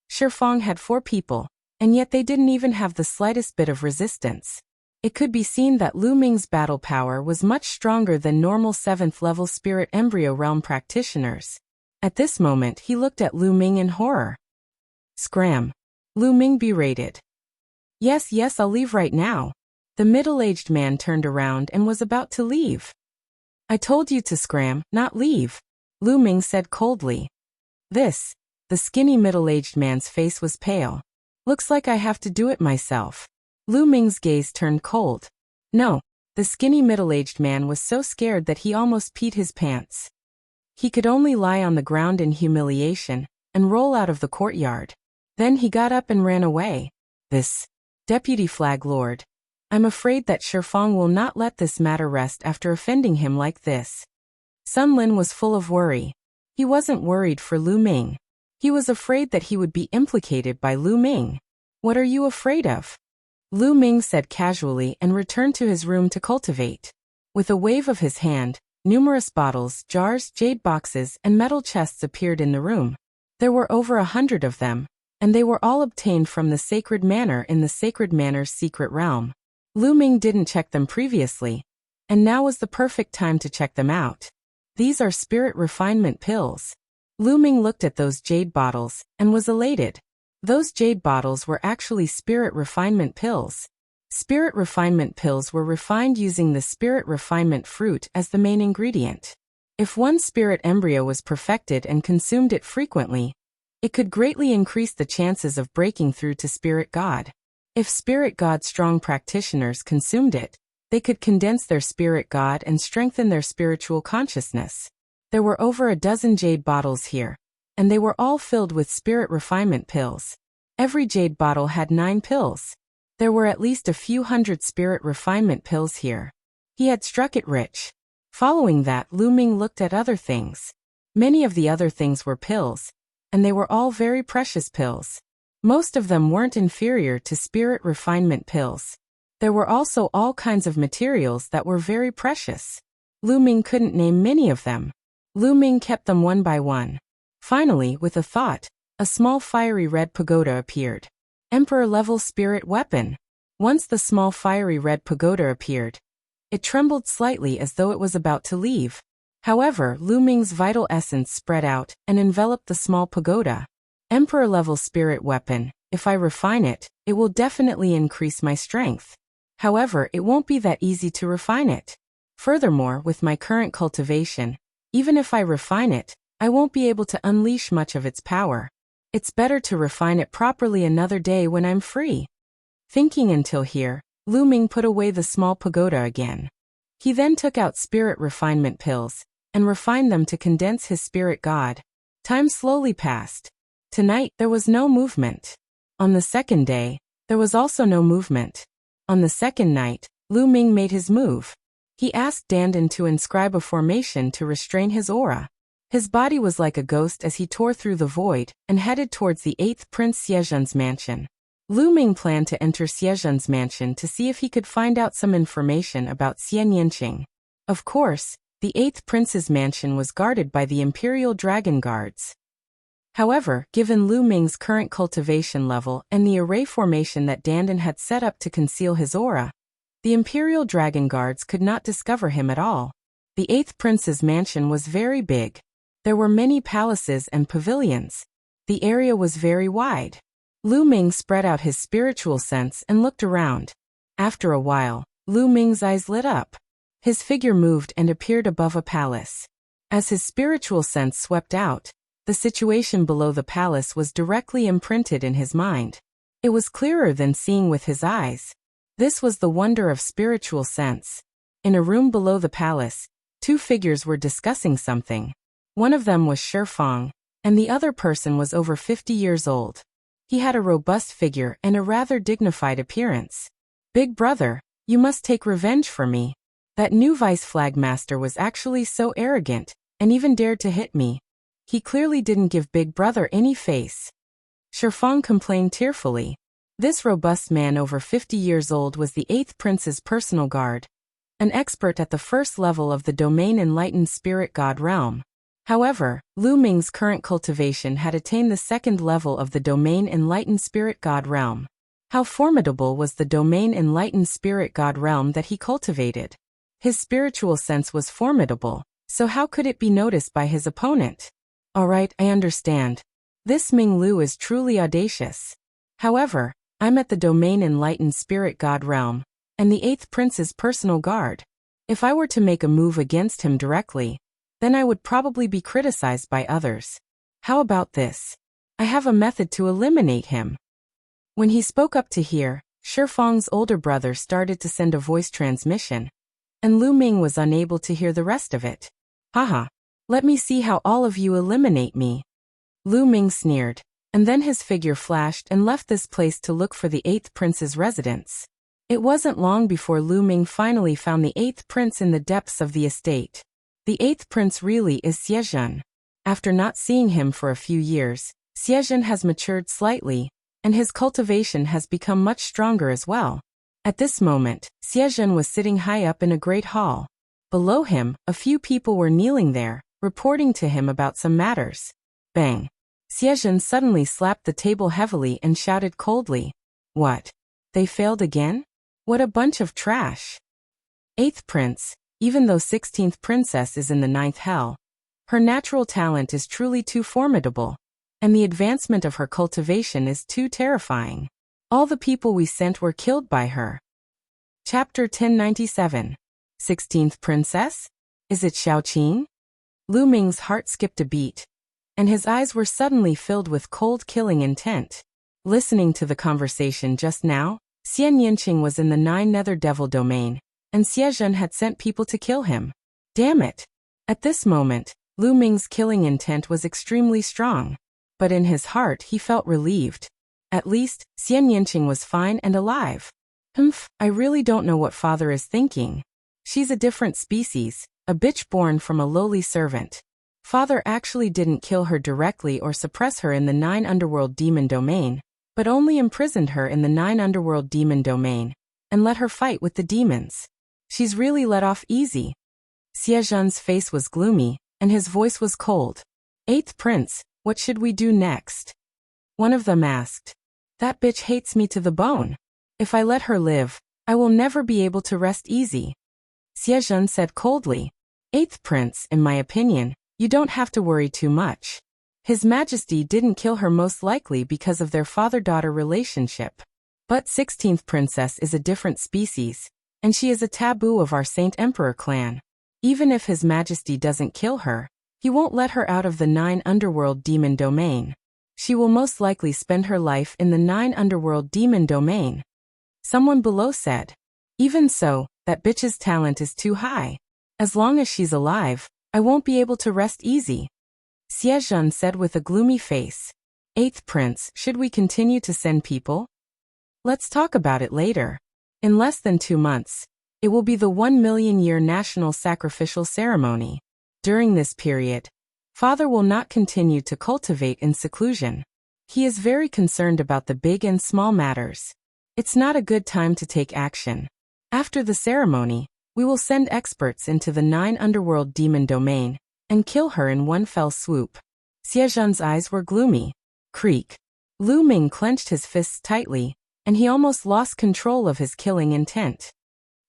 Shifang had four people, and yet they didn't even have the slightest bit of resistance. It could be seen that Lu Ming's battle power was much stronger than normal 7th level spirit embryo realm practitioners. At this moment he looked at Lu Ming in horror. Scram! Lu Ming berated. Yes, I'll leave right now. The middle-aged man turned around and was about to leave. I told you to scram, not leave, Lu Ming said coldly. The skinny middle-aged man's face was pale. Looks like I have to do it myself. Lu Ming's gaze turned cold. No, the skinny middle-aged man was so scared that he almost peed his pants. He could only lie on the ground in humiliation and roll out of the courtyard. Then he got up and ran away. Deputy Flag Lord, I'm afraid that Shifang will not let this matter rest after offending him like this. Sun Lin was full of worry. He wasn't worried for Lu Ming. He was afraid that he would be implicated by Lu Ming. What are you afraid of? Lu Ming said casually and returned to his room to cultivate. With a wave of his hand, numerous bottles, jars, jade boxes, and metal chests appeared in the room. There were over 100 of them, and they were all obtained from the Sacred Manor in the Sacred Manor's secret realm. Lu Ming didn't check them previously, and now was the perfect time to check them out. These are spirit refinement pills. Lu Ming looked at those jade bottles and was elated. Those jade bottles were actually spirit refinement pills. Spirit refinement pills were refined using the spirit refinement fruit as the main ingredient. If one spirit embryo was perfected and consumed it frequently, it could greatly increase the chances of breaking through to Spirit God. If Spirit God strong practitioners consumed it, they could condense their Spirit God and strengthen their spiritual consciousness. There were over a dozen jade bottles here, and they were all filled with spirit refinement pills. Every jade bottle had 9 pills. There were at least a few hundred spirit refinement pills here. He had struck it rich. Following that, Lu Ming looked at other things. Many of the other things were pills, and they were all very precious pills. Most of them weren't inferior to spirit refinement pills. There were also all kinds of materials that were very precious. Lu Ming couldn't name many of them. Lu Ming kept them one by one. Finally, with a thought, a small fiery red pagoda appeared. Emperor-level spirit weapon. Once the small fiery red pagoda appeared, it trembled slightly as though it was about to leave. However, Lu Ming's vital essence spread out and enveloped the small pagoda. Emperor-level spirit weapon. If I refine it, it will definitely increase my strength. However, it won't be that easy to refine it. Furthermore, with my current cultivation, even if I refine it, I won't be able to unleash much of its power. It's better to refine it properly another day when I'm free. Thinking until here, Lu Ming put away the small pagoda again. He then took out spirit refinement pills and refined them to condense his spirit god. Time slowly passed. Tonight, there was no movement. On the second day, there was also no movement. On the second night, Lu Ming made his move. He asked Dandan to inscribe a formation to restrain his aura. His body was like a ghost as he tore through the void and headed towards the 8th Prince Xie mansion. Lu Ming planned to enter Xie mansion to see if he could find out some information about Xian Yanqing. Of course, The 8th prince's mansion was guarded by the Imperial Dragon Guards. However, given Lu Ming's current cultivation level and the array formation that Dandan had set up to conceal his aura, the Imperial Dragon Guards could not discover him at all. The 8th prince's mansion was very big. There were many palaces and pavilions. The area was very wide. Lu Ming spread out his spiritual sense and looked around. After a while, Lu Ming's eyes lit up. His figure moved and appeared above a palace. As his spiritual sense swept out, the situation below the palace was directly imprinted in his mind. It was clearer than seeing with his eyes. This was the wonder of spiritual sense. In a room below the palace, 2 figures were discussing something. One of them was Shifang, and the other person was over 50 years old. He had a robust figure and a rather dignified appearance. "Big brother, you must take revenge for me. That new vice flag master was actually so arrogant, and even dared to hit me. He clearly didn't give Big Brother any face." Shifang complained tearfully. This robust man over 50 years old was the 8th prince's personal guard, an expert at the first level of the domain Enlightened Spirit God realm. However, Lu Ming's current cultivation had attained the 2nd level of the domain Enlightened Spirit God realm. How formidable was the domain Enlightened Spirit God realm that he cultivated? His spiritual sense was formidable, so how could it be noticed by his opponent? "Alright, I understand. This Ming Lu is truly audacious. However, I'm at the domain Enlightened Spirit God realm, and the 8th prince's personal guard. If I were to make a move against him directly, then I would probably be criticized by others. How about this? I have a method to eliminate him." When he spoke up to hear, Shifang's older brother started to send a voice transmission, and Lu Ming was unable to hear the rest of it. "Haha. Let me see how all of you eliminate me." Lu Ming sneered, and then his figure flashed and left this place to look for the 8th prince's residence. It wasn't long before Lu Ming finally found the 8th prince in the depths of the estate. The 8th prince really is Xiezhen. After not seeing him for a few years, Xiezhen has matured slightly, and his cultivation has become much stronger as well. At this moment, Xiezhen was sitting high up in a great hall. Below him, a few people were kneeling there, reporting to him about some matters. Bang! Xiezhen suddenly slapped the table heavily and shouted coldly, "What? They failed again? What a bunch of trash!" 8th prince, even though 16th princess is in the 9th hell, her natural talent is truly too formidable, and the advancement of her cultivation is too terrifying. All the people we sent were killed by her. Chapter 1097. 16th Princess? Is it Xiaoqing? Lu Ming's heart skipped a beat, and his eyes were suddenly filled with cold killing intent. Listening to the conversation just now, Xian Yinqing was in the 9 Nether Devil domain, and Xiezhen had sent people to kill him. Damn it! At this moment, Lu Ming's killing intent was extremely strong, but in his heart he felt relieved. At least, Xian Yinqing was fine and alive. I really don't know what father is thinking. She's a different species, a bitch born from a lowly servant. Father actually didn't kill her directly or suppress her in the 9 Underworld Demon domain, but only imprisoned her in the 9 Underworld Demon domain, and let her fight with the demons. She's really let off easy. Xiezhen's face was gloomy, and his voice was cold. 8th Prince, what should we do next? One of them asked. That bitch hates me to the bone. If I let her live, I will never be able to rest easy. Xiezhen said coldly. 8th Prince, in my opinion, you don't have to worry too much. His Majesty didn't kill her most likely because of their father-daughter relationship. But 16th Princess is a different species, and she is a taboo of our Saint Emperor clan. Even if His Majesty doesn't kill her, he won't let her out of the 9 Underworld Demon domain. She will most likely spend her life in the 9 Underworld Demon domain. Someone below said. Even so, that bitch's talent is too high. As long as she's alive, I won't be able to rest easy. Xiezhen said with a gloomy face. 8th Prince, should we continue to send people? Let's talk about it later. In less than 2 months, it will be the 1 million year national sacrificial ceremony. During this period, Father will not continue to cultivate in seclusion. He is very concerned about the big and small matters. It's not a good time to take action. After the ceremony, We will send experts into the 9 underworld demon domain and kill her in one fell swoop. Xiezhen's eyes were gloomy. Creak. Lu Ming clenched his fists tightly, and he almost lost control of his killing intent.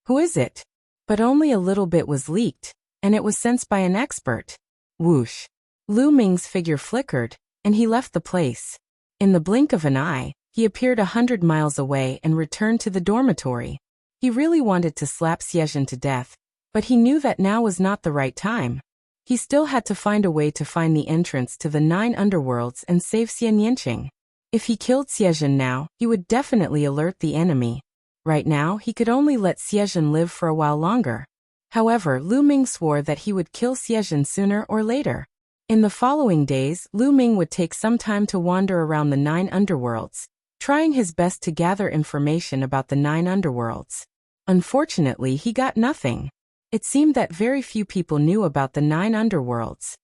Who is it? But only a little bit was leaked, and it was sensed by an expert. Whoosh. Lu Ming's figure flickered, and he left the place. In the blink of an eye, he appeared 100 miles away and returned to the dormitory. He really wanted to slap Xiezhen to death, but he knew that now was not the right time. He still had to find a way to find the entrance to the 9 underworlds and save Xian Yinqing. If he killed Xiezhen now, he would definitely alert the enemy. Right now, he could only let Xiezhen live for a while longer. However, Lu Ming swore that he would kill Xiezhen sooner or later. In the following days, Lu Ming would take some time to wander around the 9 underworlds, trying his best to gather information about the 9 underworlds. Unfortunately, he got nothing. It seemed that very few people knew about the 9 underworlds.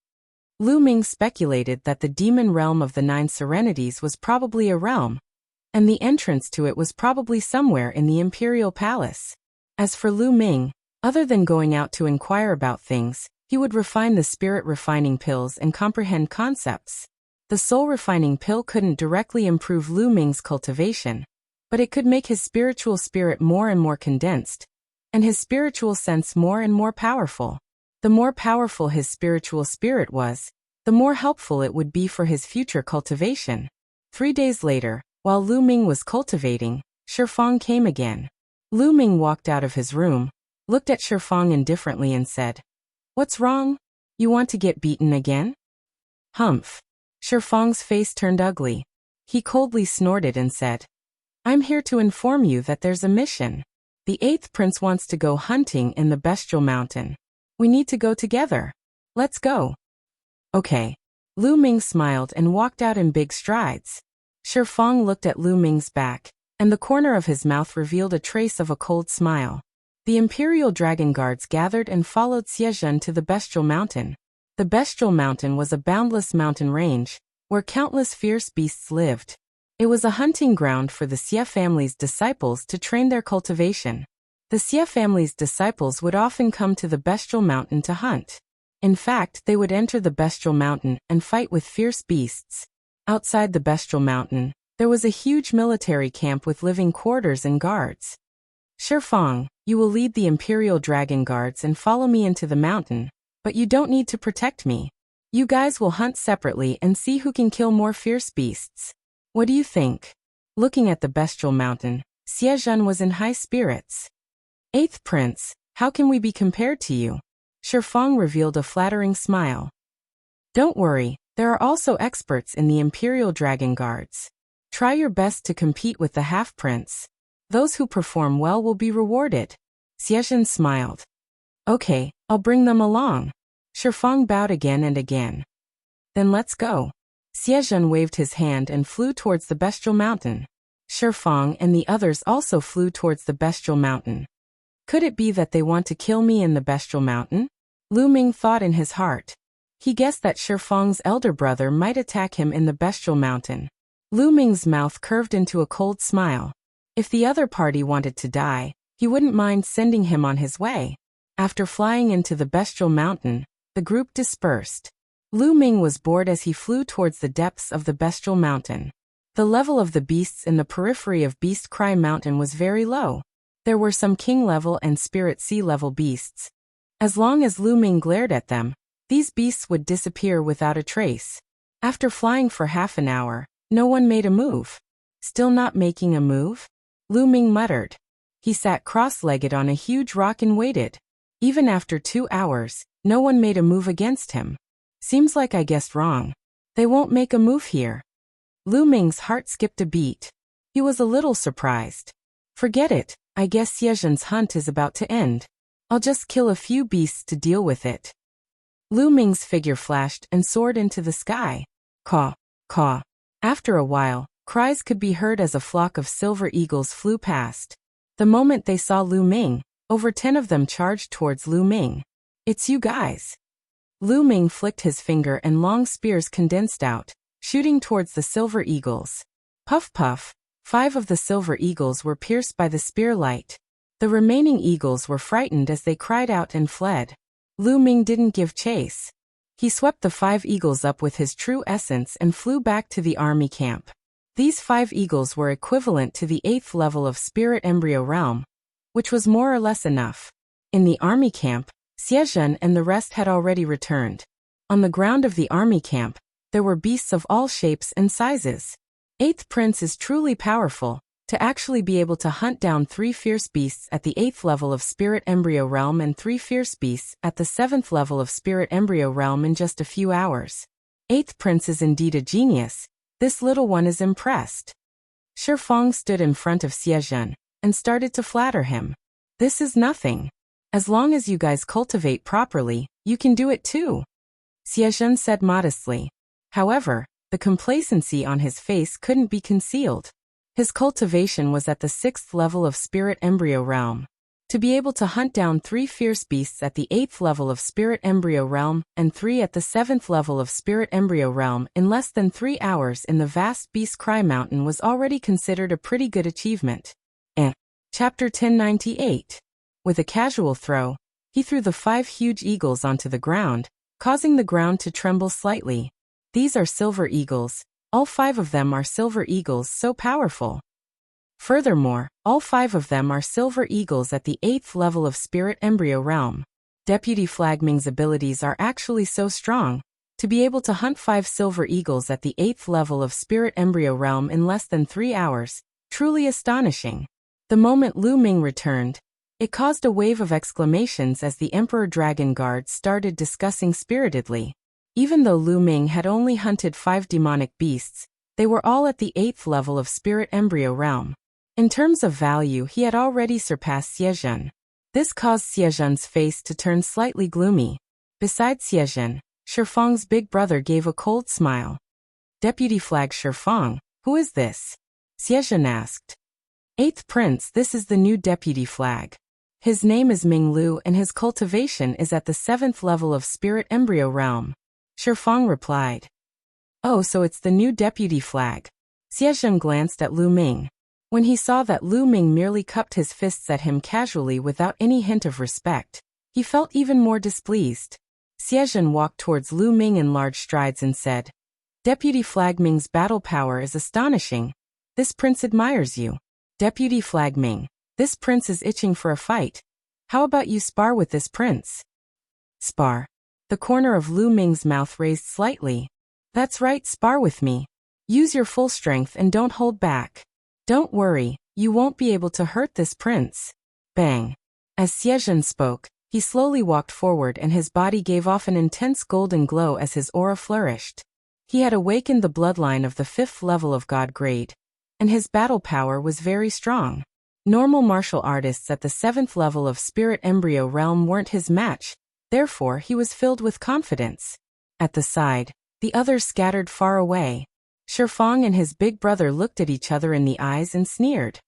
Lu Ming speculated that the demon realm of the 9 serenities was probably a realm, and the entrance to it was probably somewhere in the imperial palace. As for Lu Ming, other than going out to inquire about things, he would refine the spirit refining pills and comprehend concepts. The soul refining pill couldn't directly improve Lu Ming's cultivation, but it could make his spiritual spirit more and more condensed, and his spiritual sense more and more powerful. The more powerful his spiritual spirit was, the more helpful it would be for his future cultivation. 3 days later, while Lu Ming was cultivating, Shifeng came again. Lu Ming walked out of his room, looked at Shifeng indifferently and said, "What's wrong? You want to get beaten again?" Humph. Shifeng's face turned ugly. He coldly snorted and said, "I'm here to inform you that there's a mission. The 8th prince wants to go hunting in the Bestial Mountain. We need to go together. Let's go." Okay. Lu Ming smiled and walked out in big strides. Shifeng looked at Lu Ming's back, and the corner of his mouth revealed a trace of a cold smile. The Imperial Dragon Guards gathered and followed Xiezhen to the Bestial Mountain. The Bestial Mountain was a boundless mountain range, where countless fierce beasts lived. It was a hunting ground for the Xie family's disciples to train their cultivation. The Xie family's disciples would often come to the Bestial Mountain to hunt. In fact, they would enter the Bestial Mountain and fight with fierce beasts. Outside the Bestial Mountain, there was a huge military camp with living quarters and guards. Shifeng, you will lead the Imperial Dragon Guards and follow me into the mountain, but you don't need to protect me. You guys will hunt separately and see who can kill more fierce beasts. What do you think?" Looking at the Bestial Mountain, Xiezhen was in high spirits. "8th Prince, how can we be compared to you?" Shifeng revealed a flattering smile. "Don't worry, there are also experts in the Imperial Dragon Guards. Try your best to compete with the Half-Prince. Those who perform well will be rewarded." Xiezhen smiled. "Okay, I'll bring them along." Shifeng bowed again and again. "Then let's go." Xiezhen waved his hand and flew towards the Bestial Mountain. Shifeng and the others also flew towards the Bestial Mountain. Could it be that they want to kill me in the Bestial Mountain? Lu Ming thought in his heart. He guessed that Shifeng's elder brother might attack him in the Bestial Mountain. Lu Ming's mouth curved into a cold smile. If the other party wanted to die, he wouldn't mind sending him on his way. After flying into the Bestial Mountain, the group dispersed. Lu Ming was bored as he flew towards the depths of the Bestial Mountain. The level of the beasts in the periphery of Beast Cry Mountain was very low. There were some king-level and spirit sea-level beasts. As long as Lu Ming glared at them, these beasts would disappear without a trace. After flying for half an hour, no one made a move. Still not making a move? Lu Ming muttered. He sat cross-legged on a huge rock and waited. Even after 2 hours, no one made a move against him. Seems like I guessed wrong. They won't make a move here. Lu Ming's heart skipped a beat. He was a little surprised. Forget it, I guess Xiezhen's hunt is about to end. I'll just kill a few beasts to deal with it. Lu Ming's figure flashed and soared into the sky. Caw, caw. After a while, cries could be heard as a flock of silver eagles flew past. The moment they saw Lu Ming, over 10 of them charged towards Lu Ming. "It's you guys." Lu Ming flicked his finger and long spears condensed out, shooting towards the silver eagles. Puff puff, 5 of the silver eagles were pierced by the spear light. The remaining eagles were frightened as they cried out and fled. Lu Ming didn't give chase. He swept the 5 eagles up with his true essence and flew back to the army camp. These 5 eagles were equivalent to the 8th level of spirit embryo realm, which was more or less enough. In the army camp, Xiezhen and the rest had already returned. On the ground of the army camp, there were beasts of all shapes and sizes. 8th Prince is truly powerful. To actually be able to hunt down 3 fierce beasts at the 8th level of Spirit Embryo Realm and 3 fierce beasts at the 7th level of Spirit Embryo Realm in just a few hours. 8th Prince is indeed a genius. This little one is impressed. Shifeng stood in front of Xiezhen and started to flatter him. This is nothing. As long as you guys cultivate properly, you can do it too. Xiezhen said modestly. However, the complacency on his face couldn't be concealed. His cultivation was at the 6th level of Spirit Embryo Realm. To be able to hunt down 3 fierce beasts at the 8th level of Spirit Embryo Realm and 3 at the 7th level of Spirit Embryo Realm in less than 3 hours in the vast Beast Cry Mountain was already considered a pretty good achievement. Chapter 1098. With a casual throw, he threw the 5 huge eagles onto the ground, causing the ground to tremble slightly. These are silver eagles. All 5 of them are silver eagles so powerful. Furthermore, all 5 of them are silver eagles at the 8th level of Spirit Embryo Realm. Deputy Flag Ming's abilities are actually so strong. To be able to hunt 5 silver eagles at the 8th level of Spirit Embryo Realm in less than 3 hours, truly astonishing. The moment Lu Ming returned, it caused a wave of exclamations as the Emperor Dragon Guard started discussing spiritedly. Even though Lu Ming had only hunted 5 demonic beasts, they were all at the 8th level of Spirit Embryo Realm. In terms of value, he had already surpassed Xiezhen. This caused Xiezhen's face to turn slightly gloomy. Besides Xiezhen, Shifeng's big brother gave a cold smile. Deputy Flag Shifeng, who is this? Xiezhen asked. 8th Prince, this is the new Deputy Flag. His name is Ming Lu and his cultivation is at the 7th level of Spirit Embryo Realm. Shifeng replied. Oh, so it's the new Deputy Flag. Xiezhen glanced at Lu Ming. When he saw that Lu Ming merely cupped his fists at him casually without any hint of respect, he felt even more displeased. Xiezhen walked towards Lu Ming in large strides and said, Deputy Flag Ming's battle power is astonishing. This prince admires you. Deputy Flag Ming, this prince is itching for a fight. How about you spar with this prince? Spar. The corner of Lu Ming's mouth raised slightly. That's right, spar with me. Use your full strength and don't hold back. Don't worry, you won't be able to hurt this prince. Bang. As Xiezhen spoke, he slowly walked forward and his body gave off an intense golden glow as his aura flourished. He had awakened the bloodline of the 5th level of God grade, and his battle power was very strong. Normal martial artists at the 7th level of Spirit Embryo Realm weren't his match. Therefore, he was filled with confidence. At the side, the others scattered far away. Shifeng and his big brother looked at each other in the eyes and sneered.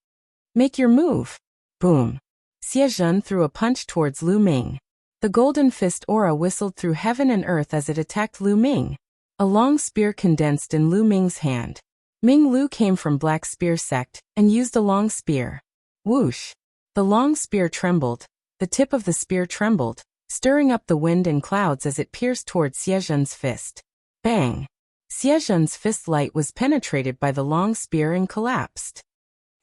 Make your move. Boom. Xiezhen threw a punch towards Lu Ming. The golden fist aura whistled through heaven and earth as it attacked Lu Ming. A long spear condensed in Lu Ming's hand. Ming Lu came from Black Spear sect and used a long spear. Whoosh. The long spear trembled. The tip of the spear trembled, stirring up the wind and clouds as it pierced towards Xiezhen's fist. Bang! Xiezhen's fist light was penetrated by the long spear and collapsed.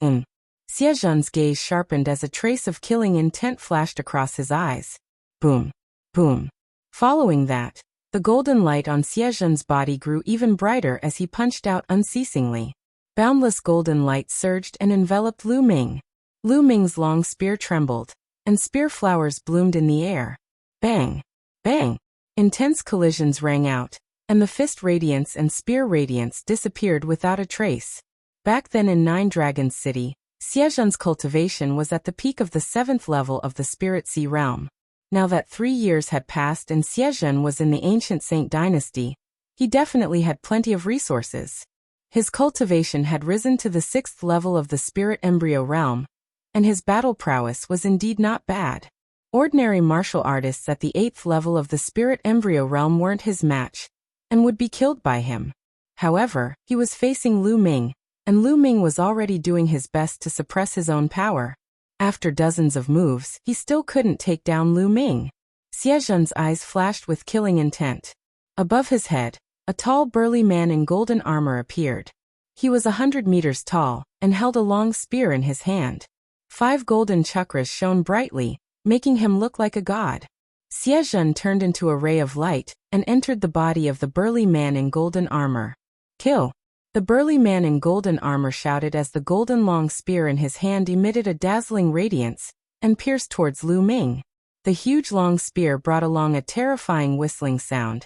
Xiezhen's gaze sharpened as a trace of killing intent flashed across his eyes. Boom! Boom! Following that, the golden light on Xiezhen's body grew even brighter as he punched out unceasingly. Boundless golden light surged and enveloped Lu Ming. Lu Ming's long spear trembled, and spear flowers bloomed in the air. Bang! Bang! Intense collisions rang out, and the fist radiance and spear radiance disappeared without a trace. Back then in Nine Dragons City, Xiezhen's cultivation was at the peak of the 7th level of the Spirit Sea realm. Now that 3 years had passed and Xiezhen was in the ancient Saint dynasty, he definitely had plenty of resources. His cultivation had risen to the 6th level of the Spirit Embryo realm, and his battle prowess was indeed not bad. Ordinary martial artists at the 8th level of the Spirit Embryo realm weren't his match, and would be killed by him. However, he was facing Lu Ming, and Lu Ming was already doing his best to suppress his own power. After dozens of moves, he still couldn't take down Lu Ming. Xie Zhen's eyes flashed with killing intent. Above his head, a tall burly man in golden armor appeared. He was 100 meters tall, and held a long spear in his hand. 5 golden chakras shone brightly, making him look like a god. Xie Zhen turned into a ray of light, and entered the body of the burly man in golden armor. Kill! The burly man in golden armor shouted as the golden long spear in his hand emitted a dazzling radiance, and pierced towards Lu Ming. The huge long spear brought along a terrifying whistling sound,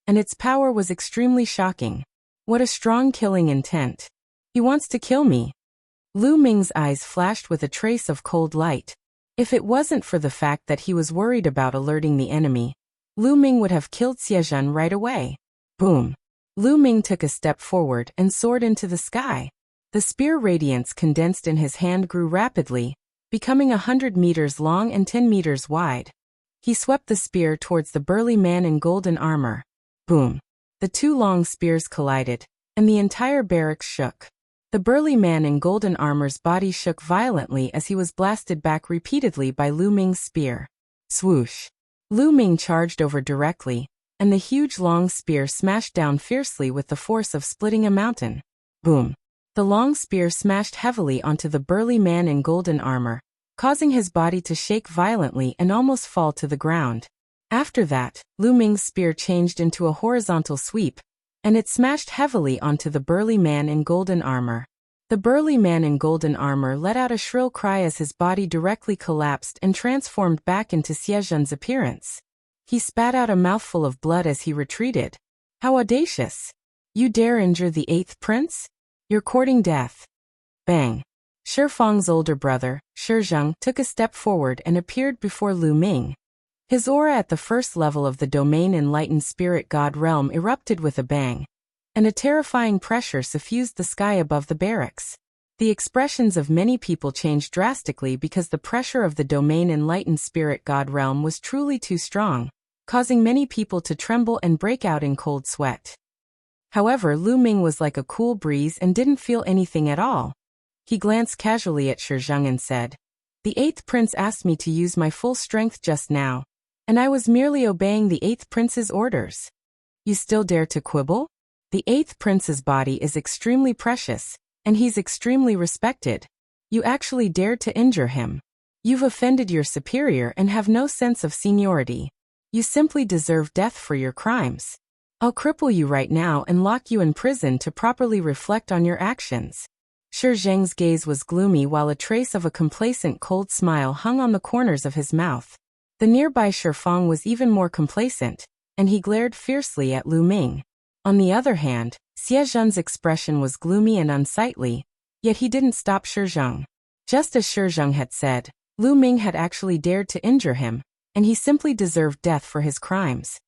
and its power was extremely shocking. What a strong killing intent. He wants to kill me. Lu Ming's eyes flashed with a trace of cold light. If it wasn't for the fact that he was worried about alerting the enemy, Lu Ming would have killed Xie Zhen right away. Boom! Lu Ming took a step forward and soared into the sky. The spear radiance condensed in his hand grew rapidly, becoming 100 meters long and 10 meters wide. He swept the spear towards the burly man in golden armor. Boom! The 2 long spears collided, and the entire barracks shook. The burly man in golden armor's body shook violently as he was blasted back repeatedly by Lu Ming's spear. Swoosh! Lu Ming charged over directly, and the huge long spear smashed down fiercely with the force of splitting a mountain. Boom! The long spear smashed heavily onto the burly man in golden armor, causing his body to shake violently and almost fall to the ground. After that, Lu Ming's spear changed into a horizontal sweep, and it smashed heavily onto the burly man in golden armor. The burly man in golden armor let out a shrill cry as his body directly collapsed and transformed back into Xie Zhen's appearance. He spat out a mouthful of blood as he retreated. How audacious! You dare injure the 8th prince? You're courting death. Bang! Shi Fang's older brother, Shi Zheng, took a step forward and appeared before Lu Ming. His aura at the first level of the domain enlightened spirit god realm erupted with a bang, and a terrifying pressure suffused the sky above the barracks. The expressions of many people changed drastically because the pressure of the domain enlightened spirit god realm was truly too strong, causing many people to tremble and break out in cold sweat. However, Lu Ming was like a cool breeze and didn't feel anything at all. He glanced casually at Shi Zheng and said, "The 8th prince asked me to use my full strength just now, and I was merely obeying the 8th prince's orders. You still dare to quibble? The 8th prince's body is extremely precious, and he's extremely respected. You actually dared to injure him. You've offended your superior and have no sense of seniority. You simply deserve death for your crimes. I'll cripple you right now and lock you in prison to properly reflect on your actions." Shi Zheng's gaze was gloomy while a trace of a complacent cold smile hung on the corners of his mouth. The nearby Shi Fang was even more complacent, and he glared fiercely at Lu Ming. On the other hand, Xie Zhen's expression was gloomy and unsightly, yet he didn't stop Shi Zheng. Just as Shi Zheng had said, Lu Ming had actually dared to injure him, and he simply deserved death for his crimes.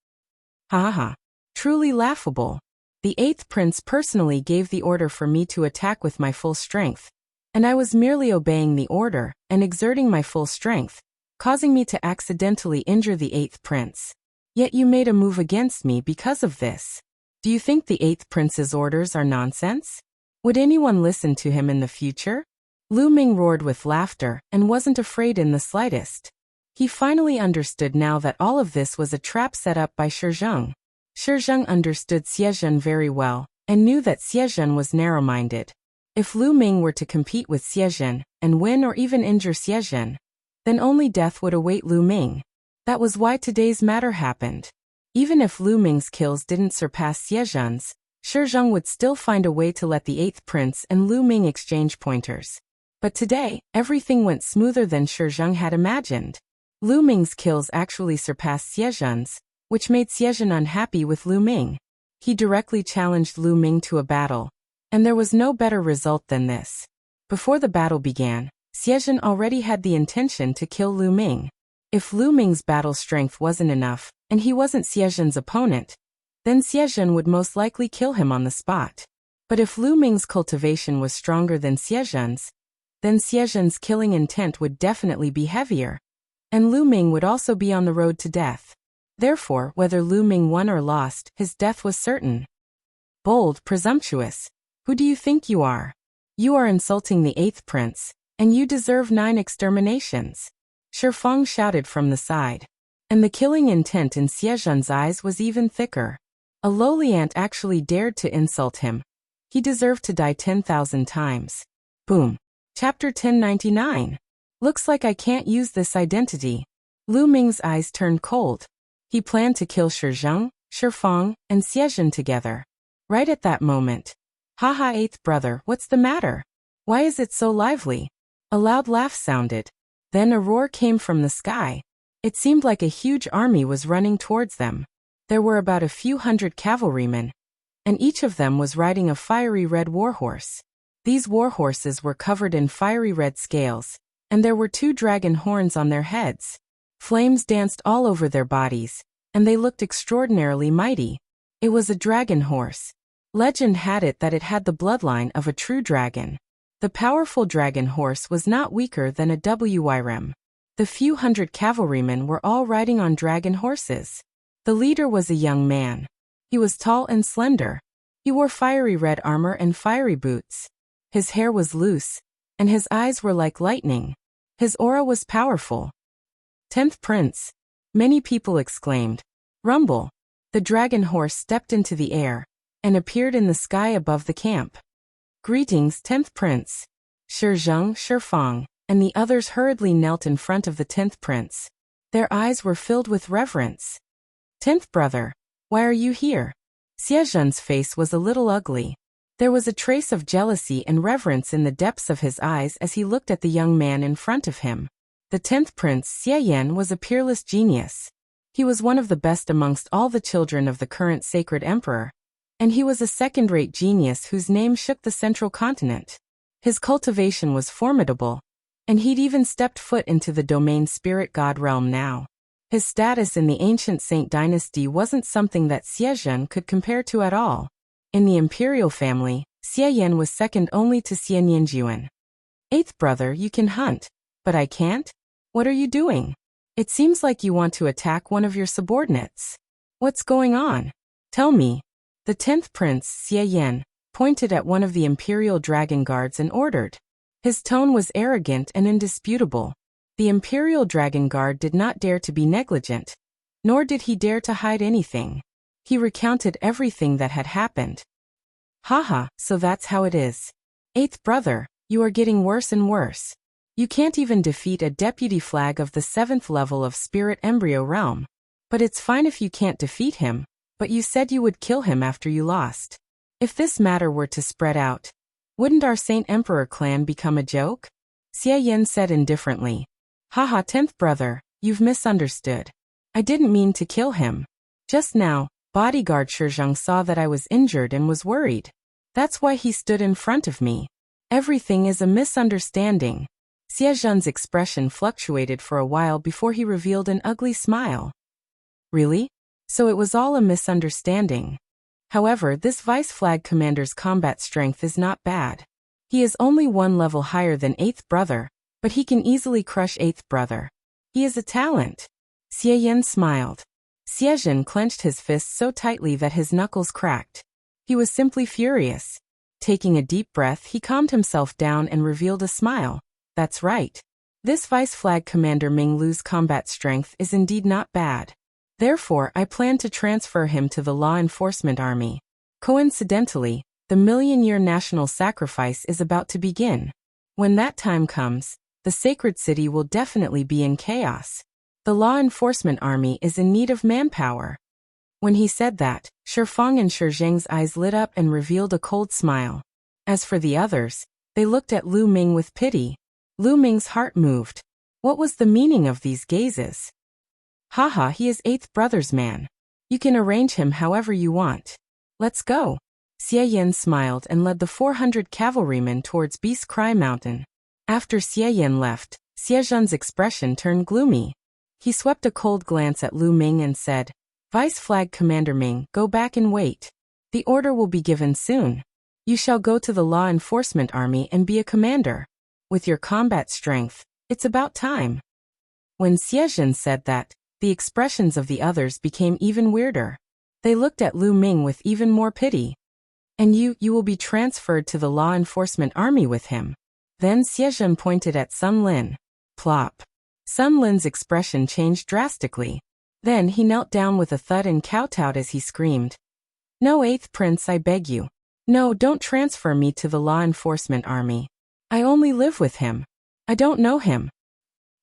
Ha ha ha. Truly laughable. The 8th prince personally gave the order for me to attack with my full strength, and I was merely obeying the order and exerting my full strength, causing me to accidentally injure the 8th prince. Yet you made a move against me because of this. Do you think the 8th prince's orders are nonsense? Would anyone listen to him in the future? Lu Ming roared with laughter and wasn't afraid in the slightest. He finally understood now that all of this was a trap set up by Shi Zheng. Shi Zheng understood Xie Zhen very well, and knew that Xie Zhen was narrow-minded. If Lu Ming were to compete with Xie Zhen, and win or even injure Xie Zhen, then only death would await Lu Ming. That was why today's matter happened. Even if Lu Ming's kills didn't surpass Xie Zhen's, Shi Zheng would still find a way to let the 8th prince and Lu Ming exchange pointers. But today, everything went smoother than Shi Zheng had imagined. Lu Ming's kills actually surpassed Xie Zhen's, which made Xie Zhen unhappy with Lu Ming. He directly challenged Lu Ming to a battle, and there was no better result than this. Before the battle began, Xie Zhen already had the intention to kill Lu Ming. If Lu Ming's battle strength wasn't enough, and he wasn't Xie Zhen's opponent, then Xie Zhen would most likely kill him on the spot. But if Lu Ming's cultivation was stronger than Xie Zhen's, then Xie Zhen's killing intent would definitely be heavier, and Lu Ming would also be on the road to death. Therefore, whether Lu Ming won or lost, his death was certain. Bold, presumptuous. Who do you think you are? You are insulting the 8th prince, And you deserve 9 exterminations. Shifeng shouted from the side. And the killing intent in Xiezhen's eyes was even thicker. A lowly ant actually dared to insult him. He deserved to die 10,000 times. Boom. Chapter 1099. Looks like I can't use this identity. Lu Ming's eyes turned cold. He planned to kill Shizheng, Shifeng, and Xiezhen together. Right at that moment. Haha, 8th brother, what's the matter? Why is it so lively? A loud laugh sounded. Then a roar came from the sky. It seemed like a huge army was running towards them. There were about a few hundred cavalrymen, and each of them was riding a fiery red warhorse. These warhorses were covered in fiery red scales, and there were 2 dragon horns on their heads. Flames danced all over their bodies, and they looked extraordinarily mighty. It was a dragon horse. Legend had it that it had the bloodline of a true dragon. The powerful dragon horse was not weaker than a Wyrem. The few hundred cavalrymen were all riding on dragon horses. The leader was a young man. He was tall and slender. He wore fiery red armor and fiery boots. His hair was loose, and his eyes were like lightning. His aura was powerful. 10th Prince. Many people exclaimed. Rumble. The dragon horse stepped into the air and appeared in the sky above the camp. Greetings, 10th Prince. Shizheng, Shifeng, and the others hurriedly knelt in front of the 10th Prince. Their eyes were filled with reverence. 10th brother, why are you here? Xiezhen's face was a little ugly. There was a trace of jealousy and reverence in the depths of his eyes as he looked at the young man in front of him. The 10th Prince Xie was a peerless genius. He was one of the best amongst all the children of the current sacred emperor, and he was a second-rate genius whose name shook the central continent. His cultivation was formidable, and he'd even stepped foot into the domain spirit god realm now. His status in the ancient Saint dynasty wasn't something that Xiezhen could compare to at all. In the imperial family, Xie was second only to Xianyanjian. 8th brother, you can hunt, but I can't? What are you doing? It seems like you want to attack one of your subordinates. What's going on? Tell me. The 10th Prince, Xie, pointed at one of the imperial dragon guards and ordered. His tone was arrogant and indisputable. The imperial dragon guard did not dare to be negligent, nor did he dare to hide anything. He recounted everything that had happened. Haha, so that's how it is. 8th brother, you are getting worse and worse. You can't even defeat a deputy flag of the 7th level of Spirit Embryo Realm. But it's fine if you can't defeat him, but you said you would kill him after you lost. If this matter were to spread out, wouldn't our Saint Emperor clan become a joke? Xie said indifferently. Haha, 10th brother, you've misunderstood. I didn't mean to kill him. Just now, bodyguard Shizheng saw that I was injured and was worried. That's why he stood in front of me. Everything is a misunderstanding. Xiezhen's expression fluctuated for a while before he revealed an ugly smile. Really? So it was all a misunderstanding. However, this Vice Flag Commander's combat strength is not bad. He is only 1 level higher than 8th brother, but he can easily crush 8th brother. He is a talent. Xie smiled. Xiezhen clenched his fists so tightly that his knuckles cracked. He was simply furious. Taking a deep breath, he calmed himself down and revealed a smile. That's right. This Vice Flag Commander Ming Lu's combat strength is indeed not bad. Therefore, I plan to transfer him to the law enforcement army. Coincidentally, the million-year national sacrifice is about to begin. When that time comes, the sacred city will definitely be in chaos. The law enforcement army is in need of manpower. When he said that, Shifeng and Shizheng's eyes lit up and revealed a cold smile. As for the others, they looked at Lu Ming with pity. Lu Ming's heart moved. What was the meaning of these gazes? Haha, he is 8th brother's man. You can arrange him however you want. Let's go. Xie smiled and led the 400 cavalrymen towards Beast Cry Mountain. After Xie left, Xiezhen's expression turned gloomy. He swept a cold glance at Lu Ming and said, Vice Flag Commander Ming, go back and wait. The order will be given soon. You shall go to the law enforcement army and be a commander. With your combat strength, it's about time. When Xiezhen said that, the expressions of the others became even weirder. They looked at Lu Ming with even more pity. And you will be transferred to the law enforcement army with him. Then Xiezhen pointed at Sun Lin. Plop. Sun Lin's expression changed drastically. Then he knelt down with a thud and kowtowed as he screamed. No, Eighth Prince, I beg you. No, don't transfer me to the law enforcement army. I only live with him. I don't know him.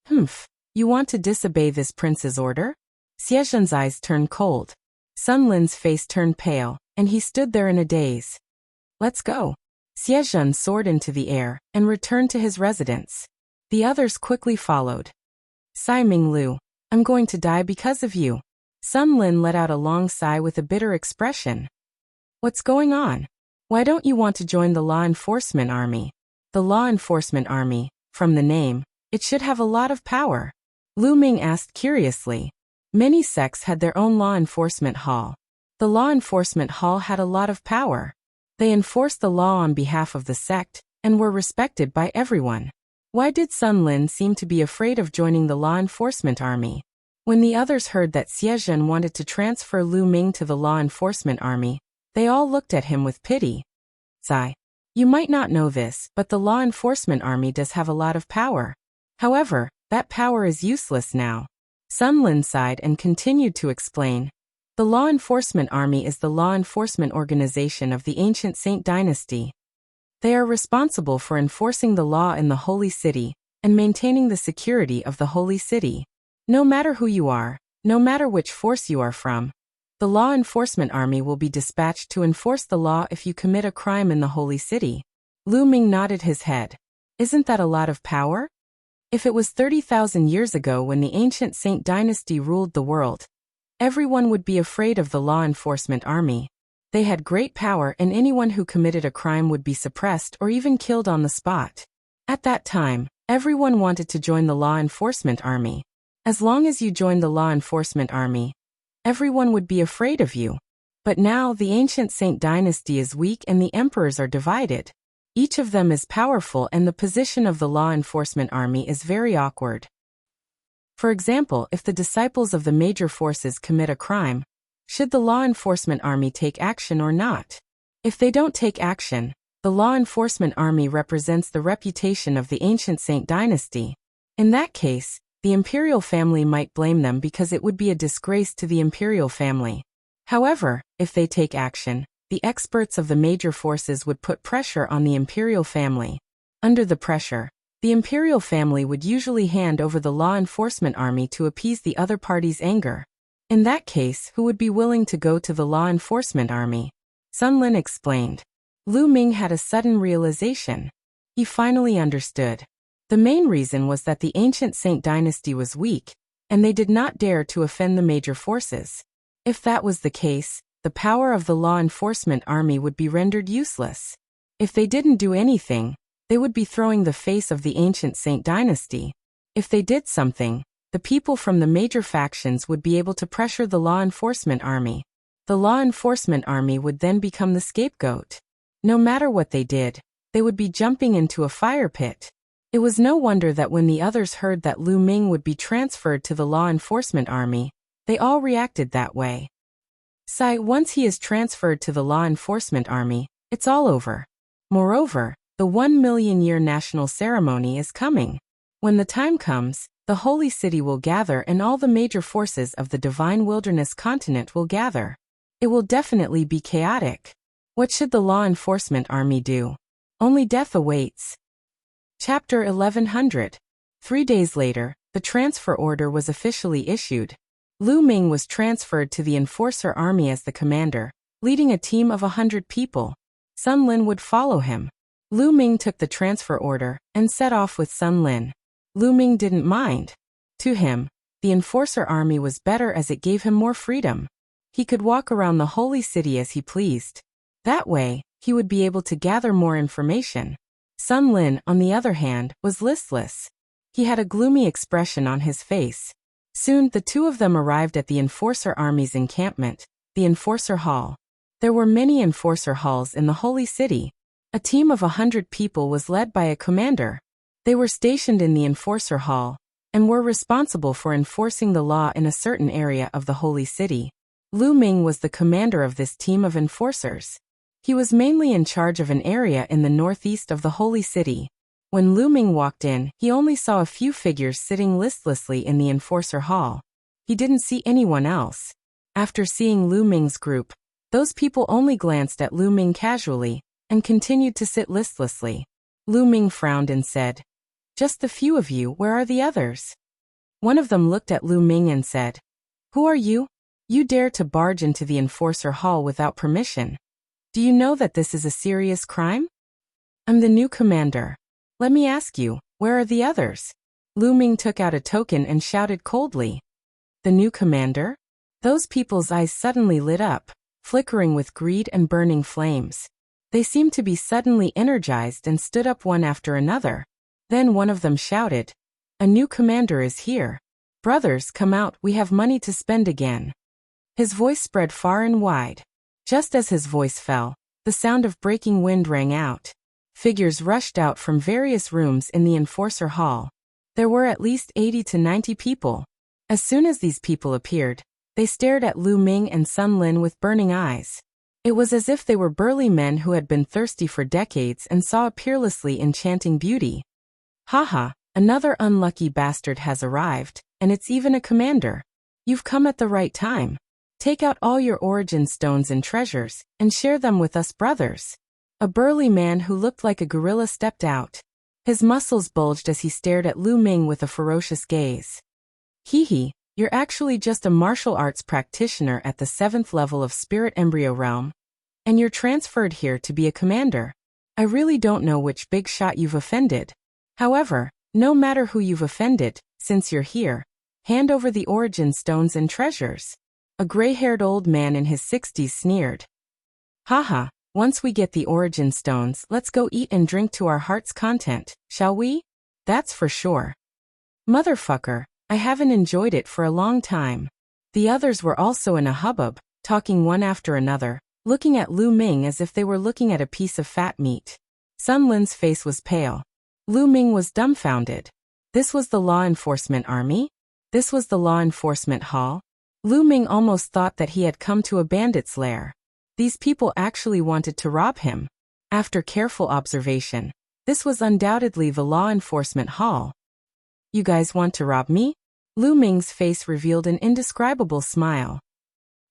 Humph. You want to disobey this prince's order? Xiezhen's eyes turned cold. Sun Lin's face turned pale, and he stood there in a daze. Let's go. Xiezhen soared into the air and returned to his residence. The others quickly followed. Sai Minglu, I'm going to die because of you. Sun Lin let out a long sigh with a bitter expression. What's going on? Why don't you want to join the law enforcement army? The law enforcement army, from the name, it should have a lot of power. Lu Ming asked curiously. Many sects had their own law enforcement hall. The law enforcement hall had a lot of power. They enforced the law on behalf of the sect, and were respected by everyone. Why did Sun Lin seem to be afraid of joining the law enforcement army? When the others heard that Xiezhen wanted to transfer Lu Ming to the law enforcement army, they all looked at him with pity. Zai, you might not know this, but the law enforcement army does have a lot of power. However, that power is useless now. Sun Lin sighed and continued to explain. The law enforcement army is the law enforcement organization of the ancient Saint dynasty. They are responsible for enforcing the law in the holy city and maintaining the security of the holy city. No matter who you are, no matter which force you are from, the law enforcement army will be dispatched to enforce the law if you commit a crime in the holy city. Lu Ming nodded his head. Isn't that a lot of power? If it was 30,000 years ago when the ancient Saint dynasty ruled the world, everyone would be afraid of the law enforcement army. They had great power and anyone who committed a crime would be suppressed or even killed on the spot. At that time, everyone wanted to join the law enforcement army. As long as you joined the law enforcement army, everyone would be afraid of you. But now the ancient Saint dynasty is weak and the emperors are divided. Each of them is powerful and the position of the law enforcement army is very awkward. For example, if the disciples of the major forces commit a crime, should the law enforcement army take action or not? If they don't take action, the law enforcement army represents the reputation of the ancient Saint dynasty. In that case, the imperial family might blame them because it would be a disgrace to the imperial family. However, if they take action, the experts of the major forces would put pressure on the imperial family. Under the pressure, the imperial family would usually hand over the law enforcement army to appease the other party's anger. In that case, who would be willing to go to the law enforcement army? Sun Lin explained. Lu Ming had a sudden realization. He finally understood. The main reason was that the ancient Saint dynasty was weak, and they did not dare to offend the major forces. If that was the case, the power of the law enforcement army would be rendered useless. If they didn't do anything, they would be throwing the face of the ancient Saint dynasty. If they did something, the people from the major factions would be able to pressure the law enforcement army. The law enforcement army would then become the scapegoat. No matter what they did, they would be jumping into a fire pit. It was no wonder that when the others heard that Lu Ming would be transferred to the law enforcement army, they all reacted that way. Once he is transferred to the law enforcement army, it's all over. Moreover, the 1,000,000-year national ceremony is coming. When the time comes, the holy city will gather and all the major forces of the divine wilderness continent will gather. It will definitely be chaotic. What should the law enforcement army do? Only death awaits. Chapter 1100. 3 days later, the transfer order was officially issued. Lu Ming was transferred to the enforcer army as the commander, leading a team of 100 people. Sun Lin would follow him. Lu Ming took the transfer order and set off with Sun Lin. Lu Ming didn't mind. To him, the enforcer army was better as it gave him more freedom. He could walk around the holy city as he pleased. That way, he would be able to gather more information. Sun Lin, on the other hand, was listless. He had a gloomy expression on his face. Soon, the two of them arrived at the enforcer army's encampment, the enforcer hall. There were many enforcer halls in the holy city. A team of 100 people was led by a commander. They were stationed in the enforcer hall, and were responsible for enforcing the law in a certain area of the holy city. Lu Ming was the commander of this team of enforcers. He was mainly in charge of an area in the northeast of the holy city. When Lu Ming walked in, he only saw a few figures sitting listlessly in the enforcer hall. He didn't see anyone else. After seeing Lu Ming's group, those people only glanced at Lu Ming casually and continued to sit listlessly. Lu Ming frowned and said, "Just the few of you, where are the others?" One of them looked at Lu Ming and said, "Who are you? You dare to barge into the enforcer hall without permission. Do you know that this is a serious crime?" "I'm the new commander. Let me ask you, where are the others?" Lu Ming took out a token and shouted coldly. "The new commander?" Those people's eyes suddenly lit up, flickering with greed and burning flames. They seemed to be suddenly energized and stood up one after another. Then one of them shouted, "A new commander is here. Brothers, come out, we have money to spend again." His voice spread far and wide. Just as his voice fell, the sound of breaking wind rang out. Figures rushed out from various rooms in the enforcer hall. There were at least 80 to 90 people. As soon as these people appeared, they stared at Lu Ming and Sun Lin with burning eyes. It was as if they were burly men who had been thirsty for decades and saw a peerlessly enchanting beauty. "Haha, another unlucky bastard has arrived, and it's even a commander. You've come at the right time. Take out all your origin stones and treasures, and share them with us brothers." A burly man who looked like a gorilla stepped out. His muscles bulged as he stared at Lu Ming with a ferocious gaze. "Hee, you're actually just a martial arts practitioner at the 7th level of Spirit Embryo Realm. And you're transferred here to be a commander. I really don't know which big shot you've offended. However, no matter who you've offended, since you're here, hand over the origin stones and treasures." A gray-haired old man in his 60s sneered. "Haha. Once we get the origin stones, let's go eat and drink to our heart's content, shall we? That's for sure." "Motherfucker, I haven't enjoyed it for a long time." The others were also in a hubbub, talking one after another, looking at Lu Ming as if they were looking at a piece of fat meat. Sun Lin's face was pale. Lu Ming was dumbfounded. This was the law enforcement army? This was the law enforcement hall? Lu Ming almost thought that he had come to a bandit's lair. These people actually wanted to rob him. After careful observation, this was undoubtedly the law enforcement hall. "You guys want to rob me?" Lu Ming's face revealed an indescribable smile.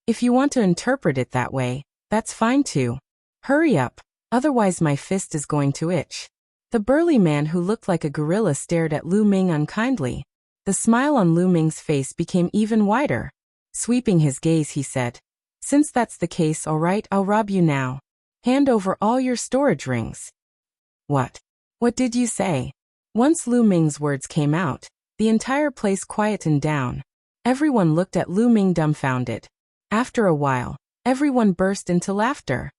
"If you want to interpret it that way, that's fine too. Hurry up, otherwise my fist is going to itch." The burly man who looked like a gorilla stared at Lu Ming unkindly. The smile on Lu Ming's face became even wider. Sweeping his gaze, he said, "Since that's the case, all right, I'll rob you now. Hand over all your storage rings." "What? What did you say?" Once Lu Ming's words came out, the entire place quietened down. Everyone looked at Lu Ming dumbfounded. After a while, everyone burst into laughter.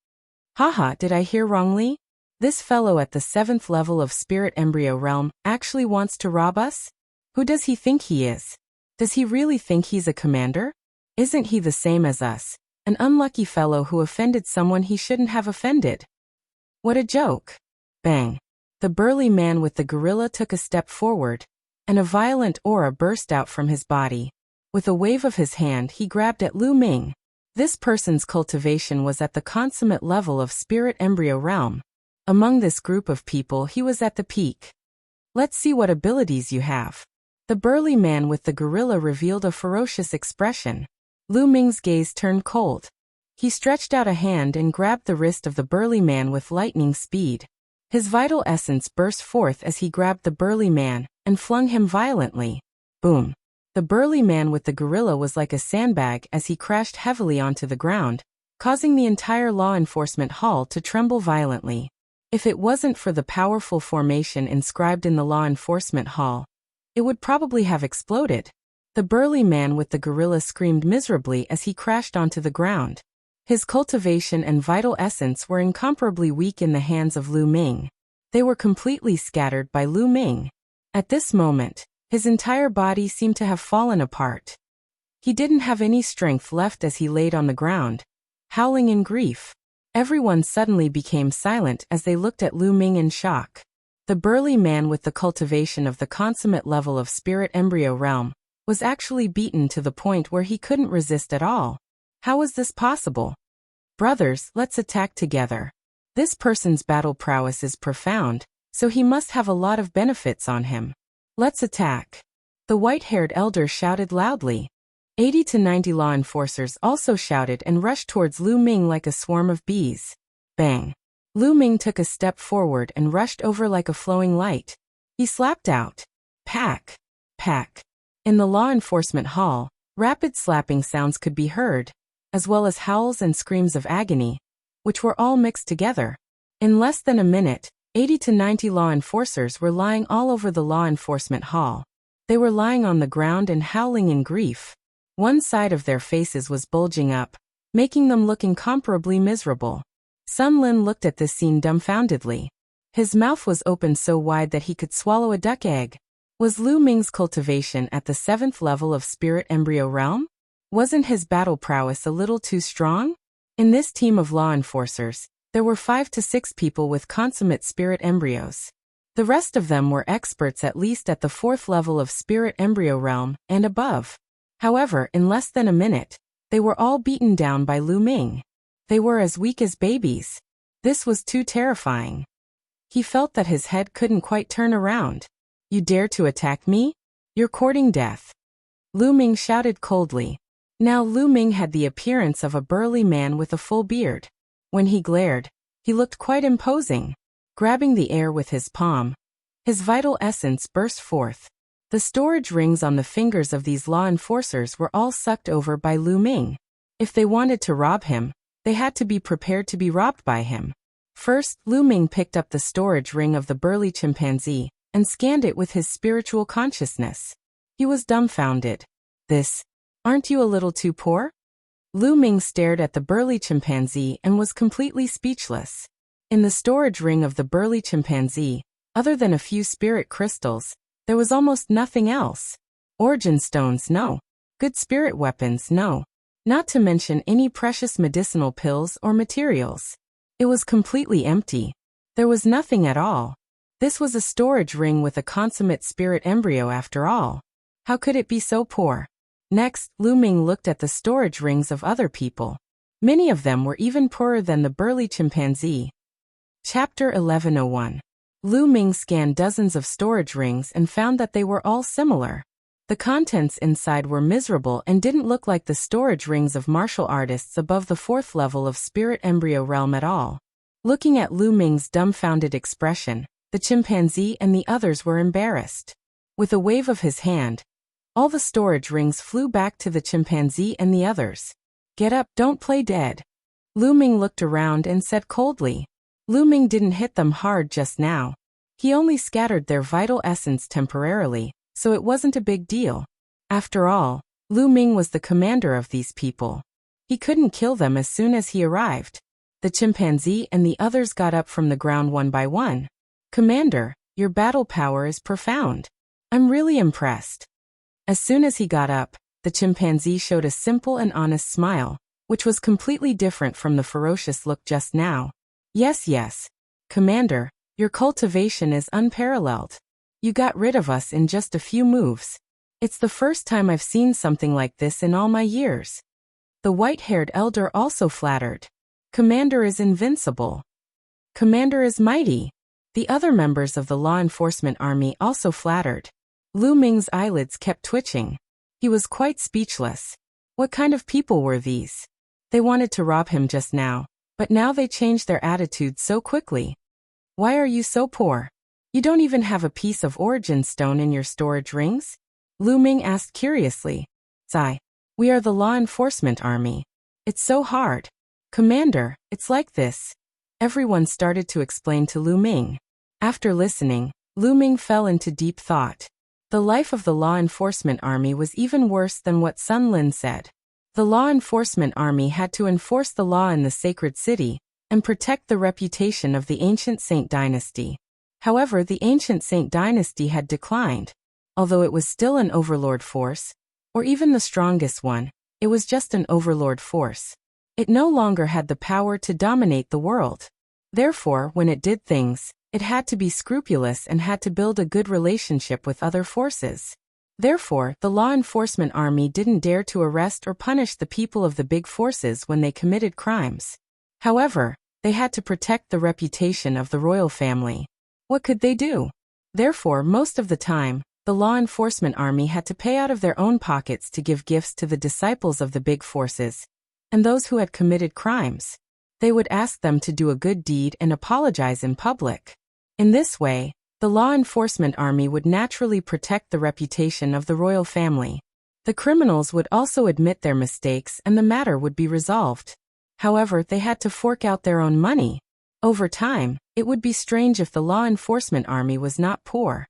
"Haha, did I hear wrongly? This fellow at the 7th level of Spirit Embryo Realm actually wants to rob us? Who does he think he is? Does he really think he's a commander? Isn't he the same as us? An unlucky fellow who offended someone he shouldn't have offended. What a joke." Bang. The burly man with the gorilla took a step forward, and a violent aura burst out from his body. With a wave of his hand, he grabbed at Lu Ming. This person's cultivation was at the consummate level of Spirit Embryo Realm. Among this group of people, he was at the peak. "Let's see what abilities you have." The burly man with the gorilla revealed a ferocious expression. Lu Ming's gaze turned cold. He stretched out a hand and grabbed the wrist of the burly man with lightning speed. His vital essence burst forth as he grabbed the burly man and flung him violently. Boom. The burly man with the gorilla was like a sandbag as he crashed heavily onto the ground, causing the entire law enforcement hall to tremble violently. If it wasn't for the powerful formation inscribed in the law enforcement hall, it would probably have exploded. The burly man with the gorilla screamed miserably as he crashed onto the ground. His cultivation and vital essence were incomparably weak in the hands of Lu Ming. They were completely scattered by Lu Ming. At this moment, his entire body seemed to have fallen apart. He didn't have any strength left as he laid on the ground, howling in grief. Everyone suddenly became silent as they looked at Lu Ming in shock. The burly man with the cultivation of the consummate level of Spirit Embryo Realm was actually beaten to the point where he couldn't resist at all. How was this possible? "Brothers, let's attack together. This person's battle prowess is profound, so he must have a lot of benefits on him. Let's attack. The white-haired elder shouted loudly. 80 to 90 law enforcers also shouted and rushed towards Lu Ming like a swarm of bees. Bang! Lu Ming took a step forward and rushed over like a flowing light. He slapped out. Pack! Pack! In the law enforcement hall, rapid slapping sounds could be heard, as well as howls and screams of agony, which were all mixed together. In less than a minute, 80 to 90 law enforcers were lying all over the law enforcement hall. They were lying on the ground and howling in grief. One side of their faces was bulging up, making them look incomparably miserable. Sun Lin looked at this scene dumbfoundedly. His mouth was open so wide that he could swallow a duck egg. Was Lu Ming's cultivation at the 7th level of spirit embryo realm? Wasn't his battle prowess a little too strong? In this team of law enforcers, there were 5 to 6 people with consummate spirit embryos. The rest of them were experts at least at the 4th level of spirit embryo realm and above. However, in less than a minute, they were all beaten down by Lu Ming. They were as weak as babies. This was too terrifying. He felt that his head couldn't quite turn around. You dare to attack me? You're courting death. Lu Ming shouted coldly. Now Lu Ming had the appearance of a burly man with a full beard. When he glared, he looked quite imposing. Grabbing the air with his palm, his vital essence burst forth. The storage rings on the fingers of these law enforcers were all sucked over by Lu Ming. If they wanted to rob him, they had to be prepared to be robbed by him. First, Lu Ming picked up the storage ring of the burly chimpanzee and scanned it with his spiritual consciousness. He was dumbfounded. Aren't you a little too poor? Lu Ming stared at the burly chimpanzee and was completely speechless. In the storage ring of the burly chimpanzee, other than a few spirit crystals, there was almost nothing else. Origin stones, no. Good spirit weapons, no. Not to mention any precious medicinal pills or materials. It was completely empty. There was nothing at all. This was a storage ring with a consummate spirit embryo after all. How could it be so poor? Next, Lu Ming looked at the storage rings of other people. Many of them were even poorer than the burly chimpanzee. Chapter 1101. Lu Ming scanned dozens of storage rings and found that they were all similar. The contents inside were miserable and didn't look like the storage rings of martial artists above the 4th level of spirit embryo realm at all. Looking at Lu Ming's dumbfounded expression, the chimpanzee and the others were embarrassed. With a wave of his hand, all the storage rings flew back to the chimpanzee and the others. Get up, don't play dead. Lu Ming looked around and said coldly. Lu Ming didn't hit them hard just now. He only scattered their vital essence temporarily, so it wasn't a big deal. After all, Lu Ming was the commander of these people. He couldn't kill them as soon as he arrived. The chimpanzee and the others got up from the ground one by one. Commander, your battle power is profound. I'm really impressed. As soon as he got up, the chimpanzee showed a simple and honest smile, which was completely different from the ferocious look just now. Yes. Commander, your cultivation is unparalleled. You got rid of us in just a few moves. It's the first time I've seen something like this in all my years. The white-haired elder also flattered. Commander is invincible. Commander is mighty. The other members of the law enforcement army also flattered. Lu Ming's eyelids kept twitching. He was quite speechless. What kind of people were these? They wanted to rob him just now, but now they changed their attitude so quickly. Why are you so poor? You don't even have a piece of origin stone in your storage rings? Lu Ming asked curiously. We are the law enforcement army. It's so hard. Commander, it's like this. Everyone started to explain to Lu Ming. After listening, Lu Ming fell into deep thought. The life of the law enforcement army was even worse than what Sun Lin said. The law enforcement army had to enforce the law in the sacred city and protect the reputation of the ancient Saint dynasty. However, the ancient Saint dynasty had declined. Although it was still an overlord force, or even the strongest one, it was just an overlord force. It no longer had the power to dominate the world. Therefore, when it did things, it had to be scrupulous and had to build a good relationship with other forces. Therefore, the law enforcement army didn't dare to arrest or punish the people of the big forces when they committed crimes. However, they had to protect the reputation of the royal family. What could they do? Therefore, most of the time, the law enforcement army had to pay out of their own pockets to give gifts to the disciples of the big forces, and those who had committed crimes. They would ask them to do a good deed and apologize in public. In this way, the law enforcement army would naturally protect the reputation of the royal family. The criminals would also admit their mistakes and the matter would be resolved. However, they had to fork out their own money. Over time, it would be strange if the law enforcement army was not poor.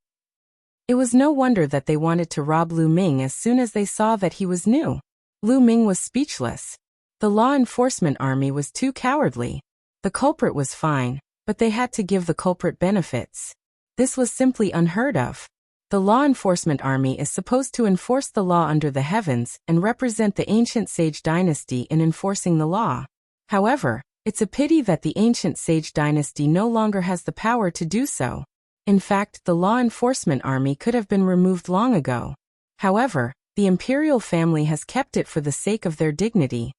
It was no wonder that they wanted to rob Lu Ming as soon as they saw that he was new. Lu Ming was speechless. The law enforcement army was too cowardly. The culprit was fine, but they had to give the culprit benefits. This was simply unheard of. The law enforcement army is supposed to enforce the law under the heavens and represent the ancient sage dynasty in enforcing the law. However, it's a pity that the ancient sage dynasty no longer has the power to do so. In fact, the law enforcement army could have been removed long ago. However, the imperial family has kept it for the sake of their dignity.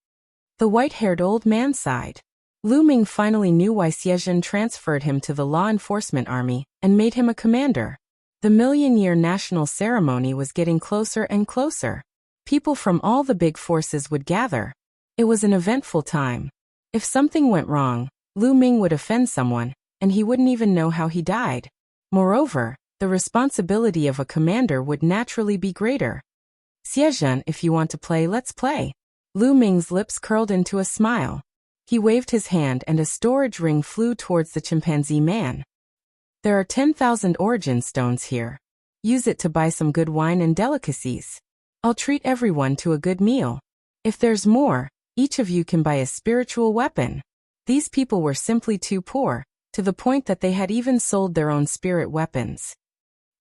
The white-haired old man sighed. Lu Ming finally knew why Xiezhen transferred him to the law enforcement army and made him a commander. The million-year national ceremony was getting closer and closer. People from all the big forces would gather. It was an eventful time. If something went wrong, Lu Ming would offend someone, and he wouldn't even know how he died. Moreover, the responsibility of a commander would naturally be greater. Xiezhen, if you want to play, let's play. Lu Ming's lips curled into a smile. He waved his hand and a storage ring flew towards the chimpanzee man. There are 10,000 origin stones here. Use it to buy some good wine and delicacies. I'll treat everyone to a good meal. If there's more, each of you can buy a spiritual weapon. These people were simply too poor, to the point that they had even sold their own spirit weapons.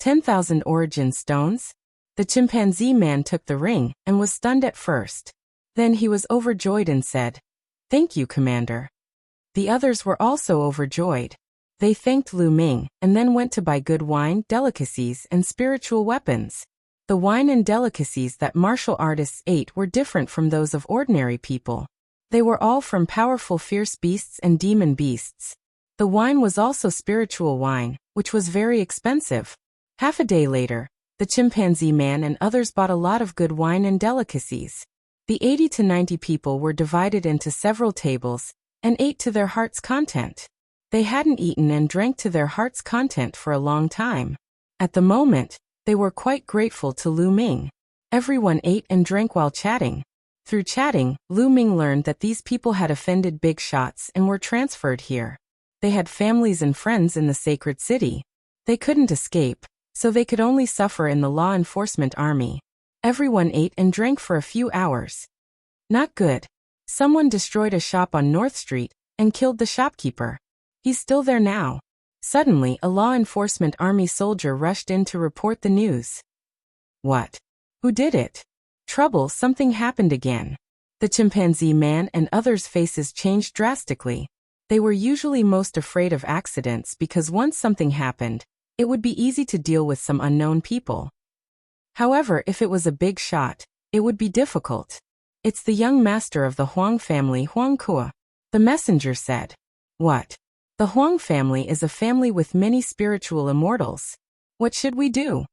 10,000 origin stones? The chimpanzee man took the ring and was stunned at first. Then he was overjoyed and said, "Thank you, Commander." The others were also overjoyed. They thanked Lu Ming and then went to buy good wine, delicacies, and spiritual weapons. The wine and delicacies that martial artists ate were different from those of ordinary people. They were all from powerful fierce beasts and demon beasts. The wine was also spiritual wine, which was very expensive. Half a day later, the chimpanzee man and others bought a lot of good wine and delicacies. The 80 to 90 people were divided into several tables and ate to their heart's content. They hadn't eaten and drank to their heart's content for a long time. At the moment, they were quite grateful to Lu Ming. Everyone ate and drank while chatting. Through chatting, Lu Ming learned that these people had offended big shots and were transferred here. They had families and friends in the sacred city. They couldn't escape, so they could only suffer in the law enforcement army. Everyone ate and drank for a few hours. Not good. Someone destroyed a shop on North Street and killed the shopkeeper. He's still there now. Suddenly, a law enforcement army soldier rushed in to report the news. What? Who did it? Trouble, something happened again. The chimpanzee man and others' faces changed drastically. They were usually most afraid of accidents because once something happened, it would be easy to deal with some unknown people. However, if it was a big shot, it would be difficult. It's the young master of the Huang family, Huang Kua. The messenger said. What? The Huang family is a family with many spiritual immortals. What should we do?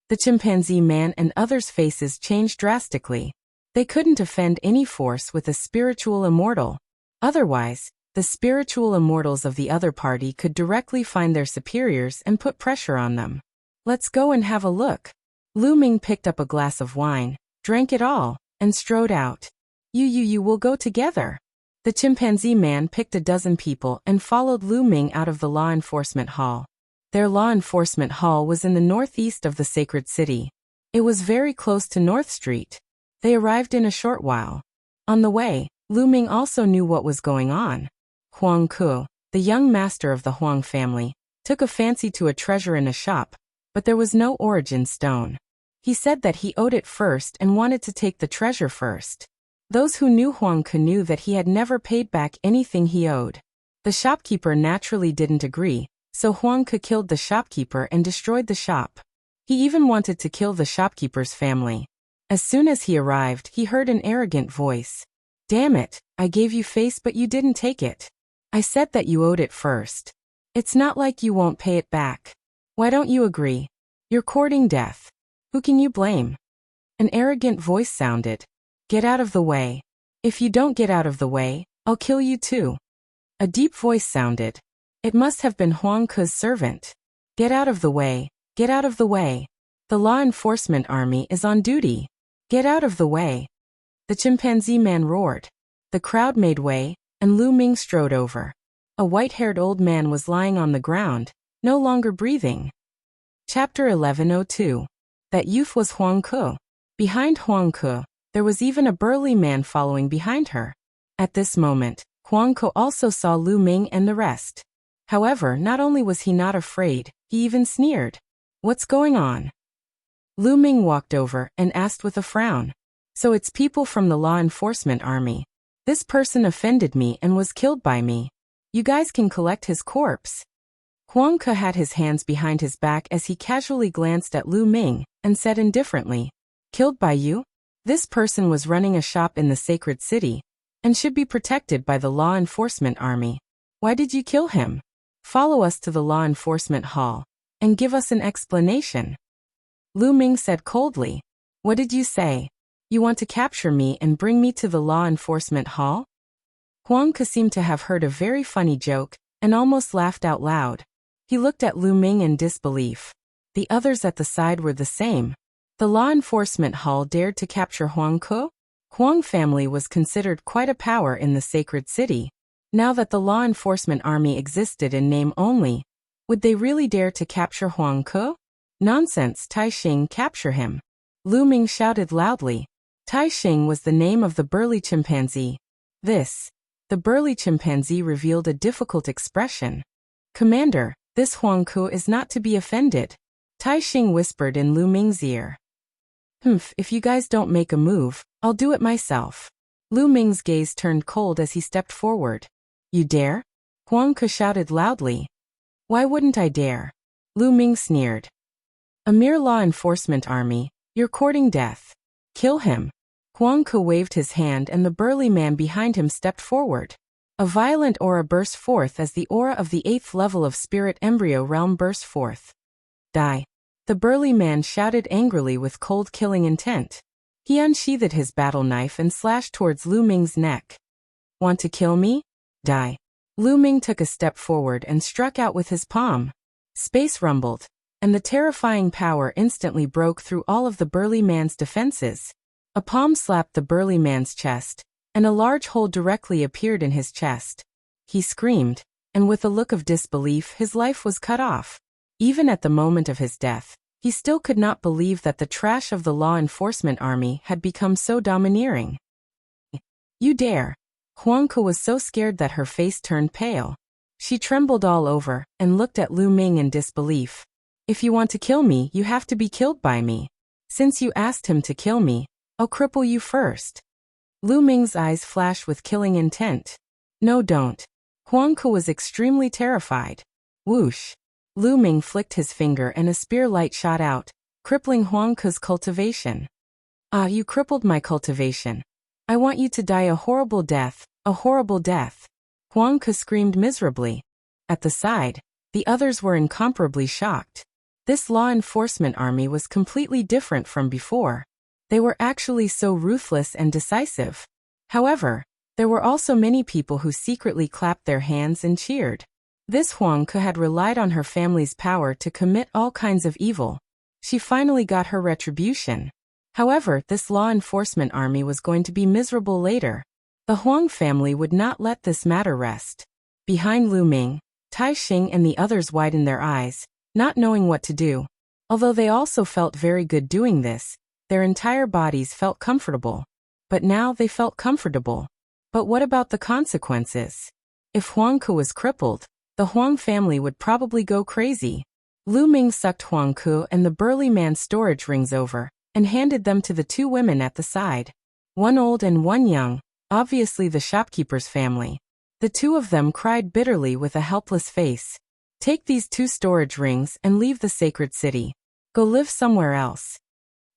The chimpanzee man and others' faces changed drastically. They couldn't offend any force with a spiritual immortal. Otherwise, the spiritual immortals of the other party could directly find their superiors and put pressure on them. Let's go and have a look. Lu Ming picked up a glass of wine, drank it all, and strode out. You will go together. The chimpanzee man picked a dozen people and followed Lu Ming out of the law enforcement hall. Their law enforcement hall was in the northeast of the sacred city. It was very close to North Street. They arrived in a short while. On the way, Lu Ming also knew what was going on. Huang Ku, the young master of the Huang family, took a fancy to a treasure in a shop, but there was no origin stone. He said that he owed it first and wanted to take the treasure first. Those who knew Huang Ku knew that he had never paid back anything he owed. The shopkeeper naturally didn't agree, so Huang Ku killed the shopkeeper and destroyed the shop. He even wanted to kill the shopkeeper's family. As soon as he arrived, he heard an arrogant voice. Damn it, I gave you face but you didn't take it. I said that you owed it first. It's not like you won't pay it back. Why don't you agree? You're courting death. Who can you blame? An arrogant voice sounded. Get out of the way. If you don't get out of the way, I'll kill you too. A deep voice sounded. It must have been Huang Ke's servant. Get out of the way. Get out of the way. The law enforcement army is on duty. Get out of the way. The chimpanzee man roared. The crowd made way, and Lu Ming strode over. A white-haired old man was lying on the ground, no longer breathing. Chapter 1102. That youth was Huang Ke. Behind Huang Ke, there was even a burly man following behind her. At this moment, Huang Ke also saw Lu Ming and the rest. However, not only was he not afraid, he even sneered. What's going on? Lu Ming walked over and asked with a frown. So it's people from the law enforcement army. This person offended me and was killed by me. You guys can collect his corpse. Huang Ke had his hands behind his back as he casually glanced at Lu Ming and said indifferently, Killed by you? This person was running a shop in the sacred city and should be protected by the law enforcement army. Why did you kill him? Follow us to the law enforcement hall and give us an explanation. Lu Ming said coldly. What did you say? You want to capture me and bring me to the law enforcement hall? Huang Ke seemed to have heard a very funny joke and almost laughed out loud. He looked at Lu Ming in disbelief. The others at the side were the same. The law enforcement hall dared to capture Huang Ke? Huang family was considered quite a power in the sacred city. Now that the law enforcement army existed in name only, would they really dare to capture Huang Ke? Nonsense, Tai Xing, capture him. Lu Ming shouted loudly. Tai Xing was the name of the burly chimpanzee. The burly chimpanzee revealed a difficult expression. Commander, this Huang Ke is not to be offended. Tai Xing whispered in Lu Ming's ear. If you guys don't make a move, I'll do it myself. Lu Ming's gaze turned cold as he stepped forward. You dare? Huang Ke shouted loudly. Why wouldn't I dare? Lu Ming sneered. A mere law enforcement army, you're courting death. Kill him. Huang Ke waved his hand and the burly man behind him stepped forward. A violent aura burst forth as the aura of the 8th level of Spirit Embryo Realm burst forth. Die. The burly man shouted angrily with cold killing intent. He unsheathed his battle knife and slashed towards Lu Ming's neck. Want to kill me? Die. Lu Ming took a step forward and struck out with his palm. Space rumbled, and the terrifying power instantly broke through all of the burly man's defenses. A palm slapped the burly man's chest, and a large hole directly appeared in his chest. He screamed, and with a look of disbelief his life was cut off. Even at the moment of his death, he still could not believe that the trash of the law enforcement army had become so domineering. You dare. Huang Ke was so scared that her face turned pale. She trembled all over and looked at Lu Ming in disbelief. If you want to kill me, you have to be killed by me. Since you asked him to kill me, I'll cripple you first. Lu Ming's eyes flashed with killing intent. No, don't. Huang Ke was extremely terrified. Whoosh. Lu Ming flicked his finger and a spear light shot out, crippling Huang Ke's cultivation. Ah, you crippled my cultivation. I want you to die a horrible death, a horrible death. Huang Ke screamed miserably. At the side, the others were incomparably shocked. This law enforcement army was completely different from before. They were actually so ruthless and decisive. However, there were also many people who secretly clapped their hands and cheered. This Huang Ke had relied on her family's power to commit all kinds of evil. She finally got her retribution. However, this law enforcement army was going to be miserable later. The Huang family would not let this matter rest. Behind Lu Ming, Tai Xing and the others widened their eyes, not knowing what to do. Although they also felt very good doing this, their entire bodies felt comfortable. But now they felt comfortable. But what about the consequences? If Huang Ke was crippled, the Huang family would probably go crazy. Lu Ming sucked Huang Ke and the burly man's storage rings over, and handed them to the two women at the side. One old and one young, obviously the shopkeeper's family. The two of them cried bitterly with a helpless face. Take these 2 storage rings and leave the sacred city. Go live somewhere else.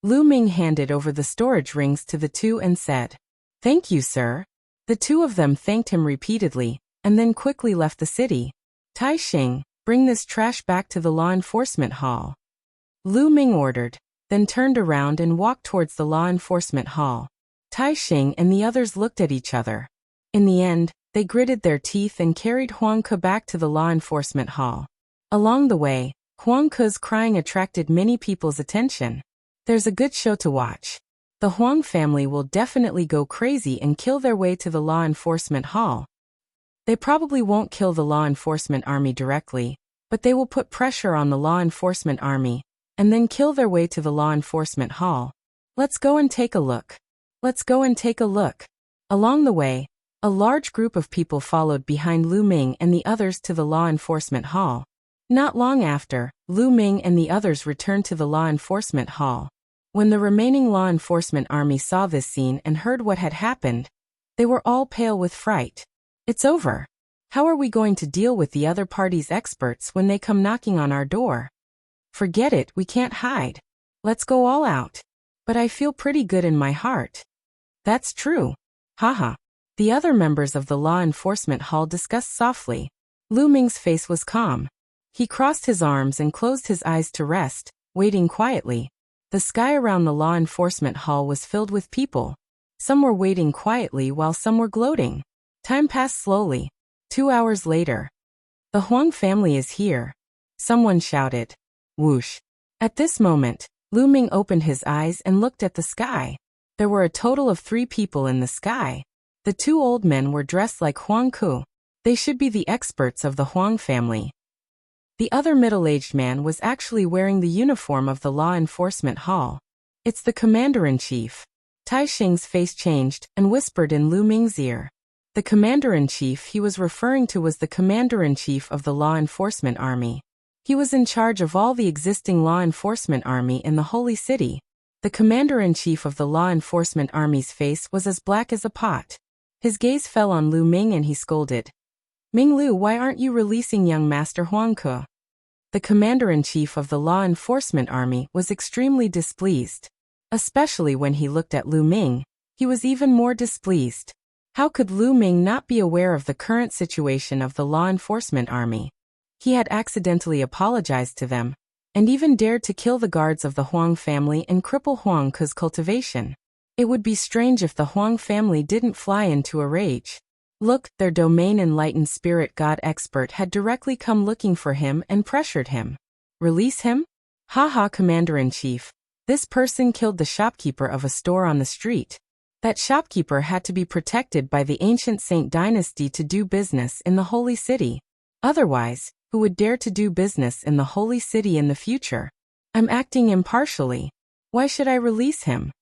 Lu Ming handed over the storage rings to the two and said, Thank you, sir. The two of them thanked him repeatedly, and then quickly left the city. Tai Xing, bring this trash back to the law enforcement hall. Lu Ming ordered, then turned around and walked towards the law enforcement hall. Tai Xing and the others looked at each other. In the end, they gritted their teeth and carried Huang Ke back to the law enforcement hall. Along the way, Huang Ke's crying attracted many people's attention. There's a good show to watch. The Huang family will definitely go crazy and kill their way to the law enforcement hall. They probably won't kill the law enforcement army directly, but they will put pressure on the law enforcement army, and then kill their way to the law enforcement hall. Let's go and take a look. Let's go and take a look. Along the way, a large group of people followed behind Lu Ming and the others to the law enforcement hall. Not long after, Lu Ming and the others returned to the law enforcement hall. When the remaining law enforcement army saw this scene and heard what had happened, they were all pale with fright. It's over. How are we going to deal with the other party's experts when they come knocking on our door? Forget it, we can't hide. Let's go all out. But I feel pretty good in my heart. That's true. Haha. The other members of the law enforcement hall discussed softly. Lu Ming's face was calm. He crossed his arms and closed his eyes to rest, waiting quietly. The sky around the law enforcement hall was filled with people. Some were waiting quietly while some were gloating. Time passed slowly. 2 hours later. The Huang family is here. Someone shouted. Whoosh. At this moment, Lu Ming opened his eyes and looked at the sky. There were a total of 3 people in the sky. The 2 old men were dressed like Huang Ke. They should be the experts of the Huang family. The other middle-aged man was actually wearing the uniform of the law enforcement hall. It's the commander-in-chief. Tai Xing's face changed and whispered in Lu Ming's ear. The commander-in-chief he was referring to was the commander-in-chief of the law enforcement army. He was in charge of all the existing law enforcement army in the Holy City. The commander-in-chief of the law enforcement army's face was as black as a pot. His gaze fell on Lu Ming and he scolded. Ming Lu, why aren't you releasing young Master Huang Ke? The commander-in-chief of the law enforcement army was extremely displeased. Especially when he looked at Lu Ming, he was even more displeased. How could Lu Ming not be aware of the current situation of the law enforcement army? He had accidentally apologized to them, and even dared to kill the guards of the Huang family and cripple Huang Ke's cultivation. It would be strange if the Huang family didn't fly into a rage. Look, their domain enlightened spirit god expert had directly come looking for him and pressured him. Release him? Haha, Commander-in-Chief. This person killed the shopkeeper of a store on the street. That shopkeeper had to be protected by the ancient Saint dynasty to do business in the Holy City. Otherwise, who would dare to do business in the Holy City in the future? I'm acting impartially. Why should I release him?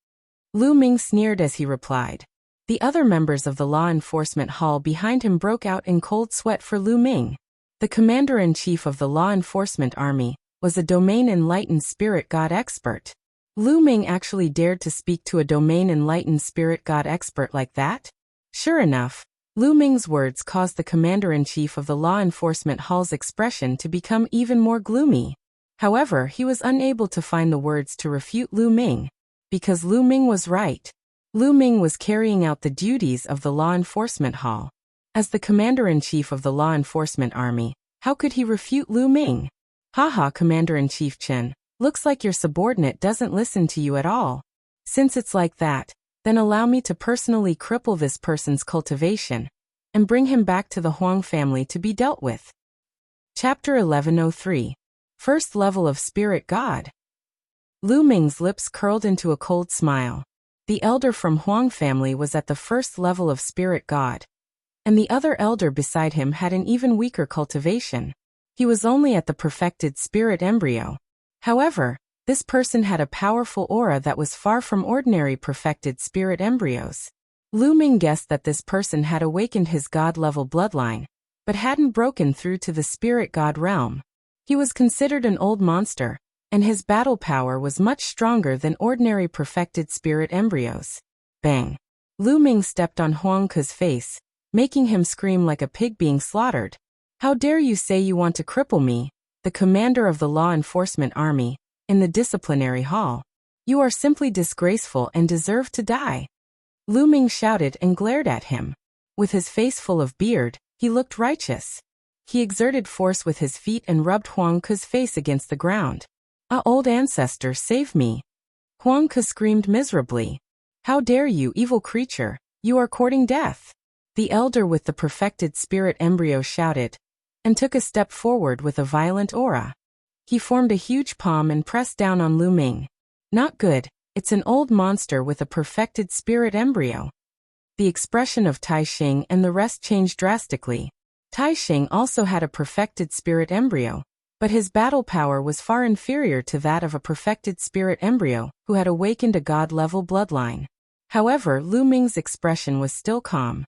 Lu Ming sneered as he replied. The other members of the law enforcement hall behind him broke out in cold sweat for Lu Ming. The commander-in-chief of the law enforcement army was a domain-enlightened spirit god expert. Lu Ming actually dared to speak to a domain-enlightened spirit god expert like that? Sure enough, Lu Ming's words caused the commander-in-chief of the law enforcement hall's expression to become even more gloomy. However, he was unable to find the words to refute Lu Ming. Because Lu Ming was right. Lu Ming was carrying out the duties of the law enforcement hall. As the commander-in-chief of the law enforcement army, how could he refute Lu Ming? Haha, Commander-in-Chief Chen, looks like your subordinate doesn't listen to you at all. Since it's like that, then allow me to personally cripple this person's cultivation and bring him back to the Huang family to be dealt with. Chapter 1103. First Level of Spirit God. Lu Ming's lips curled into a cold smile. The elder from Huang family was at the first level of spirit god, and the other elder beside him had an even weaker cultivation. He was only at the perfected spirit embryo. However, this person had a powerful aura that was far from ordinary perfected spirit embryos. Lu Ming guessed that this person had awakened his god-level bloodline, but hadn't broken through to the spirit god realm. He was considered an old monster, and his battle power was much stronger than ordinary perfected spirit embryos. Bang! Lu Ming stepped on Huang Ke's face, making him scream like a pig being slaughtered. How dare you say you want to cripple me, the commander of the law enforcement army, in the disciplinary hall? You are simply disgraceful and deserve to die. Lu Ming shouted and glared at him. With his face full of beard, he looked righteous. He exerted force with his feet and rubbed Huang Ke's face against the ground. "Ah, old ancestor, save me!" Huang Ke screamed miserably. "How dare you, evil creature! You are courting death!" The elder with the perfected spirit embryo shouted, and took a step forward with a violent aura. He formed a huge palm and pressed down on Lu Ming. "Not good, it's an old monster with a perfected spirit embryo." The expression of Tai Xing and the rest changed drastically. Tai Xing also had a perfected spirit embryo, but his battle power was far inferior to that of a perfected spirit embryo who had awakened a god-level bloodline. However, Lu Ming's expression was still calm.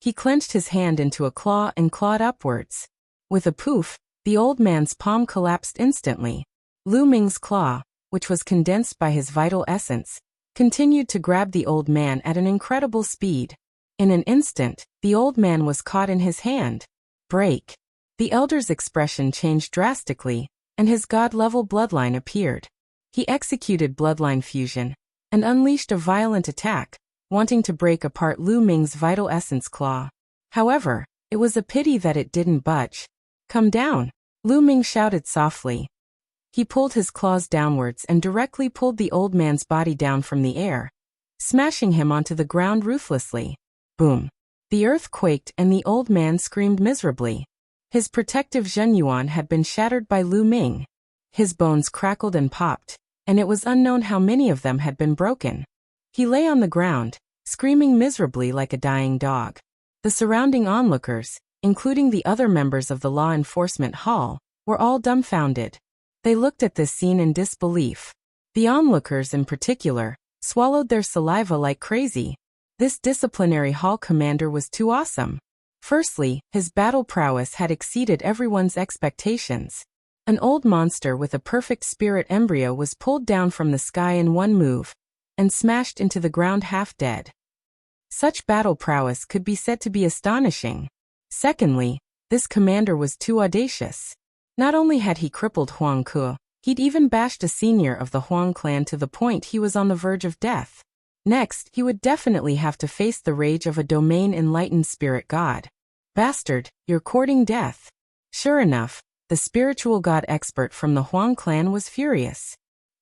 He clenched his hand into a claw and clawed upwards. With a poof, the old man's palm collapsed instantly. Lu Ming's claw, which was condensed by his vital essence, continued to grab the old man at an incredible speed. In an instant, the old man was caught in his hand. Break. The elder's expression changed drastically, and his god-level bloodline appeared. He executed bloodline fusion and unleashed a violent attack, wanting to break apart Lu Ming's vital essence claw. However, it was a pity that it didn't budge. "Come down," Lu Ming shouted softly. He pulled his claws downwards and directly pulled the old man's body down from the air, smashing him onto the ground ruthlessly. Boom. The earth quaked and the old man screamed miserably. His protective Zhenyuan had been shattered by Lu Ming. His bones crackled and popped, and it was unknown how many of them had been broken. He lay on the ground, screaming miserably like a dying dog. The surrounding onlookers, including the other members of the law enforcement hall, were all dumbfounded. They looked at this scene in disbelief. The onlookers in particular swallowed their saliva like crazy. This disciplinary hall commander was too awesome. Firstly, his battle prowess had exceeded everyone's expectations. An old monster with a perfect spirit embryo was pulled down from the sky in one move and smashed into the ground half dead. Such battle prowess could be said to be astonishing. Secondly, this commander was too audacious. Not only had he crippled Huang Ke, he'd even bashed a senior of the Huang clan to the point he was on the verge of death. Next, he would definitely have to face the rage of a domain-enlightened spirit god. "Bastard, you're courting death." Sure enough, the spiritual god expert from the Huang clan was furious.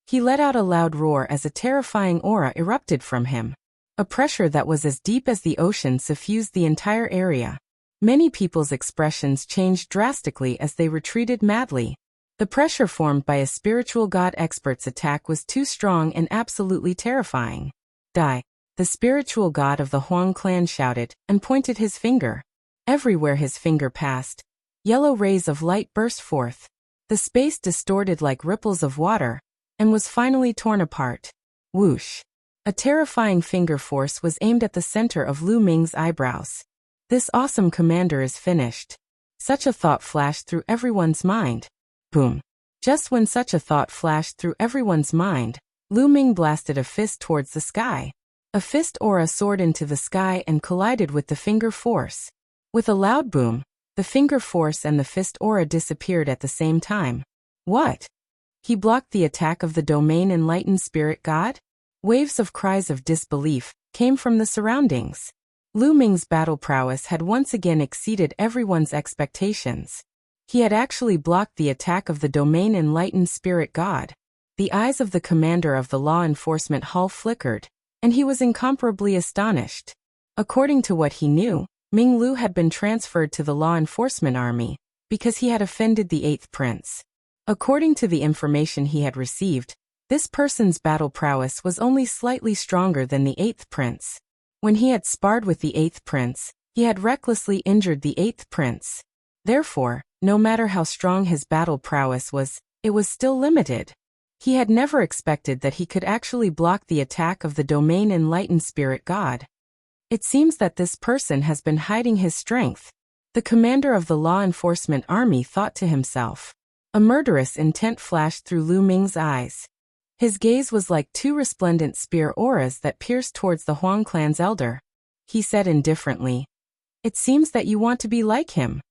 He let out a loud roar as a terrifying aura erupted from him. A pressure that was as deep as the ocean suffused the entire area. Many people's expressions changed drastically as they retreated madly. The pressure formed by a spiritual god expert's attack was too strong and absolutely terrifying. "Die!" The spiritual god of the Huang clan shouted and pointed his finger. Everywhere his finger passed, yellow rays of light burst forth. The space distorted like ripples of water and was finally torn apart. Whoosh! A terrifying finger force was aimed at the center of Lu Ming's eyebrows. "This awesome commander is finished." Such a thought flashed through everyone's mind. Boom. Just when such a thought flashed through everyone's mind, Lu Ming blasted a fist towards the sky. A fist aura soared into the sky and collided with the finger force. With a loud boom, the finger force and the fist aura disappeared at the same time. What? He blocked the attack of the domain-enlightened spirit god? Waves of cries of disbelief came from the surroundings. Lu Ming's battle prowess had once again exceeded everyone's expectations. He had actually blocked the attack of the domain-enlightened spirit god. The eyes of the commander of the law enforcement hall flickered, and he was incomparably astonished. According to what he knew, Ming Lu had been transferred to the law enforcement army because he had offended the 8th prince. According to the information he had received, this person's battle prowess was only slightly stronger than the 8th prince. When he had sparred with the 8th prince, he had recklessly injured the 8th prince. Therefore, no matter how strong his battle prowess was, it was still limited. He had never expected that he could actually block the attack of the domain-enlightened spirit god. It seems that this person has been hiding his strength. The commander of the law enforcement army thought to himself. A murderous intent flashed through Lu Ming's eyes. His gaze was like two resplendent spear auras that pierced towards the Huang clan's elder. He said indifferently, "It seems that you want to be like him."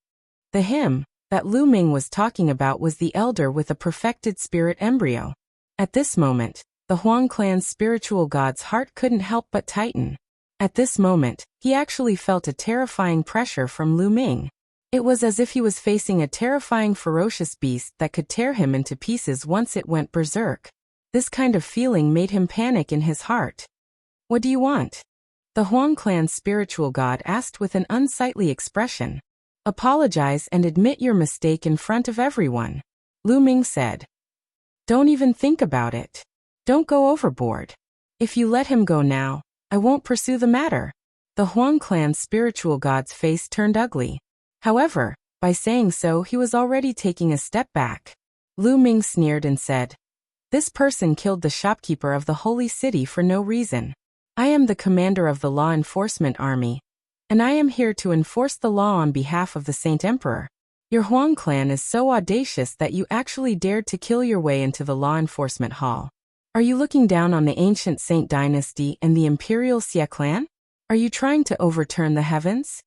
The him that Lu Ming was talking about was the elder with a perfected spirit embryo. At this moment, the Huang clan's spiritual god's heart couldn't help but tighten. At this moment, he actually felt a terrifying pressure from Lu Ming. It was as if he was facing a terrifying, ferocious beast that could tear him into pieces once it went berserk. This kind of feeling made him panic in his heart. "What do you want?" the Huang clan's spiritual god asked with an unsightly expression. "Apologize and admit your mistake in front of everyone," Lu Ming said. "Don't even think about it. Don't go overboard. If you let him go now, I won't pursue the matter." The Huang clan's spiritual god's face turned ugly. However, by saying so he was already taking a step back. Lu Ming sneered and said, "This person killed the shopkeeper of the holy city for no reason. I am the commander of the law enforcement army, and I am here to enforce the law on behalf of the Saint Emperor. Your Huang clan is so audacious that you actually dared to kill your way into the law enforcement hall. Are you looking down on the ancient Saint dynasty and the imperial Xie clan? Are you trying to overturn the heavens?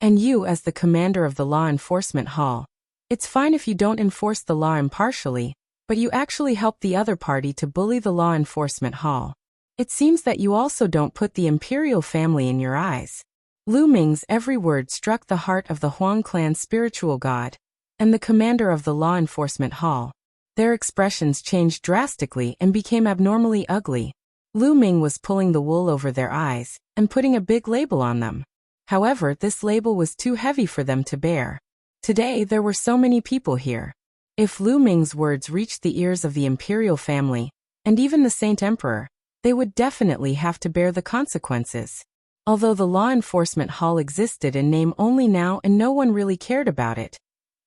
And you as the commander of the law enforcement hall, it's fine if you don't enforce the law impartially, but you actually help the other party to bully the law enforcement hall. It seems that you also don't put the imperial family in your eyes." Lu Ming's every word struck the heart of the Huang clan's spiritual god and the commander of the law enforcement hall. Their expressions changed drastically and became abnormally ugly. Lu Ming was pulling the wool over their eyes and putting a big label on them. However, this label was too heavy for them to bear. Today there were so many people here. If Lu Ming's words reached the ears of the imperial family, and even the Saint Emperor, they would definitely have to bear the consequences. Although the law enforcement hall existed in name only now and no one really cared about it,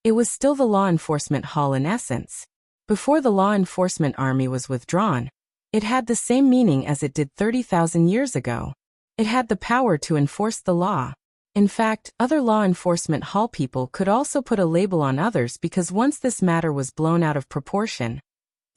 it was still the law enforcement hall in essence. Before the law enforcement army was withdrawn, it had the same meaning as it did 30,000 years ago. It had the power to enforce the law. In fact, other law enforcement hall people could also put a label on others because once this matter was blown out of proportion,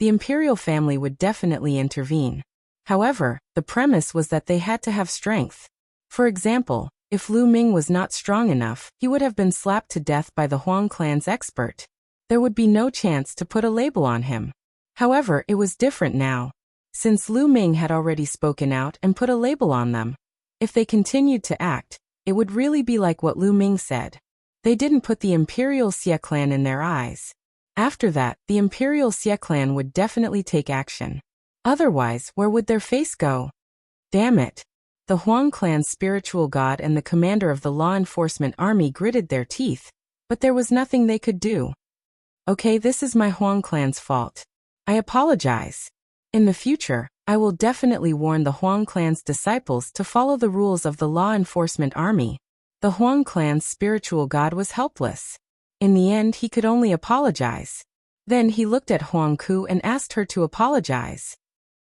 the imperial family would definitely intervene. However, the premise was that they had to have strength. For example, if Lu Ming was not strong enough, he would have been slapped to death by the Huang clan's expert. There would be no chance to put a label on him. However, it was different now. Since Lu Ming had already spoken out and put a label on them, if they continued to act, it would really be like what Lu Ming said. They didn't put the Imperial Xie clan in their eyes. After that, the Imperial Xie clan would definitely take action. Otherwise, where would their face go? Damn it. The Huang clan's spiritual god and the commander of the law enforcement army gritted their teeth, but there was nothing they could do. "Okay, this is my Huang clan's fault. I apologize. In the future, I will definitely warn the Huang clan's disciples to follow the rules of the law enforcement army." The Huang clan's spiritual god was helpless. In the end, he could only apologize. Then he looked at Huang Ku and asked her to apologize.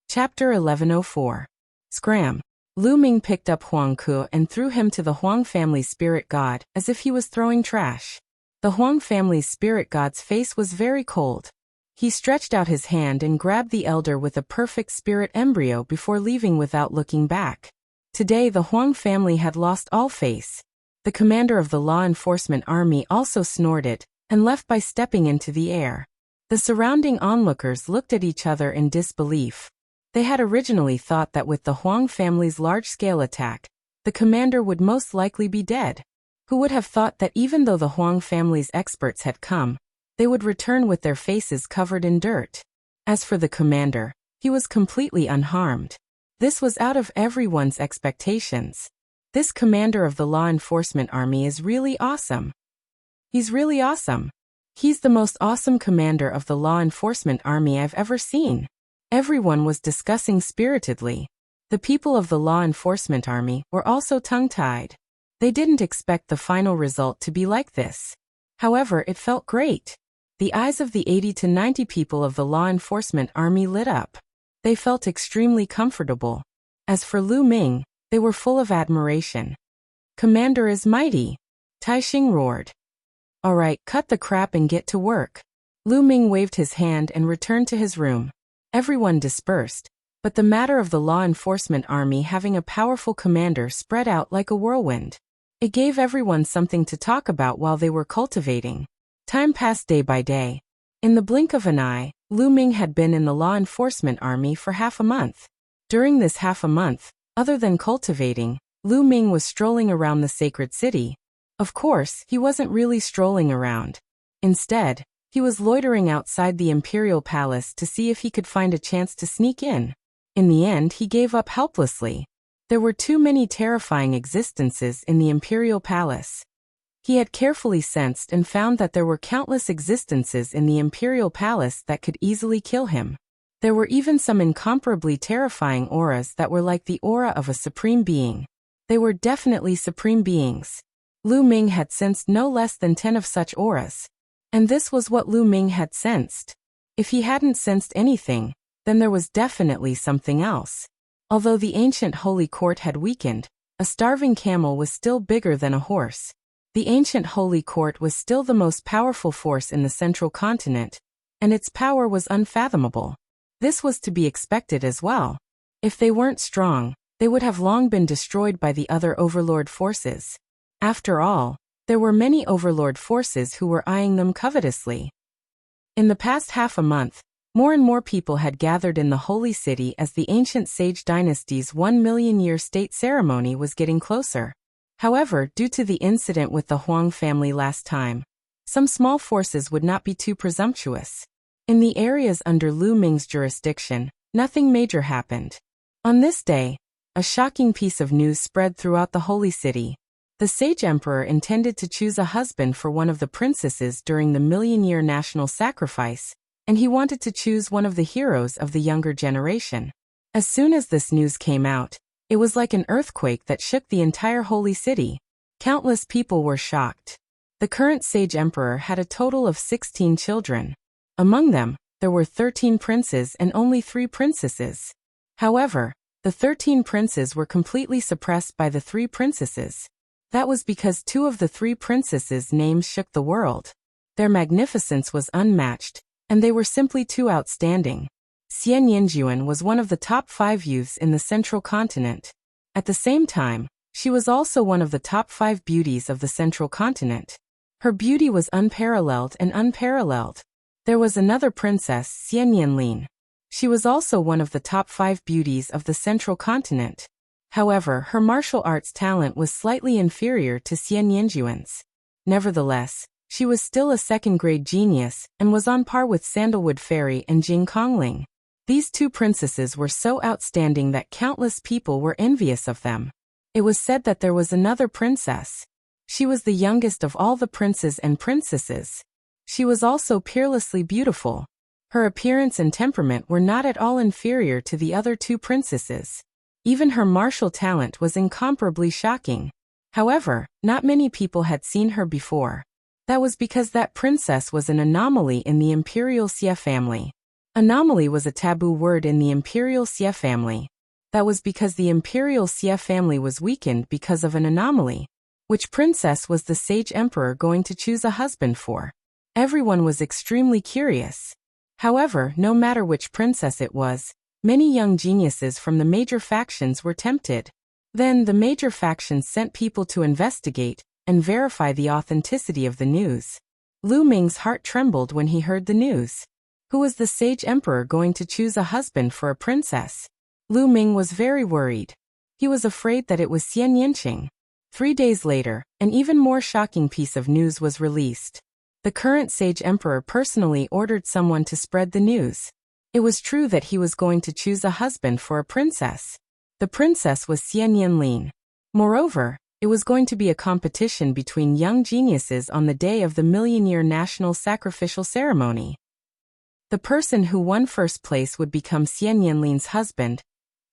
Chapter 1104. Scram. Lu Ming picked up Huang Ku and threw him to the Huang family's spirit god, as if he was throwing trash. The Huang family's spirit god's face was very cold. He stretched out his hand and grabbed the elder with a perfect spirit embryo before leaving without looking back. Today the Huang family had lost all face. The commander of the law enforcement army also snorted and left by stepping into the air. The surrounding onlookers looked at each other in disbelief. They had originally thought that with the Huang family's large-scale attack, the commander would most likely be dead. Who would have thought that even though the Huang family's experts had come, they would return with their faces covered in dirt? As for the commander, he was completely unharmed. This was out of everyone's expectations. This commander of the law enforcement army is really awesome. He's really awesome. He's the most awesome commander of the law enforcement army I've ever seen. Everyone was discussing spiritedly. The people of the law enforcement army were also tongue-tied. They didn't expect the final result to be like this. However, it felt great. The eyes of the 80 to 90 people of the law enforcement army lit up. They felt extremely comfortable. As for Lu Ming, they were full of admiration. "Commander is mighty," Taixing roared. "All right, cut the crap and get to work." Lu Ming waved his hand and returned to his room. Everyone dispersed, but the matter of the law enforcement army having a powerful commander spread out like a whirlwind. It gave everyone something to talk about while they were cultivating. Time passed day by day. In the blink of an eye, Lu Ming had been in the law enforcement army for half a month. During this half a month, other than cultivating, Lu Ming was strolling around the sacred city. Of course, he wasn't really strolling around. Instead, he was loitering outside the imperial palace to see if he could find a chance to sneak in. In the end, he gave up helplessly. There were too many terrifying existences in the imperial palace. He had carefully sensed and found that there were countless existences in the imperial palace that could easily kill him. There were even some incomparably terrifying auras that were like the aura of a supreme being. They were definitely supreme beings. Lu Ming had sensed no less than 10 of such auras. And this was what Lu Ming had sensed. If he hadn't sensed anything, then there was definitely something else. Although the ancient holy court had weakened, a starving camel was still bigger than a horse. The ancient holy court was still the most powerful force in the central continent, and its power was unfathomable. This was to be expected as well. If they weren't strong, they would have long been destroyed by the other overlord forces. After all, there were many overlord forces who were eyeing them covetously. In the past half a month, more and more people had gathered in the holy city as the ancient sage dynasty's 1,000,000-year state ceremony was getting closer. However, due to the incident with the Huang family last time, some small forces would not be too presumptuous. In the areas under Lu Ming's jurisdiction, nothing major happened. On this day, a shocking piece of news spread throughout the holy city. The sage emperor intended to choose a husband for one of the princesses during the 1,000,000-year national sacrifice, and he wanted to choose one of the heroes of the younger generation. As soon as this news came out, it was like an earthquake that shook the entire holy city. Countless people were shocked. The current sage emperor had a total of 16 children. Among them, there were 13 princes and only 3 princesses. However, the 13 princes were completely suppressed by the 3 princesses. That was because 2 of the 3 princesses' names shook the world. Their magnificence was unmatched, and they were simply too outstanding. Xian Yinjuan was one of the top 5 youths in the central continent. At the same time, she was also one of the top 5 beauties of the central continent. Her beauty was unparalleled and unparalleled. There was another princess, Xian Yanlin. She was also one of the top 5 beauties of the central continent. However, her martial arts talent was slightly inferior to Xian Yinjuan's. Nevertheless, she was still a second-grade genius and was on par with Sandalwood Fairy and Jing Kongling. These 2 princesses were so outstanding that countless people were envious of them. It was said that there was another princess. She was the youngest of all the princes and princesses. She was also peerlessly beautiful. Her appearance and temperament were not at all inferior to the other 2 princesses. Even her martial talent was incomparably shocking. However, not many people had seen her before. That was because that princess was an anomaly in the imperial Xie family. Anomaly was a taboo word in the imperial Xie family. That was because the imperial Xie family was weakened because of an anomaly. Which princess was the sage emperor going to choose a husband for? Everyone was extremely curious. However, no matter which princess it was, many young geniuses from the major factions were tempted. Then the major factions sent people to investigate and verify the authenticity of the news. Lu Ming's heart trembled when he heard the news. Who was the sage emperor going to choose a husband for a princess? Lu Ming was very worried. He was afraid that it was Xian Yinqing. 3 days later, an even more shocking piece of news was released. The current sage emperor personally ordered someone to spread the news. It was true that he was going to choose a husband for a princess. The princess was Xian Yanlin. Moreover, it was going to be a competition between young geniuses on the day of the 1,000,000-year national sacrificial ceremony. The person who won first place would become Xian Yanlin's husband,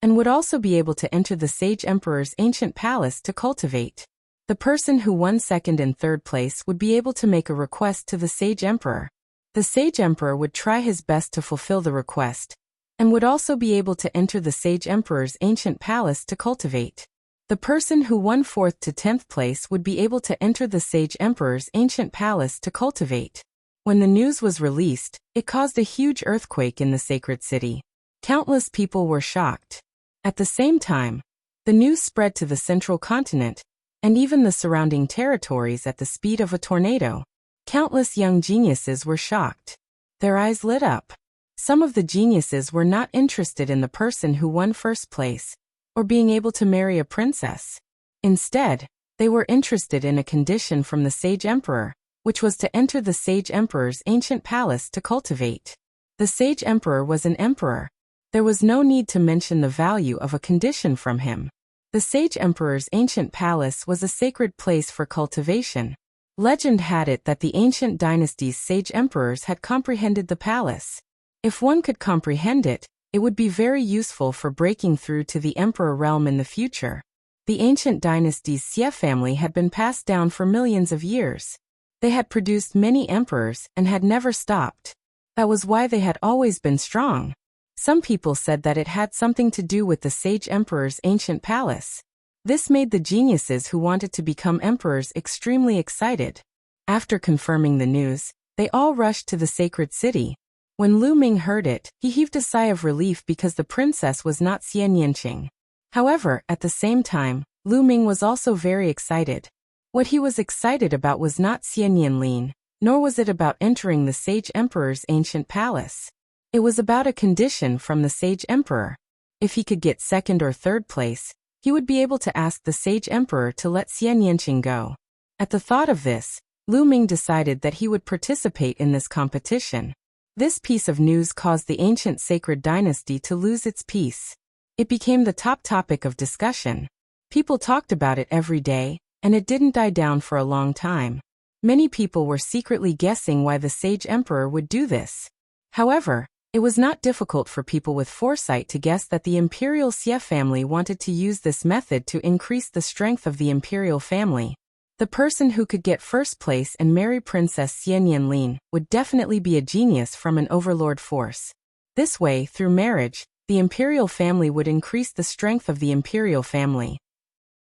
and would also be able to enter the sage emperor's ancient palace to cultivate. The person who won second and third place would be able to make a request to the sage emperor. The sage emperor would try his best to fulfill the request, and would also be able to enter the sage emperor's ancient palace to cultivate. The person who won 4th to 10th place would be able to enter the sage emperor's ancient palace to cultivate. When the news was released, it caused a huge earthquake in the sacred city. Countless people were shocked. At the same time, the news spread to the central continent, and even the surrounding territories at the speed of a tornado. Countless young geniuses were shocked. Their eyes lit up. Some of the geniuses were not interested in the person who won first place, or being able to marry a princess. Instead, They were interested in a condition from the sage emperor, which was to enter the sage emperor's ancient palace to cultivate. The sage emperor was an emperor. There was no need to mention the value of a condition from him. The sage emperor's ancient palace was a sacred place for cultivation. Legend had it that the ancient dynasty's sage emperors had comprehended the palace. If one could comprehend it, it would be very useful for breaking through to the emperor realm in the future. The ancient dynasty's Xie family had been passed down for millions of years. They had produced many emperors and had never stopped. That was why they had always been strong. Some people said that it had something to do with the sage emperor's ancient palace. This made the geniuses who wanted to become emperors extremely excited. After confirming the news, they all rushed to the sacred city. When Lu Ming heard it, he heaved a sigh of relief because the princess was not Xian Yanqing. However, at the same time, Lu Ming was also very excited. What he was excited about was not Xian Yanlin, nor was it about entering the sage emperor's ancient palace. It was about a condition from the sage emperor. If he could get second or third place, he would be able to ask the sage emperor to let Xian Yanqing go. At the thought of this, Lu Ming decided that he would participate in this competition. This piece of news caused the ancient sacred dynasty to lose its peace. It became the top topic of discussion. People talked about it every day, and it didn't die down for a long time. Many people were secretly guessing why the sage emperor would do this. However, it was not difficult for people with foresight to guess that the imperial Xie family wanted to use this method to increase the strength of the imperial family. The person who could get first place and marry Princess Xian Yanlin would definitely be a genius from an overlord force. This way, through marriage, the imperial family would increase the strength of the imperial family.